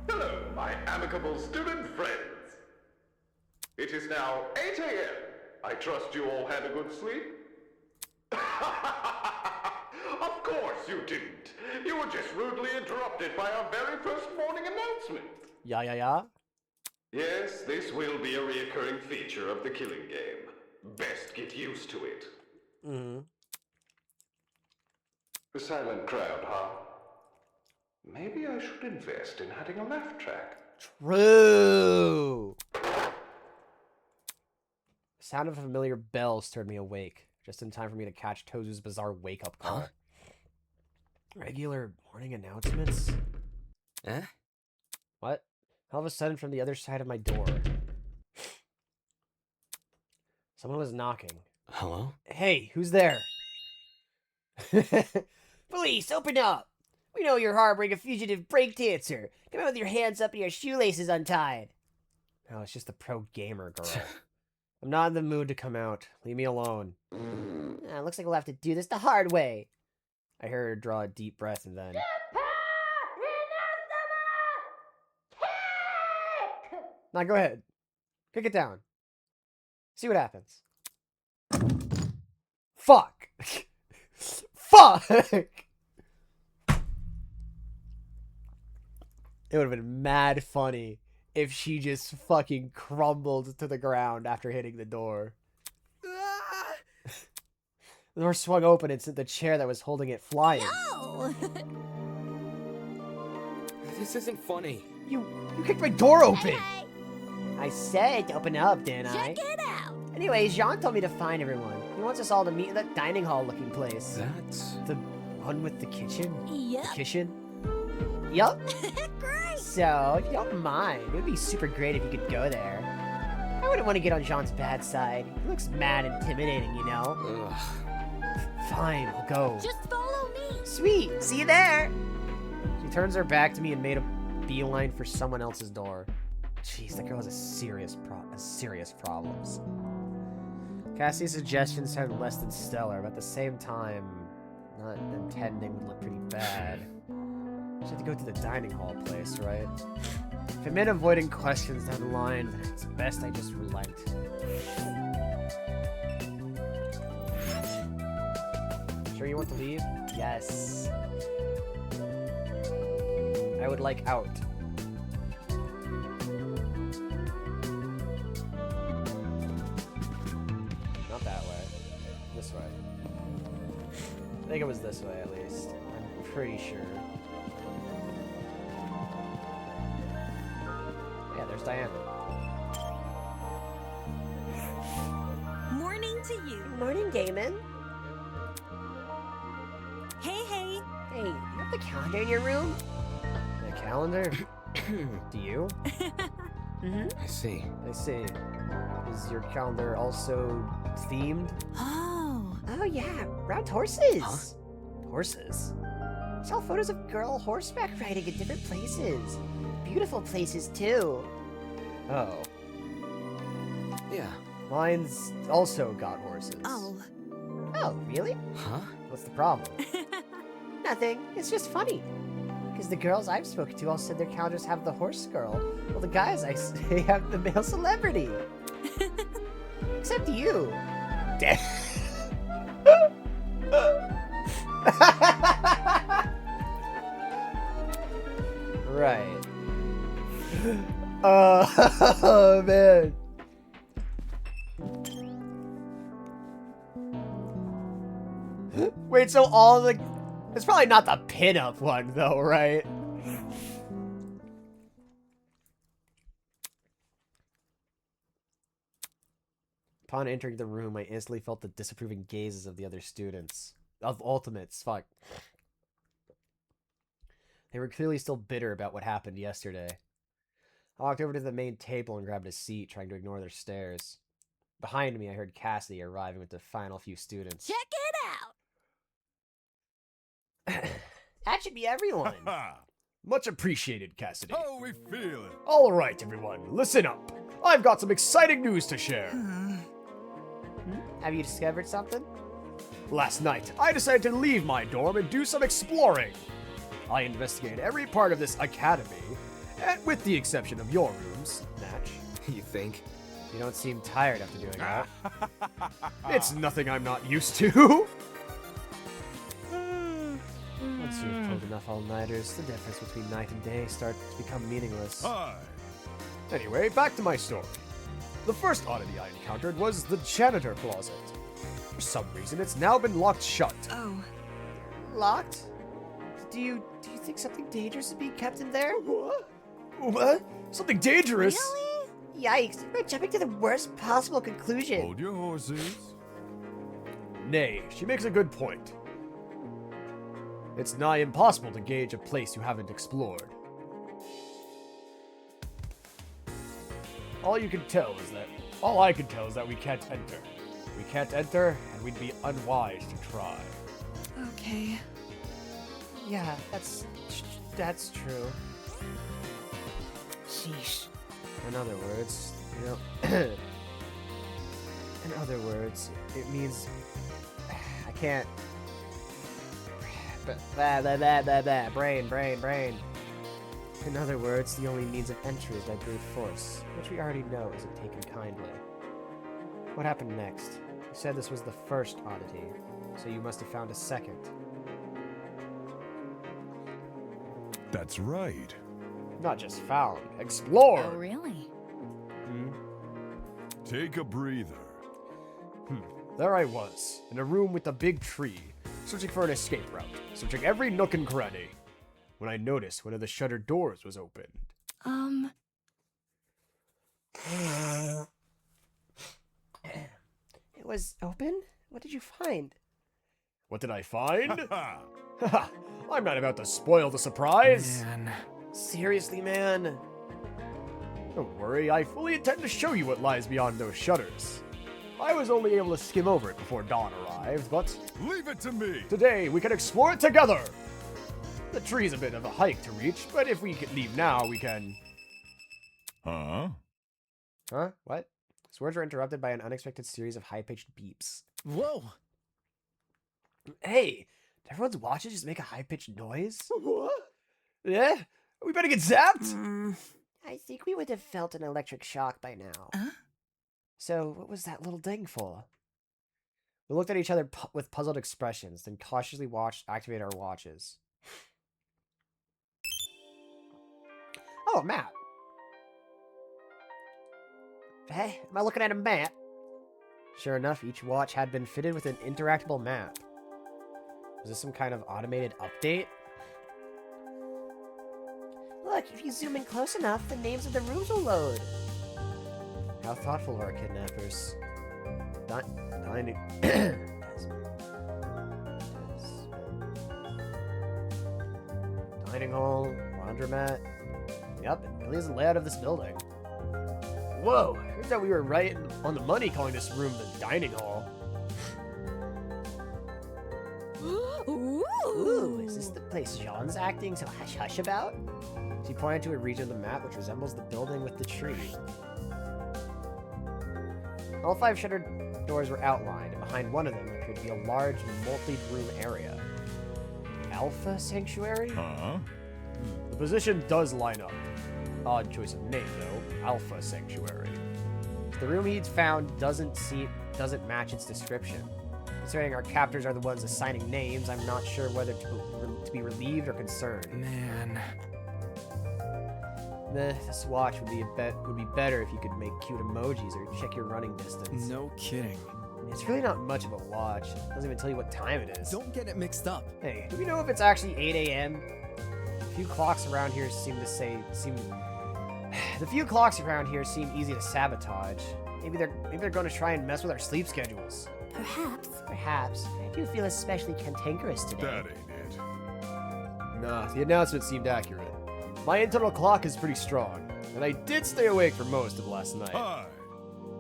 Hello, my amicable student friends. It is now 8 a.m. I trust you all had a good sleep? Of course you didn't. You were just rudely interrupted by our very first morning announcement. Yeah. Yes, this will be a reoccurring feature of the killing game. Best get used to it. Mm-hmm. The silent crowd, huh? Maybe I should invest in adding a laugh track. True. The sound of a familiar bell stirred me awake, just in time for me to catch Tozu's bizarre wake-up call. Regular morning announcements? Eh? What? All of a sudden, from the other side of my door, someone was knocking. Hello? Hey, who's there? Police, open up! We know you're harboring a fugitive breakdancer. Come out with your hands up and your shoelaces untied. No, it's just a pro gamer girl. I'm not in the mood to come out. Leave me alone. Looks like we'll have to do this the hard way. I heard her draw a deep breath and then... Now go ahead. Kick it down. See what happens. Fuck! Fuck! It would have been mad funny if she just fucking crumbled to the ground after hitting the door. The door swung open and sent the chair that was holding it flying. No! This isn't funny. You kicked my door open! Hey, I said to open up, didn't I? check it out! Anyways, Jean told me to find everyone. He wants us all to meet in that dining hall looking place. That's... The one with the kitchen? Yep. The kitchen? Yup. Great! So, if you don't mind, it would be super great if you could go there. I wouldn't want to get on Jean's bad side. He looks mad intimidating, you know? Ugh. Fine, I'll go. Just follow me! Sweet, see you there! She turns her back to me and made a beeline for someone else's door. Jeez, that girl has serious problems. Cassie's suggestion sounded less than stellar, but at the same time, not intending would look pretty bad. She had to go to the dining hall place, right? If it meant avoiding questions down the line, then it's best I just relent. Sure you want to leave? Yes. I would like out. Not that way. This way. I think it was this way, at least. I'm pretty sure. Yeah, there's Diana. Morning to you. Morning, Damon. Hey, hey. Hey, you have the calendar in your room? The calendar? Do you? I see. I see. Is your calendar also themed? Oh yeah, round horses. Huh? Horses? It's all photos of girl horseback riding in different places. Beautiful places too. Oh. Yeah. Mine's also got horses. Oh. Oh, really? Huh? What's the problem? Nothing. It's just funny. Because the girls I've spoken to all said their calendars have the horse girl. Well, the guys I say have the male celebrity. Except you. Damn. Right. Oh, man. Wait, so all the... It's probably not the pinup one, though, right? Upon entering the room, I instantly felt the disapproving gazes of the other students. Of Ultimates, fuck. They were clearly still bitter about what happened yesterday. I walked over to the main table and grabbed a seat, trying to ignore their stares. Behind me, I heard Cassidy arriving with the final few students. Check it out! That should be everyone. Much appreciated, Cassidy. How we feeling? All right, everyone, listen up. I've got some exciting news to share. Have you discovered something? Last night, I decided to leave my dorm and do some exploring. I investigated every part of this academy, and with the exception of your rooms, Natch. You think? You don't seem tired after doing that. It's nothing I'm not used to. Once you've pulled enough all-nighters, the difference between night and day starts to become meaningless. Anyway, back to my story. The first oddity I encountered was the janitor closet. For some reason, it's now been locked shut. Oh. Locked? Do you think something dangerous is being kept in there? What? What? Something dangerous? Really? Yikes, we're jumping to the worst possible conclusion. Hold your horses. Nay, she makes a good point. It's nigh impossible to gauge a place you haven't explored. All I can tell is that we can't enter. We can't enter, and we'd be unwise to try. Okay. Yeah, that's true. Sheesh. In other words, in other words, it means I can't. Brain. In other words, the only means of entry is by brute force, which we already know isn't taken kindly. What happened next? You said this was the first oddity, so you must have found a second. That's right. Not just found, explored. Oh, really? Take a breather. There I was, in a room with a big tree, searching for an escape route, searching every nook and cranny, when I noticed one of the shuttered doors was opened. It was open? What did you find? What did I find? I'm not about to spoil the surprise. Man. Seriously, man. Don't worry, I fully intend to show you what lies beyond those shutters. I was only able to skim over it before dawn arrived, but... Leave it to me! Today, we can explore it together! The tree's a bit of a hike to reach, but if we can leave now, we can... Huh? Huh? What? His words were interrupted by an unexpected series of high-pitched beeps. Whoa! Hey, did everyone's watches just make a high-pitched noise? What? Yeah? Are we about to get zapped? I think we would have felt an electric shock by now. So, what was that little ding for? We looked at each other with puzzled expressions, then cautiously activated our watches. Oh, a map. Hey, am I looking at a map? Sure enough, each watch had been fitted with an interactable map. Was this some kind of automated update? Look, if you zoom in close enough, the names of the rooms will load. How thoughtful of our kidnappers. Dining... Dining hall, laundromat. Yep, it really is the layout of this building. Whoa, turns out we were right on the money calling this room the dining hall. Ooh, is this the place Jean's acting so hush-hush about? She pointed to a region of the map which resembles the building with the tree. All 5 shuttered doors were outlined, and behind one of them appeared to be a large, multi-room area. Alpha Sanctuary? Huh? The position does line up. Odd choice of name, though. Alpha Sanctuary. The room he'd found doesn't match its description. Considering our captors are the ones assigning names, I'm not sure whether to be relieved or concerned. Man. This watch would be better if you could make cute emojis or check your running distance. No kidding. It's really not much of a watch. It doesn't even tell you what time it is. Don't get it mixed up. Hey, do we know if it's actually 8 a.m.? The few clocks around here seem easy to sabotage. Maybe they're going to try and mess with our sleep schedules. Perhaps. I do feel especially cantankerous today. That ain't it. Nah, the announcement seemed accurate. My internal clock is pretty strong, and I did stay awake for most of last night. Hi.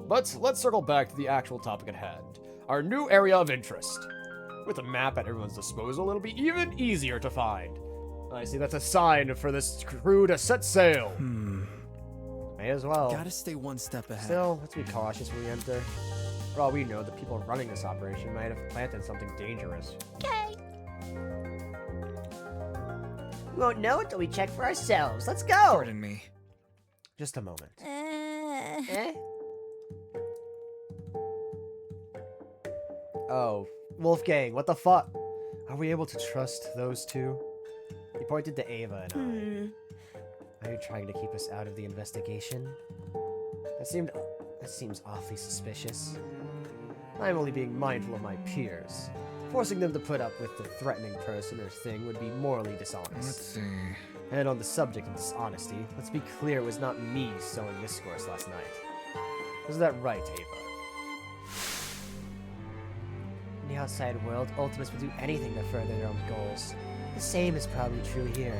But let's circle back to the actual topic at hand. Our new area of interest. With a map at everyone's disposal, it'll be even easier to find. I see that's a sign for this crew to set sail. May as well. Gotta stay one step ahead. Still, let's be cautious when we enter. For all we know, the people running this operation might have planted something dangerous. Okay. We won't know until we check for ourselves. Let's go. Pardon me. Just a moment. Eh? Oh, Wolfgang, what the fuck? Are we able to trust those two? He pointed to Ava and I. Are you trying to keep us out of the investigation? That seems awfully suspicious. I'm only being mindful of my peers. Forcing them to put up with the threatening person or thing would be morally dishonest. Let's see. And on the subject of dishonesty, let's be clear it was not me sowing discourse last night. Isn't that right, Ava? In the outside world, Ultimates would do anything to further their own goals. The same is probably true here.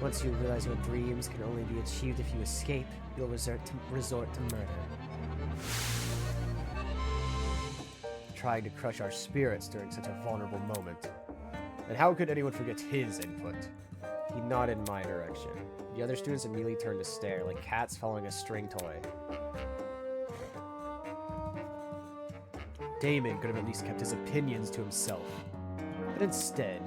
Once you realize your dreams can only be achieved if you escape, you'll resort to murder. Trying to crush our spirits during such a vulnerable moment. And how could anyone forget his input? He nodded in my direction. The other students immediately turned to stare, like cats following a string toy. Damon could have at least kept his opinions to himself. But instead...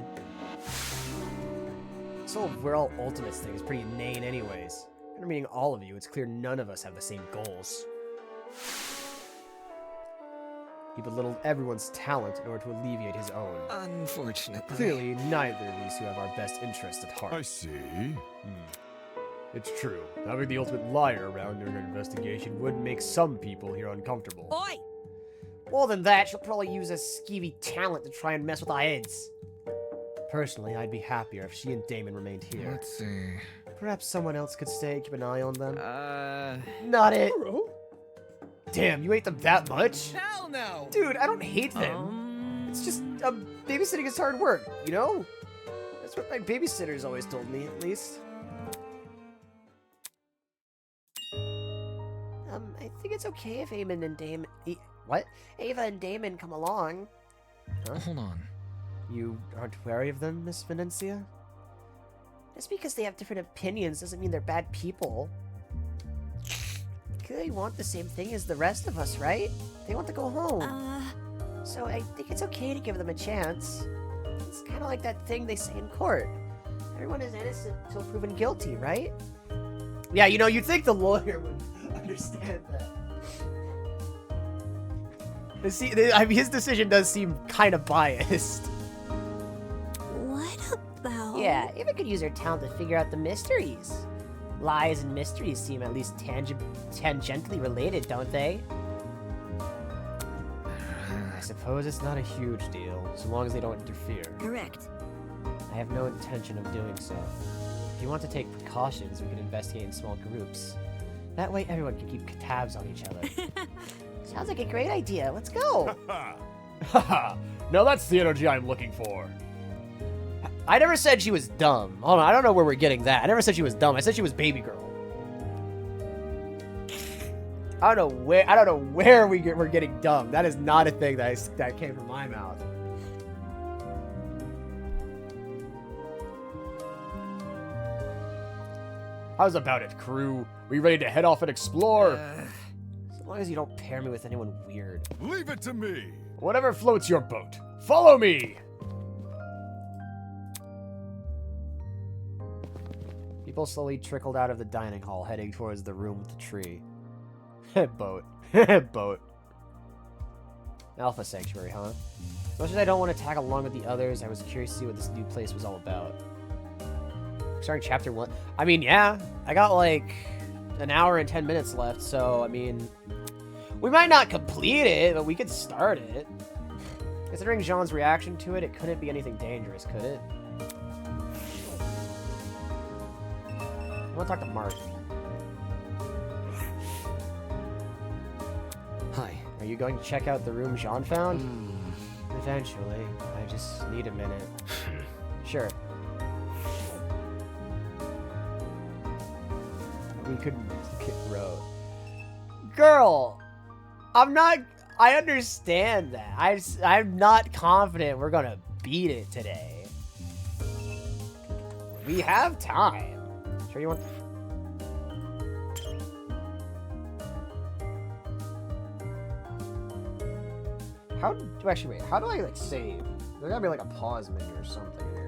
This whole we're all Ultimates thing is pretty inane anyways. After meeting all of you, it's clear none of us have the same goals. He belittled everyone's talent in order to alleviate his own. Unfortunately. Clearly, neither of these two have our best interests at heart. I see. It's true. Having the ultimate liar around during an investigation would make some people here uncomfortable. Oi! More than that, she'll probably use her skeevy talent to try and mess with our heads. Personally, I'd be happier if she and Damon remained here. Let's see. Perhaps someone else could stay, keep an eye on them. Not it. Damn, you hate them that much? Hell no! Dude, I don't hate them. It's just, babysitting is hard work, you know? That's what my babysitters always told me, at least. I think it's okay if Ava and Damon... What? Ava and Damon come along. Huh? Hold on. You aren't wary of them, Miss Venencia? Just because they have different opinions doesn't mean they're bad people. They want the same thing as the rest of us, right? They want to go home. So I think it's okay to give them a chance. It's kind of like that thing they say in court. Everyone is innocent until proven guilty, right? Yeah, you know, you'd think the lawyer would understand that. His decision does seem kind of biased. What about... Yeah, Ava could use her talent to figure out the mysteries. Lies and mysteries seem at least tangentially related, don't they? I suppose it's not a huge deal, so long as they don't interfere. Correct. I have no intention of doing so. If you want to take precautions, we can investigate in small groups. That way everyone can keep tabs on each other. Sounds like a great idea. Let's go. Haha. Now that's the energy I'm looking for. I never said she was dumb. Hold on, I don't know where we're getting that. I never said she was dumb. I said she was baby girl. I don't know where we're getting dumb. That is not a thing that came from my mouth. How's about it, crew? We ready to head off and explore? As long as you don't pair me with anyone weird. Leave it to me. Whatever floats your boat. Follow me! People slowly trickled out of the dining hall, heading towards the room with the tree. Boat. Boat. Alpha Sanctuary, huh? As much as I don't want to tag along with the others, I was curious to see what this new place was all about. Starting chapter 1. I mean, yeah. I got like an hour and 10 minutes left, so, I mean... We might not complete it, but we could start it. Considering Jean's reaction to it, it couldn't be anything dangerous, could it? I want to talk to Mark. Hi. Are you going to check out the room Jean found? Eventually. I just need a minute. Sure. We could row. Girl! I understand that. I'm not confident we're gonna beat it today. We have time. Sure you want... Actually, wait, how do I, like, save? There's gotta be, like, a pause menu or something here.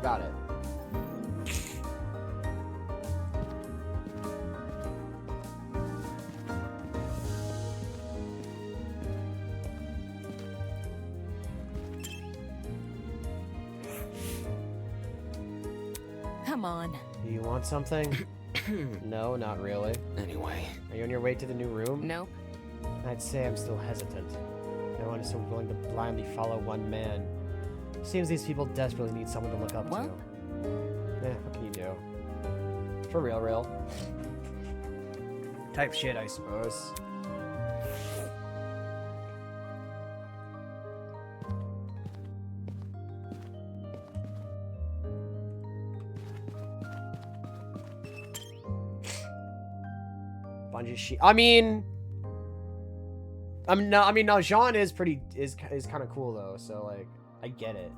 Got it. Come on. Do you want something? No, not really. Anyway. Are you on your way to the new room? Nope. I'd say I'm still hesitant. No one is so willing to blindly follow one man. Seems these people desperately need someone to look up to. What can you do? For real. Type shit, I suppose. Now Jean is kind of cool though, so like I get it.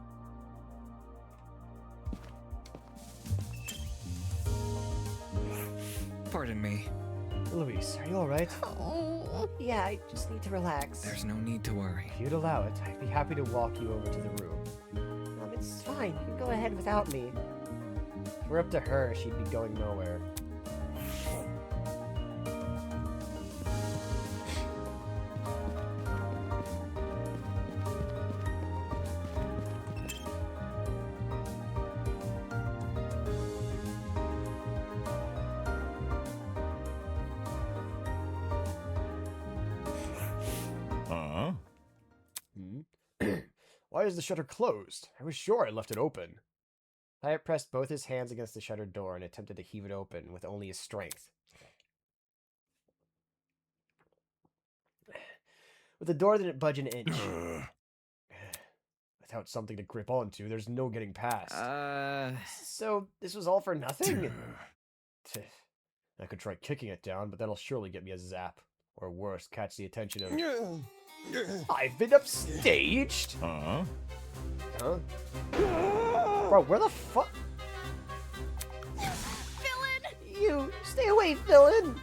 Pardon me. Luis, are you alright? Oh, yeah, I just need to relax. There's no need to worry. If you'd allow it, I'd be happy to walk you over to the room. It's fine. You can go ahead without me. If we're up to her, she'd be going nowhere. Why is the shutter closed? I was sure I left it open. Hyatt pressed both his hands against the shuttered door and attempted to heave it open with only his strength. But the door didn't budge an inch. Without something to grip onto, there's no getting past. So, this was all for nothing? I could try kicking it down, but that'll surely get me a zap. Or worse, catch the attention of... I've been upstaged? Huh? Bro, where the fuck? Villain! You! Stay away, villain!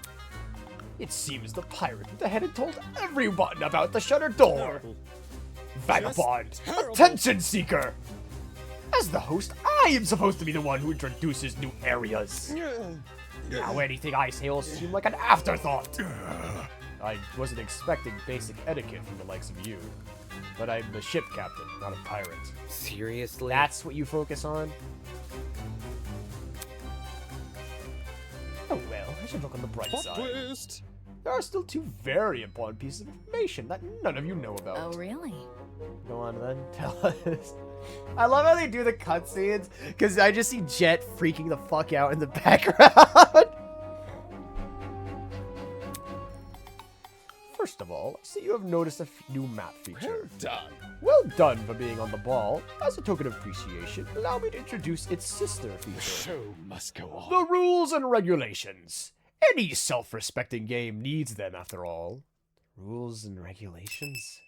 It seems the pirate with the head had told everyone about the shutter door. Vagabond! Attention seeker! As the host, I am supposed to be the one who introduces new areas. Now anything I say will seem like an afterthought. I wasn't expecting basic etiquette from the likes of you. But I'm the ship captain, not a pirate. Seriously? That's what you focus on? Oh well, I should look on the bright side. Twist. There are still two very important pieces of information that none of you know about. Oh, really? Go on then, tell us. I love how they do the cutscenes, because I just see Jet freaking the fuck out in the background. First of all, I see you have noticed a new map feature. Well done. Well done for being on the ball. As a token of appreciation, allow me to introduce its sister feature. The show must go on. The rules and regulations. Any self-respecting game needs them, after all. Rules and regulations?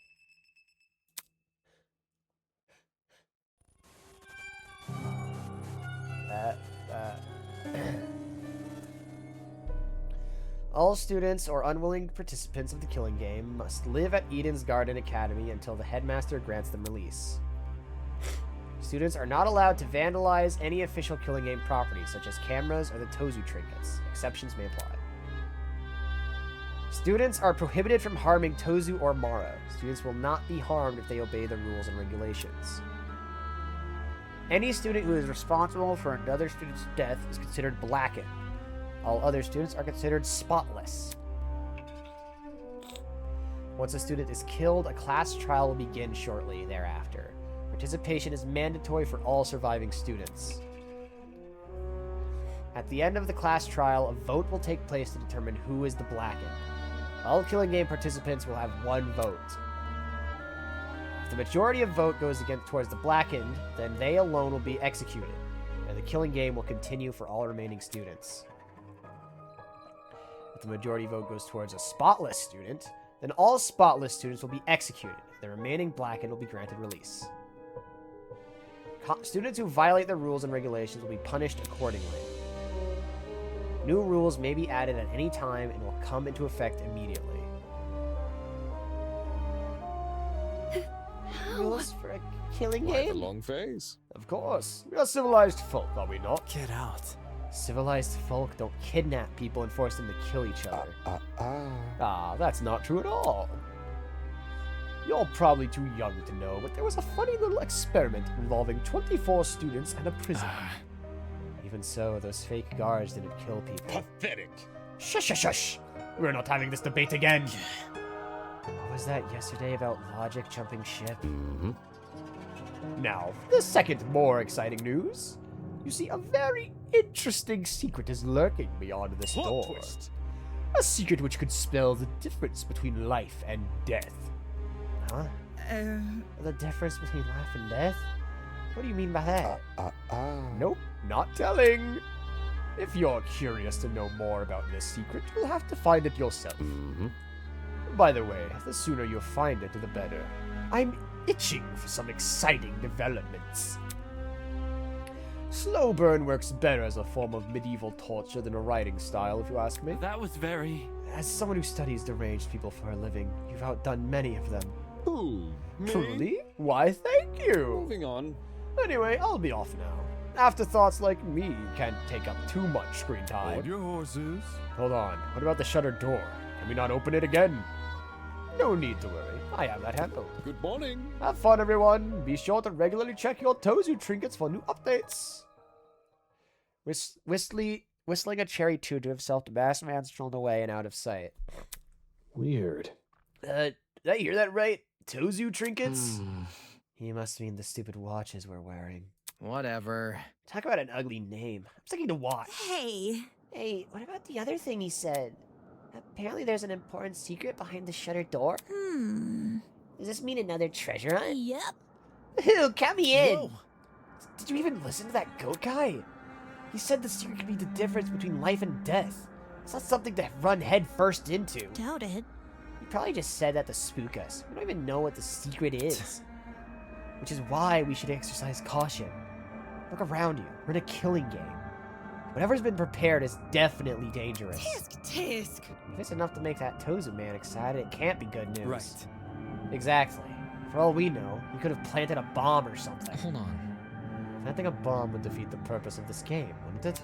All students or unwilling participants of the killing game must live at Eden's Garden Academy until the headmaster grants them release. Students are not allowed to vandalize any official killing game properties, such as cameras or the Tozu trinkets. Exceptions may apply. Students are prohibited from harming Tozu or Mara. Students will not be harmed if they obey the rules and regulations. Any student who is responsible for another student's death is considered blackened. All other students are considered spotless. Once a student is killed, a class trial will begin shortly thereafter. Participation is mandatory for all surviving students. At the end of the class trial, a vote will take place to determine who is the blackened. All killing game participants will have one vote. If the majority of vote goes towards the blackened, then they alone will be executed, and the killing game will continue for all remaining students. If the majority vote goes towards a spotless student, then all spotless students will be executed. The remaining blackened will be granted release. Students who violate the rules and regulations will be punished accordingly. New rules may be added at any time and will come into effect immediately. Rules for a killing Quite game? a long face. Of course. We are civilized folk, are we not? Get out. Civilized folk don't kidnap people and force them to kill each other. Ah, that's not true at all. You're probably too young to know, but there was a funny little experiment involving 24 students and a prison. Even so, those fake guards didn't kill people. Pathetic. Shush, shush, shush! We're not having this debate again! What was that yesterday about logic jumping ship? Mm-hmm. Now, the second more exciting news. You see, a very interesting secret is lurking beyond this Plot door. twist. A secret which could spell the difference between life and death. Huh? The difference between life and death? What do you mean by that? Nope, not telling. If you're curious to know more about this secret, you'll have to find it yourself. By the way, the sooner you find it, the better. I'm itching for some exciting developments. Slow burn works better as a form of medieval torture than a writing style, if you ask me. That was very... As someone who studies deranged people for a living, you've outdone many of them. Who? Me? Truly? Why, thank you! Moving on. Anyway, I'll be off now. Afterthoughts like me can't take up too much screen time. Hold your horses. Hold on, what about the shutter door? Can we not open it again? No need to worry, I have that handled. Good morning. Have fun, everyone. Be sure to regularly check your Tozu trinkets for new updates. Whistling a cherry tune to himself, the masked man strolled away and out of sight. Weird. Did I hear that right? Tozu trinkets? He must mean the stupid watches we're wearing. Whatever. Talk about an ugly name. I'm sticking to watch. Hey. Hey, what about the other thing he said? Apparently there's an important secret behind the shutter door. Does this mean another treasure hunt? Yep. Ooh, count me in! Whoa. Did you even listen to that goat guy? He said the secret could be the difference between life and death. It's not something to run head first into. Doubt it. He probably just said that to spook us. We don't even know what the secret is. Which is why we should exercise caution. Look around you. We're in a killing game. Whatever's been prepared is definitely dangerous. Tisk. If it's enough to make that Tozu man excited, it can't be good news. Right. Exactly. For all we know, he could have planted a bomb or something. Hold on. Planting a bomb would defeat the purpose of this game, wouldn't it?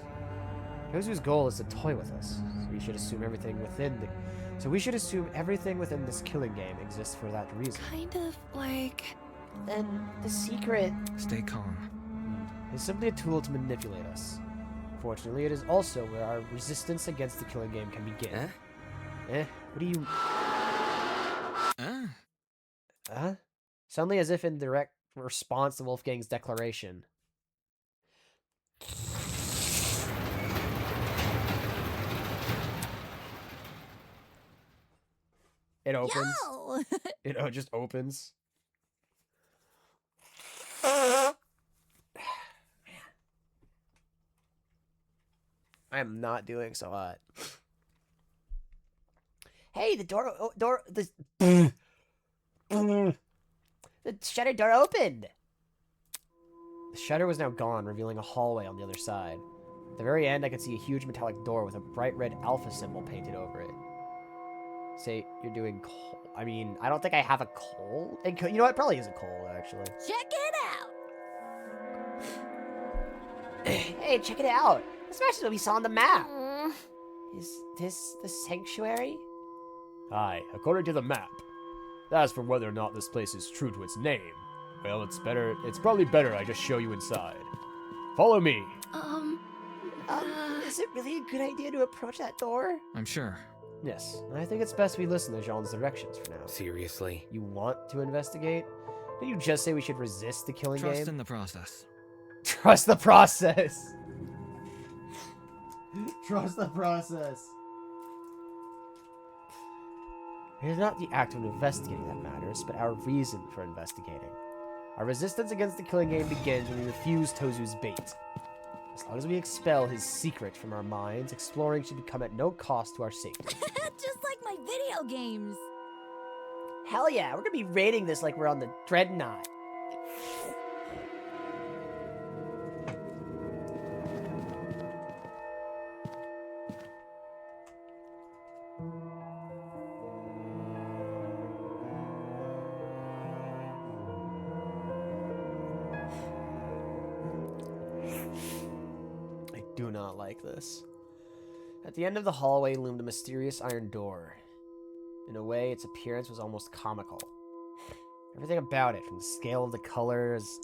Tozu's goal is to toy with us. So we should assume everything within this killing game exists for that reason. Kind of like... Then the secret... Stay calm. It's simply a tool to manipulate us. Fortunately, it is also where our resistance against the killing game can begin. What do you... Suddenly as if in direct response to Wolfgang's declaration. It opens. Yo! It just opens. I am not doing so hot. Hey, the shutter door opened! The shutter was now gone, revealing a hallway on the other side. At the very end, I could see a huge metallic door with a bright red alpha symbol painted over it. Say, you're doing coal. I mean, I don't think I have a coal. You know what? It probably is a coal, actually. Check it out! Hey, check it out! This matches what we saw on the map! Is this the sanctuary? Aye, according to the map. As for whether or not this place is true to its name, well, it's probably better I just show you inside. Follow me. Is it really a good idea to approach that door? I'm sure. Yes, and I think it's best we listen to Jean's directions for now. Seriously? You want to investigate? Didn't you just say we should resist the killing game? Trust in the process. Trust the process! Trust the process! It is not the act of investigating that matters, but our reason for investigating. Our resistance against the killing game begins when we refuse Tozu's bait. As long as we expel his secret from our minds, exploring should become at no cost to our safety. Just like my video games. Hell yeah, we're gonna be rating this like we're on the Dreadnought. I do not like this. At the end of the hallway loomed a mysterious iron door. In a way, its appearance was almost comical. Everything about it, from the scale of the colors,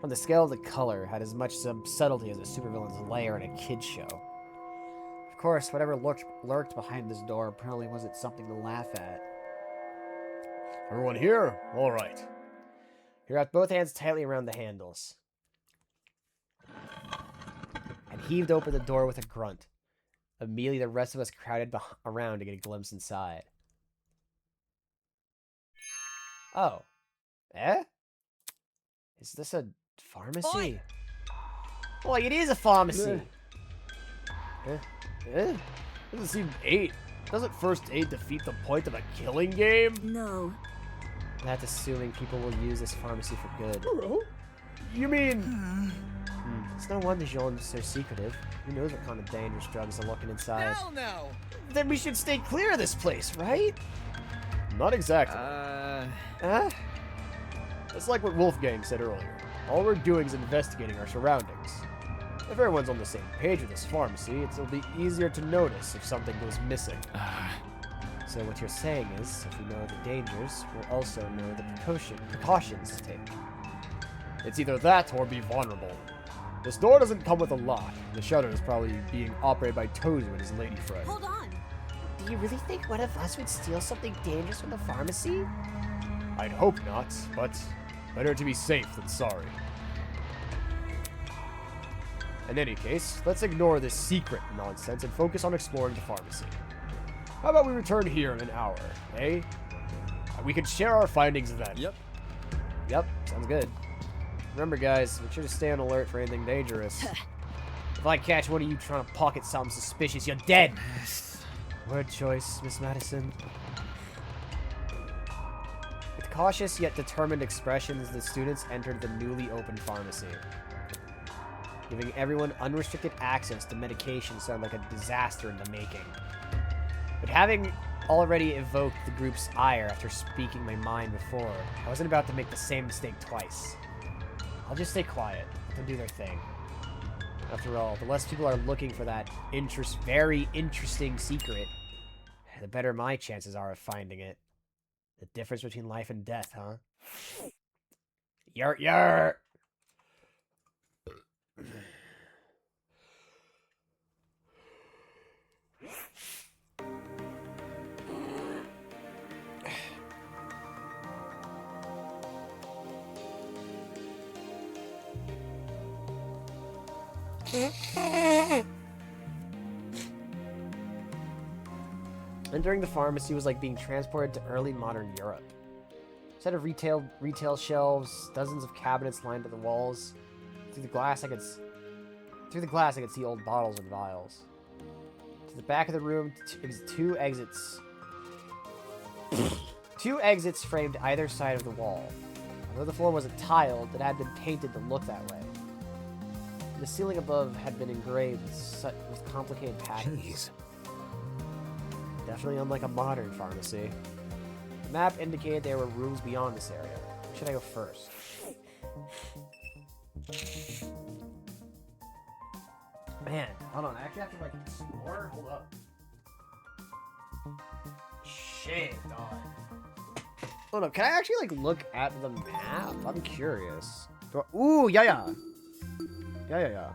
From the scale of the color, had as much subtlety as a supervillain's lair in a kid's show. Of course, whatever lurked behind this door probably wasn't something to laugh at. Everyone here? All right. He wrapped both hands tightly around the handles and heaved open the door with a grunt. Immediately, the rest of us crowded around to get a glimpse inside. Oh. Eh? Is this a pharmacy? Oh, it is a pharmacy. Doesn't seem aid. Doesn't first aid defeat the point of a killing game? No. That's assuming people will use this pharmacy for good. You mean... It's no wonder Jean's so secretive. Who knows what kind of dangerous drugs are lurking inside? Hell no! Then we should stay clear of this place, right? Not exactly. Huh? It's like what Wolfgang said earlier. All we're doing is investigating our surroundings. If everyone's on the same page with this pharmacy, it'll be easier to notice if something goes missing. So what you're saying is, if we know the dangers, we'll also know the precautions to take. It's either that or be vulnerable. This door doesn't come with a lock. The shutter is probably being operated by Tozu and his lady friend. Hold on. Do you really think one of us would steal something dangerous from the pharmacy? I'd hope not, but better to be safe than sorry. In any case, let's ignore this secret nonsense and focus on exploring the pharmacy. How about we return here in an hour, eh? We could share our findings then. Yep, sounds good. Remember, guys, make sure to stay on alert for anything dangerous. If I catch one of you trying to pocket something suspicious, you're dead! Word choice, Miss Madison. With cautious yet determined expressions, the students entered the newly opened pharmacy. Giving everyone unrestricted access to medication sounded like a disaster in the making. But having already evoked the group's ire after speaking my mind before, I wasn't about to make the same mistake twice. I'll just stay quiet, let them do their thing. After all, the less people are looking for that very interesting secret, the better my chances are of finding it. The difference between life and death, huh? Yar yar! Entering the pharmacy was like being transported to early modern Europe. Instead of retail shelves, dozens of cabinets lined to the walls. Through the glass, I could see old bottles and vials. To the back of the room, two exits. Two exits framed either side of the wall. Although the floor wasn't tiled, it had been painted to look that way. The ceiling above had been engraved with complicated patterns. Jeez. Definitely unlike a modern pharmacy. The map indicated there were rooms beyond this area. Where should I go first? Man, hold on. I actually have to like explore. Hold up. Shit, dog. Hold up. Can I actually like look at the map? I'm curious. Ooh, yeah. Yeah.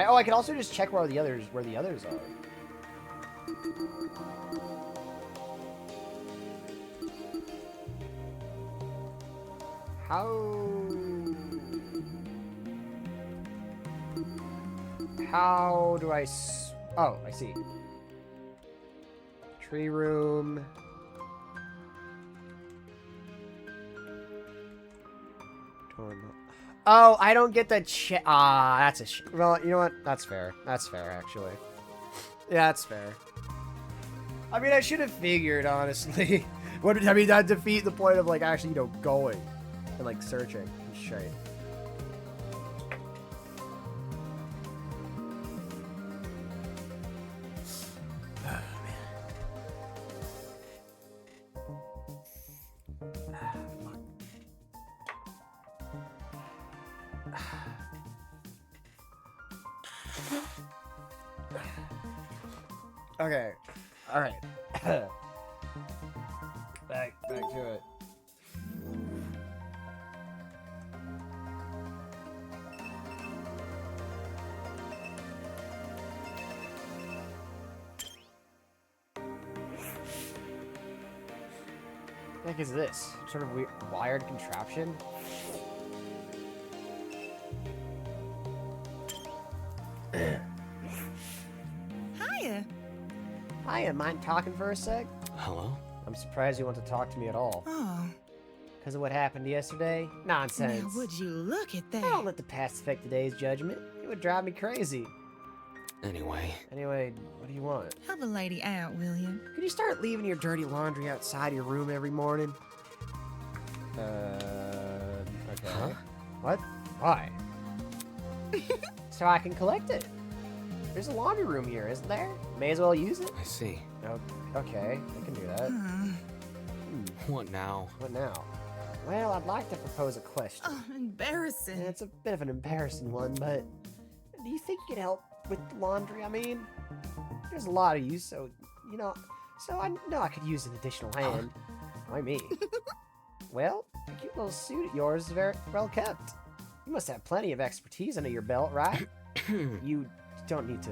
I can also just check where the others are. How do I oh, I see. Tree room. Oh, I don't get the that's a well, you know what? That's fair. That's fair, actually. Yeah, that's fair. I mean, I should have figured, honestly. That'd defeat the point of, like, actually, you know, going and, like, searching and shit. Okay. All right. back to it. What the heck is this? Sort of weird, wired contraption? Hiya. Hiya, mind talking for a sec? Hello? I'm surprised you want to talk to me at all. Oh. Because of what happened yesterday? Nonsense. Now, would you look at that? I don't let the past affect today's judgment. It would drive me crazy. Anyway, what do you want? Help a lady out, will you? Could you start leaving your dirty laundry outside your room every morning? Okay. Huh? What? Why? So I can collect it. There's a laundry room here, isn't there? May as well use it. I see. Okay, I can do that. What now? What now? Well, I'd like to propose a question. Oh, embarrassing. It's a bit of an embarrassing one, but do you think you could help with the laundry? I mean, there's a lot of you, so, you know, so I know I could use an additional hand. Why me? Well, the cute little suit of yours is very well kept. You must have plenty of expertise under your belt, right? You don't need to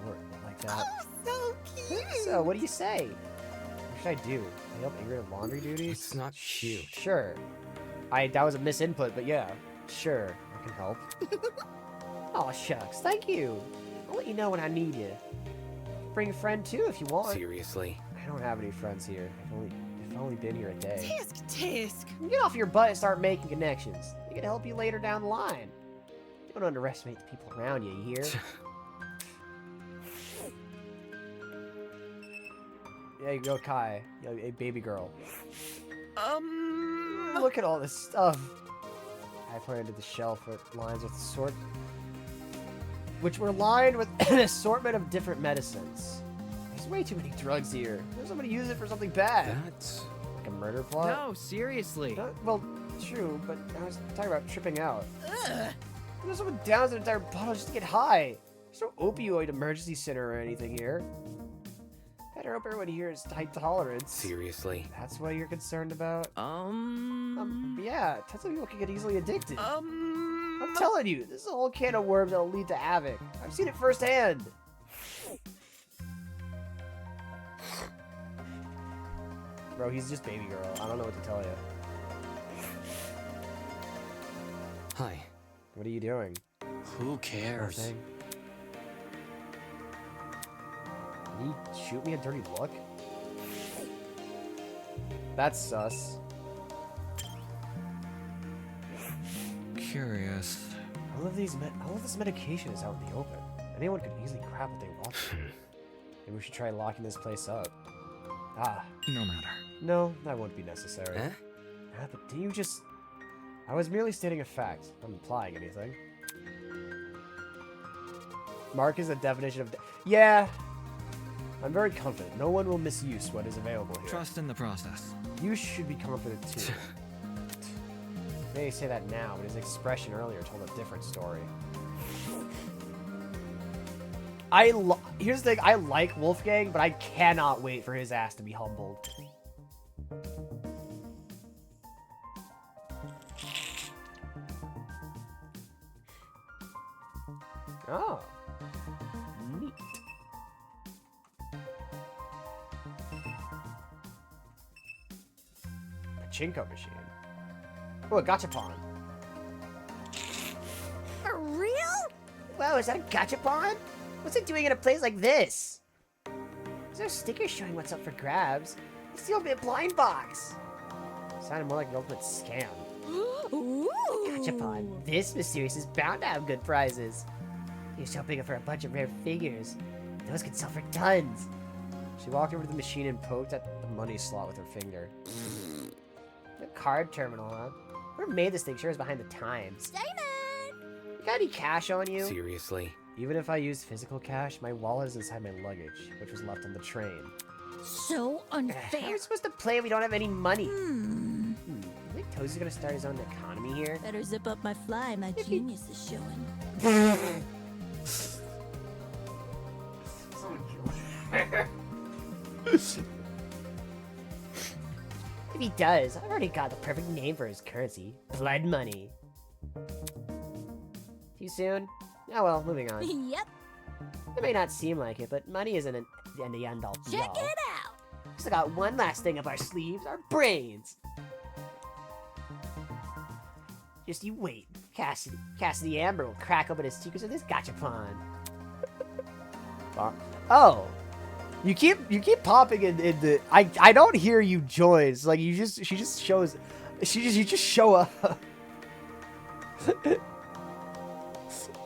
work like that. Oh, so cute. So, what do you say? What should I do? Can I help Ingrid with laundry duties? It's not cute. Sure. That was a misinput, but yeah. Sure, I can help. Oh, shucks. Thank you. I'll let you know when I need you. Bring a friend, too, if you want. Seriously? I don't have any friends here. I've only been here a day. Tisk. Get off your butt and start making connections. They can help you later down the line. Don't underestimate the people around you, you hear? There you go, Kai. A baby girl. Look at all this stuff. I pointed to the shelf with lines with which were lined with an assortment of different medicines. There's way too many drugs here. There's somebody use it for something bad. That's like a murder plot. No, seriously. Well, true, but I was talking about tripping out. There's someone downs an entire bottle just to get high. There's no opioid emergency center or anything here. Better hope everyone here is high tolerance. Seriously? That's what you're concerned about? Yeah, tons of people can get easily addicted. I'm telling you, this is a whole can of worms that'll lead to havoc. I've seen it firsthand. Bro, he's just baby girl. I don't know what to tell you. Hi. What are you doing? Who cares? Nothing. Can you shoot me a dirty look? That's sus. Curious. All of this medication is out in the open. Anyone could easily grab what they want to. Maybe we should try locking this place up. No matter. No, that won't be necessary. Eh? But do you just... I was merely stating a fact. I'm implying anything. Mark is a definition of... Yeah. I'm very confident. No one will misuse what is available here. Trust in the process. You should be confident too. May say that now, but his expression earlier told a different story. Here's the thing, I like Wolfgang, but I cannot wait for his ass to be humbled. Oh. Neat. Pachinko machine. Oh, a gachapon. For real? Wow, is that a gachapon? What's it doing in a place like this? There's no sticker showing what's up for grabs. It's the ultimate blind box. Sounded more like an ultimate scam. Ooh. Gachapon. This mysterious is bound to have good prizes. You're shopping for a bunch of rare figures. Those could sell for tons. She walked over to the machine and poked at the money slot with her finger. The card terminal, huh? Whoever made this thing sure is behind the times. Damon! You got any cash on you? Seriously? Even if I use physical cash, my wallet is inside my luggage, which was left on the train. So unfair. How are we supposed to play if we don't have any money? You think Toad's gonna start his own economy here? Better zip up my fly, my genius is showing. If he does, I've already got the perfect name for his currency. Blood money. Too soon? Oh well, moving on. Yep. It may not seem like it, but money isn't an the end-all be-all. Check it out. Still got one last thing up our sleeves, our brains. Just you wait. Cassidy Amber will crack open his secrets with this gachapon. Oh. You keep popping in the I don't hear you join. It's like you just you just show up.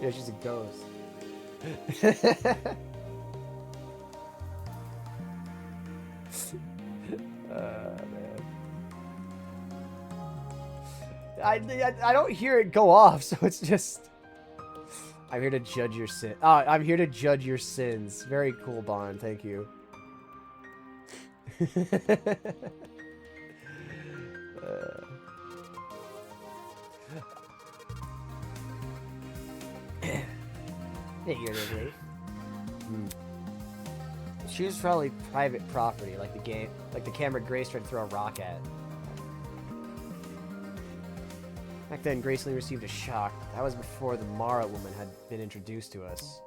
Yeah, she's a ghost. Man. I don't hear it go off, so it's just I'm here to judge your sin. I'm here to judge your sins. Very cool, Bond. Thank you. Figuratively. She was probably private property, like the camera Grace tried to throw a rock at. Back then, Grace Lee received a shock. That was before the Mara woman had been introduced to us.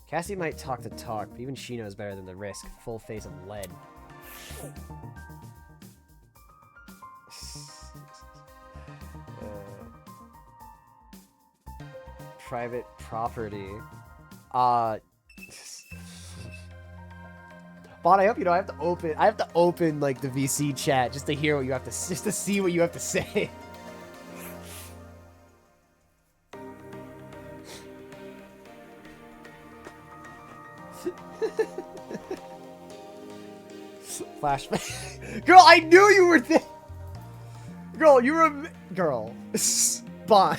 Cassie might talk the talk, but even she knows better than the risk. Full face of lead. Private property. Bot, I hope you know I have to open like the VC chat just to hear what you have to see what you have to say. Flashback. Girl, I knew you were there. Girl, you were girl. Bot.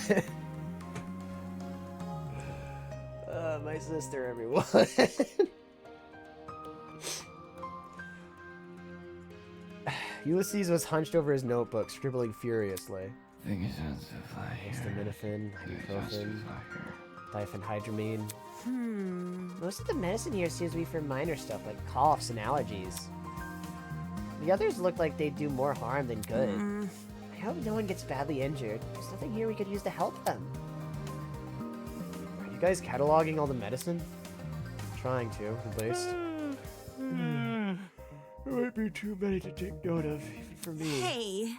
My sister, everyone. Ulysses was hunched over his notebook, scribbling furiously. Acetaminophen, ibuprofen, diphenhydramine. Most of the medicine here seems to be for minor stuff like coughs and allergies. The others look like they do more harm than good. I hope no one gets badly injured. There's nothing here we could use to help them. Are you guys cataloging all the medicine? Trying to, at least. There might be too many to take note of, even for me. Hey.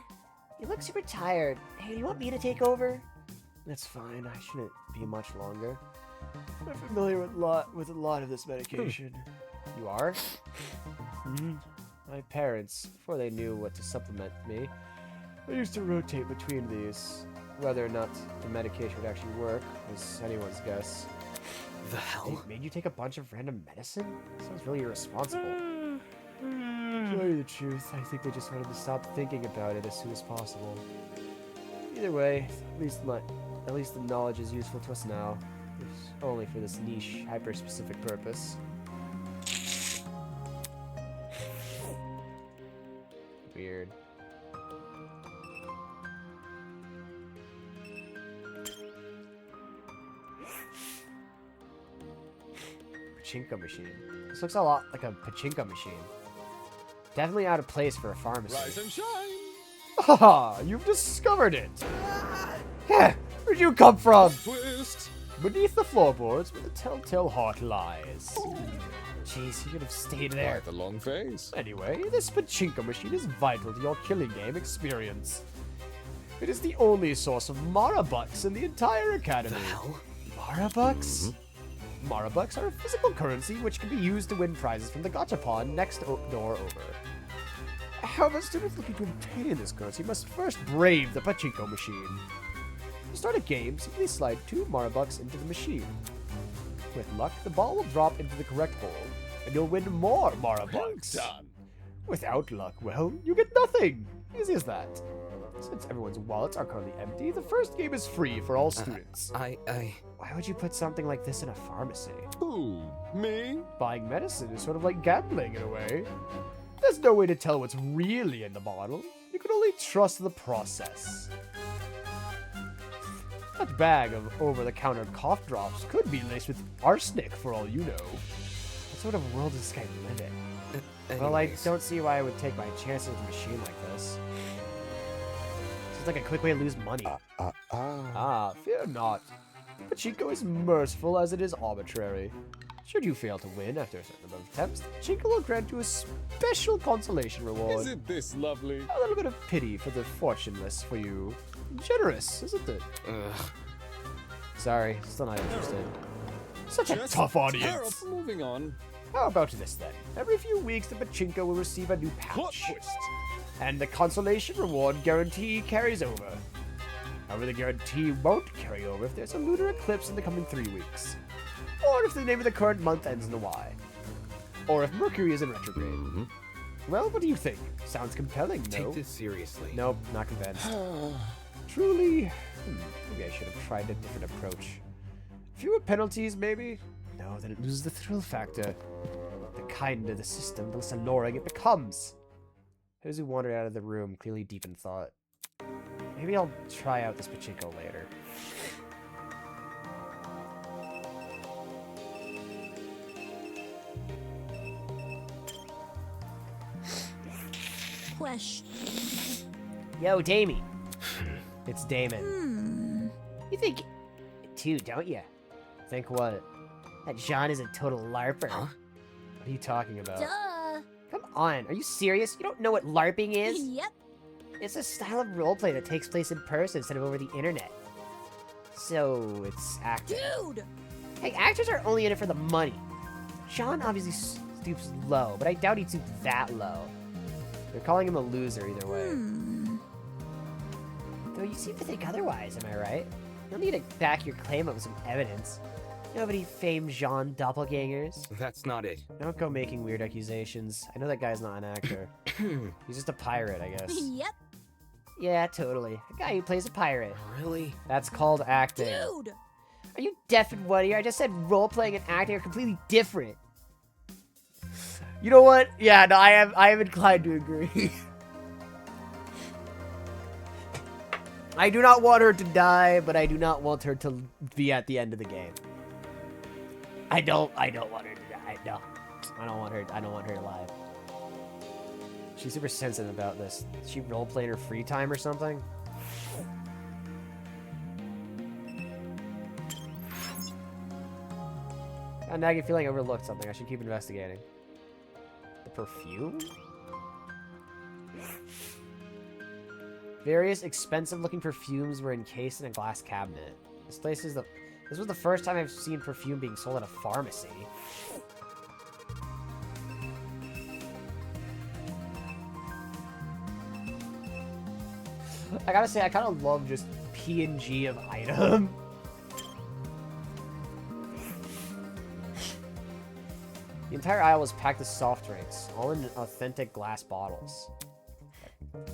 You look super tired. Hey, you want me to take over? That's fine. I shouldn't be much longer. I'm familiar with a lot of this medication. You are? My parents, before they knew what to supplement me, I used to rotate between these. Whether or not the medication would actually work was anyone's guess. The hell? They made you take a bunch of random medicine? Sounds really irresponsible. To tell you the truth, I think they just wanted to stop thinking about it as soon as possible. Either way, at least the knowledge is useful to us now. If only for this niche, hyper-specific purpose. Weird. Pachinko machine. This looks a lot like a pachinko machine. Definitely out of place for a pharmacy. Rise and shine! Haha, you've discovered it! Yeah, where'd you come from? Twist! Beneath the floorboards where the telltale heart lies. Jeez, you could have stayed there. Quite the long face. Anyway, this pachinko machine is vital to your killing game experience. It is the only source of Marabucks in the entire academy. The hell? Marabucks? Marabucks are a physical currency which can be used to win prizes from the gachapon next door over. However, students looking to obtain this currency must first brave the pachinko machine. To start a game, simply slide 2 Marabucks into the machine. With luck, the ball will drop into the correct hole, and you'll win more Marabucks. Well done. Without luck, well, you get nothing. Easy as that. Since everyone's wallets are currently empty, the first game is free for all students. Why would you put something like this in a pharmacy? Who? Me? Buying medicine is sort of like gambling in a way. There's no way to tell what's really in the bottle. You can only trust the process. That bag of over-the-counter cough drops could be laced with arsenic for all you know. What sort of world does this guy live in? Well, I Anyways. don't see why I would take my chances with a machine like this. It's like a quick way to lose money. Fear not. Pachinko is merciful as it is arbitrary. Should you fail to win after a certain number of attempts, Pachinko will grant you a special consolation reward. Isn't this lovely? A little bit of pity for the fortuneless for you. Generous, isn't it? Ugh. Sorry, still not interested. Such a Just tough audience. terrible. Moving on. How about this then? Every few weeks, the Pachinko will receive a new pouch. And the consolation reward guarantee carries over. However, the guarantee won't carry over if there's a lunar eclipse in the coming 3 weeks. Or if the name of the current month ends in a Y. Or if Mercury is in retrograde. Well, what do you think? Sounds compelling, no? Take this seriously. Nope, not convinced. Truly, maybe I should have tried a different approach. Fewer penalties, maybe? No, then it loses the thrill factor. The kinder the system, the less alluring it becomes. Hozu wandered out of the room, clearly deep in thought. Maybe I'll try out this Pachinko later. Question. Yo, Damie. It's Damon. You think too, don't you? Think what? That Jean is a total LARPer. What are you talking about? Duh. Come on, are you serious? You don't know what LARPing is? Yep. It's a style of roleplay that takes place in person instead of over the internet. So, it's acting. Dude! Hey, actors are only in it for the money. Jean obviously stoops low, but I doubt he'd stoop that low. They're calling him a loser either way. Though you seem to think otherwise, am I right? You'll need to back your claim up with some evidence. Nobody famed Jean doppelgangers. That's not it. Don't go making weird accusations. I know that guy's not an actor. He's just a pirate, I guess. Yep. Yeah, totally. A guy who plays a pirate. Really? That's called acting. Dude! Are you deaf in one ear? I just said role-playing and acting are completely different. You know what? Yeah, no, I am inclined to agree. I do not want her to die, but I do not want her to be at the end of the game. I don't want her to die. No. I don't want her alive. She's super sensitive about this. Is she role-playing her free time or something? Got a nagging feeling I overlooked something. I should keep investigating. The perfume? Various expensive-looking perfumes were encased in a glass cabinet. This was the first time I've seen perfume being sold at a pharmacy. I gotta say, I kind of love just PNG of item. The entire aisle was packed with soft drinks, all in authentic glass bottles. And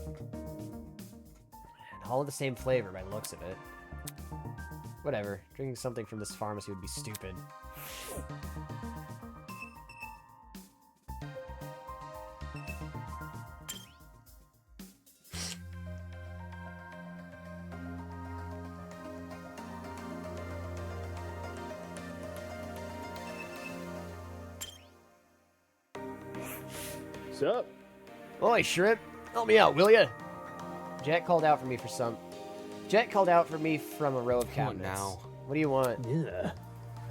all of the same flavor by the looks of it. Whatever, drinking something from this pharmacy would be stupid. What's up? Oi, Shrimp. Help me out, will ya? Jet called out for me from a row of Come on cabinets. now. What do you want? Yeah.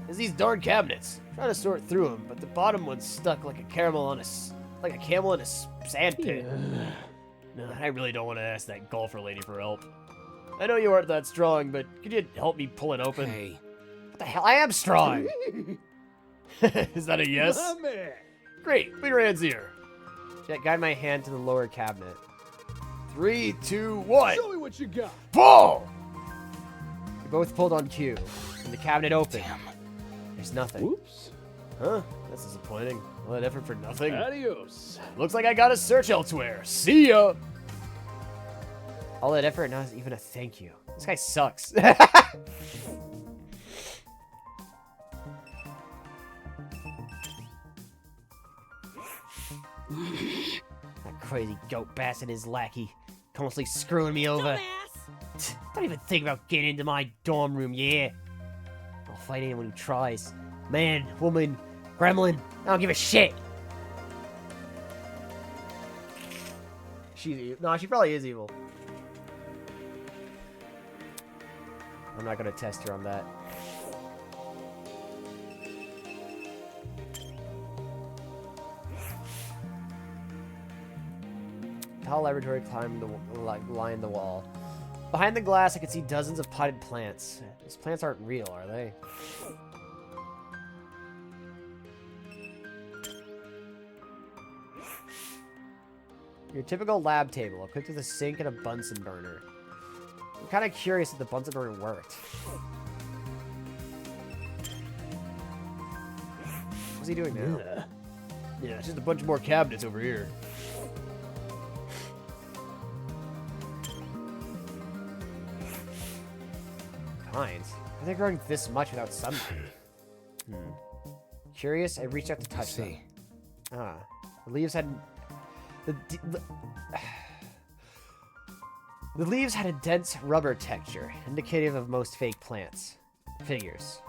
It's these darn cabinets. Trying to sort through them, but the bottom one's stuck like a camel in a sand pit. No, I really don't want to ask that golfer lady for help. I know you aren't that strong, but could you help me pull it open? Hey. What the hell? I am strong. Is that a yes? My man. Great. Put your hands here. Jet, guide my hand to the lower cabinet. 3, 2, 1. Show me what you got. Pull! We both pulled on cue, and the cabinet opened. Damn. There's nothing. Whoops. Huh? That's disappointing. All that effort for nothing. Adios. Looks like I gotta search elsewhere. See ya! All that effort, not even a thank you. This guy sucks. That crazy goat bass and his lackey. Constantly screwing me over. Don't even think about getting into my dorm room, yeah? I'll fight anyone who tries. Man, woman, gremlin, I don't give a shit. No, she probably is evil. I'm not gonna test her on that. Tall laboratory climbed lined the wall. Behind the glass, I could see dozens of potted plants. These plants aren't real, are they? Your typical lab table, equipped with a sink and a Bunsen burner. I'm kind of curious if the Bunsen burner worked. What's he doing now? Yeah, it's just a bunch more cabinets over here. Pines? Are they growing this much without sunlight? Curious, I reached out to touch them. Ah, the leaves had... The leaves had a dense rubber texture, indicative of most fake plants. Figures.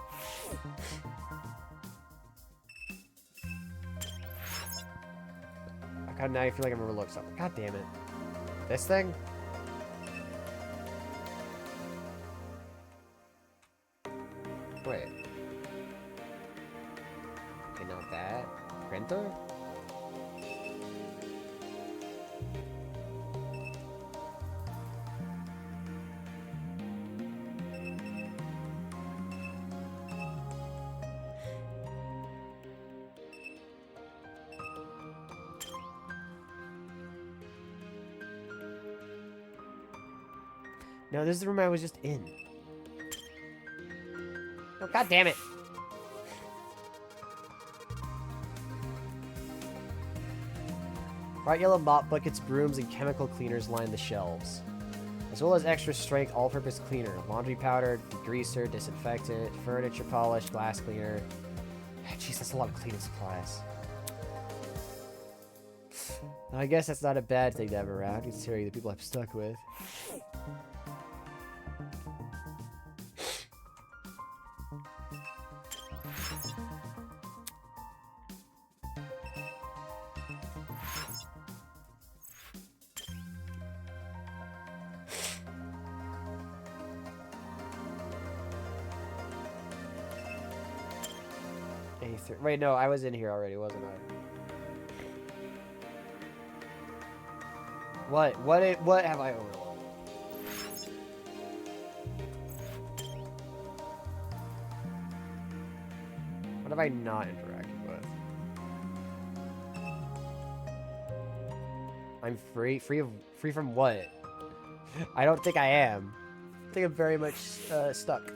God, now I feel like I'm overlooked something. God damn it. This thing? Wait. Okay, not that. Printer? No, this is the room I was just in. Oh, god damn it. Bright yellow mop buckets, brooms, and chemical cleaners line the shelves. As well as extra strength all-purpose cleaner, laundry powder, degreaser, disinfectant, furniture polish, glass cleaner. Jeez, that's a lot of cleaning supplies. Now, I guess that's not a bad thing to have around, considering the people I'm stuck with. Wait, no, I was in here already, wasn't I? What have I overlooked? What have I not interacted with? I'm free from what? I don't think I am. I think I'm very much stuck.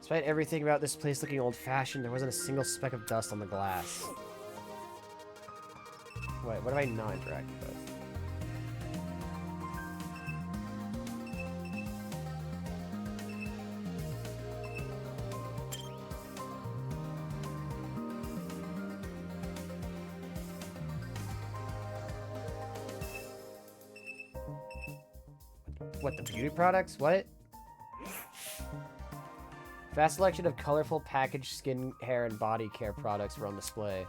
Despite everything about this place looking old-fashioned, there wasn't a single speck of dust on the glass. Wait, what have I not interacted with? What, the beauty products? What? Vast selection of colorful packaged skin, hair, and body care products were on display.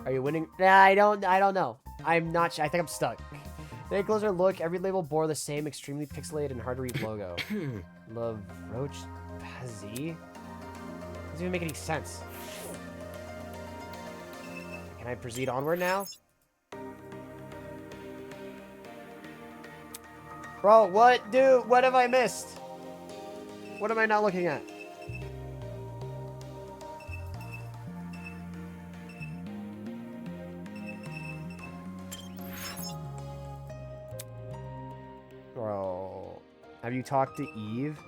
Are you winning? Nah, I don't know. I'm not sure. I think I'm stuck. Take a closer look. Every label bore the same extremely pixelated and hard to read logo. Love Roach Pazi? Doesn't even make any sense. Can I proceed onward now? Bro, what? Dude, what have I missed? What am I not looking at? Bro, have you talked to Eve?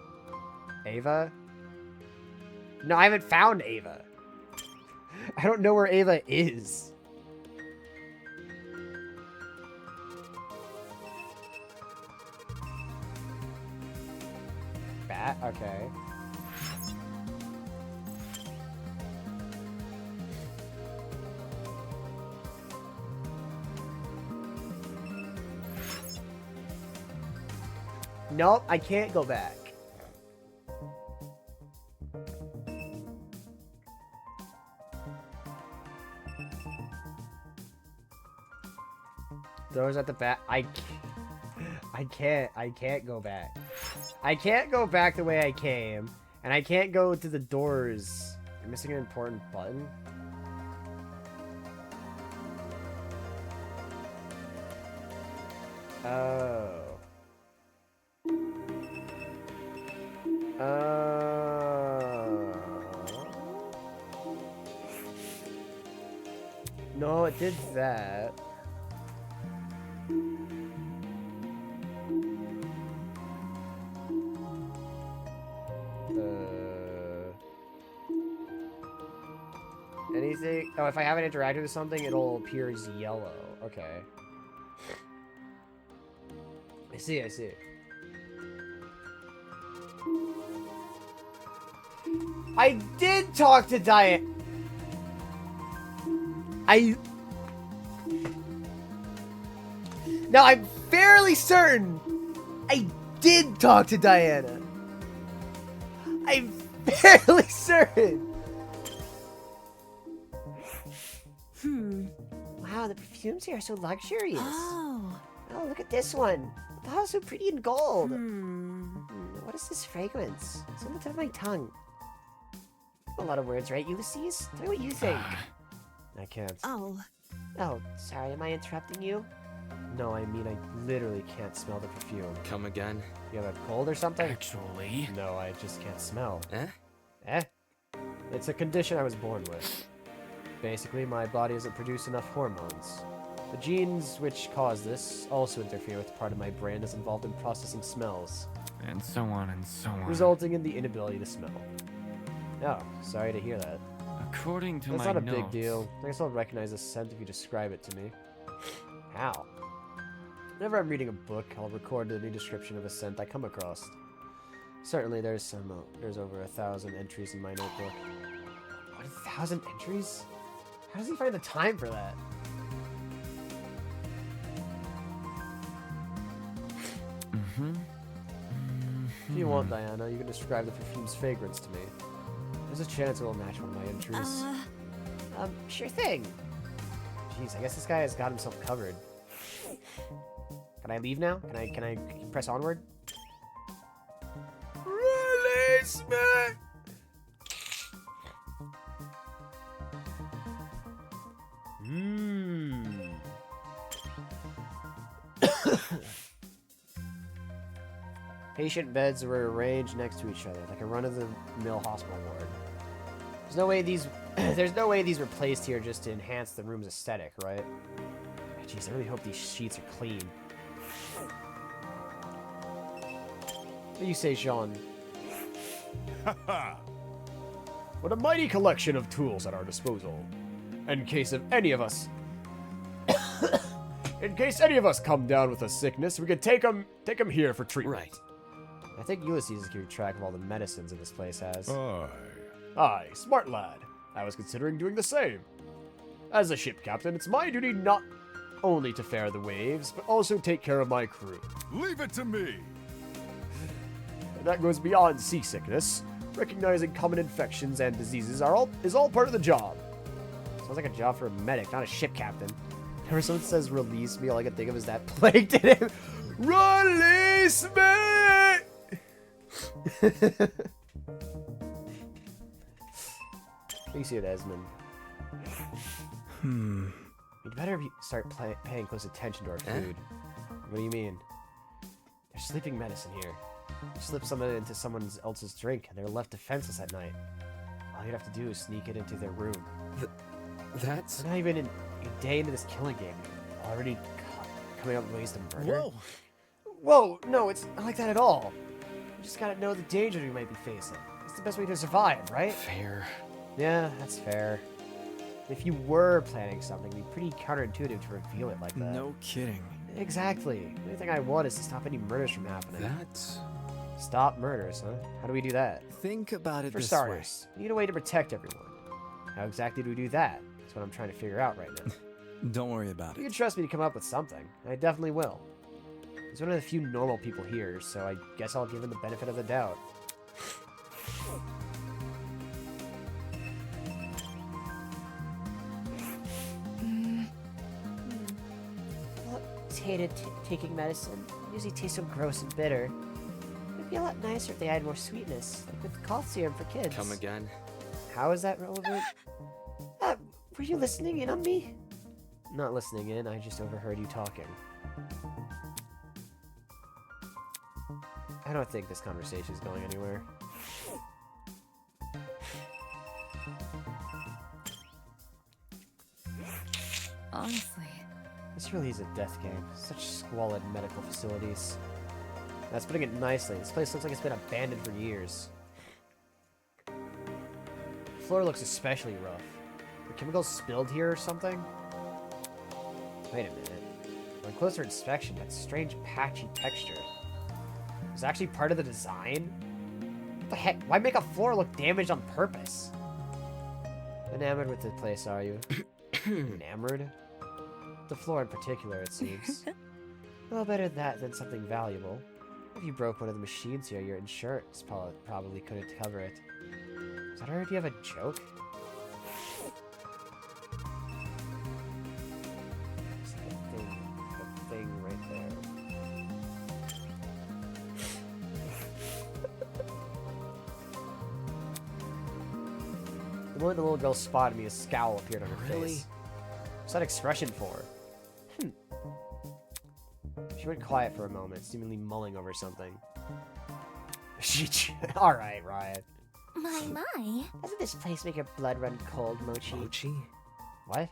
Ava? No, I haven't found Ava. I don't know where Ava is. Okay. Nope, I can't go back. Doors at the back. I can't go back. I can't go back the way I came. And I can't go to the doors. I'm missing an important button. Oh. No, it did that. Anything? Oh, if I haven't interacted with something, it'll appear as yellow. Okay. I see, I see. I did talk to Diane. Now, I'm fairly certain I did talk to Diana. I'm fairly certain. Wow, the perfumes here are so luxurious. Oh, look at this one. The bottle's so pretty in gold. What is this fragrance? It's on the tip of my tongue. A lot of words, right, Ulysses? Tell me what you think. I can't. Oh, sorry, am I interrupting you? No, I mean, I literally can't smell the perfume. Come again? You have a cold or something? Actually... No, I just can't smell. Eh? Eh? It's a condition I was born with. Basically, my body doesn't produce enough hormones. The genes which cause this also interfere with the part of my brain that's involved in processing smells. And so on and so on. Resulting in the inability to smell. Oh, sorry to hear that. According to That's my not a notes... big deal. I guess I'll recognize the scent if you describe it to me. How? Whenever I'm reading a book, I'll record any description of a scent I come across. Certainly there's over 1,000 entries in my notebook. 1,000 entries? How does he find the time for that? If you want, Diana, you can describe the perfume's fragrance to me. There's a chance it will match one of my entries. Sure thing. Jeez, I guess this guy has got himself covered. Can I leave now? Can I press onward? Release me! Patient beds were arranged next to each other, like a run-of-the-mill hospital ward. There's no way these were placed here just to enhance the room's aesthetic, right? Jeez, I really hope these sheets are clean. What do you say, Jean? What a mighty collection of tools at our disposal. In case any of us come down with a sickness, we could take them here for treatment. Right. I think Ulysses is keeping track of all the medicines that this place has. Aye, smart lad. I was considering doing the same. As a ship captain, it's my duty not only to fare the waves, but also take care of my crew. Leave it to me! And that goes beyond seasickness. Recognizing common infections and diseases is all part of the job. Sounds like a job for a medic, not a ship captain. Whenever someone says release me, all I can think of is that plague did him. Release me! What do you see it, Esmond? You'd better start paying close attention to our food. What do you mean? There's sleeping medicine here. You slip some of it into someone else's drink, and they're left defenseless at night. All you'd have to do is sneak it into their room. That's... We're not even a day into this killing game. Already coming up with ways to murder. Whoa, no, it's not like that at all. You just gotta know the danger you might be facing. It's the best way to survive, right? Fair. Yeah, that's fair. If you were planning something, it'd be pretty counterintuitive to reveal it like that. No kidding. Exactly. The only thing I want is to stop any murders from happening. That's... Stop murders, huh? How do we do that? Think about it For this starters, we need a way to protect everyone. How exactly do we do that? That's what I'm trying to figure out right now. way. Don't worry about You it. can trust me to come up with something. I definitely will. He's one of the few normal people here, so I guess I'll give him the benefit of the doubt. Well, hated taking medicine. It usually tastes so gross and bitter. It'd be a lot nicer if they added more sweetness, like with cough serum for kids. Come again? How is that relevant? Were you listening in on me? Not listening in, I just overheard you talking. I don't think this conversation is going anywhere. Honestly. This really is a death game. Such squalid medical facilities. That's putting it nicely. This place looks like it's been abandoned for years. The floor looks especially rough. Were chemicals spilled here or something? Wait a minute. On closer inspection, that strange patchy texture is actually part of the design? What the heck? Why make a floor look damaged on purpose? Enamored with the place, are you? Enamored? The floor in particular, it seems. Well, better that than something valuable. If you broke one of the machines here, your insurance probably couldn't cover it. Is that already have a joke? Is that thing right there? The moment the little girl spotted me, a scowl appeared on her face. What's that expression for? She went quiet for a moment, seemingly mulling over something. Alright, Riot. My. Doesn't this place make your blood run cold, Mochi? Mochi? What?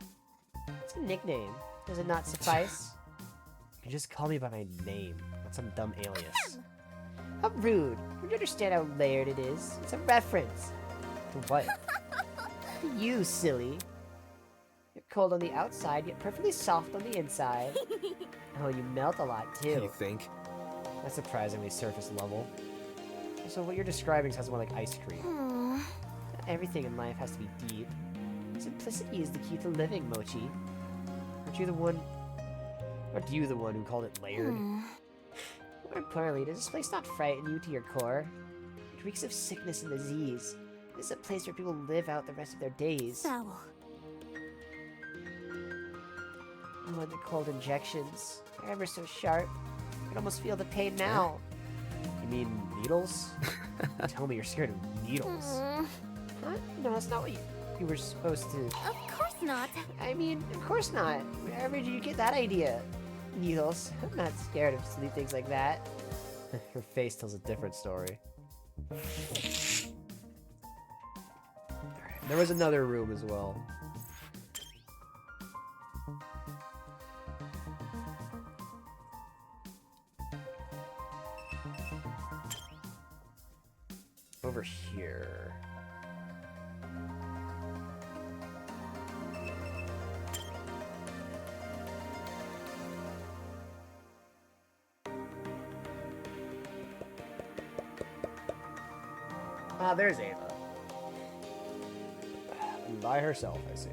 It's a nickname. Does it not suffice? You can just call me by my name, not some dumb alias. How rude. Don't you understand how layered it is? It's a reference. To what? To you, silly. You're cold on the outside, yet perfectly soft on the inside. Oh, you melt a lot, too. You think? That's surprisingly surface level. So what you're describing sounds more like ice cream. Not everything in life has to be deep. Simplicity is the key to living, Mochi. Aren't you the one... Aren't you the one who called it layered? More importantly, does this place not frighten you to your core? It reeks of sickness and disease. This is a place where people live out the rest of their days. Foul. Oh, and the cold injections. They're ever so sharp. I can almost feel the pain now. You mean needles? Tell me you're scared of needles. Huh? No, that's not what you were supposed to... Of course not. I mean, of course not. Wherever did you get that idea? Needles. I'm not scared of silly things like that. Her face tells a different story. Alright, there was another room as well. Over here. Ah, there's Ava. And by herself, I see.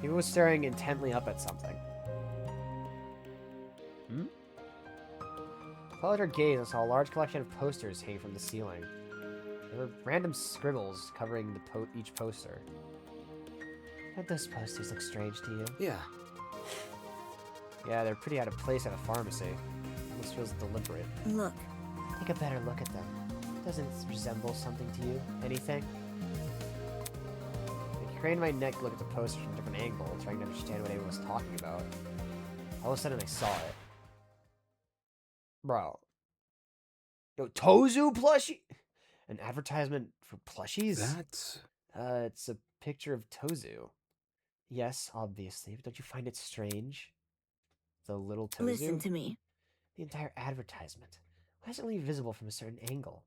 He was staring intently up at something. Followed her gaze and saw a large collection of posters hanging from the ceiling. There were random scribbles covering each poster. Don't those posters look strange to you? Yeah. Yeah, they're pretty out of place at a pharmacy. Almost feels deliberate. Look. Take a better look at them. Doesn't it resemble something to you? Anything? I craned my neck to look at the poster from a different angle, trying to understand what Ava was talking about. All of a sudden, I saw it. Bro. Yo, Tozu plushie? An advertisement for plushies? That's... It's a picture of Tozu. Yes, obviously, but don't you find it strange? The little Tozu? Listen to me. The entire advertisement. Why is it only visible from a certain angle?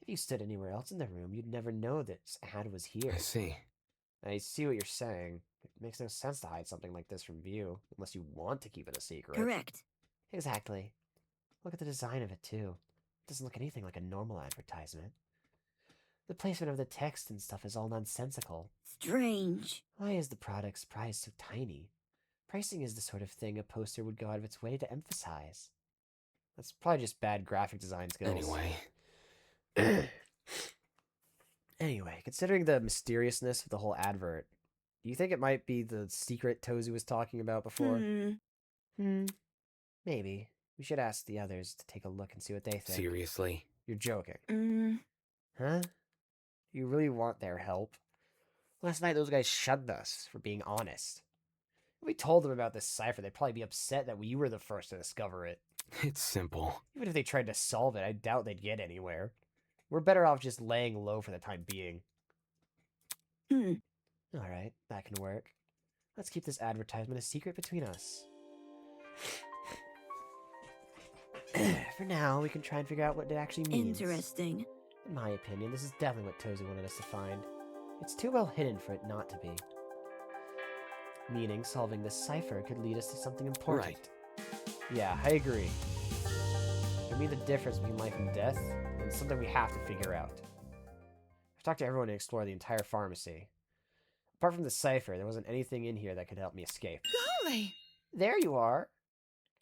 If you stood anywhere else in the room, you'd never know this ad was here. I see. I see what you're saying. It makes no sense to hide something like this from view, unless you want to keep it a secret. Correct. Exactly. Look at the design of it, too. It doesn't look anything like a normal advertisement. The placement of the text and stuff is all nonsensical. Strange. Why is the product's price so tiny? Pricing is the sort of thing a poster would go out of its way to emphasize. That's probably just bad graphic design skills. Anyway. Anyway, considering the mysteriousness of the whole advert, do you think it might be the secret Tozu was talking about before? Maybe. We should ask the others to take a look and see what they think. Seriously? You're joking. Huh? You really want their help? Last night, those guys shunned us for being honest. If we told them about this cipher, they'd probably be upset that we were the first to discover it. It's simple. Even if they tried to solve it, I doubt they'd get anywhere. We're better off just laying low for the time being. Alright, that can work. Let's keep this advertisement a secret between us. For now, we can try and figure out what it actually means. Interesting. In my opinion, this is definitely what Tozu wanted us to find. It's too well hidden for it not to be. Meaning, solving this cipher could lead us to something important. Right. Yeah, I agree. For me, the difference between life and death is something we have to figure out. I've talked to everyone to explore the entire pharmacy. Apart from the cipher, there wasn't anything in here that could help me escape. Golly! There you are!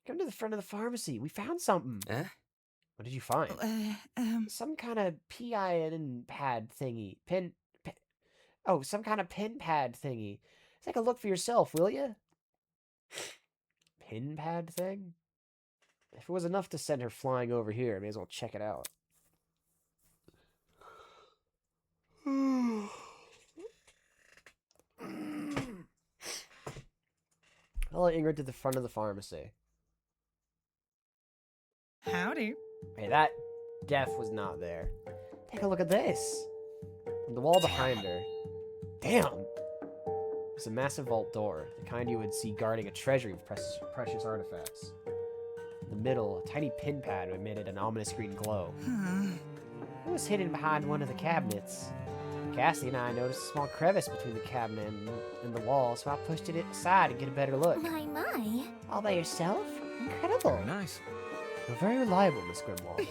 Come to the front of the pharmacy. We found something. Eh? What did you find? Some kind of PIN pad thingy. Some kind of pin pad thingy. Take a look for yourself, will you? Pin pad thing? If it was enough to send her flying over here, I may as well check it out. I'll let Ingrid to the front of the pharmacy. Howdy. Hey, that Def was not there. Take a look at this. On the wall behind her. Damn! It's a massive vault door, the kind you would see guarding a treasury of precious artifacts. In the middle, a tiny pin pad emitted an ominous green glow. It was hidden behind one of the cabinets. Cassie and I noticed a small crevice between the cabinet and the wall, so I pushed it aside to get a better look. My. All by yourself? Incredible. Very nice. You're very reliable, Miss Grimwald.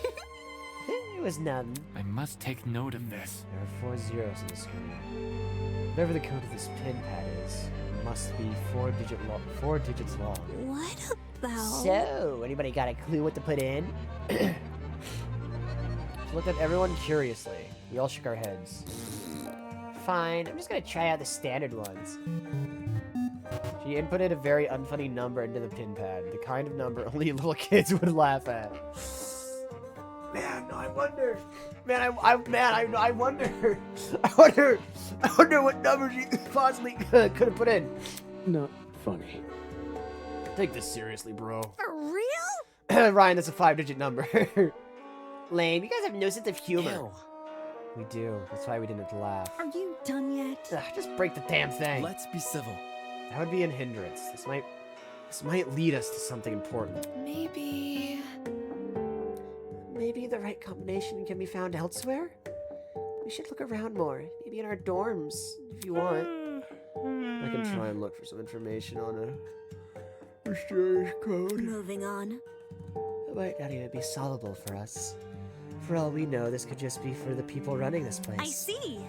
It was none. I must take note of this. There are 4 zeros in the screen. Whatever the code of this pin pad is, it must be 4 digits long. What about... So, anybody got a clue what to put in? She looked at everyone curiously. We all shook our heads. Fine, I'm just gonna try out the standard ones. She inputted a very unfunny number into the pin pad, the kind of number only little kids would laugh at. Man, I wonder. I wonder. I wonder what number she possibly could have put in. Not funny. Take this seriously, bro. For real? Ryan, that's a 5-digit number. Lame, you guys have no sense of humor. Ew. We do. That's why we didn't laugh. Are you done yet? Ugh, just break the damn thing. Let's be civil. That would be a hindrance. This might lead us to something important. Maybe the right combination can be found elsewhere? We should look around more. Maybe in our dorms, if you want. I can try and look for some information on a mysterious code. Moving on. It might not even be solvable for us. For all we know, this could just be for the people running this place. I see.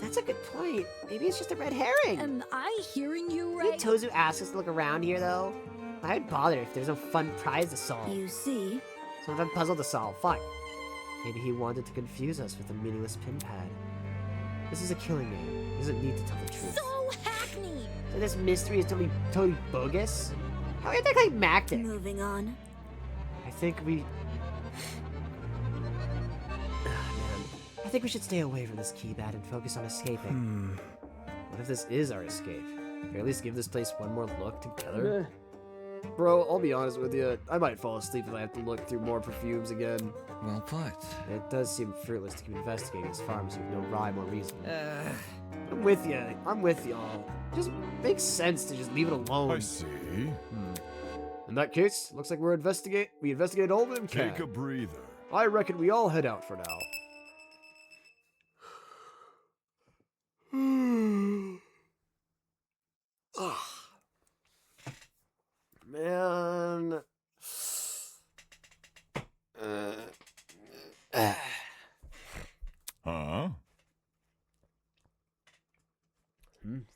That's a good point. Maybe it's just a red herring. Am I hearing you Maybe right? Tozu asked us to look around here, though. I'd bother if there's no fun prize to solve. You see. Some fun puzzle to solve. Fine. Maybe he wanted to confuse us with a meaningless pin pad. This is a killing game. He doesn't need to tell the truth. So hackneyed! So this mystery is totally bogus? How are they like Mactic? Moving on. I think we... I think we should stay away from this keypad and focus on escaping. What if this is our escape? Or at least give this place one more look together? Bro, I'll be honest with you. I might fall asleep if I have to look through more perfumes again. Well put. It does seem fruitless to keep investigating this pharmacy with no rhyme or reason. I'm with you. I'm with y'all. Just makes sense to just leave it alone. I see. In that case, looks like we investigate all of them can. Take a breather. I reckon we all head out for now. Man. Huh?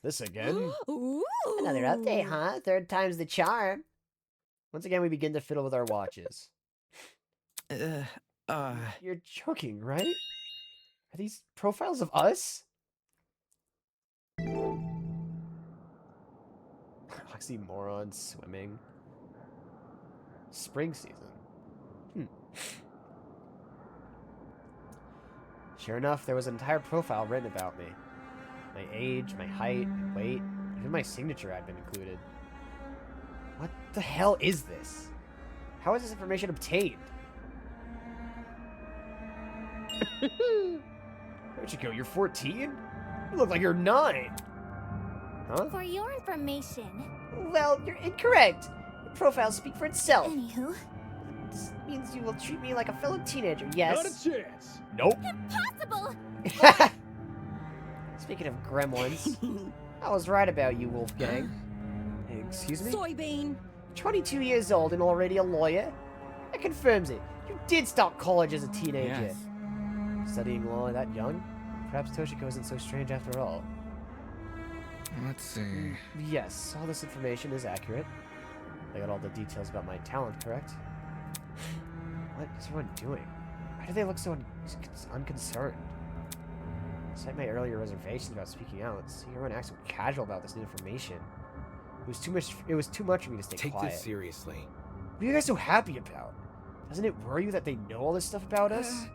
This again? Ooh. Another update, huh? Third time's the charm. Once again, we begin to fiddle with our watches. Uh, You're joking, right? Are these profiles of us? Oxymoron swimming. Spring season. Sure enough, there was an entire profile written about me. My age, my height, my weight, even my signature had been included. What the hell is this? How is this information obtained? Where'd you go? You're 14? You look like you're 9. Huh? For your information. Well, you're incorrect. Your profiles speak for itself. Anywho. This means you will treat me like a fellow teenager, yes? Not a chance. Nope. Impossible! Speaking of gremlins, I was right about you, Wolfgang. Excuse me? Soybean! 22 years old and already a lawyer? That confirms it. You did start college as a teenager. Yes. Studying law that young? Perhaps Toshiko isn't so strange after all. Let's see. Yes, all this information is accurate. I got all the details about my talent, correct? What is everyone doing? Why do they look so unconcerned? Despite my earlier reservations about speaking out, seeing everyone act so casual about this new information. It was too much. It was too much for me to stay Take quiet. this seriously. What are you guys so happy about? Doesn't it worry you that they know all this stuff about us?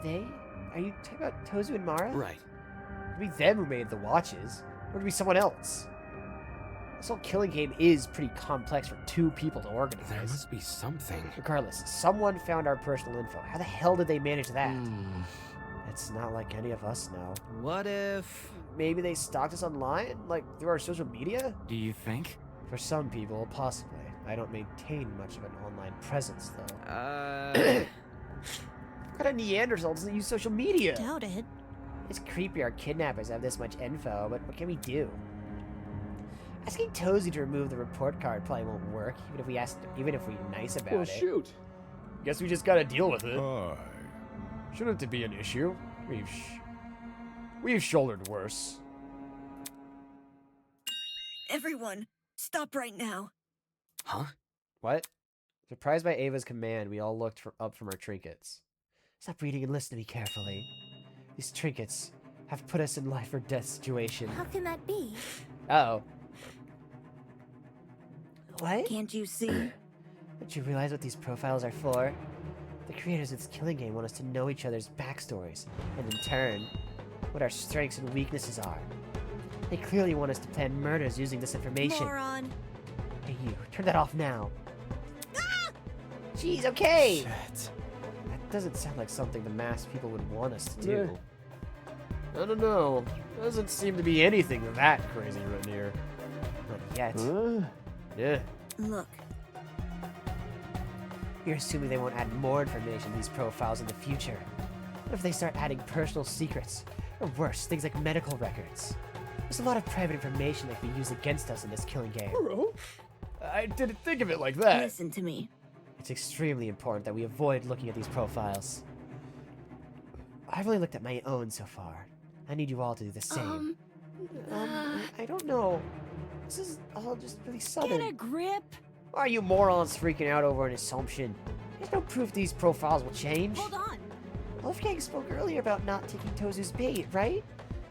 They? Are you talking about Tozu and Mara? Right. It could be them who made the watches, or it could be someone else. This whole killing game is pretty complex for 2 people to organize. There must be something. Regardless, someone found our personal info. How the hell did they manage that? It's not like any of us know. What if... Maybe they stalked us online? Like, through our social media? Do you think? For some people, possibly. I don't maintain much of an online presence, though. What kind of Neanderthal doesn't use social media? Doubt it. It's creepy our kidnappers have this much info, but what can we do? Asking Tozy to remove the report card probably won't work, even if we're nice about Well, it. shoot. Guess we just gotta deal with it. Aye. Shouldn't it be an issue? We've shouldered worse. Everyone, stop right now. Huh? What? Surprised by Ava's command, we all looked up from our trinkets. Stop reading and listen to me carefully. These trinkets have put us in life or death situation. How can that be? Uh-oh. What? Can't you see? Don't you realize what these profiles are for? The creators of this killing game want us to know each other's backstories, and in turn, what our strengths and weaknesses are. They clearly want us to plan murders using this information. Moron. Hey you, turn that off now. Jeez, okay. Shit. That doesn't sound like something the masked people would want us to do. I don't know. Doesn't seem to be anything that crazy written here. Not yet. Yeah. Look. You're assuming they won't add more information to these profiles in the future. What if they start adding personal secrets? Or worse, things like medical records? There's a lot of private information that can be used against us in this killing game. I didn't think of it like that. Listen to me. It's extremely important that we avoid looking at these profiles. I've only looked at my own so far. I need you all to do the same. I don't know. This is all just really sudden. Get a grip. Why are you morons freaking out over an assumption? There's no proof these profiles will change. Hold on. Wolfgang spoke earlier about not taking Tozu's bait, right?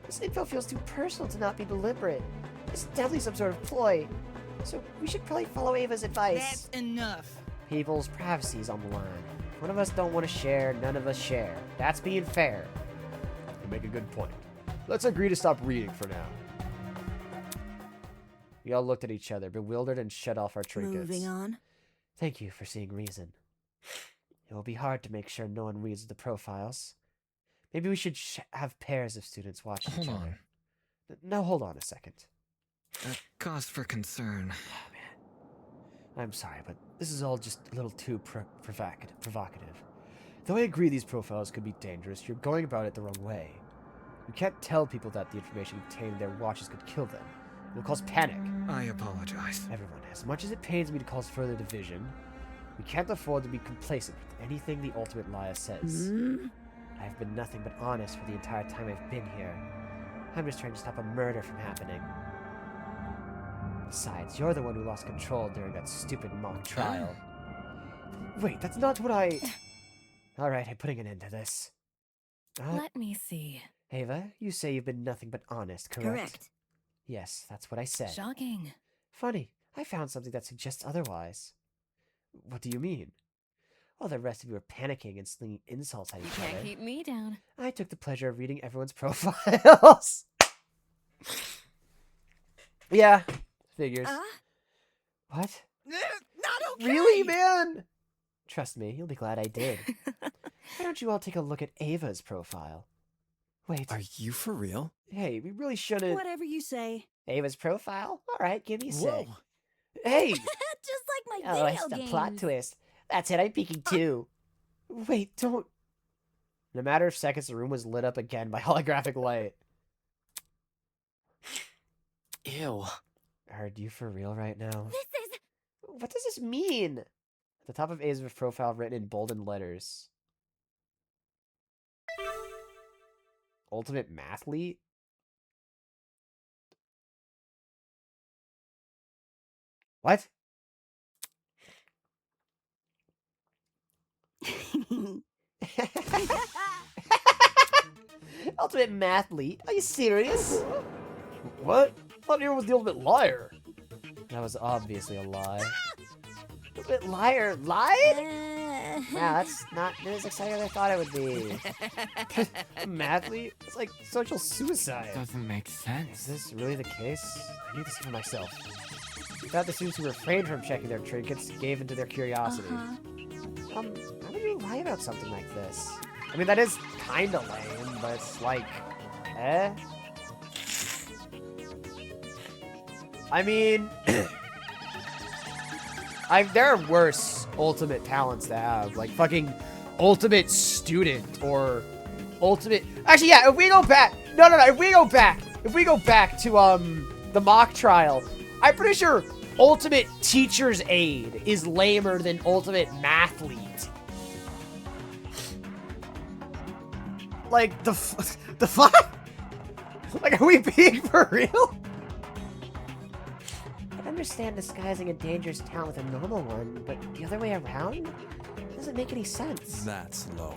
This info feels too personal to not be deliberate. It's definitely some sort of ploy. So we should probably follow Ava's advice. That's enough. People's privacy is on the line. If one of us don't want to share, none of us share. That's being fair. You make a good point. Let's agree to stop reading for now. We all looked at each other, bewildered, and shut off our trinkets. Moving on. Thank you for seeing reason. It will be hard to make sure no one reads the profiles. Maybe we should have pairs of students watch each other. No, hold on a second. Cause for concern. Oh, man. I'm sorry, but this is all just a little too provocative. Though I agree these profiles could be dangerous, you're going about it the wrong way. You can't tell people that the information contained in their watches could kill them. It will cause panic. I apologize. Everyone, as much as it pains me to cause further division, we can't afford to be complacent with anything the Ultimate Liar says. I have been nothing but honest for the entire time I've been here. I'm just trying to stop a murder from happening. Besides, you're the one who lost control during that stupid mock trial. Wait, that's not what I... Alright, I'm putting an end to this. Let me see. Ava, you say you've been nothing but honest, correct? Correct. Yes, that's what I said. Shocking. Funny, I found something that suggests otherwise. What do you mean? While the rest of you were panicking and slinging insults at each Can't other, keep me down. I took the pleasure of reading everyone's profiles. Yeah, figures. What? Not okay! Really, man? Trust me, you'll be glad I did. Why don't you all take a look at Ava's profile? Wait. Are you for real? Hey, we really shouldn't... Whatever you say. Ava's profile? Alright, give me a sec. Whoa. Hey! Just like my Oh, video it's a games. plot twist. That's it, I'm peeking too. Wait, don't... In a matter of seconds, the room was lit up again by holographic light. Ew. Are you for real right now? This is... What does this mean? At the top of Ava's profile, written in bolden letters. Ultimate mathlete? What? Ultimate mathlete? Are you serious? What? I thought you was the ultimate liar. That was obviously a lie. Ultimate liar lied? Wow, that's not as exciting as I thought it would be. Mathlete? It's like social suicide. Doesn't make sense. Is this really the case? I need to see for myself. I thought the students who refrained from checking their trinkets gave into their curiosity. Why would you lie about something like this? I mean, that is kinda lame, but it's like, eh? I mean, there are worse ultimate talents to have, like fucking ultimate student or ultimate. Actually, yeah. If we go back, no. If we go back to the mock trial, I'm pretty sure ultimate teacher's aide is lamer than ultimate mathlete. Like the fuck? Like, are we being for real? I understand disguising a dangerous talent with a normal one, but the other way around? Doesn't make any sense. That's low.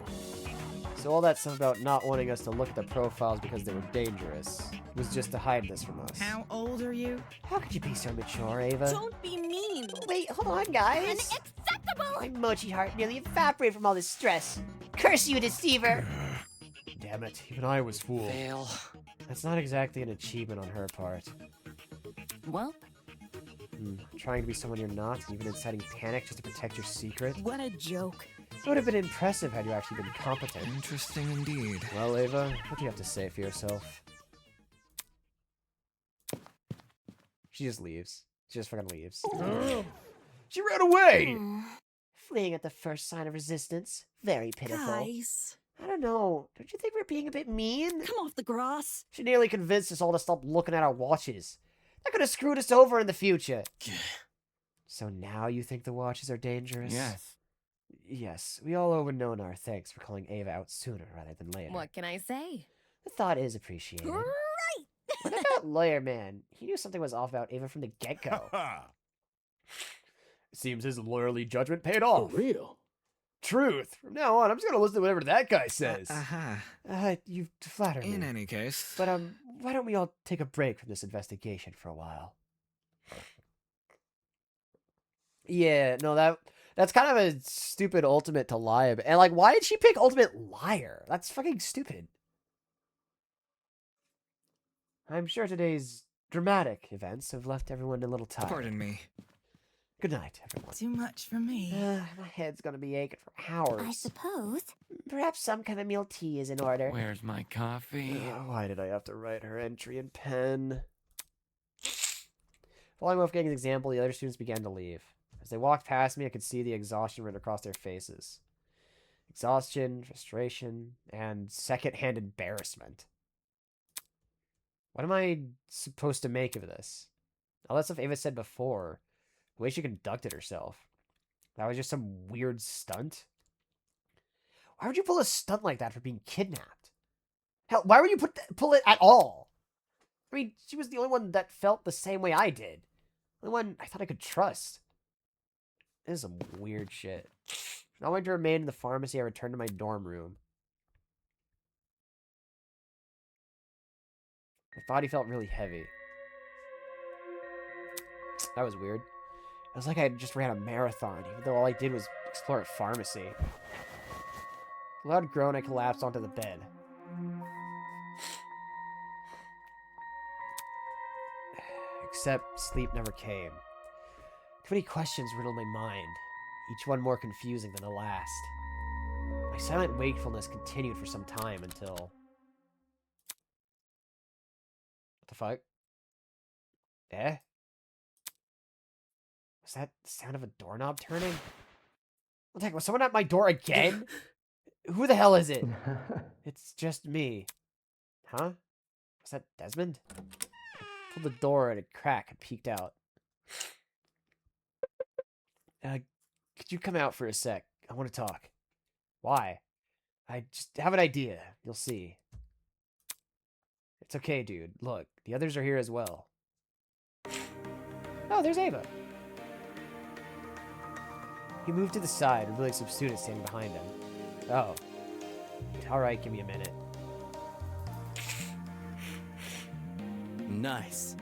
So all that stuff about not wanting us to look at the profiles because they were dangerous was just to hide this from us. How old are you? How could you be so mature, Ava? Don't be mean. Wait, hold on, guys. Unacceptable! My mochi heart nearly evaporated from all this stress. Curse you, deceiver! Damn it, even I was fooled. Fail. That's not exactly an achievement on her part. Well, Trying to be someone you're not, and even inciting panic just to protect your secret? What a joke. It would have been impressive had you actually been competent. Interesting indeed. Well, Ava, what do you have to say for yourself? She just leaves. She just fucking leaves. She ran away! Fleeing at the first sign of resistance. Very pitiful. Guys. I don't know. Don't you think we're being a bit mean? Come off the grass. She nearly convinced us all to stop looking at our watches. That could have screwed us over in the future. So now you think the watches are dangerous? Yes. Yes, we all owe Winona our thanks for calling Ava out sooner rather than later. what can I say? The thought is appreciated. Right! What about Lawyer Man? He knew something was off about Ava from the get-go. Seems his lawyerly judgment paid off. For real? Truth. From now on, I'm just gonna listen to whatever that guy says. You flatter me. In any case. But, why don't we all take a break from this investigation for a while? Yeah, no, that's kind of a stupid ultimate to lie about. And, like, why did she pick ultimate liar? That's fucking stupid. I'm sure today's dramatic events have left everyone a little tired. Pardon me. Good night, everyone. Too much for me. My head's gonna be aching for hours. I suppose. Perhaps some chamomile tea is in order. Where's my coffee? Why did I have to write her entry in pen? Following Wolfgang's example, the other students began to leave. As they walked past me, I could see the exhaustion written across their faces. Exhaustion, frustration, and secondhand embarrassment. What am I supposed to make of this? All that stuff Ava said before, the way she conducted herself, that was just some weird stunt? Why would you pull a stunt like that for being kidnapped? Hell, why would you pull it at all? I mean, she was the only one that felt the same way I did. The only one I thought I could trust. This is some weird shit. Not wanting to remain in the pharmacy, I returned to my dorm room. My body felt really heavy. That was weird. It was like I just ran a marathon, even though all I did was explore a pharmacy. A loud groan, I collapsed onto the bed. Except sleep never came. Too many questions riddled my mind, each one more confusing than the last. My silent wakefulness continued for some time until... What the fuck? Eh? Was that the sound of a doorknob turning? What the heck, was someone at my door again? Who the hell is it? It's just me. Huh? Was that Desmond? I pulled the door at a crack and peeked out. Could you come out for a sec? I want to talk. Why? I just have an idea. You'll see. It's okay, dude. Look, the others are here as well. Oh, there's Ava. He moved to the side, revealing some students standing behind him. Oh. Alright, give me a minute. Nice.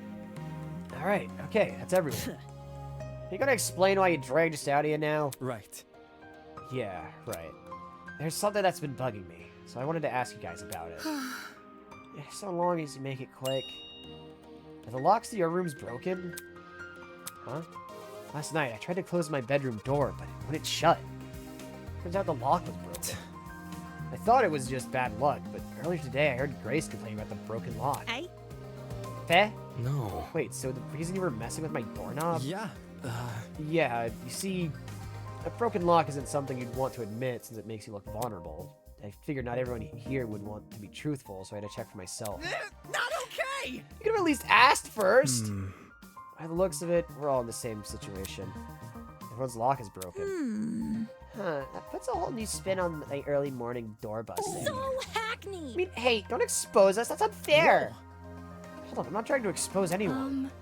Alright, okay, that's everyone. You gonna explain why you dragged us out here now? Right. Yeah, right. There's something that's been bugging me, so I wanted to ask you guys about it. Yeah, so long as you make it quick. Are the locks to your rooms broken? Huh? Last night, I tried to close my bedroom door, but it wouldn't shut. Turns out the lock was broken. I thought it was just bad luck, but earlier today I heard Grace complain about the broken lock. Hey? Eh? No. Wait, so the reason you were messing with my doorknob? Yeah. Yeah, you see, a broken lock isn't something you'd want to admit since it makes you look vulnerable. I figured not everyone here would want to be truthful, so I had to check for myself. Not okay! You could have at least asked first! By the looks of it, we're all in the same situation. Everyone's lock is broken. Huh, that puts a whole new spin on the early morning door busting. So hackneyed! I mean, hey, don't expose us, that's unfair! Hold on, I'm not trying to expose anyone.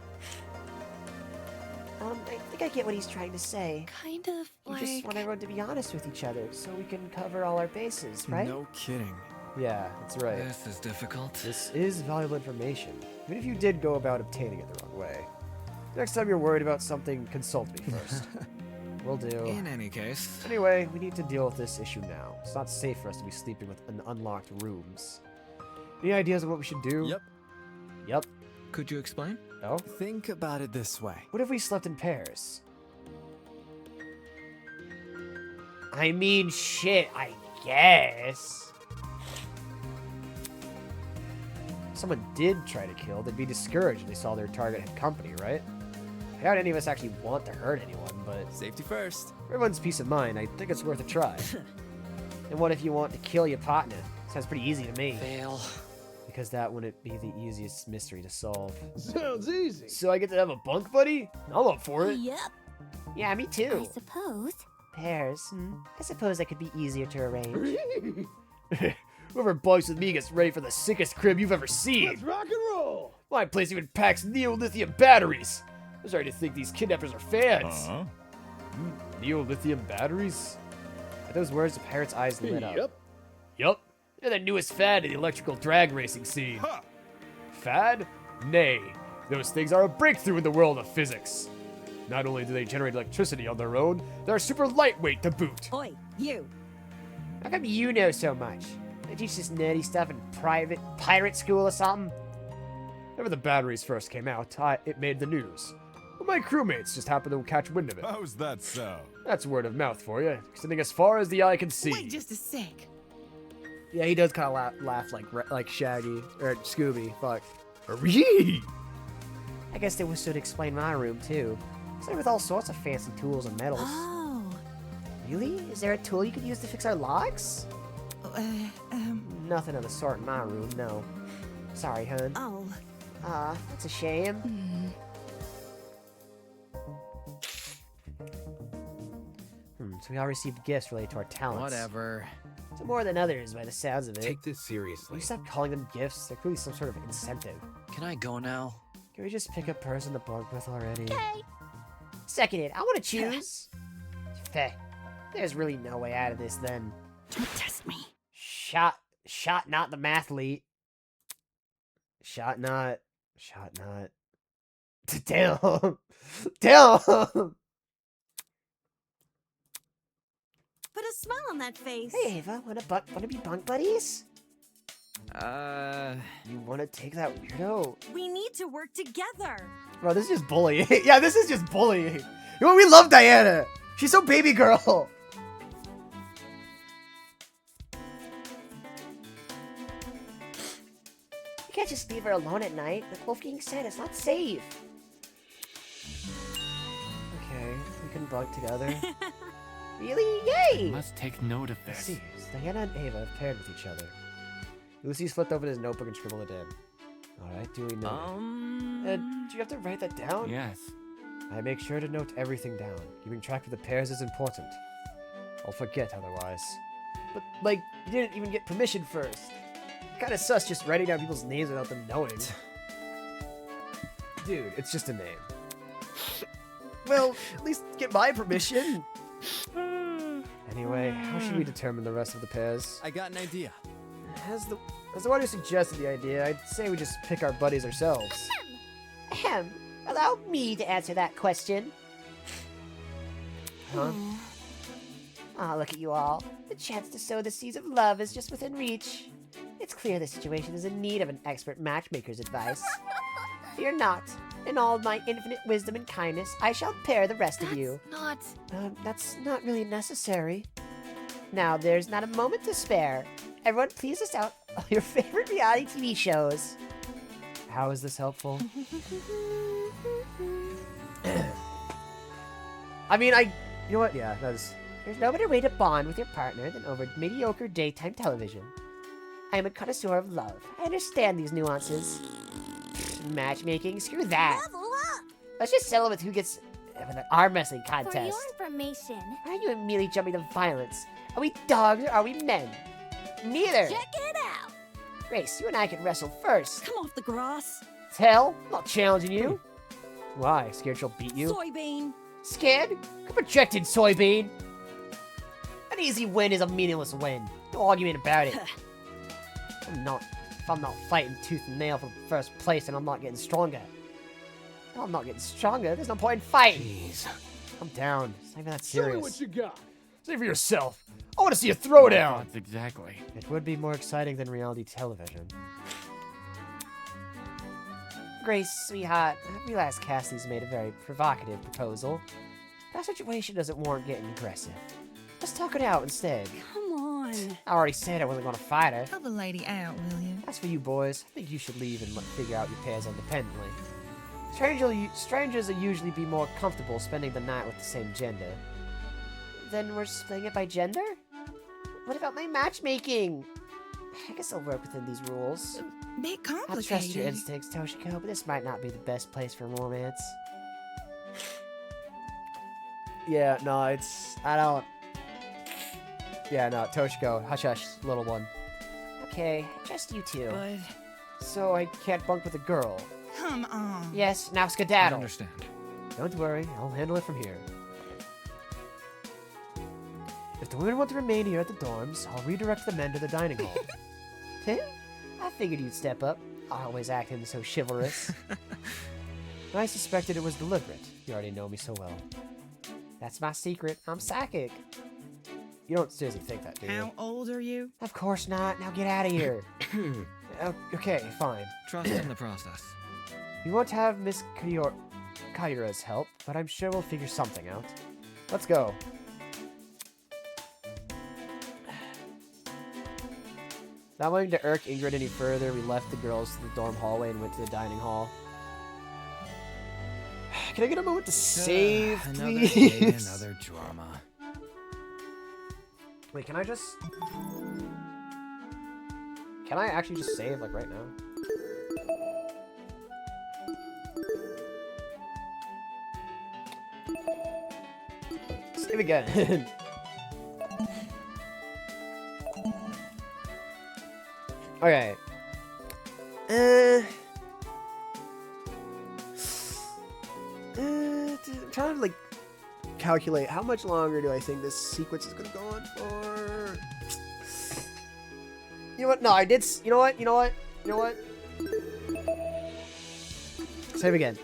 I think I get what he's trying to say. Kind of You like... just want everyone to be honest with each other, so we can cover all our bases, right? No kidding. Yeah, that's right. This is difficult. This is valuable information, even if you did go about obtaining it the wrong way. Next time you're worried about something, consult me first. Will do. In any case. Anyway, we need to deal with this issue now. It's not safe for us to be sleeping with unlocked rooms. Any ideas on what we should do? Yep. Yep. Could you explain? Oh? Think about it this way. What if we slept in pairs? I mean, shit, I guess. If someone did try to kill, they'd be discouraged if they saw their target had company, right? I doubt any of us actually want to hurt anyone, but... Safety first. For everyone's peace of mind, I think it's worth a try. And what if you want to kill your partner? Sounds pretty easy to me. Fail. Because that wouldn't be the easiest mystery to solve. Sounds easy. So I get to have a bunk buddy? I'm up for it. Yep. Yeah, me too. I suppose. Pairs. I suppose that could be easier to arrange. Whoever bunks with me gets ready for the sickest crib you've ever seen. Let's rock and roll. My place even packs neo-lithium batteries. I'm starting to think these kidnappers are fans. Neo-lithium batteries? At those words, the pirate's eyes lit up. Yup. They're the newest fad in the electrical drag racing scene. Ha! Fad? Nay. Those things are a breakthrough in the world of physics. Not only do they generate electricity on their own, they're super lightweight to boot. Oi, you. How come you know so much? They teach this nerdy stuff in private pirate school or something? Whenever the batteries first came out, it made the news. Well, my crewmates just happened to catch wind of it. How's that sound? That's word of mouth for you, extending as far as the eye can see. Wait just a sec. Yeah, he does kind of laugh like Shaggy or Scooby. Fuck. I guess they should explain my room too. It's like with all sorts of fancy tools and metals. Oh. Really? Is there a tool you could use to fix our locks? Nothing of the sort in my room, no. Sorry, hun. Oh. That's a shame. So we all received gifts related to our talents. Whatever. Some more than others, by the sounds of it. Take this Will seriously. you stop calling them gifts? They're clearly some sort of incentive. Can I go now? Can we just pick a person to bunk with already? Okay. Second it. I want to choose. Feh. There's really no way out of this then. Don't test me. Shot, not the mathlete. Shot not. Shot not. Damn. Damn. Put a smile on that face. Hey, Ava, wanna be bunk buddies? You want to take that weirdo? We need to work together. Bro, this is just bullying. Yeah, this is just bullying. You know, we love Diana. She's so baby girl. You can't just leave her alone at night. Like Wolfgang said, it's not safe. Okay, we can bunk together. Really? Yay! Must take note of Let's this. see, Diana and Ava have paired with each other. Lucy's flipped open his notebook and scribbled it in. Alright, duly noted. Do you have to write that down? Yes. I make sure to note everything down. Keeping track of the pairs is important. I'll forget otherwise. But, like, you didn't even get permission first. Kinda sus just writing down people's names without them knowing. Dude, it's just a name. Well, at least get my permission. Anyway, how should we determine the rest of the pairs? I got an idea. As the one who suggested the idea, I'd say we just pick our buddies ourselves. Ahem. Allow me to answer that question. Huh? Ah, look at you all. The chance to sow the seeds of love is just within reach. It's clear the situation is in need of an expert matchmaker's advice. Fear not. In all my infinite wisdom and kindness, I shall pair the rest of you. That's not really necessary. Now, there's not a moment to spare. Everyone, please list out all your favorite reality TV shows. How is this helpful? I mean, you know what? Yeah, that's... There's no better way to bond with your partner than over mediocre daytime television. I am a connoisseur of love. I understand these nuances. Matchmaking? Screw that. Level up! Let's just settle with who gets an arm wrestling For contest. your information, Why are you immediately jumping to violence? Are we dogs or are we men? Neither. check it out! Grace, you and I can wrestle first. Come off the grass. Tell, I'm not challenging you. Why? Scared she'll beat you? Soybean. Scared? Come projected, soybean. An easy win is a meaningless win. No argument about it. If I'm not fighting tooth and nail for the first place, then I'm not getting stronger. No, I'm not getting stronger. There's no point in fighting. Jeez. I'm down. It's not even that Show me serious. what you got. Say for yourself. I want to see a throwdown. Thoughts exactly. It would be more exciting than reality television. Grace, sweetheart, I realize Cassie's made a very provocative proposal. Our situation doesn't warrant getting aggressive. Let's talk it out instead. Come on. I already said I wasn't going to fight her. Help the lady out, will you? As for you boys, I think you should leave and figure out your pairs independently. Strangers will usually be more comfortable spending the night with the same gender. Then we're splitting it by gender? What about my matchmaking? I guess I'll work within these rules. Bit I complicated. trust your instincts, Toshiko, but this might not be the best place for romance. Yeah, no, I don't... Yeah, no, Toshiko, hush hush, little one. Okay, just you two. But So I can't bunk with a girl. Come on. Yes, now I skedaddle. understand. Don't worry, I'll handle it from here. If the women want to remain here at the dorms, I'll redirect the men to the dining hall. I figured you'd step up. Always acting so chivalrous. I suspected it was deliberate. You already know me so well. That's my secret. I'm psychic. You don't seriously think that, do you? How old are you? Of course not. Now get out of here. Okay, fine. Trust in the process. We won't have Miss Kaira's help, but I'm sure we'll figure something out. Let's go. Not wanting to irk Ingrid any further, we left the girls to the dorm hallway and went to the dining hall. Can I get a moment to save, Another please? day, another drama. Wait, can I just... Can I actually just save, like, right now? Save again. Okay. I'm trying to, like, calculate how much longer do I think this sequence is gonna go on for. You know what? No, I did. You know what? Save again.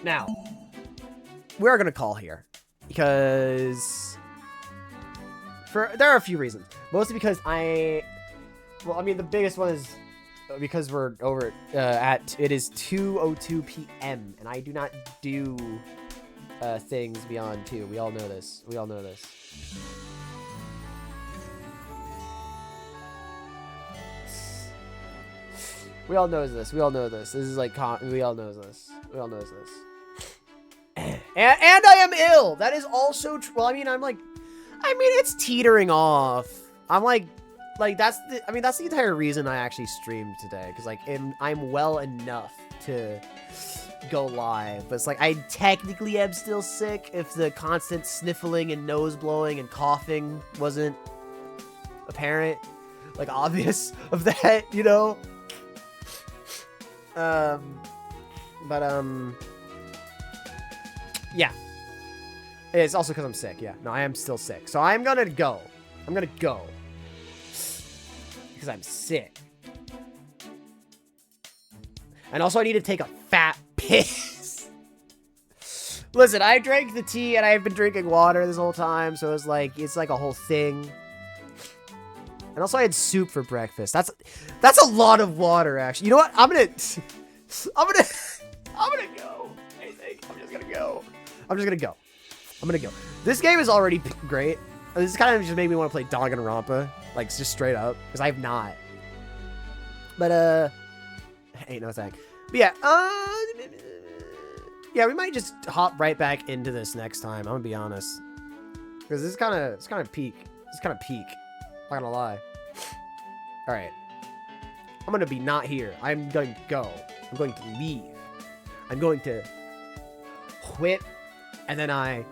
Now, we are gonna call here because there are a few reasons. Mostly because the biggest one is because we're over it is 2:02 p.m. and I do not do things beyond 2. We all know this. We all know this. We all know this. We all know this. This is like we all know this. We all know this. And I am ill. That is also true. Well, it's teetering off. I'm like that's the entire reason I actually streamed today, because like I'm well enough to go live, but it's like I technically am still sick if the constant sniffling and nose blowing and coughing wasn't apparent, like obvious of that, you know. Yeah. It's also because I'm sick. Yeah. No, I am still sick. So I'm gonna go. I'm gonna go. Because I'm sick. And also I need to take a fat piss. Listen, I drank the tea and I've been drinking water this whole time, so it's like a whole thing. And also I had soup for breakfast. That's a lot of water, actually. You know what? I'm gonna go. I think I'm just gonna go. I'm gonna go. This game is already great. This kind of just made me want to play Danganronpa, like just straight up, because I have not. But ain't no thing. But yeah, yeah, we might just hop right back into this next time. I'm gonna be honest, because it's kind of peak. It's kind of peak. Not gonna lie. All right, I'm gonna be not here. I'm going to go. I'm going to leave. I'm going to quit, and then I